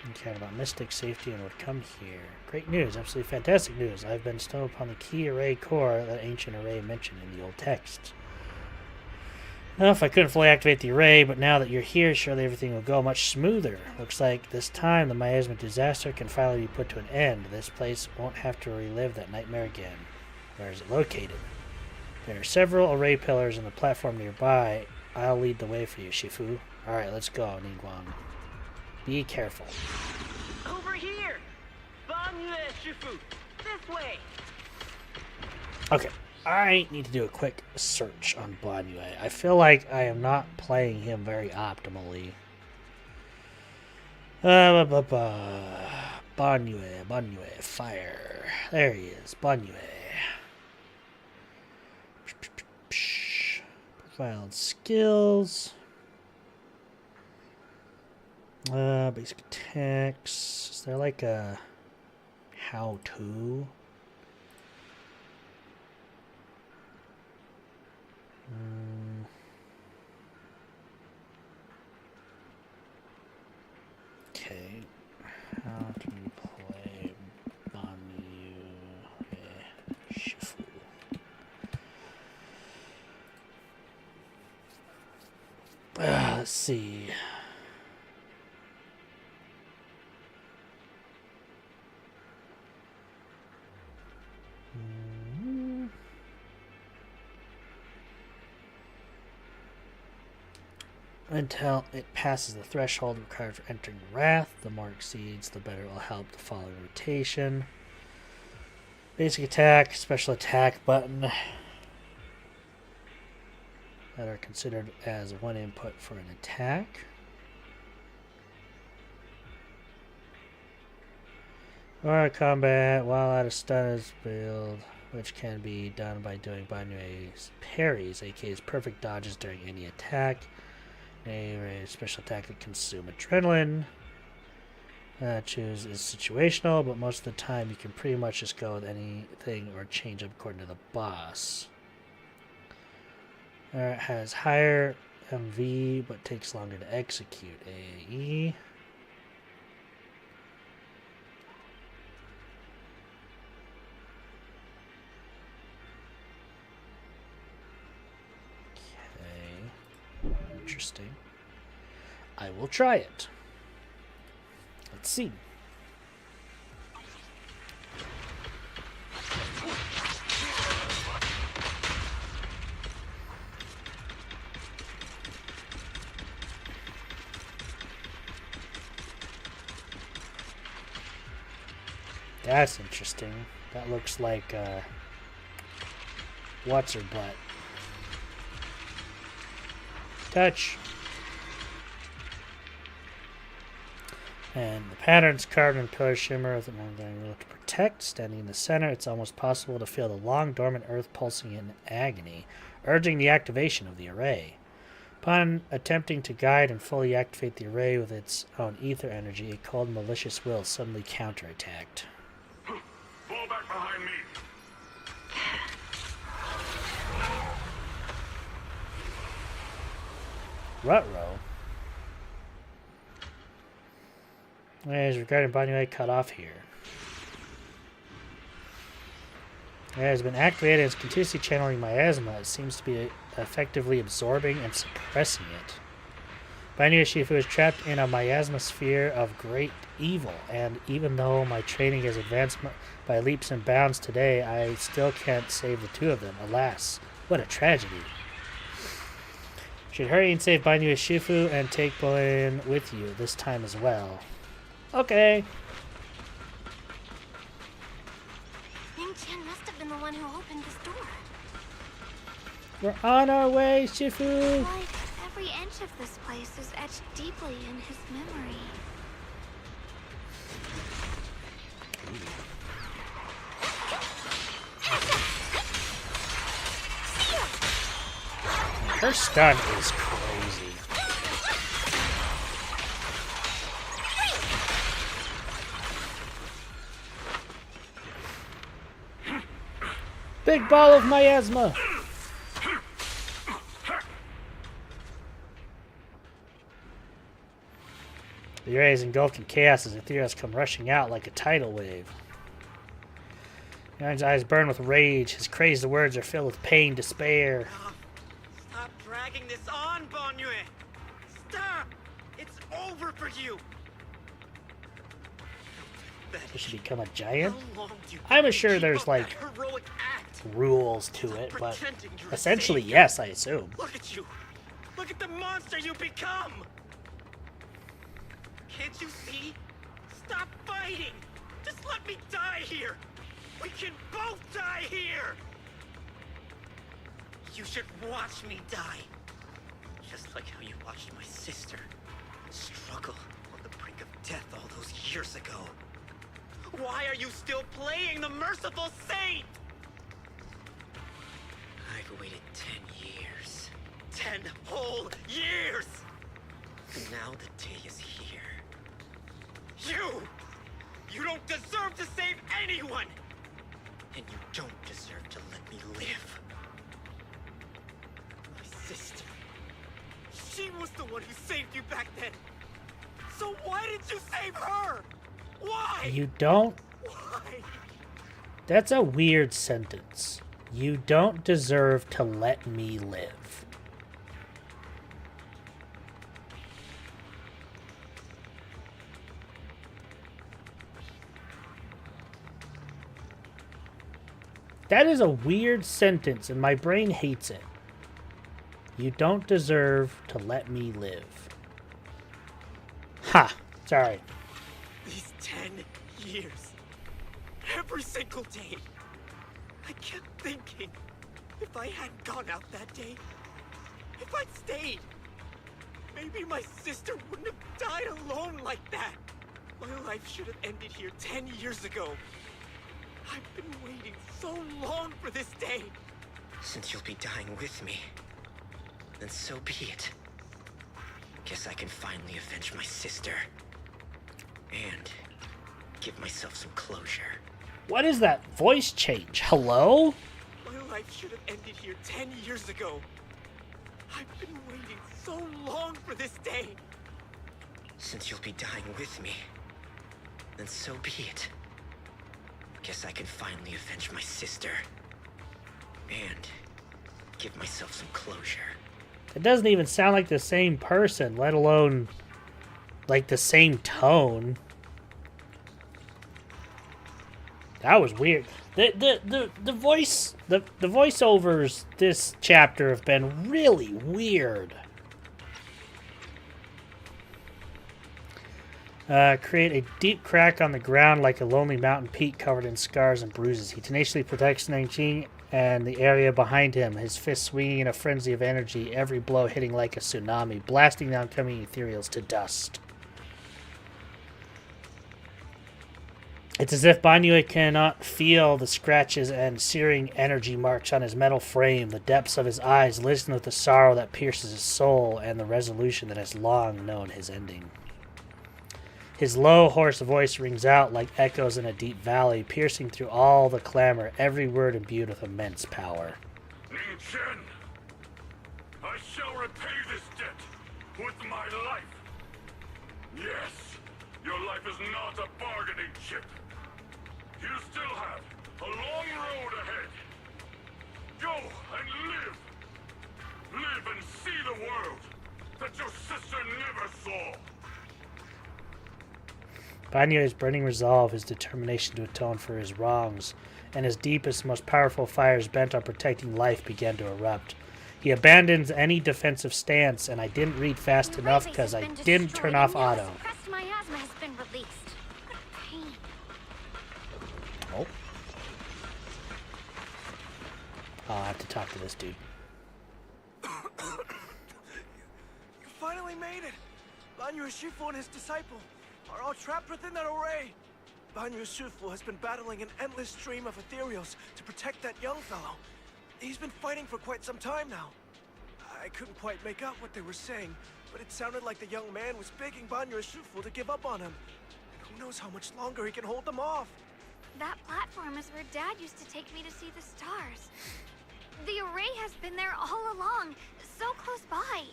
He cared about Mystic's safety and would come here. Great news, absolutely fantastic news. I've been bestowed upon the key array core that ancient array mentioned in the old text. Well, if I couldn't fully activate the array, but now that you're here, surely everything will go much smoother. Looks like this time the miasma disaster can finally be put to an end. This place won't have to relive that nightmare again. Where is it located? There are several array pillars on the platform nearby. I'll lead the way for you, Shifu. Alright, let's go, Ningguang. Be careful. Over here! Banyue, Shifu! This way! Okay, I need to do a quick search on Banyue. I feel like I am not playing him very optimally. Banyue, fire. There he is, Banyue. Profiled skills. Basic attacks. Is there like a how-to? Okay. How to play Banyue Shifu. Let's see. Until it passes the threshold required for entering Wrath. The more it exceeds, the better it will help the following rotation. Basic attack, special attack button that are considered as one input for an attack. Or combat while out of stun is build, which can be done by doing Banyue's parries, aka perfect dodges during any attack. A special attack that consume adrenaline. Choose is situational, but most of the time you can pretty much just go with anything or change up according to the boss. It has higher MV, but takes longer to execute. AAE. Interesting. I will try it. Let's see. That's interesting. That looks like what's her butt. Touch. And the pattern's carved in pillar shimmer with one thing to protect. Standing in the center, it's almost possible to feel the long dormant earth pulsing in agony, urging the activation of the array. Upon attempting to guide and fully activate the array with its own ether energy, a cold malicious will suddenly counterattacked. Fall back behind me. Ruh-roh. As regarding Banyue cut off here. It has been activated and is continuously channeling miasma. It seems to be effectively absorbing and suppressing it. Banyu Shifu is trapped in a miasma sphere of great evil, and even though my training has advanced by leaps and bounds today, I still can't save the two of them. Alas, what a tragedy. Should hurry and save Banyu Shifu and take Boin with you this time as well. Okay. Ming Qian must have been the one who opened this door. We're on our way, Shifu! Like, every inch of this place is etched deeply in his memory. Her stun is crazy. Big ball of miasma! The area is engulfed in chaos as Ethereals come rushing out like a tidal wave. Yarn's eyes burn with rage. His crazed words are filled with pain, despair. Stop dragging this on, Banyue! Stop! It's over for you! He should become a giant? I'm sure there's like rules to it, but essentially yes, I assume. Look at you! Look at the monster you become! Can't you see? Stop fighting! Just let me die here! We can both die here! You should watch me die. Just like how you watched my sister struggle on the brink of death all those years ago. Why are you still playing the merciful saint? I've waited 10 years. 10 whole years! And now the day is here. You don't deserve to save anyone! And you don't deserve to let me live. My sister. She was the one who saved you back then. So why did you save her? Why? You don't? Why? That's a weird sentence. You don't deserve to let me live. That is a weird sentence, and my brain hates it. You don't deserve to let me live. Ha! Sorry. These 10 years. Every single day. I kept thinking, if I hadn't gone out that day, if I'd stayed, maybe my sister wouldn't have died alone like that. My life should have ended here 10 years ago. I've been waiting so long for this day. Since you'll be dying with me, then so be it. Guess I can finally avenge my sister. And give myself some closure. What is that voice change? Hello? My life should have ended here 10 years ago. I've been waiting so long for this day. Since you'll be dying with me, then so be it. Guess I can finally avenge my sister. And give myself some closure. It doesn't even sound like the same person, let alone like the same tone. That was weird. The voiceovers this chapter have been really weird. Create a deep crack on the ground like a lonely mountain peak covered in scars and bruises. He tenaciously protects Nanjing and the area behind him, his fist swinging in a frenzy of energy, every blow hitting like a tsunami, blasting the oncoming ethereals to dust. It's as if Banyue cannot feel the scratches and searing energy marks on his metal frame. The depths of his eyes listen with the sorrow that pierces his soul and the resolution that has long known his ending. His low, hoarse voice rings out like echoes in a deep valley, piercing through all the clamor, every word imbued with immense power. Ning Chen, I shall repay this debt with my life. Yes, your life is not a bargaining chip. You still have a long road ahead. Go and live. Live and see the world that your sister knew. Banyue's burning resolve, his determination to atone for his wrongs, and his deepest, most powerful fires bent on protecting life began to erupt. He abandons any defensive stance, and I didn't read fast enough because I didn't turn off auto. Suppressed miasma has been released. What pain. Oh. I'll have to talk to this dude. You finally made it! Banyu Shifu and his disciple are all trapped within that array. Banyu Shifu has been battling an endless stream of ethereals to protect that young fellow. He's been fighting for quite some time now. I couldn't quite make out what they were saying, but it sounded like the young man was begging Banyu Shifu to give up on him. And who knows how much longer he can hold them off. That platform is where Dad used to take me to see the stars. The array has been there all along, so close by.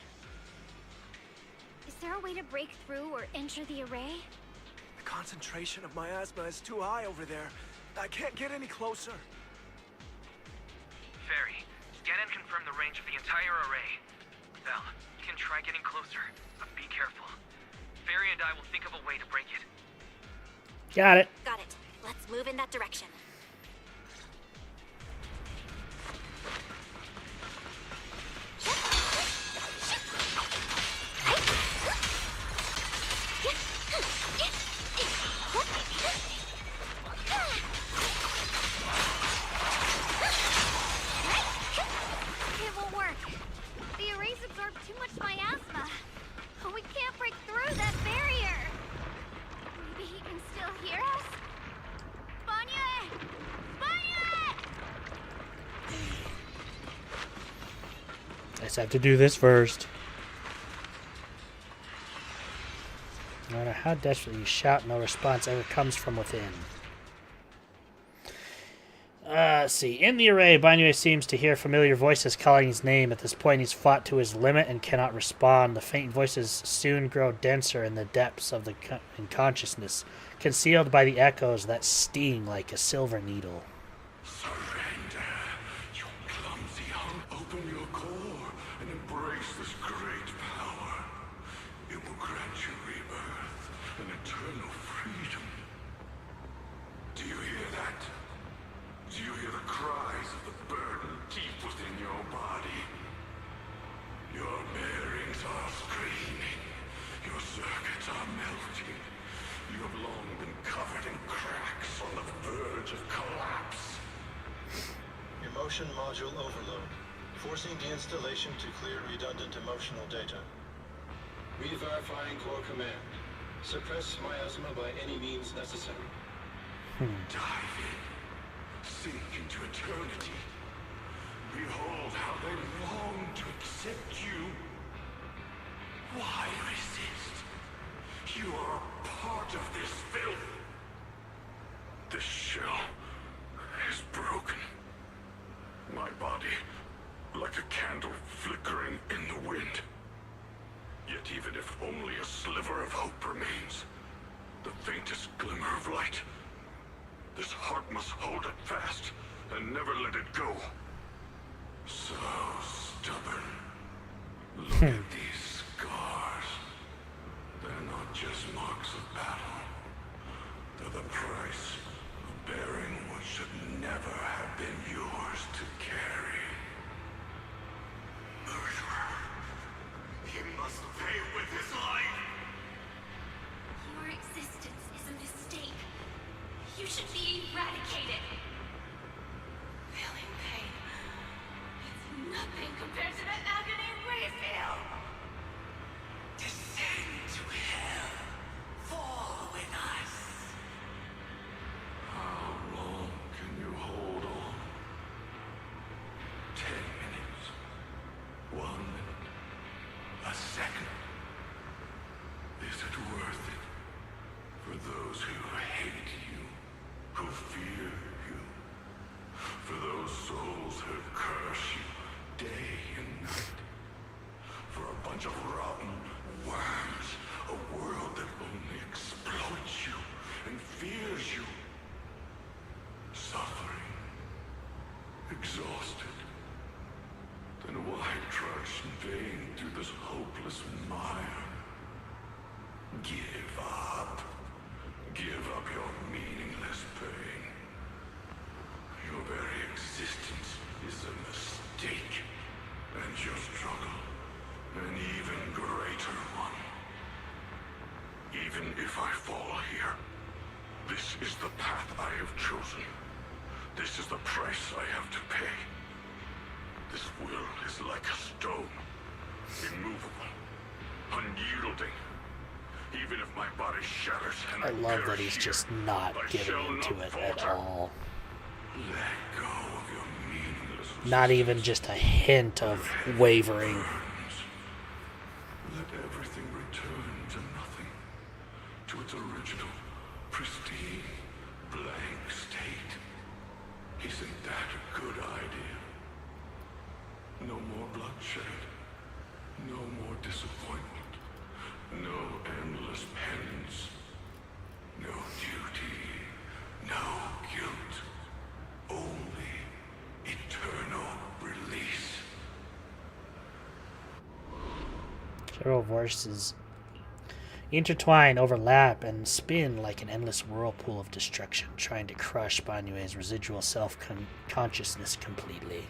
Is there a way to break through or enter the array? The concentration of miasma is too high over there. I can't get any closer. Fairy, scan and confirm the range of the entire array. Belle, you can try getting closer, but be careful. Fairy and I will think of a way to break it. Got it. Got it. Let's move in that direction. It won't work. The arrays absorb too much miasma. We can't break through that barrier. Maybe he can still hear us? Banyue! Banyue! I just have to do this first. No matter how desperately you shout, no response ever comes from within. Let's see. In the array, Banyue seems to hear familiar voices calling his name. At this point, he's fought to his limit and cannot respond. The faint voices soon grow denser in the depths of the consciousness, concealed by the echoes that sting like a silver needle. Surrender, you clumsy hunk. Open your core and embrace this great power. It will grant you rebirth and eternal freedom. Do you hear that? Do you hear the cries of the burden deep within your body? Your bearings are screaming. Your circuits are melting. You have long been covered in cracks on the verge of collapse. Emotion module overload. Forcing deinstallation to clear redundant emotional data. Re-verifying core command. Suppress miasma by any means necessary. Dive in. Sink into eternity. Behold how they long to accept you. Why resist? You are a part of this filth. This shell is broken. My body, like a candle flickering in the wind. Yet even if only a sliver of hope remains, the faintest glimmer of light, this heart must hold it fast and never let it go. So stubborn. Look at these scars. They're not just marks of battle. They're the price of bearing what should never have been yours to carry. Murderer. He must pay with his life. Your existence is a mistake. You should be eradicated. Feeling pain. It's nothing compared to the agony we feel. Descend to hell. Fall with us. How long can you hold on? 10 minutes. 1 minute. A second. Is it worth it? For those who hate you, who fear you, for those souls who curse you day and night, for a bunch of rotten worms, a world that only exploits you and fears you, suffering, exhausted, then why trudge in vain through this hopeless mire? Give up. Give up your meaningless pain. Your very existence is a mistake, and your struggle, an even greater one. Even if I fall here, this is the path I have chosen. This is the price I have to pay. This will is like a stone, immovable, unyielding. Even if my body shatters and I love that he's just not giving into it at all. Let go of your meaningless. Not even just a hint of wavering. Let everything return to nothing, to its original, pristine, blank state. Isn't that a good idea? No more bloodshed, no more disappointment, no endless penance, no duty, no guilt, only eternal release. Several verses intertwine, overlap, and spin like an endless whirlpool of destruction, trying to crush Banyue's residual self-consciousness completely.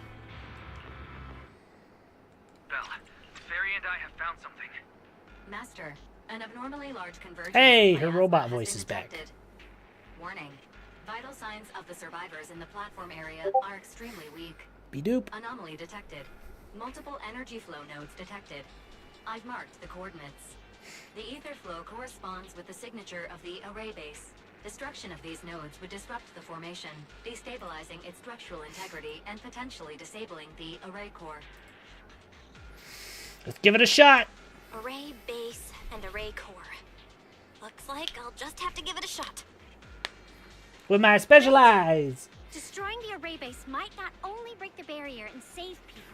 Belle, Fairy and I have found something. Master, an abnormally large convergence. Hey, of her miasma robot has voice been is back. detected. Warning. Vital signs of the survivors in the platform area are extremely weak. Be-doop. Anomaly detected. Multiple energy flow nodes detected. I've marked the coordinates. The ether flow corresponds with the signature of the array base. Destruction of these nodes would disrupt the formation, destabilizing its structural integrity and potentially disabling the array core. Let's give it a shot. Array base and array core. Looks like I'll just have to give it a shot. With my specialize. Destroying the array base might not only break the barrier and save people,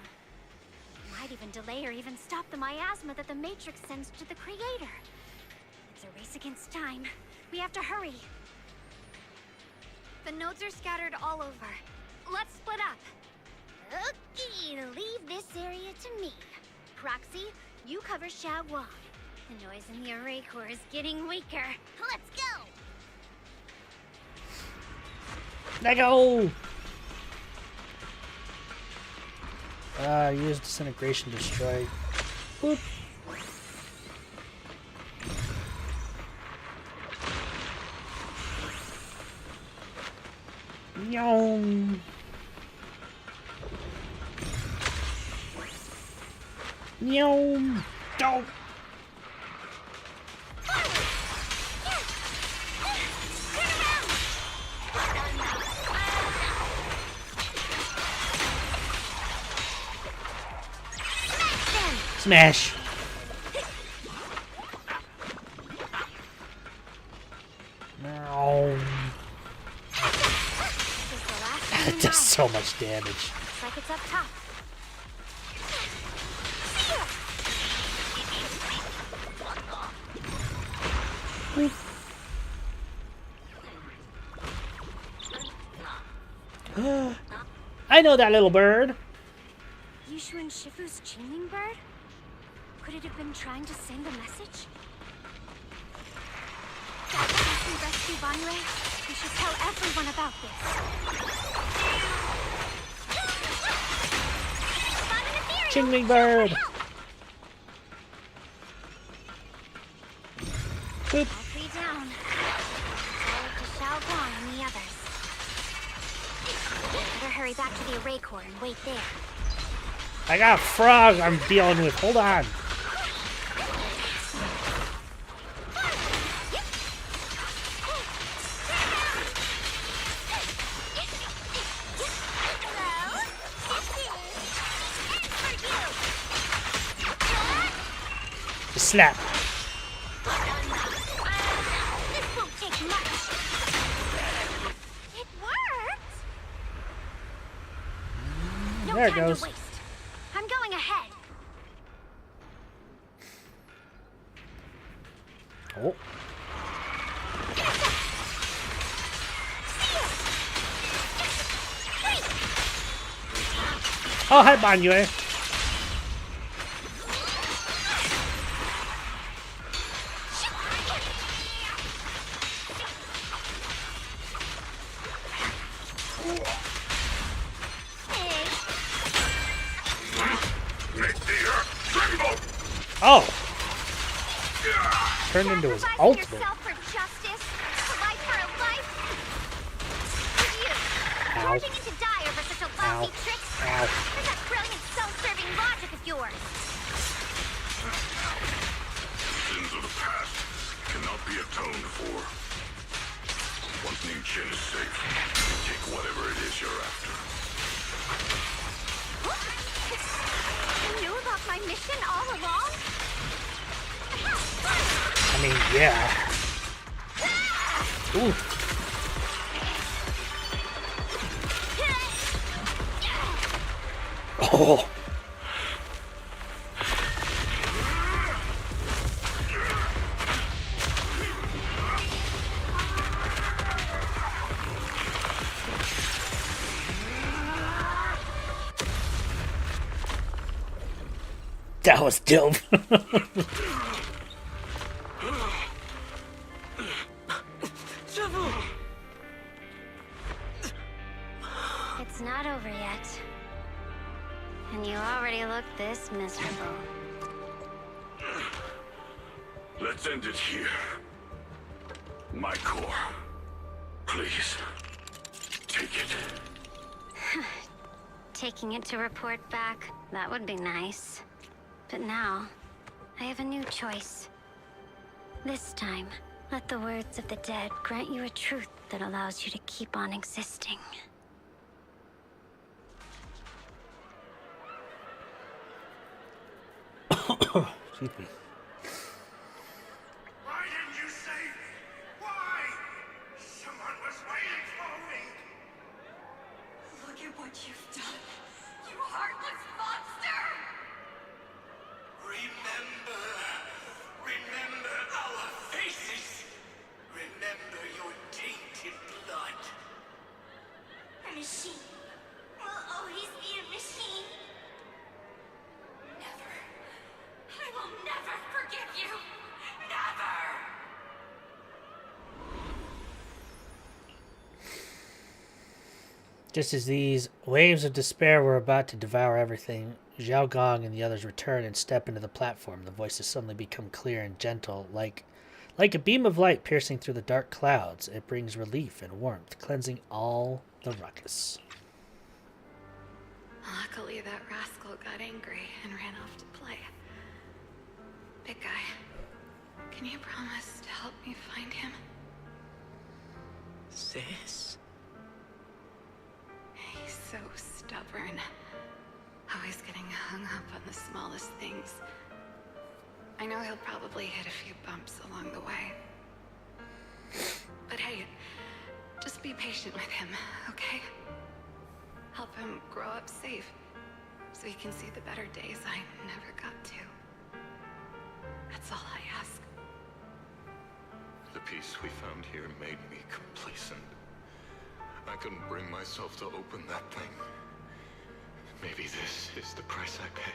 it might even delay or even stop the miasma that the Matrix sends to the Creator. It's a race against time. We have to hurry. The nodes are scattered all over. Let's split up. Okay, leave this area to me. Proxy, you cover Xiaoguang. The noise in the array core is getting weaker. Let's go! Let go! Use disintegration to destroy. Boop. Yum. Yum. Don't. Smash. No. That does so much damage. Looks like it's up top. I know that little bird. Yushu and Shifu's chaining bird? Could it have been trying to send a message? If we rescue Banyue, we should tell everyone about this. Chingling bird. Boop. All three down. Forward to Xiaoguang and the others. Better hurry back to the array core and wait there. I got a frog I'm dealing with. Hold on. Slap. This won't take much. It worked. No There it time goes. to waste. I'm going ahead. Oh. Oh, hi, Banyue. Oh! Turned into his ultimate. Yourself for justice, a life for a life. You, Ow. charging into die over such a lousy trick. Ow. Where's that brilliant self-serving logic of yours? Sins of the past cannot be atoned for. Once Ning Chen is safe, take whatever it is you're after. You knew about my mission all along? I mean, yeah. Ooh. Oh. That was dope. It's not over yet. And you already look this miserable. Let's end it here. My core. Please. Take it. Taking it to report back, that would be nice. But now, I have a new choice. This time, let the words of the dead grant you a truth that allows you to keep on existing. Excuse me. Why didn't you save me? Why? Someone was waiting for me. Look at what you've done, you heartless monster! Remember our faces. Remember your tainted blood. A machine. Will always be a machine. Never. I will never forgive you. Never! Just as these waves of despair were about to devour everything, Zhao Gong and the others return and step into the platform. The voices suddenly become clear and gentle, like a beam of light piercing through the dark clouds. It brings relief and warmth, cleansing all the ruckus. Luckily, that rascal got angry and ran off to play. Big guy, can you promise to help me find him? Sis? He's so stubborn. Always getting hung up on the smallest things. I know he'll probably hit a few bumps along the way. But hey, just be patient with him, okay? Help him grow up safe, so he can see the better days I never got to. That's all I ask. The peace we found here made me complacent. I couldn't bring myself to open that thing. Maybe this is the price I pay.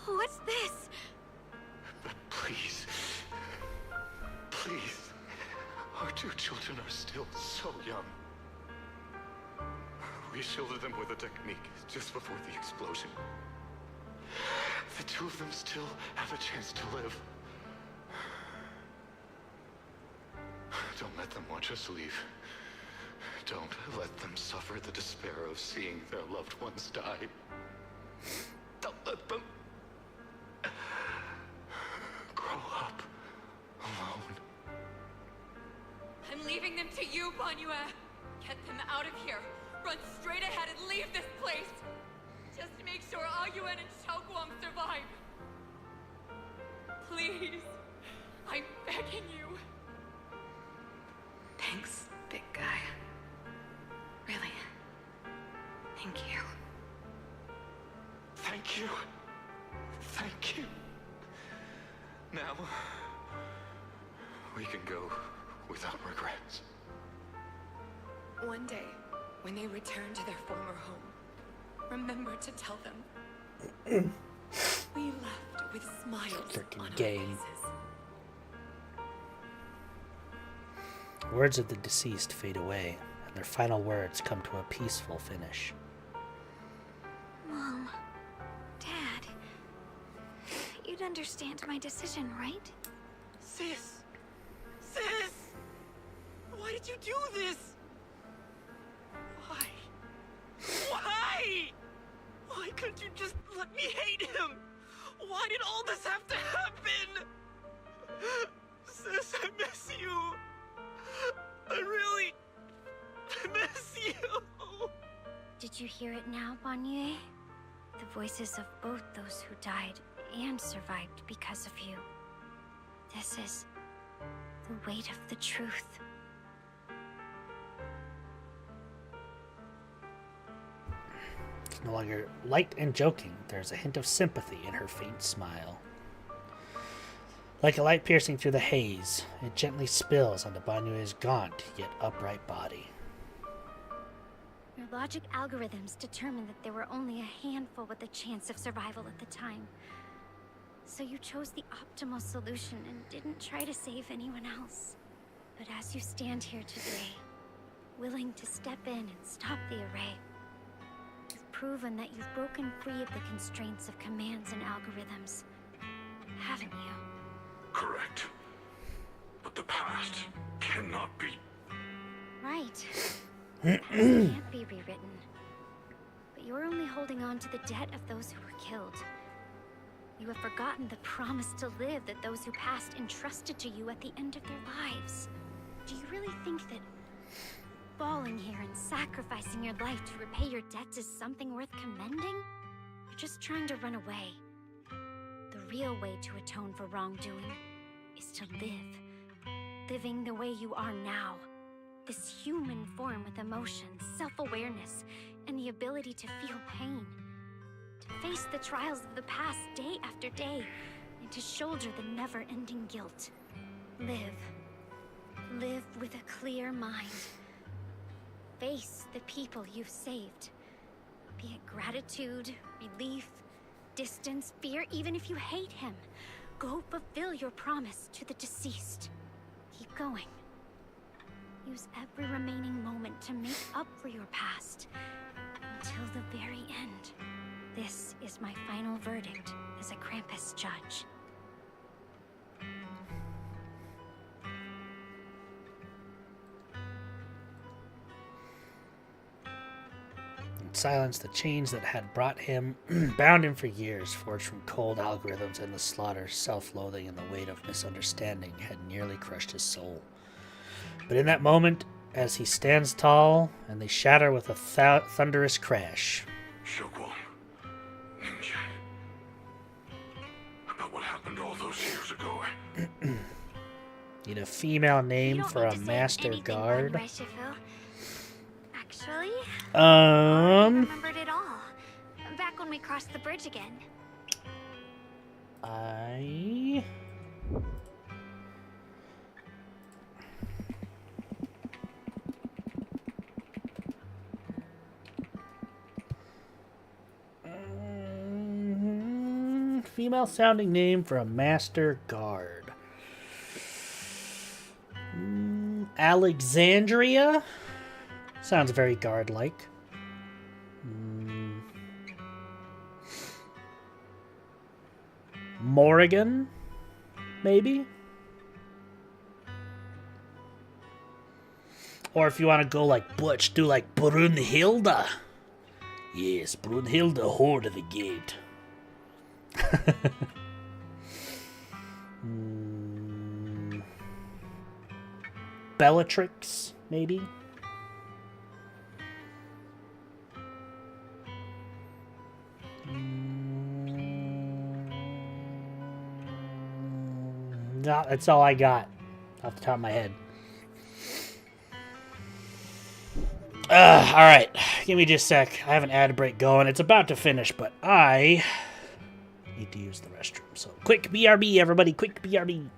What's this? But please, please, our two children are still so young. We shielded them with a technique just before the explosion. The two of them still have a chance to live. Don't let them watch us leave. Don't let them suffer the despair of seeing their loved ones die. Don't let them grow up alone. I'm leaving them to you, Banyue. Get them out of here. Run straight ahead and leave this place. Just to make sure Ayuan and Xiaoguang survive. Please. I'm begging you. Thanks, big guy. Really. Thank you. Thank you. Thank you. Now, we can go without regrets. One day, when they return to their former home, remember to tell them we left with smiles Freaking on our game. faces. Words of the deceased fade away, and their final words come to a peaceful finish. Mom, Dad. should understand my decision, right? Sis! Sis! Why did you do this? Why? Why? Why couldn't you just let me hate him? Why did all this have to happen? Sis, I miss you. I miss you. Did you hear it now, Bonnier? The voices of both those who died and survived because of you. This is the weight of the truth. It's no longer light and joking. There's a hint of sympathy in her faint smile. Like a light piercing through the haze, it gently spills onto Bonnier's gaunt yet upright body. Your logic algorithms determined that there were only a handful with a chance of survival at the time. So you chose the optimal solution and didn't try to save anyone else. But as you stand here today, willing to step in and stop the array, you've proven that you've broken free of the constraints of commands and algorithms, haven't you? Correct. But the past cannot be. Right. The past can't be rewritten. But you're only holding on to the debt of those who were killed. You have forgotten the promise to live that those who passed entrusted to you at the end of their lives. Do you really think that falling here and sacrificing your life to repay your debts is something worth commending? You're just trying to run away. The real way to atone for wrongdoing is to live. Living the way you are now. This human form with emotions, self-awareness, and the ability to feel pain. To face the trials of the past day after day, and to shoulder the never-ending guilt. Live. Live with a clear mind. Face the people you've saved. Be it gratitude, relief, distance, fear, even if you hate him. Go fulfill your promise to the deceased. Keep going. Use every remaining moment to make up for your past. Until the very end. This is my final verdict as a Krampus judge. In silence, the chains that had brought him, bound him for years, forged from cold algorithms and the slaughter, self-loathing, and the weight of misunderstanding, had nearly crushed his soul. But in that moment, as he stands tall, and they shatter with a thunderous crash. Xiaoguang, ninja. About what happened all those years ago. Need a female name for a master guard. Actually, I Um, remembered it all. Back when we crossed the bridge again. Female sounding name for a master guard. Alexandria? Sounds very guard-like. Morrigan? Maybe? Or if you want to go like Butch, do like Brunhilde. Yes, Brunhilde, whore to the gate. Bellatrix, maybe? No, that's all I got off the top of my head. Alright, give me just a sec. I have an ad break going. It's about to finish, but I need to use the restroom. So, quick BRB, everybody, quick BRB.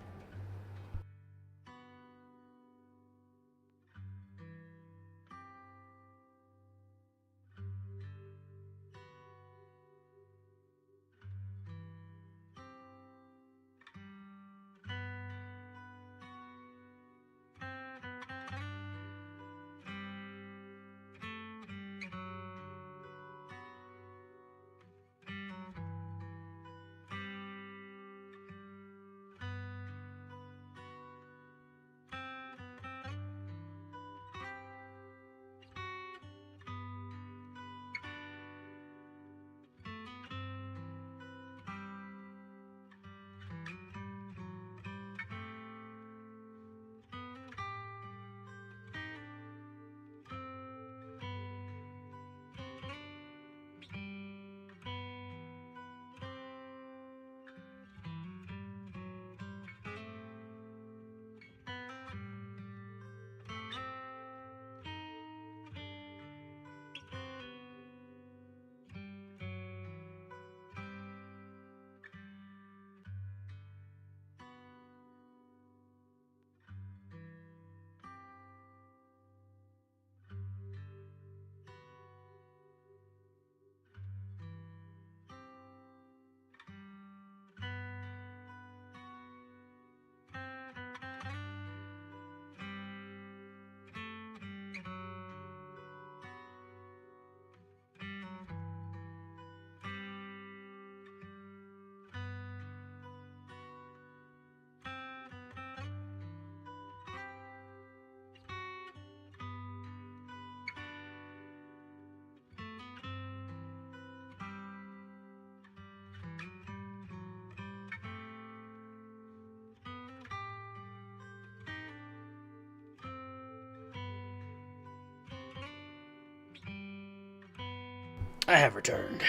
I have returned.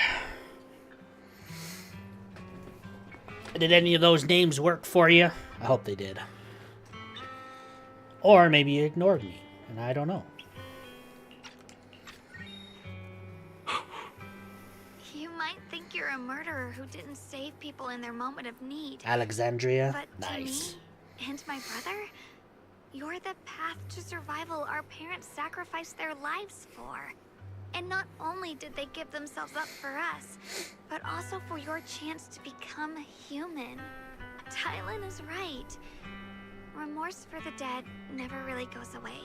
Did any of those names work for you? I hope they did. Or maybe you ignored me, and I don't know. You might think you're a murderer who didn't save people in their moment of need. Alexandria? But Nice. To me and my brother, you're the path to survival our parents sacrificed their lives for. And not only did they give themselves up for us, but also for your chance to become human. Tylen is right. Remorse for the dead never really goes away.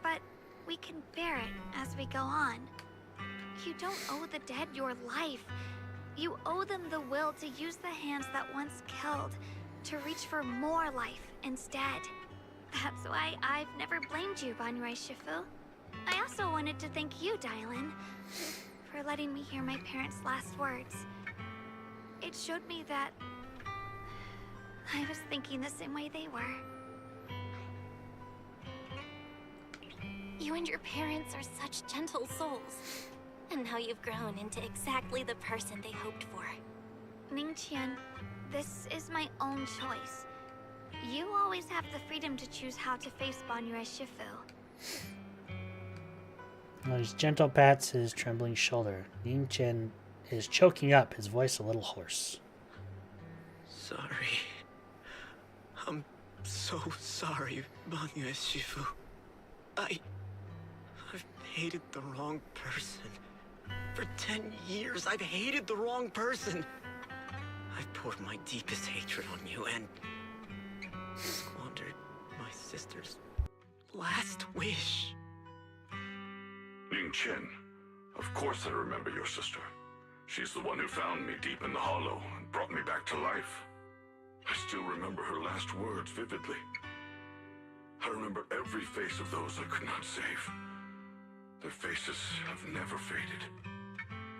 But we can bear it as we go on. You don't owe the dead your life. You owe them the will to use the hands that once killed to reach for more life instead. That's why I've never blamed you, Banrai Shifu. I also wanted to thank you, Dylan, for letting me hear my parents' last words. It showed me that I was thinking the same way they were. You and your parents are such gentle souls. And now you've grown into exactly the person they hoped for. Ningqian, this is my own choice. You always have the freedom to choose how to face Banrai Shifu. Well, his gentle pats his trembling shoulder. Ningqian is choking up, his voice a little hoarse. Sorry. I'm so sorry, Banrai Shifu. I've hated the wrong person. For 10 years, I've hated the wrong person. I've poured my deepest hatred on you and squandered my sister's last wish. Ningqian, of course I remember your sister. She's the one who found me deep in the hollow and brought me back to life. I still remember her last words vividly. I remember every face of those I could not save. Their faces have never faded.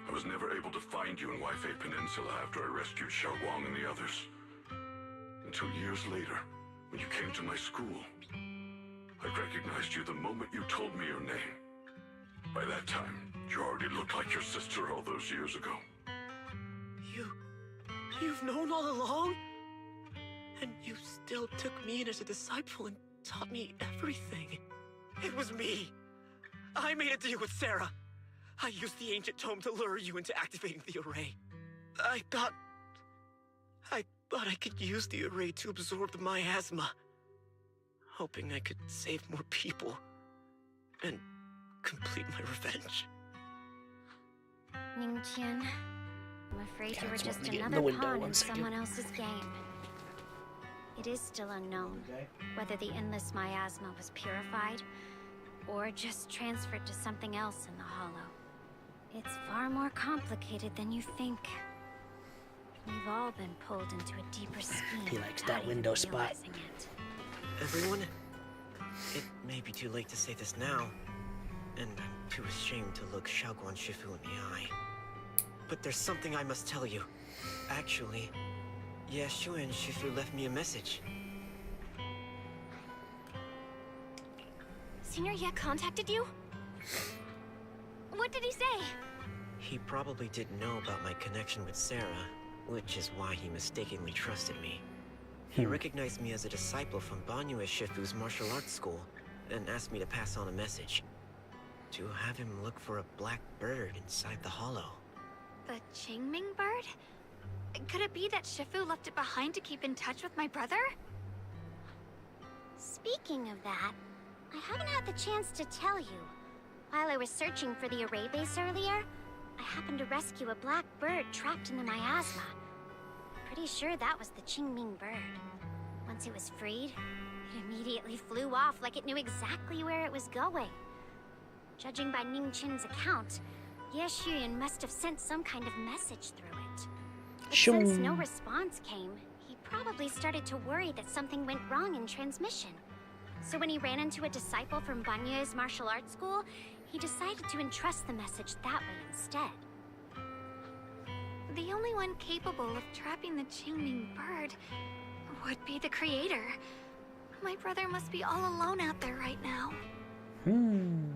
I was never able to find you in Waifei Peninsula after I rescued Xiaoguang and the others. Until years later, when you came to my school, I recognized you the moment you told me your name. By that time, you already looked like your sister all those years ago. You've known all along? And you still took me in as a disciple and taught me everything. It was me. I made a deal with Sarah. I used the ancient tome to lure you into activating the array. I thought I could use the array to absorb the miasma, hoping I could save more people and complete my revenge. Ningqian, I'm afraid you were just get in another the window pawn in one second. someone else's game. It is still unknown whether the endless miasma was purified or just transferred to something else in the hollow. It's far more complicated than you think. We've all been pulled into a deeper scheme. He likes without that window even spot. realizing it. Everyone, it may be too late to say this now, and I'm too ashamed to look Xiaoguang Shifu in the eye. But there's something I must tell you. Actually, Yeshu and Shifu left me a message. Senior Ye contacted you? What did he say? He probably didn't know about my connection with Sarah, which is why he mistakenly trusted me. He recognized me as a disciple from Banyu Shifu's martial arts school, and asked me to pass on a message. To have him look for a black bird inside the hollow. The Qingming bird? Could it be that Shifu left it behind to keep in touch with my brother? Speaking of that, I haven't had the chance to tell you. While I was searching for the array base earlier, I happened to rescue a black bird trapped in the miasma. Pretty sure that was the Qingming bird. Once it was freed, it immediately flew off like it knew exactly where it was going. Judging by Ningqian's account, Ye Shuyan must have sent some kind of message through it. But since no response came, he probably started to worry that something went wrong in transmission. So when he ran into a disciple from Banye's martial arts school, he decided to entrust the message that way instead. The only one capable of trapping the Qingming bird would be the creator. My brother must be all alone out there right now. Ningqian,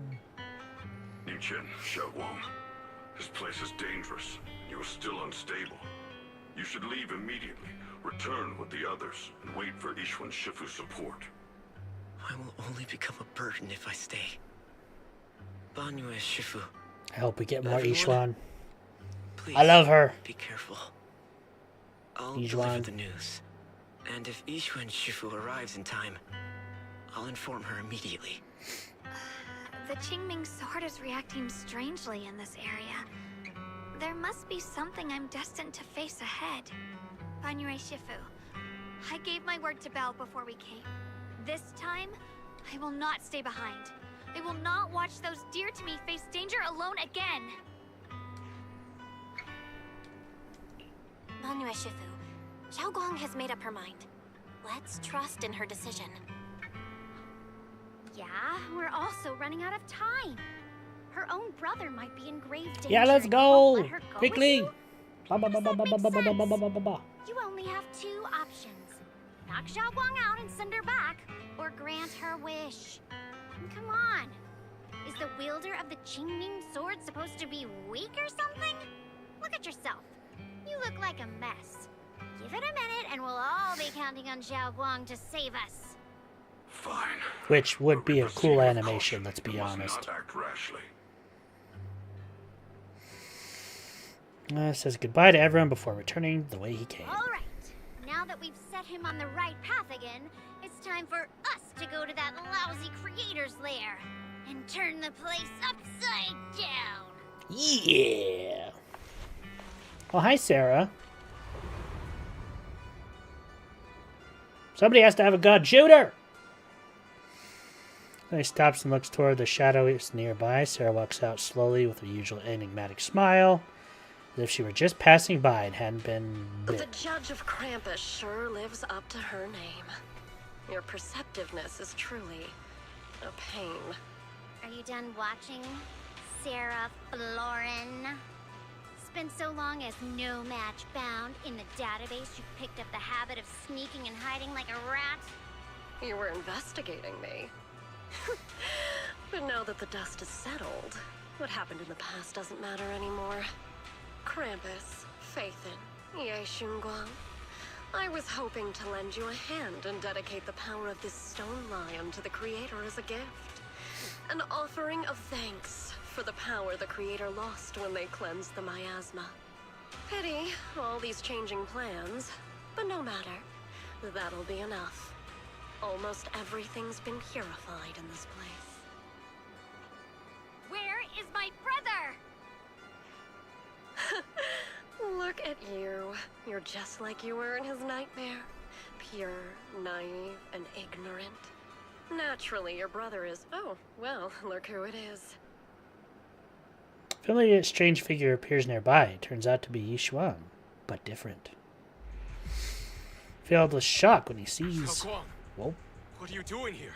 Xiaoguang, This place is dangerous. You are still unstable. You should leave immediately. Return with the others and wait for Ishwan Shifu's support. I will only become a burden if I stay. Banyue Shifu. I hope we get more Everyone, Ishwan. Please, I love her. Be careful. I'll Ishwan. deliver the news. And if Ishwan Shifu arrives in time, I'll inform her immediately. The Qingming sword is reacting strangely in this area. There must be something I'm destined to face ahead. Banyue Shifu, I gave my word to Belle before we came. This time, I will not stay behind. I will not watch those dear to me face danger alone again. Banyue Shifu, Xiaoguang has made up her mind. Let's trust in her decision. Yeah, we're also running out of time. Her own brother might be in grave danger. Yeah, let's and you won't go let her go quickly. with you? You only have two options. Knock Xiaoguang out and send her back, or grant her wish. And come on. Is the wielder of the Qingming sword supposed to be weak or something? Look at yourself. You look like a mess. Give it a minute and we'll all be counting on Xiaoguang to save us. Fine. Which would be a cool animation, let's be honest. Not act rashly. Says goodbye to everyone before returning the way he came. All right. Now that we've set him on the right path again, it's time for us to go to that lousy creator's lair and turn the place upside down. Yeah. Well, hi, Sarah. Somebody has to have a gun. Shoot her! He stops and looks toward the shadows nearby. Sarah walks out slowly with her usual enigmatic smile, as if she were just passing by and hadn't been bit. The Judge of Krampus sure lives up to her name. Your perceptiveness is truly a pain. Are you done watching, Sarah Florin? Spent so long as no match bound in the database, you picked up the habit of sneaking and hiding like a rat? You were investigating me. But now that the dust is settled, what happened in the past doesn't matter anymore. Krampus, Faithin, Ye Xunguang. I was hoping to lend you a hand and dedicate the power of this stone lion to the Creator as a gift. An offering of thanks for the power the Creator lost when they cleansed the miasma. Pity, all these changing plans, but no matter. That'll be enough. Almost everything's been purified in this place. Where is my brother? Look at you. You're just like you were in his nightmare. Pure, naive, and ignorant. Naturally, your brother is... Oh, well, look who it is. A familiar strange figure appears nearby. It turns out to be Yishuan, but different. Filled with shock when he sees... Whoa. What are you doing here?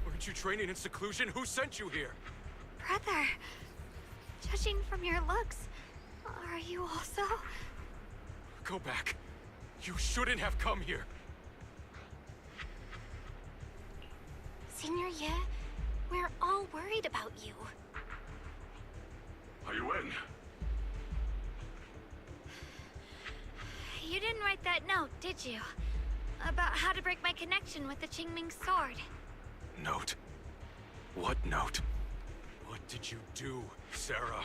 Weren't you training in seclusion? Who sent you here? Brother, judging from your looks, are you also? Go back. You shouldn't have come here. Senior Ye, we're all worried about you. Are you in? You didn't write that note, did you? About how to break my connection with the Qingming sword. Note? What note? What did you do, Sarah?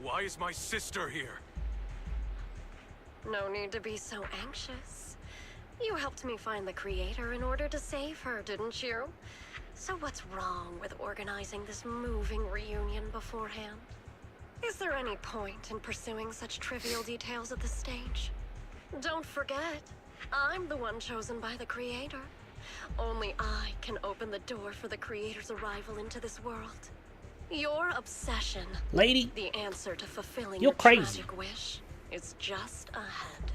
Why is my sister here? No need to be so anxious. You helped me find the Creator in order to save her, didn't you? So what's wrong with organizing this moving reunion beforehand? Is there any point in pursuing such trivial details at this stage? Don't forget, I'm the one chosen by the Creator. Only I can open the door for the Creator's arrival into this world. Your obsession, Lady, the answer to fulfilling you're your crazy. tragic wish, is just ahead.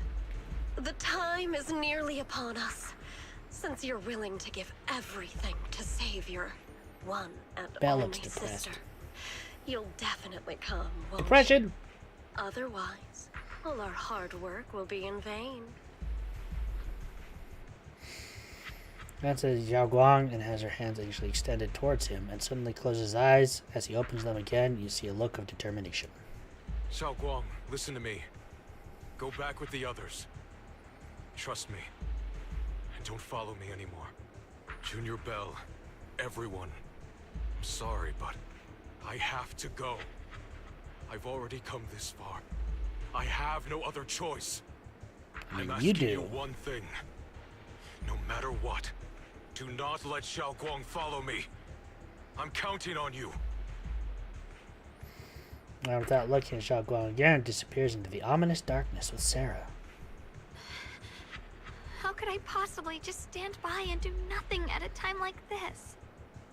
The time is nearly upon us, since you're willing to give everything to save your one and Belle only looks depressed. sister. You'll definitely come, won't Depression. you? Otherwise, all our hard work will be in vain. Man says Zhao Guang and has her hands anxiously extended towards him and suddenly closes his eyes. As he opens them again, you see a look of determination. Xiaoguang, listen to me. Go back with the others. Trust me. And don't follow me anymore. Junior Bell, everyone. I'm sorry, but I have to go. I've already come this far. I have no other choice. I'm asking you one thing. No matter what, do not let Xiaoguang follow me. I'm counting on you. And without looking at Xiaoguang again, disappears into the ominous darkness with Sarah. How could I possibly just stand by and do nothing at a time like this?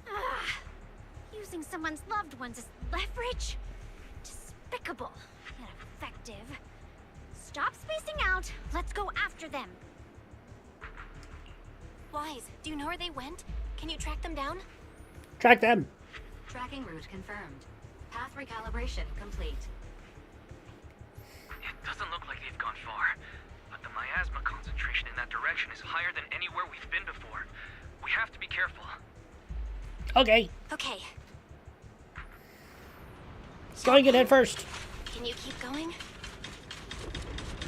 Ah, using someone's loved ones as leverage? Despicable, yet effective. Stop spacing out. Let's go after them. Wise, do you know where they went? Can you track them down? Track them! Tracking route confirmed. Path recalibration complete. It doesn't look like they've gone far, but the miasma concentration in that direction is higher than anywhere we've been before. We have to be careful. Okay. Okay. Going in head first. Can you keep going?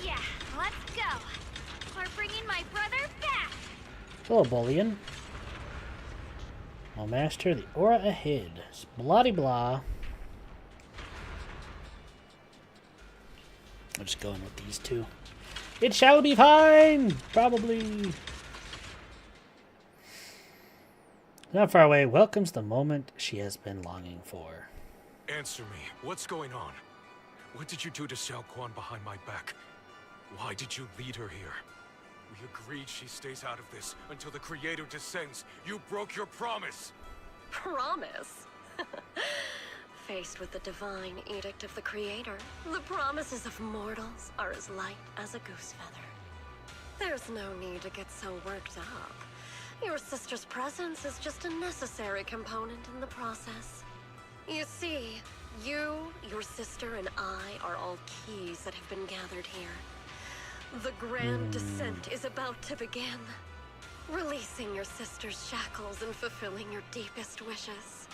Yeah, let's go. We're bringing my brother back. Hello, Bullion. I'll master the aura ahead. Bloody blah. I'm just going with these two. It shall be fine! Probably. Not far away, welcomes the moment she has been longing for. Answer me. What's going on? What did you do to Xiaoguang behind my back? Why did you lead her here? We agreed she stays out of this until the Creator descends. You broke your promise! Promise? Faced with the divine edict of the Creator, the promises of mortals are as light as a goose feather. There's no need to get so worked up. Your sister's presence is just a necessary component in the process. You see, you, your sister, and I are all keys that have been gathered here. The grand descent is about to begin. Releasing your sister's shackles and fulfilling your deepest wishes.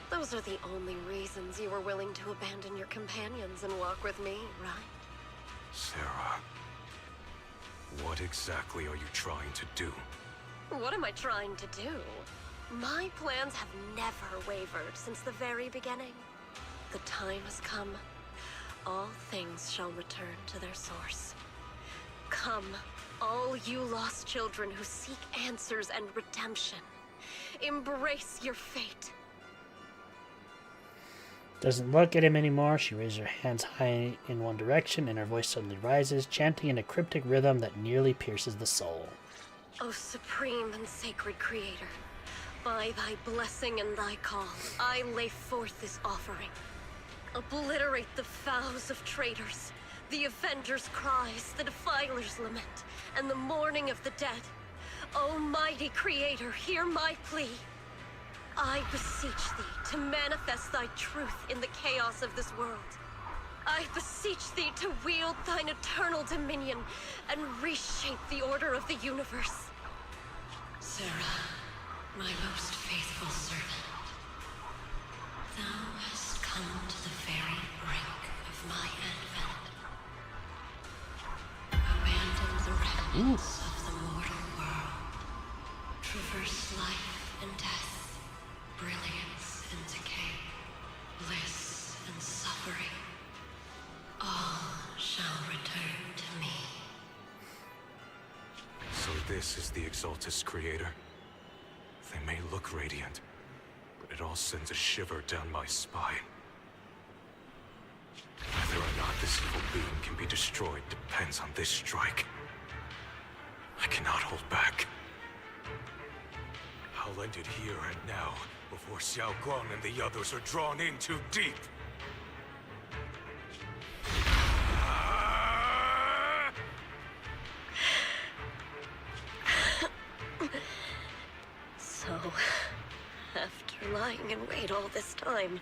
Those are the only reasons you were willing to abandon your companions and walk with me, right? Sarah, what exactly are you trying to do? What am I trying to do? My plans have never wavered since the very beginning. The time has come. All things shall return to their source. Come, all you lost children who seek answers and redemption. Embrace your fate. Doesn't look at him anymore. She raises her hands high in one direction and her voice suddenly rises, chanting in a cryptic rhythm that nearly pierces the soul. O supreme and sacred Creator, by thy blessing and thy call, I lay forth this offering. Obliterate the vows of traitors, the avengers' cries, the defilers' lament, and the mourning of the dead. Almighty Creator, hear my plea. I beseech thee to manifest thy truth in the chaos of this world. I beseech thee to wield thine eternal dominion and reshape the order of the universe. Sarah, my most faithful servant, thou hast come to the very brink of my advent. Abandon the remnants of the mortal world. Traverse life and death, brilliance and decay, bliss and suffering. All shall return to me. So this is the Exaltus Creator. They may look radiant, but it all sends a shiver down my spine. Whether or not this evil being can be destroyed depends on this strike. I cannot hold back. I'll end it here and now, before Xiaoguang and the others are drawn in too deep. So, after lying in wait all this time,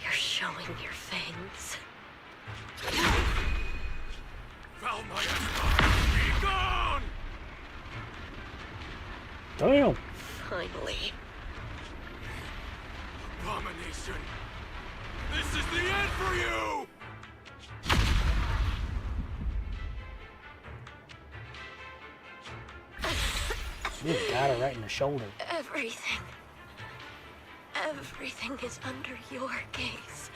you're showing your fangs. Be gone! Damn! Finally. Abomination! This is the end for you! You got her right in the shoulder. Everything is under your gaze.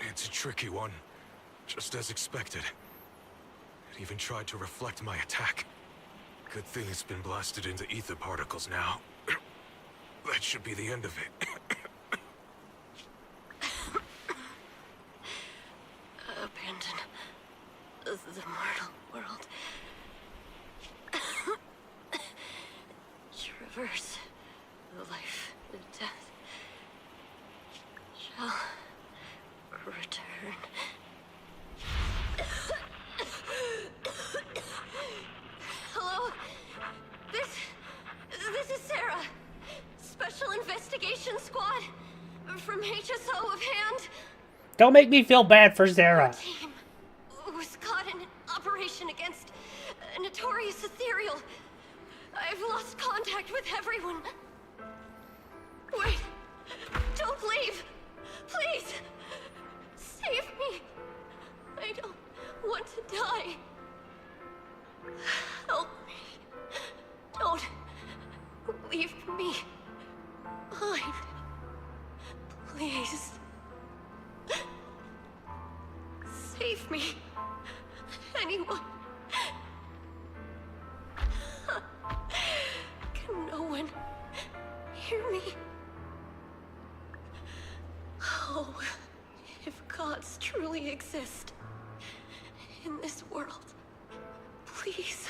It's a tricky one. Just as expected. It even tried to reflect my attack. Good thing it's been blasted into ether particles now. That should be the end of it. Abandon the mortal world. Traverse life and death. Shall return. Hello? This is Sarah. Special Investigation Squad from HSO of Hand. Don't make me feel bad for Sarah. Team was caught in an operation against a notorious ethereal. I've lost contact with everyone. Wait, don't leave. Please, save me. I don't want to die. Help me. Don't leave me behind. Please. Save me. Anyone. Can no one hear me? Oh, if gods truly exist in this world, please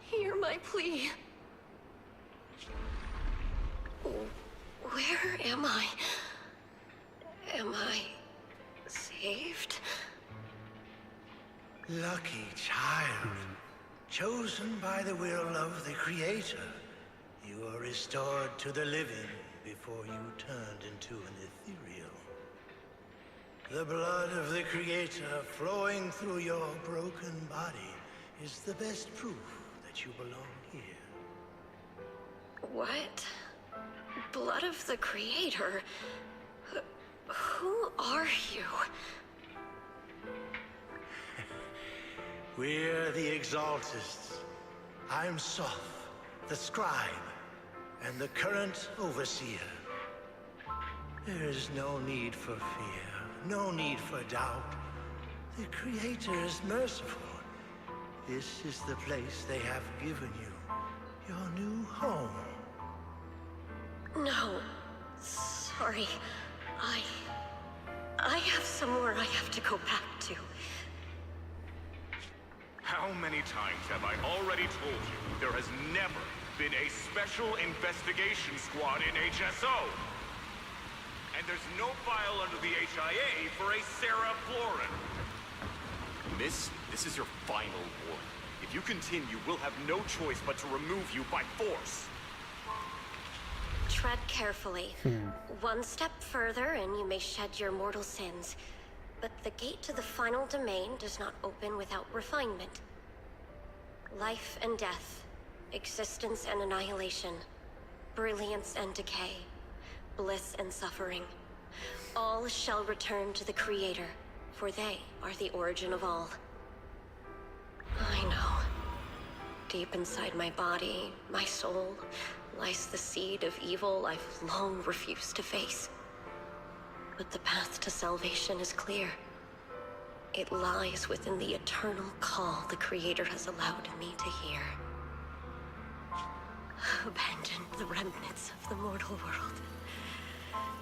hear my plea. Where am I? Am I saved? Lucky child. Chosen by the will of the Creator, you are restored to the living before you turned into an ethereal. The blood of the Creator flowing through your broken body is the best proof that you belong here. What? Blood of the Creator? Who are you? We're the Exaltists. I'm Soph, the Scribe, and the current Overseer. There is no need for fear, no need for doubt. The Creator is merciful. This is the place they have given you, your new home. No, sorry. I have somewhere I have to go back to. How many times have I already told you there has never been a special investigation squad in HSO? And there's no file under the HIA for a Sarah Florin. Miss, this is your final warning. If you continue, we'll have no choice but to remove you by force. Tread carefully. One step further and you may shed your mortal sins. But the gate to the final domain does not open without refinement. Life and death, existence and annihilation, brilliance and decay, bliss and suffering. All shall return to the Creator, for they are the origin of all. I know. Deep inside my body, my soul, lies the seed of evil I've long refused to face. But the path to salvation is clear. It lies within the eternal call the Creator has allowed me to hear. Abandon the remnants of the mortal world.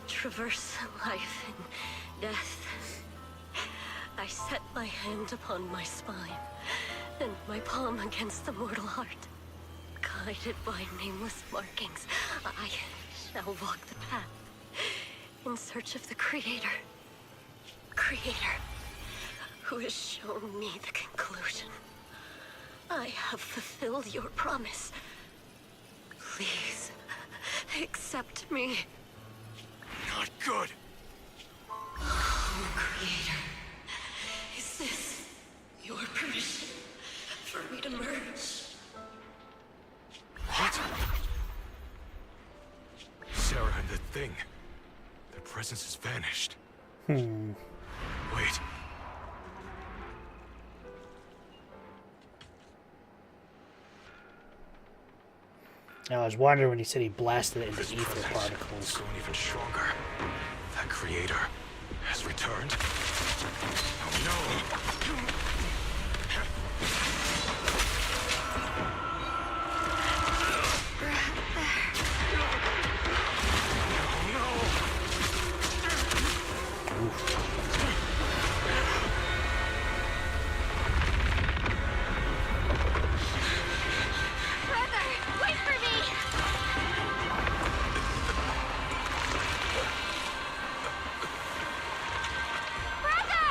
Traverse life and death. I set my hand upon my spine, and my palm against the mortal heart. Guided by nameless markings, I shall walk the path in search of the Creator. Creator, who has shown me the conclusion. I have fulfilled your promise. Please, accept me. Not good. Oh, Creator. Is this your permission for me to merge? What? Sarah and the thing. Their presence has vanished. Wait. I was wondering when he said he blasted it into This ether presence particles. is grown even stronger. That creator has returned. Oh no! Brother, wait for me! Brother!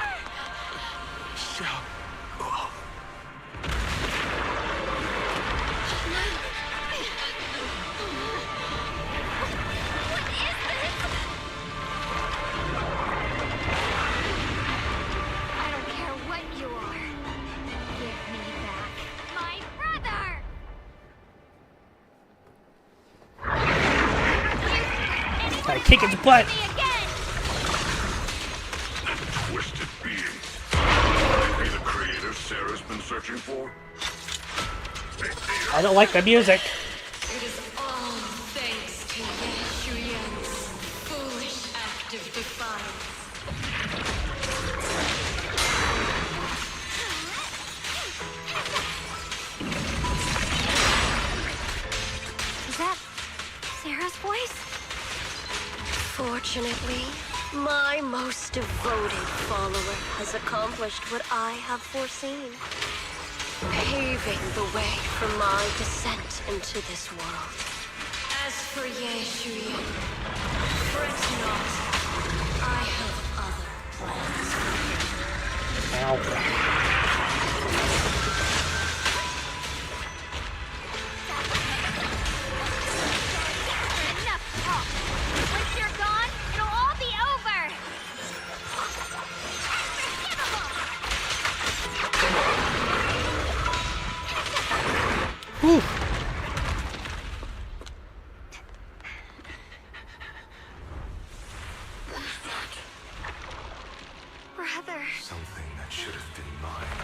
I don't care what you are. Give me back my brother! Gotta kick its butt. Twisted being. Might be the creator Sarah's been searching for? I don't like the music. It is all thanks to Yeshuyen's foolish act of defiance. Is that Sarah's voice? Fortunately, my most devoted follower has accomplished what I have foreseen, paving the way for my descent into this world. As for Yeshuyen, fret not. I have other plans for him. Enough talk. Once you're gone, it'll all be over. Whew. Brother. Something that should have been mine.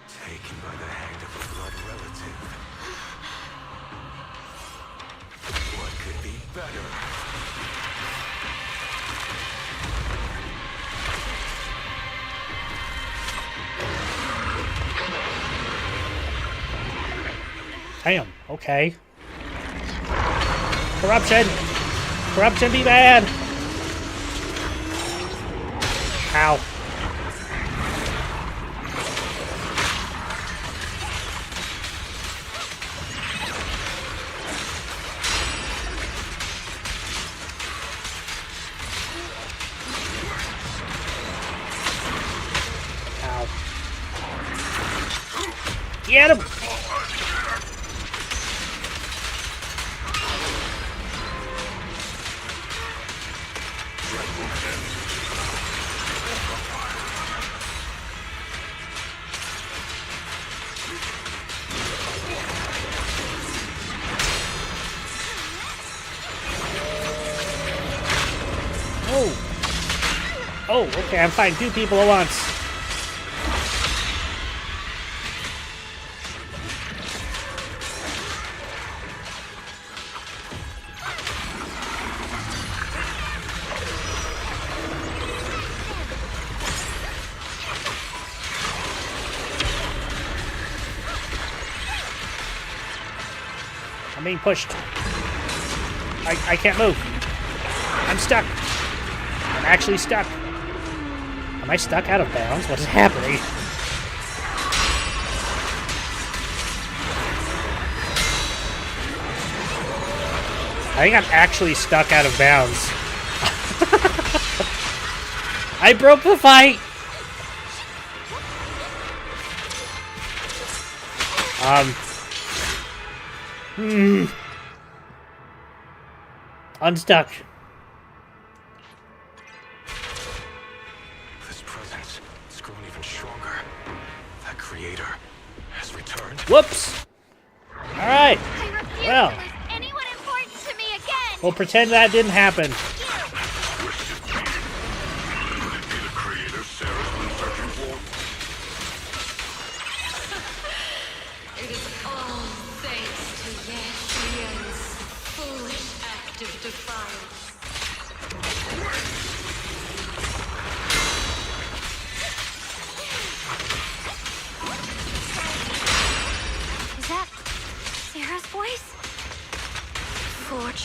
Taken by the hand of a blood relative. What could be better? Damn, okay. Corruption! Corruption be bad! Ow. Ow. Get him! Oh, okay, I'm fighting two people at once. I'm being pushed. I can't move. I'm stuck. I'm actually stuck. Am I stuck out of bounds? What is happening? I think I'm actually stuck out of bounds. I broke the fight! Unstuck. This presence has grown even stronger. That creator has returned. Whoops! Alright. Well. Anyone important to me again? We'll pretend that didn't happen. It is all thanks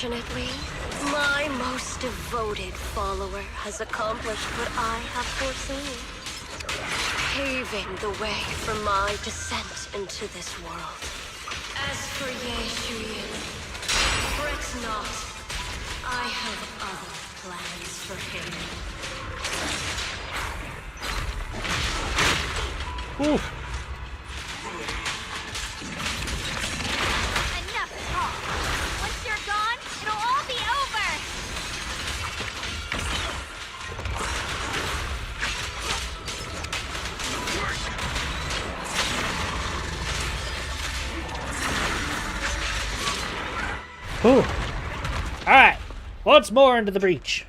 Unfortunately, my most devoted follower has accomplished what I have foreseen, paving the way for my descent into this world. As for Ye Shuyan, fret not. I have other plans for him. Ooh. Enough talk. Once you're gone, it'll all be over. Ooh. Alright. Once more into the breach.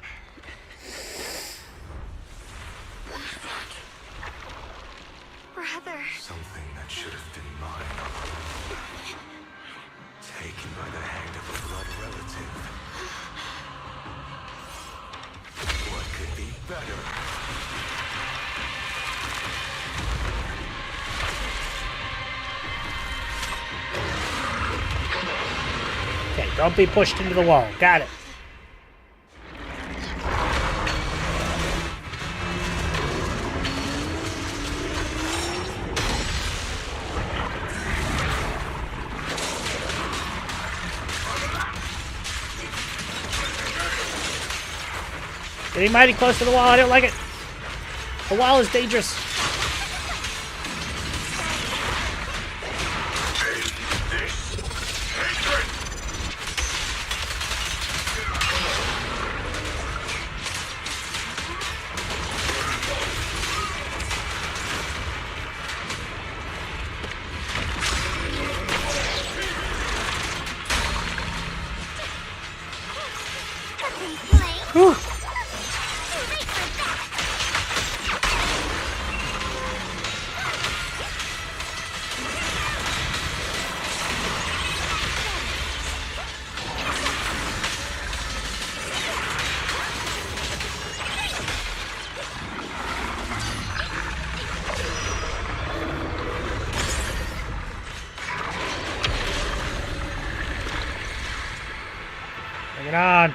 Brother. Something that should have been mine. Taken by the hand of a blood relative. What could be better? Okay, don't be pushed into the wall. Got it. Getting mighty close to the wall. I don't like it. The wall is dangerous. Whew. Bring it on.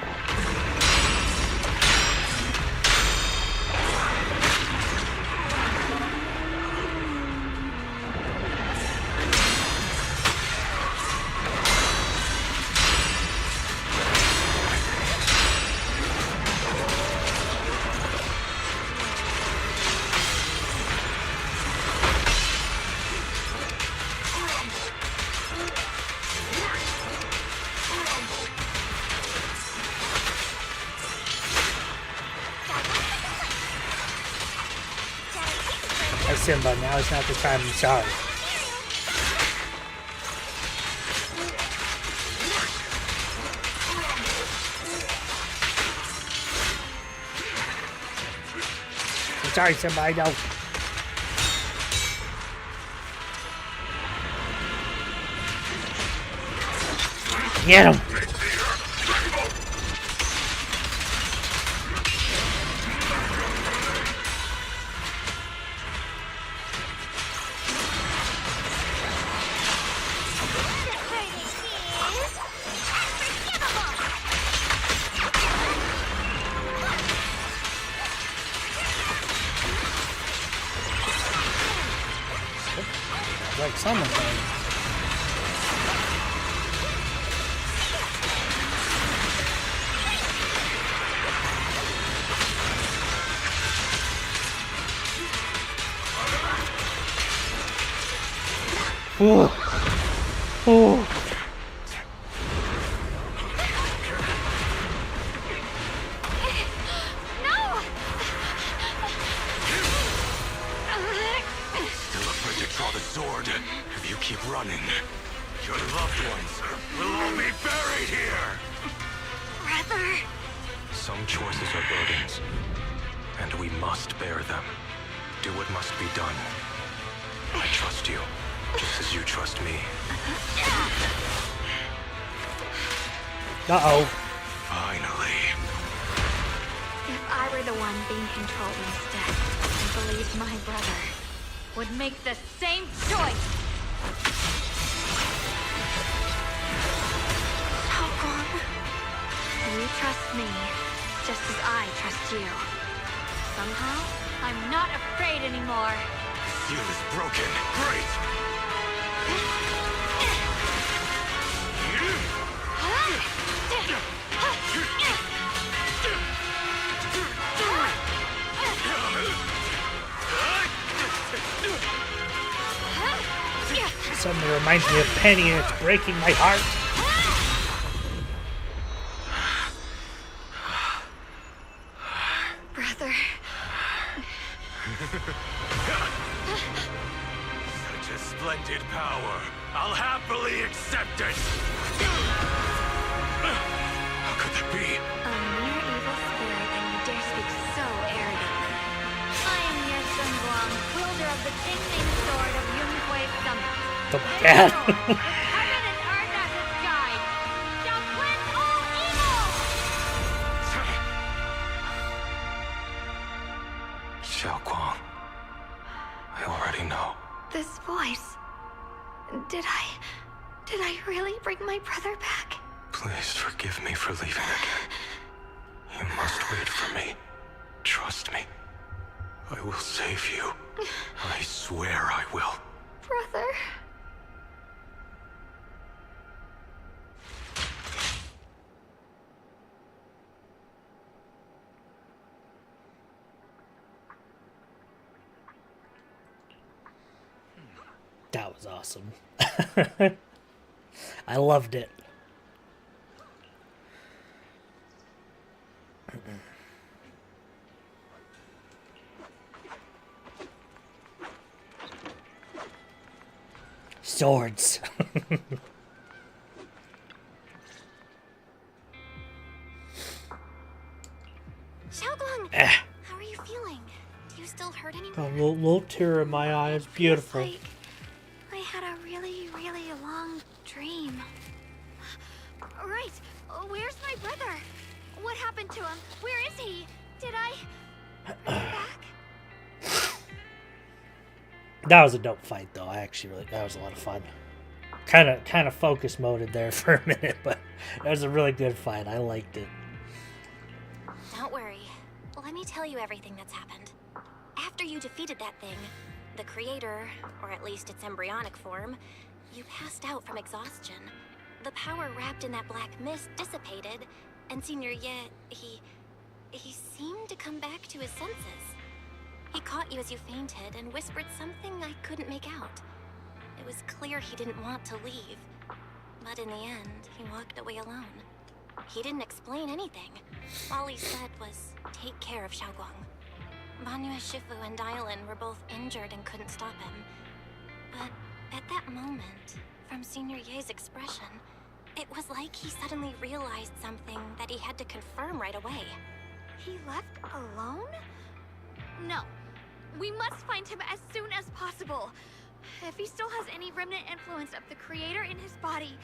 Simba, now is not the time. I'm sorry. I'm sorry, Simba, I know. Get him! Like someone died. Ooh. Ooh. If you keep running, your loved ones will all be buried here! Brother! Some choices are burdens, and we must bear them. Do what must be done. I trust you, just as you trust me. Uh-oh. Finally. If I were the one being controlled instead, I believe my brother would make the same choice! How long You trust me, just as I trust you. Somehow, I'm not afraid anymore. Seal is broken. Great! Suddenly reminds me of Penny and it's breaking my heart. Brother. Such a splendid power. I'll happily accept it. How could that be? A mere evil spirit, and you dare speak so arrogantly. I am your Sun Guang, wielder of the Jingming sword of Yunhui Summit. Oh my god. Heaven and earth as its guide, shall cleanse all evil! Xiaoguang, I already know. This voice. Did I really bring my brother back? Please forgive me for leaving again. You must wait for me. Trust me. I will save you. I swear I will. Brother. That was awesome. I loved it. Swords. Xiaoguang, how are you feeling? Do you still hurt A anymore? little tear in my eye. It's beautiful. Like I had a really, really long dream. Right. Where's my brother? What happened to him? Where is he? Did I bring him back? That was a dope fight, though. I actually really, that was a lot of fun. Kind of focus moded there for a minute, but it was a really good fight. I liked it. Don't worry. Let me tell you everything that's happened. After you defeated that thing, the creator, or at least its embryonic form, you passed out from exhaustion. The power wrapped in that black mist dissipated, and Senior Ye, he seemed to come back to his senses. He caught you as you fainted and whispered something I couldn't make out. It was clear he didn't want to leave, but in the end, he walked away alone. He didn't explain anything. All he said was, take care of Xiaoguang. Banyu Shifu and Dylan were both injured and couldn't stop him. But at that moment, from Senior Ye's expression, it was like he suddenly realized something that he had to confirm right away. He left alone? No. We must find him as soon as possible. If he still has any remnant influence of the creator in his body,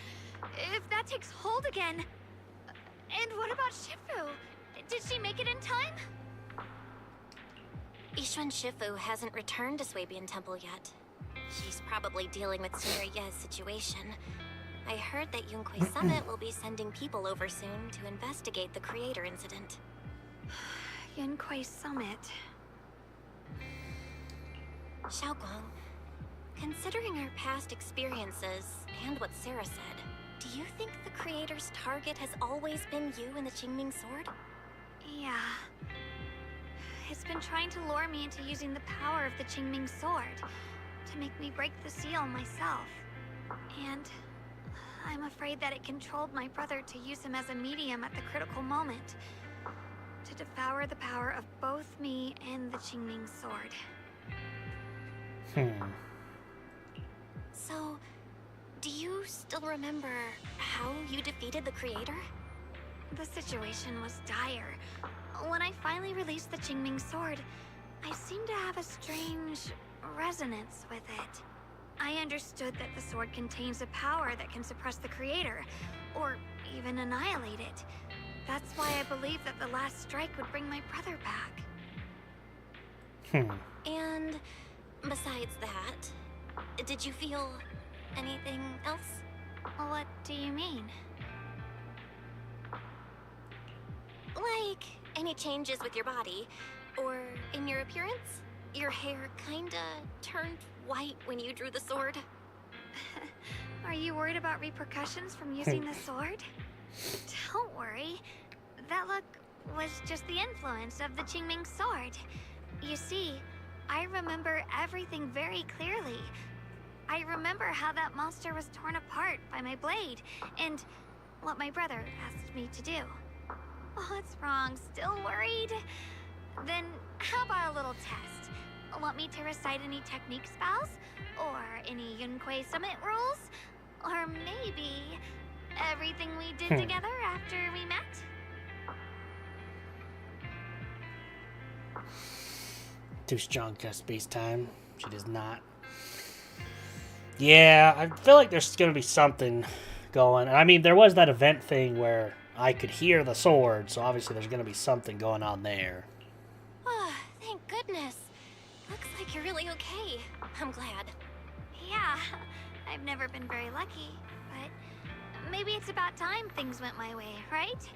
if that takes hold again. And what about Shifu? Did she make it in time? Yixuan Shifu hasn't returned to Swabian Temple yet. She's probably dealing with Senior Ye's situation. I heard that Yunhui Summit will be sending people over soon to investigate the creator incident. Yunhui Summit. Xiaoguang, considering our past experiences and what Sarah said, do you think the creator's target has always been you and the Qingming sword? Yeah. It's been trying to lure me into using the power of the Qingming sword to make me break the seal myself. And I'm afraid that it controlled my brother to use him as a medium at the critical moment, to devour the power of both me and the Qingming sword. So, do you still remember how you defeated the creator? The situation was dire. When I finally released the Qingming sword, I seemed to have a strange resonance with it. I understood that the sword contains a power that can suppress the creator, or even annihilate it. That's why I believed that the last strike would bring my brother back. And besides that, did you feel anything else? What do you mean? Like any changes with your body or in your appearance? Your hair kinda turned white when you drew the sword. Are you worried about repercussions from using the sword? Don't worry. That look was just the influence of the Qingming sword. You see, I remember everything very clearly. I remember how that monster was torn apart by my blade, and what my brother asked me to do. What's wrong? Still worried? Then how about a little test? Want me to recite any technique spells? Or any Yunquei Summit rules? Or maybe everything we did together after we met? Too strong to space time. She does not. Yeah, I feel like there's going to be something going. I mean, there was that event thing where I could hear the sword, so obviously there's going to be something going on there. Oh, thank goodness. Looks like you're really okay. I'm glad. Yeah, I've never been very lucky, but maybe it's about time things went my way, right?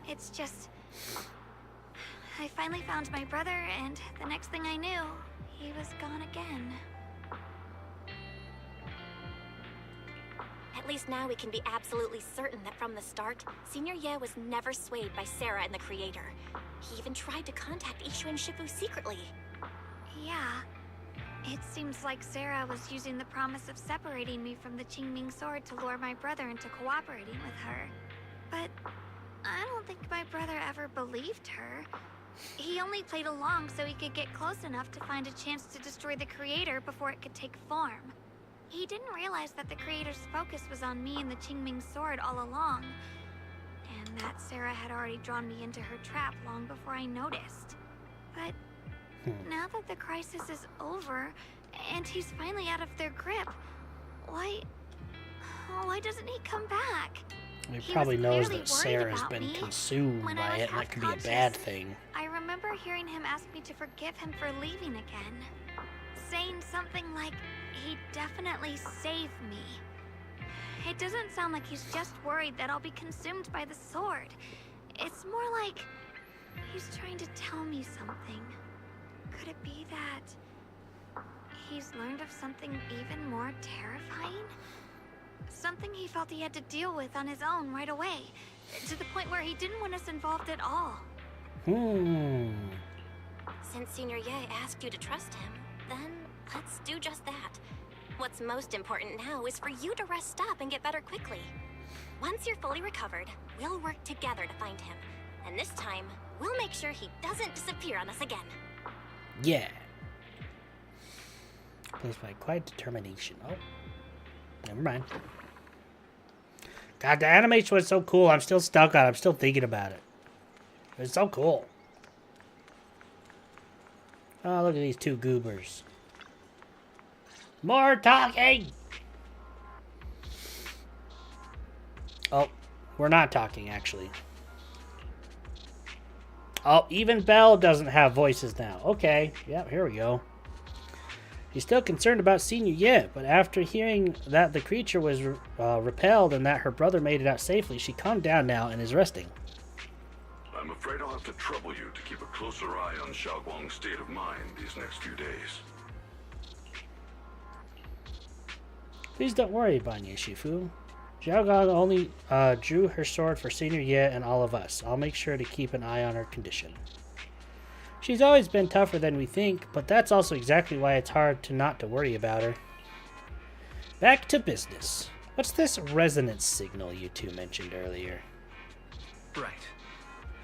It's just... I finally found my brother, and the next thing I knew, he was gone again. At least now we can be absolutely certain that from the start, Senior Ye was never swayed by Sarah and the Creator. He even tried to contact Ishu and Shifu secretly. Yeah. It seems like Sarah was using the promise of separating me from the Qingming sword to lure my brother into cooperating with her. But I don't think my brother ever believed her. He only played along so he could get close enough to find a chance to destroy the Creator before it could take form. He didn't realize that the Creator's focus was on me and the Qingming sword all along, and that Sarah had already drawn me into her trap long before I noticed. But now that the crisis is over, and he's finally out of their grip, why doesn't he come back? He probably knows that Sarah's been consumed by it, and that could be a bad thing. I remember hearing him ask me to forgive him for leaving again, saying something like, he'd definitely save me. It doesn't sound like he's just worried that I'll be consumed by the sword. It's more like he's trying to tell me something. Could it be that he's learned of something even more terrifying? Something he felt he had to deal with on his own right away, to the point where he didn't want us involved at all. Since Senior Ye asked you to trust him, then let's do just that. What's most important now is for you to rest up and get better quickly. Once you're fully recovered, we'll work together to find him. And this time, we'll make sure he doesn't disappear on us again. Yeah. Placed by quiet determination. Oh. Never mind. God, the animation was so cool. I'm still stuck on it. I'm still thinking about it. It's so cool. Oh, look at these two goobers. More talking! Oh, we're not talking, actually. Oh, even Belle doesn't have voices now. Okay, yep, here we go. She's still concerned about Senior Ye, but after hearing that the creature was repelled and that her brother made it out safely, she calmed down now and is resting. I'm afraid I'll have to trouble you to keep a closer eye on Xiaoguang's state of mind these next few days. Please don't worry, Banya Shifu. Xiaoguang only drew her sword for Senior Ye and all of us. I'll make sure to keep an eye on her condition. She's always been tougher than we think, but that's also exactly why it's hard to not to worry about her. Back to business. What's this resonance signal you two mentioned earlier? Right.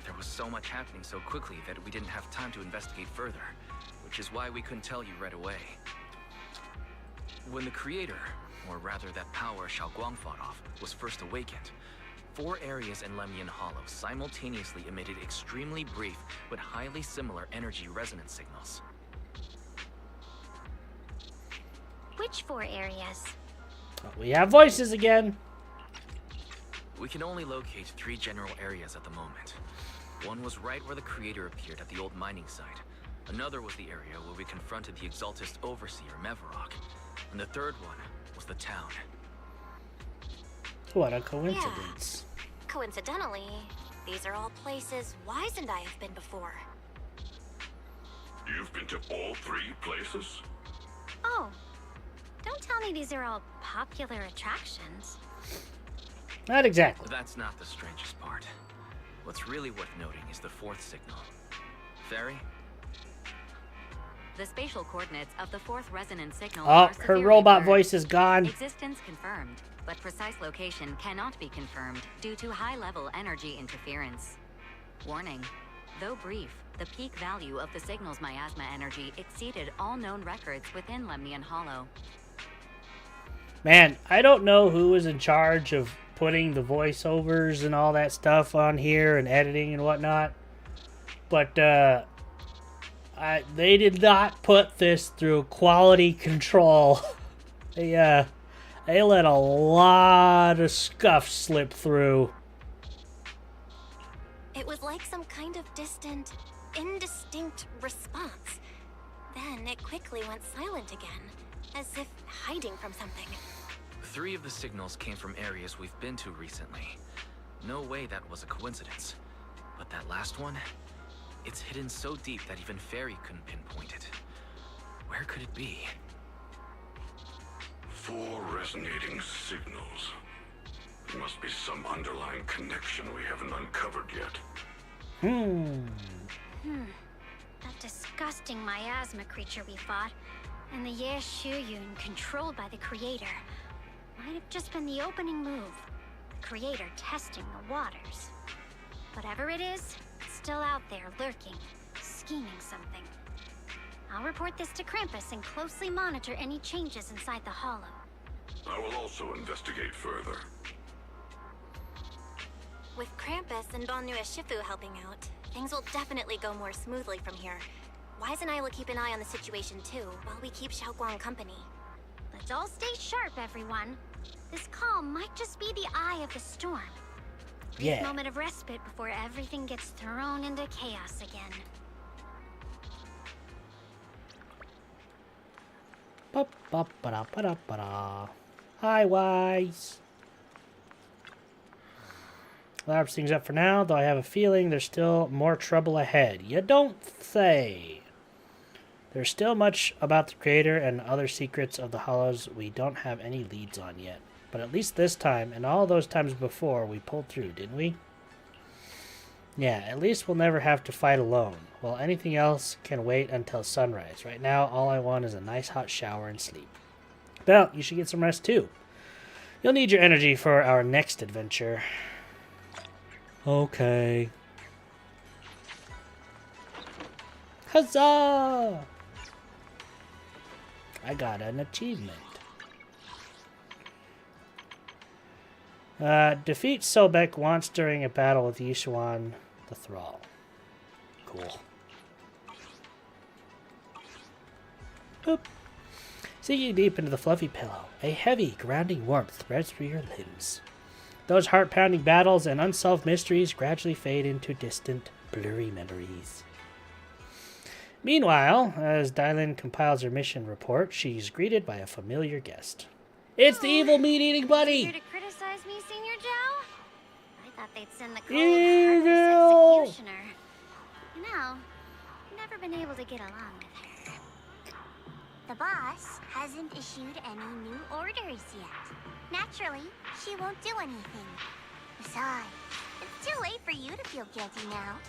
There was so much happening so quickly that we didn't have time to investigate further, which is why we couldn't tell you right away. When the Creator, or rather that power Xiaoguang fought off, was first awakened, 4 areas in Lemian Hollow simultaneously emitted extremely brief but highly similar energy resonance signals. Which 4 areas? We have voices again. We can only locate 3 general areas at the moment. One was right where the Creator appeared at the old mining site. Another was the area where we confronted the Exaltist Overseer, Mevarok. And the third one was the town. What a coincidence. Yeah. Coincidentally, these are all places Wise and I have been before. You've been to all 3 places? Oh, don't tell me these are all popular attractions. Not exactly. That's not the strangest part. What's really worth noting is the 4th signal. Fairy? The spatial coordinates of the 4th resonance signal Oh, are her severely robot blurred. voice is gone. Existence confirmed, but precise location cannot be confirmed due to high-level energy interference. Warning. Though brief, the peak value of the signal's miasma energy exceeded all known records within Lemnian Hollow. Man, I don't know who was in charge of putting the voiceovers and all that stuff on here and editing and whatnot, but they did not put this through quality control. They let a lot of scuff slip through. It was like some kind of distant, indistinct response. Then it quickly went silent again, as if hiding from something. 3 of the signals came from areas we've been to recently. No way that was a coincidence. But that last one, it's hidden so deep that even Fairy couldn't pinpoint it. Where could it be? 4 resonating signals. There must be some underlying connection we haven't uncovered yet. That disgusting miasma creature we fought, and the Ye Shuyun controlled by the Creator, might have just been the opening move. The Creator testing the waters. Whatever it is, it's still out there lurking, scheming something. I'll report this to Krampus and closely monitor any changes inside the Hollow. I will also investigate further. With Krampus and Bon Nuit Shifu helping out, things will definitely go more smoothly from here. Wise and I will keep an eye on the situation too, while we keep Xiaoguang company. Let's all stay sharp, everyone. This calm might just be the eye of the storm. Yeah. Moment of respite before everything gets thrown into chaos again. Hi, Wise. That wraps things up for now, though I have a feeling there's still more trouble ahead. You don't say. There's still much about the Creator and other secrets of the Hollows we don't have any leads on yet. But at least this time, and all those times before, we pulled through, didn't we? Yeah, at least we'll never have to fight alone. Well, anything else can wait until sunrise. Right now, all I want is a nice hot shower and sleep. Belle, you should get some rest too. You'll need your energy for our next adventure. Okay. Huzzah! I got an achievement. Defeat Sobek once during a battle with Yishuan the Thrall. Cool. Boop. Sinking deep into the fluffy pillow, a heavy, grounding warmth spreads through your limbs. Those heart-pounding battles and unsolved mysteries gradually fade into distant, blurry memories. Meanwhile, as Dylan compiles her mission report, she's greeted by a familiar guest. It's the evil meat-eating bunny! Here to criticize me, Senior Joe? I thought they'd send the cold, Evil! heartless executioner. You know, I've never been able to get along with her. The boss hasn't issued any new orders yet. Naturally, she won't do anything. Besides, it's too late for you to feel guilty now.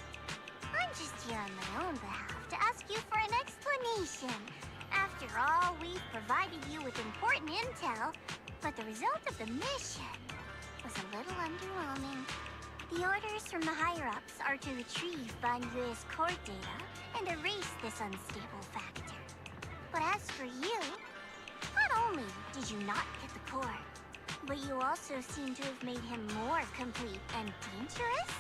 I'm just here on my own behalf to ask you for an explanation. After all, we've provided you with important intel, but the result of the mission was a little underwhelming. The orders from the higher-ups are to retrieve Ban Yue's core data and erase this unstable factor. But as for you, not only did you not get the core, but you also seem to have made him more complete and dangerous?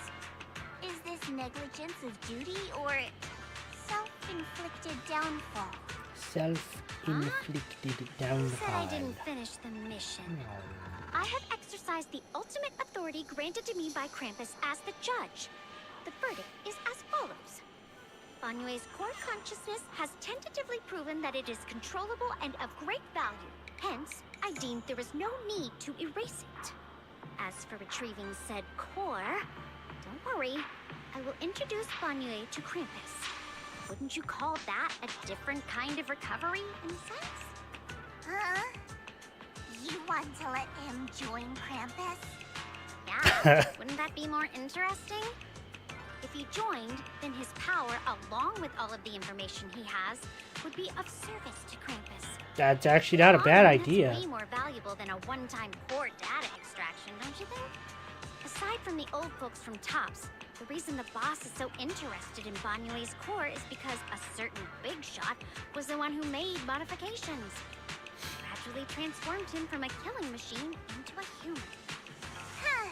Is this negligence of duty or self-inflicted downfall? Self-inflicted Said I downfall. didn't finish the mission. I have exercised the ultimate authority granted to me by Krampus as the judge. The verdict is as follows. Ban Yue's core consciousness has tentatively proven that it is controllable and of great value. Hence, I deemed there is no need to erase it. As for retrieving said core, Don't worry. I will introduce Bonnier to Krampus. Wouldn't you call that a different kind of recovery, in a sense? Huh? You want to let him join Krampus? Yeah, wouldn't that be more interesting? If he joined, then his power, along with all of the information he has, would be of service to Krampus. That's actually not a bad idea. That's way more valuable than a one-time core data extraction, don't you think? Aside from the old folks from Tops, the reason the boss is so interested in Bonnier's core is because a certain big shot was the one who made modifications. Gradually transformed him from a killing machine into a human. Huh.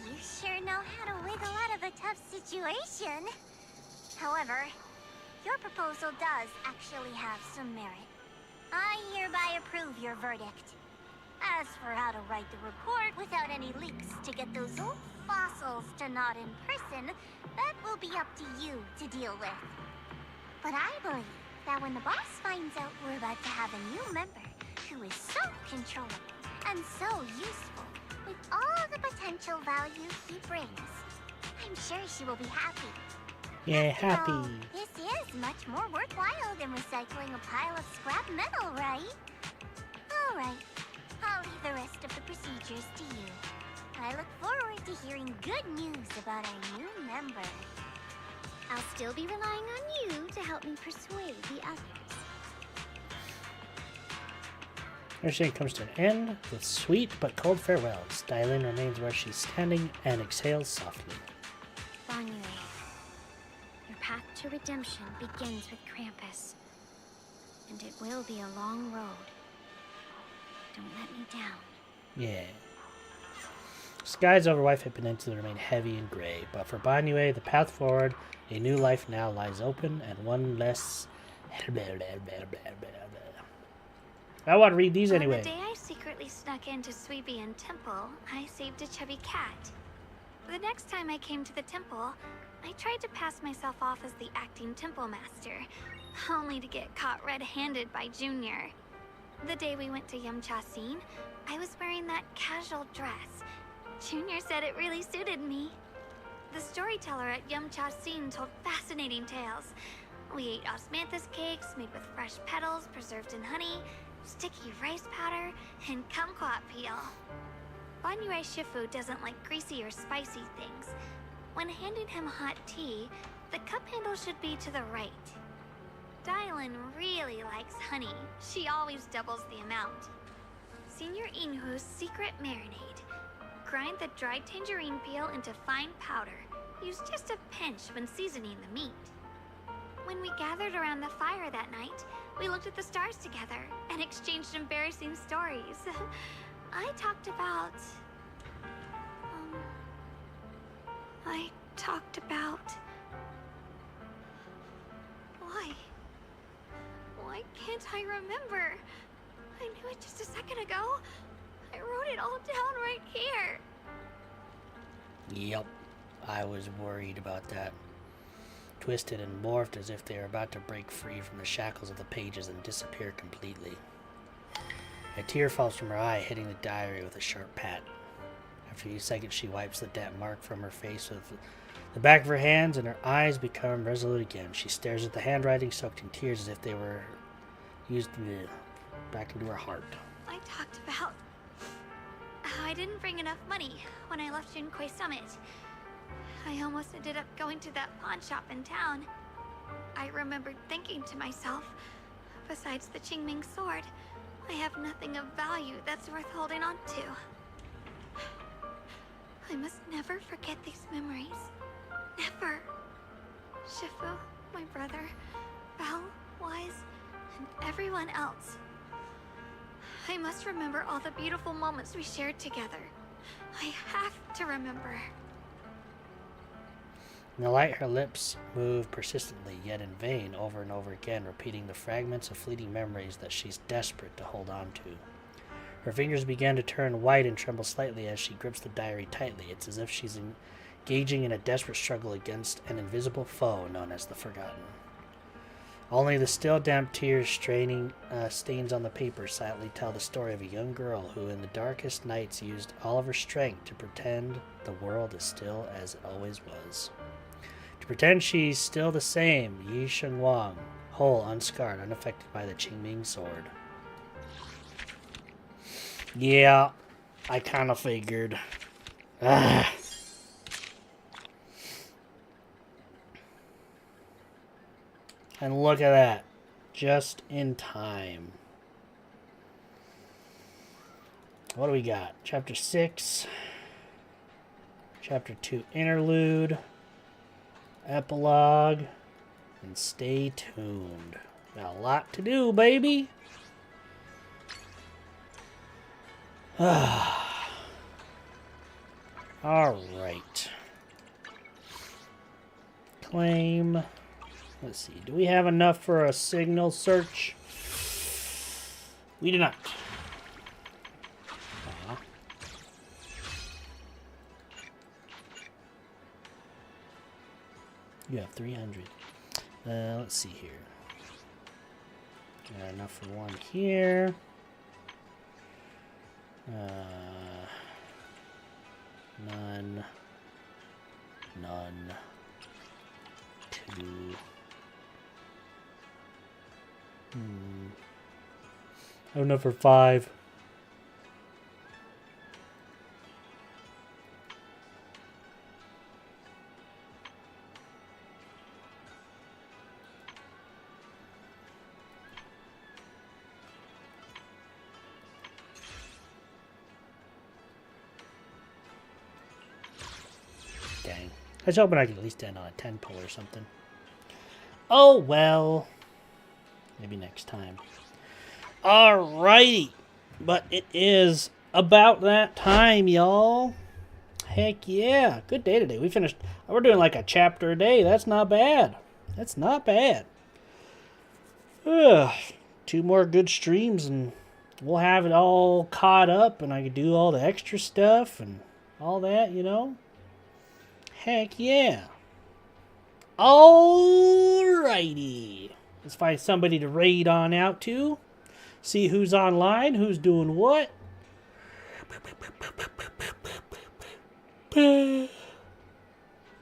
You sure know how to wiggle out of a tough situation. However, your proposal does actually have some merit. I hereby approve your verdict. As for how to write the report without any leaks to get those old fossils to nod in person, that will be up to you to deal with. But I believe that when the boss finds out we're about to have a new member who is so controllable and so useful with all the potential value he brings, I'm sure she will be happy. Yeah, happy. So, this is much more worthwhile than recycling a pile of scrap metal, right? Alright, I'll leave the rest of the procedures to you. I look forward to hearing good news about our new member. I'll still be relying on you to help me persuade the others. Everything comes to an end with sweet but cold farewells. Dylan remains where she's standing and exhales softly. Bonnier, your path to redemption begins with Krampus. And it will be a long road. Don't let me down. Yeah. Skies over Whitehead Peninsula remain heavy and gray, but for Bonnier, the path forward, a new life now lies open, and one less... I want to read these anyway. On the day I secretly snuck into Sweebian Temple, I saved a chubby cat. The next time I came to the temple, I tried to pass myself off as the acting temple master, only to get caught red-handed by Junior. The day we went to Yumchasin, I was wearing that casual dress. Junior said it really suited me. The storyteller at Yumchasin told fascinating tales. We ate osmanthus cakes made with fresh petals preserved in honey, sticky rice powder, and kumquat peel. Bonnier Shifu doesn't like greasy or spicy things. When handing him hot tea, the cup handle should be to the right. Dylan really likes honey. She always doubles the amount. Senior Inhu's secret marinade. Grind the dried tangerine peel into fine powder. Use just a pinch when seasoning the meat. When we gathered around the fire that night, we looked at the stars together and exchanged embarrassing stories. I talked about... Why can't I remember? I knew it just a second ago. I wrote it all down right here. Yep, I was worried about that. Twisted and morphed as if they were about to break free from the shackles of the pages and disappear completely. A tear falls from her eye, hitting the diary with a sharp pat. After a few seconds, she wipes the damp mark from her face with the back of her hands, and her eyes become resolute again. She stares at the handwriting, soaked in tears as if they were used back into her heart. I talked about how I didn't bring enough money when I left Junkoi Summit. I almost ended up going to that pawn shop in town. I remembered thinking to myself, besides the Qingming sword, I have nothing of value that's worth holding on to. I must never forget these memories. Never. Shifu, my brother, Belle, Wise, and everyone else. I must remember all the beautiful moments we shared together. I have to remember. In the light, her lips move persistently, yet in vain, over and over again, repeating the fragments of fleeting memories that she's desperate to hold on to. Her fingers begin to turn white and tremble slightly as she grips the diary tightly. It's as if she's engaging in a desperate struggle against an invisible foe known as the Forgotten. Only the still damp tears straining stains on the paper silently tell the story of a young girl who in the darkest nights used all of her strength to pretend the world is still as it always was. To pretend she's still the same, Yi Sheng Wang, whole, unscarred, unaffected by the Qingming sword. Yeah, I kind of figured. Ah. And look at that. Just in time. What do we got? Chapter 6. Chapter 2 interlude. Epilogue. And stay tuned. Got a lot to do, baby. Alright. Claim. Let's see. Do we have enough for a signal search? We do not. You have 300. Let's see here. Got enough for one here. None. None. 2. I have enough for 5. Dang. I was hoping I could at least end on a 10 pull or something. Oh well. Maybe next time. Alrighty. But it is about that time, y'all. Heck yeah. Good day today. We finished. We're doing like a chapter a day. That's not bad. That's not bad. Ugh. 2 more good streams and we'll have it all caught up and I can do all the extra stuff and all that, you know. Heck yeah. Alrighty. Let's find somebody to raid on out to. See who's online, who's doing what. I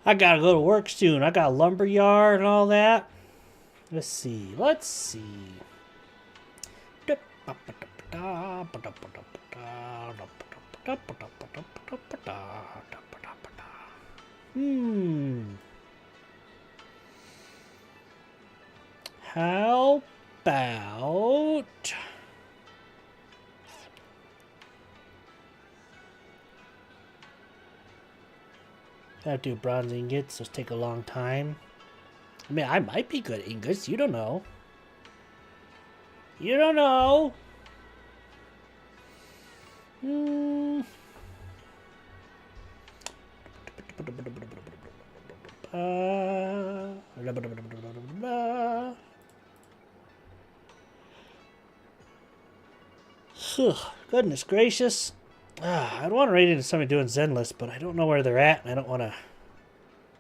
gotta go to work soon. I got a lumber yard and all that. Let's see. Let's see. How about... I have to do bronze ingots, those take a long time. I mean, I might be good at ingots, you don't know. You don't know. Goodness gracious. I'd want to raid into somebody doing Zenless, but I don't know where they're at, and I don't want to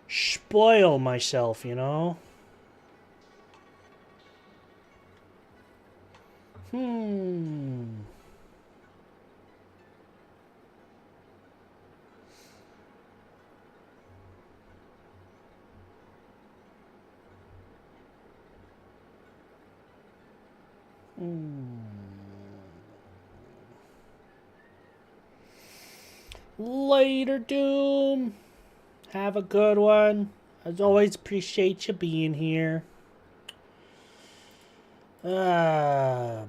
spoil myself, you know? Later, Doom. Have a good one. As always, appreciate you being here. I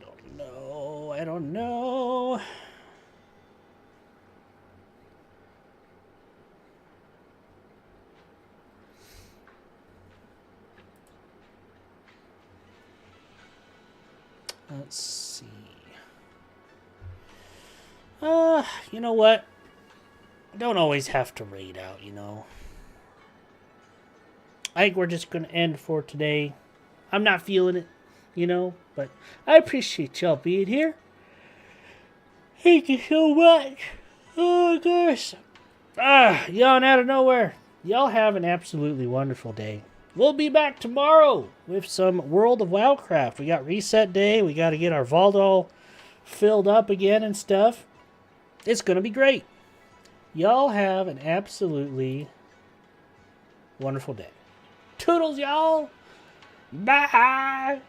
don't know. I don't know. Let's see. You know what? Don't always have to raid out, you know. I think we're just going to end for today. I'm not feeling it, you know, but I appreciate y'all being here. Thank you so much. Oh, gosh. Yawn out of nowhere. Y'all have an absolutely wonderful day. We'll be back tomorrow with some World of Wildcraft. We got reset day. We got to get our vault all filled up again and stuff. It's going to be great. Y'all have an absolutely wonderful day. Toodles, y'all. Bye.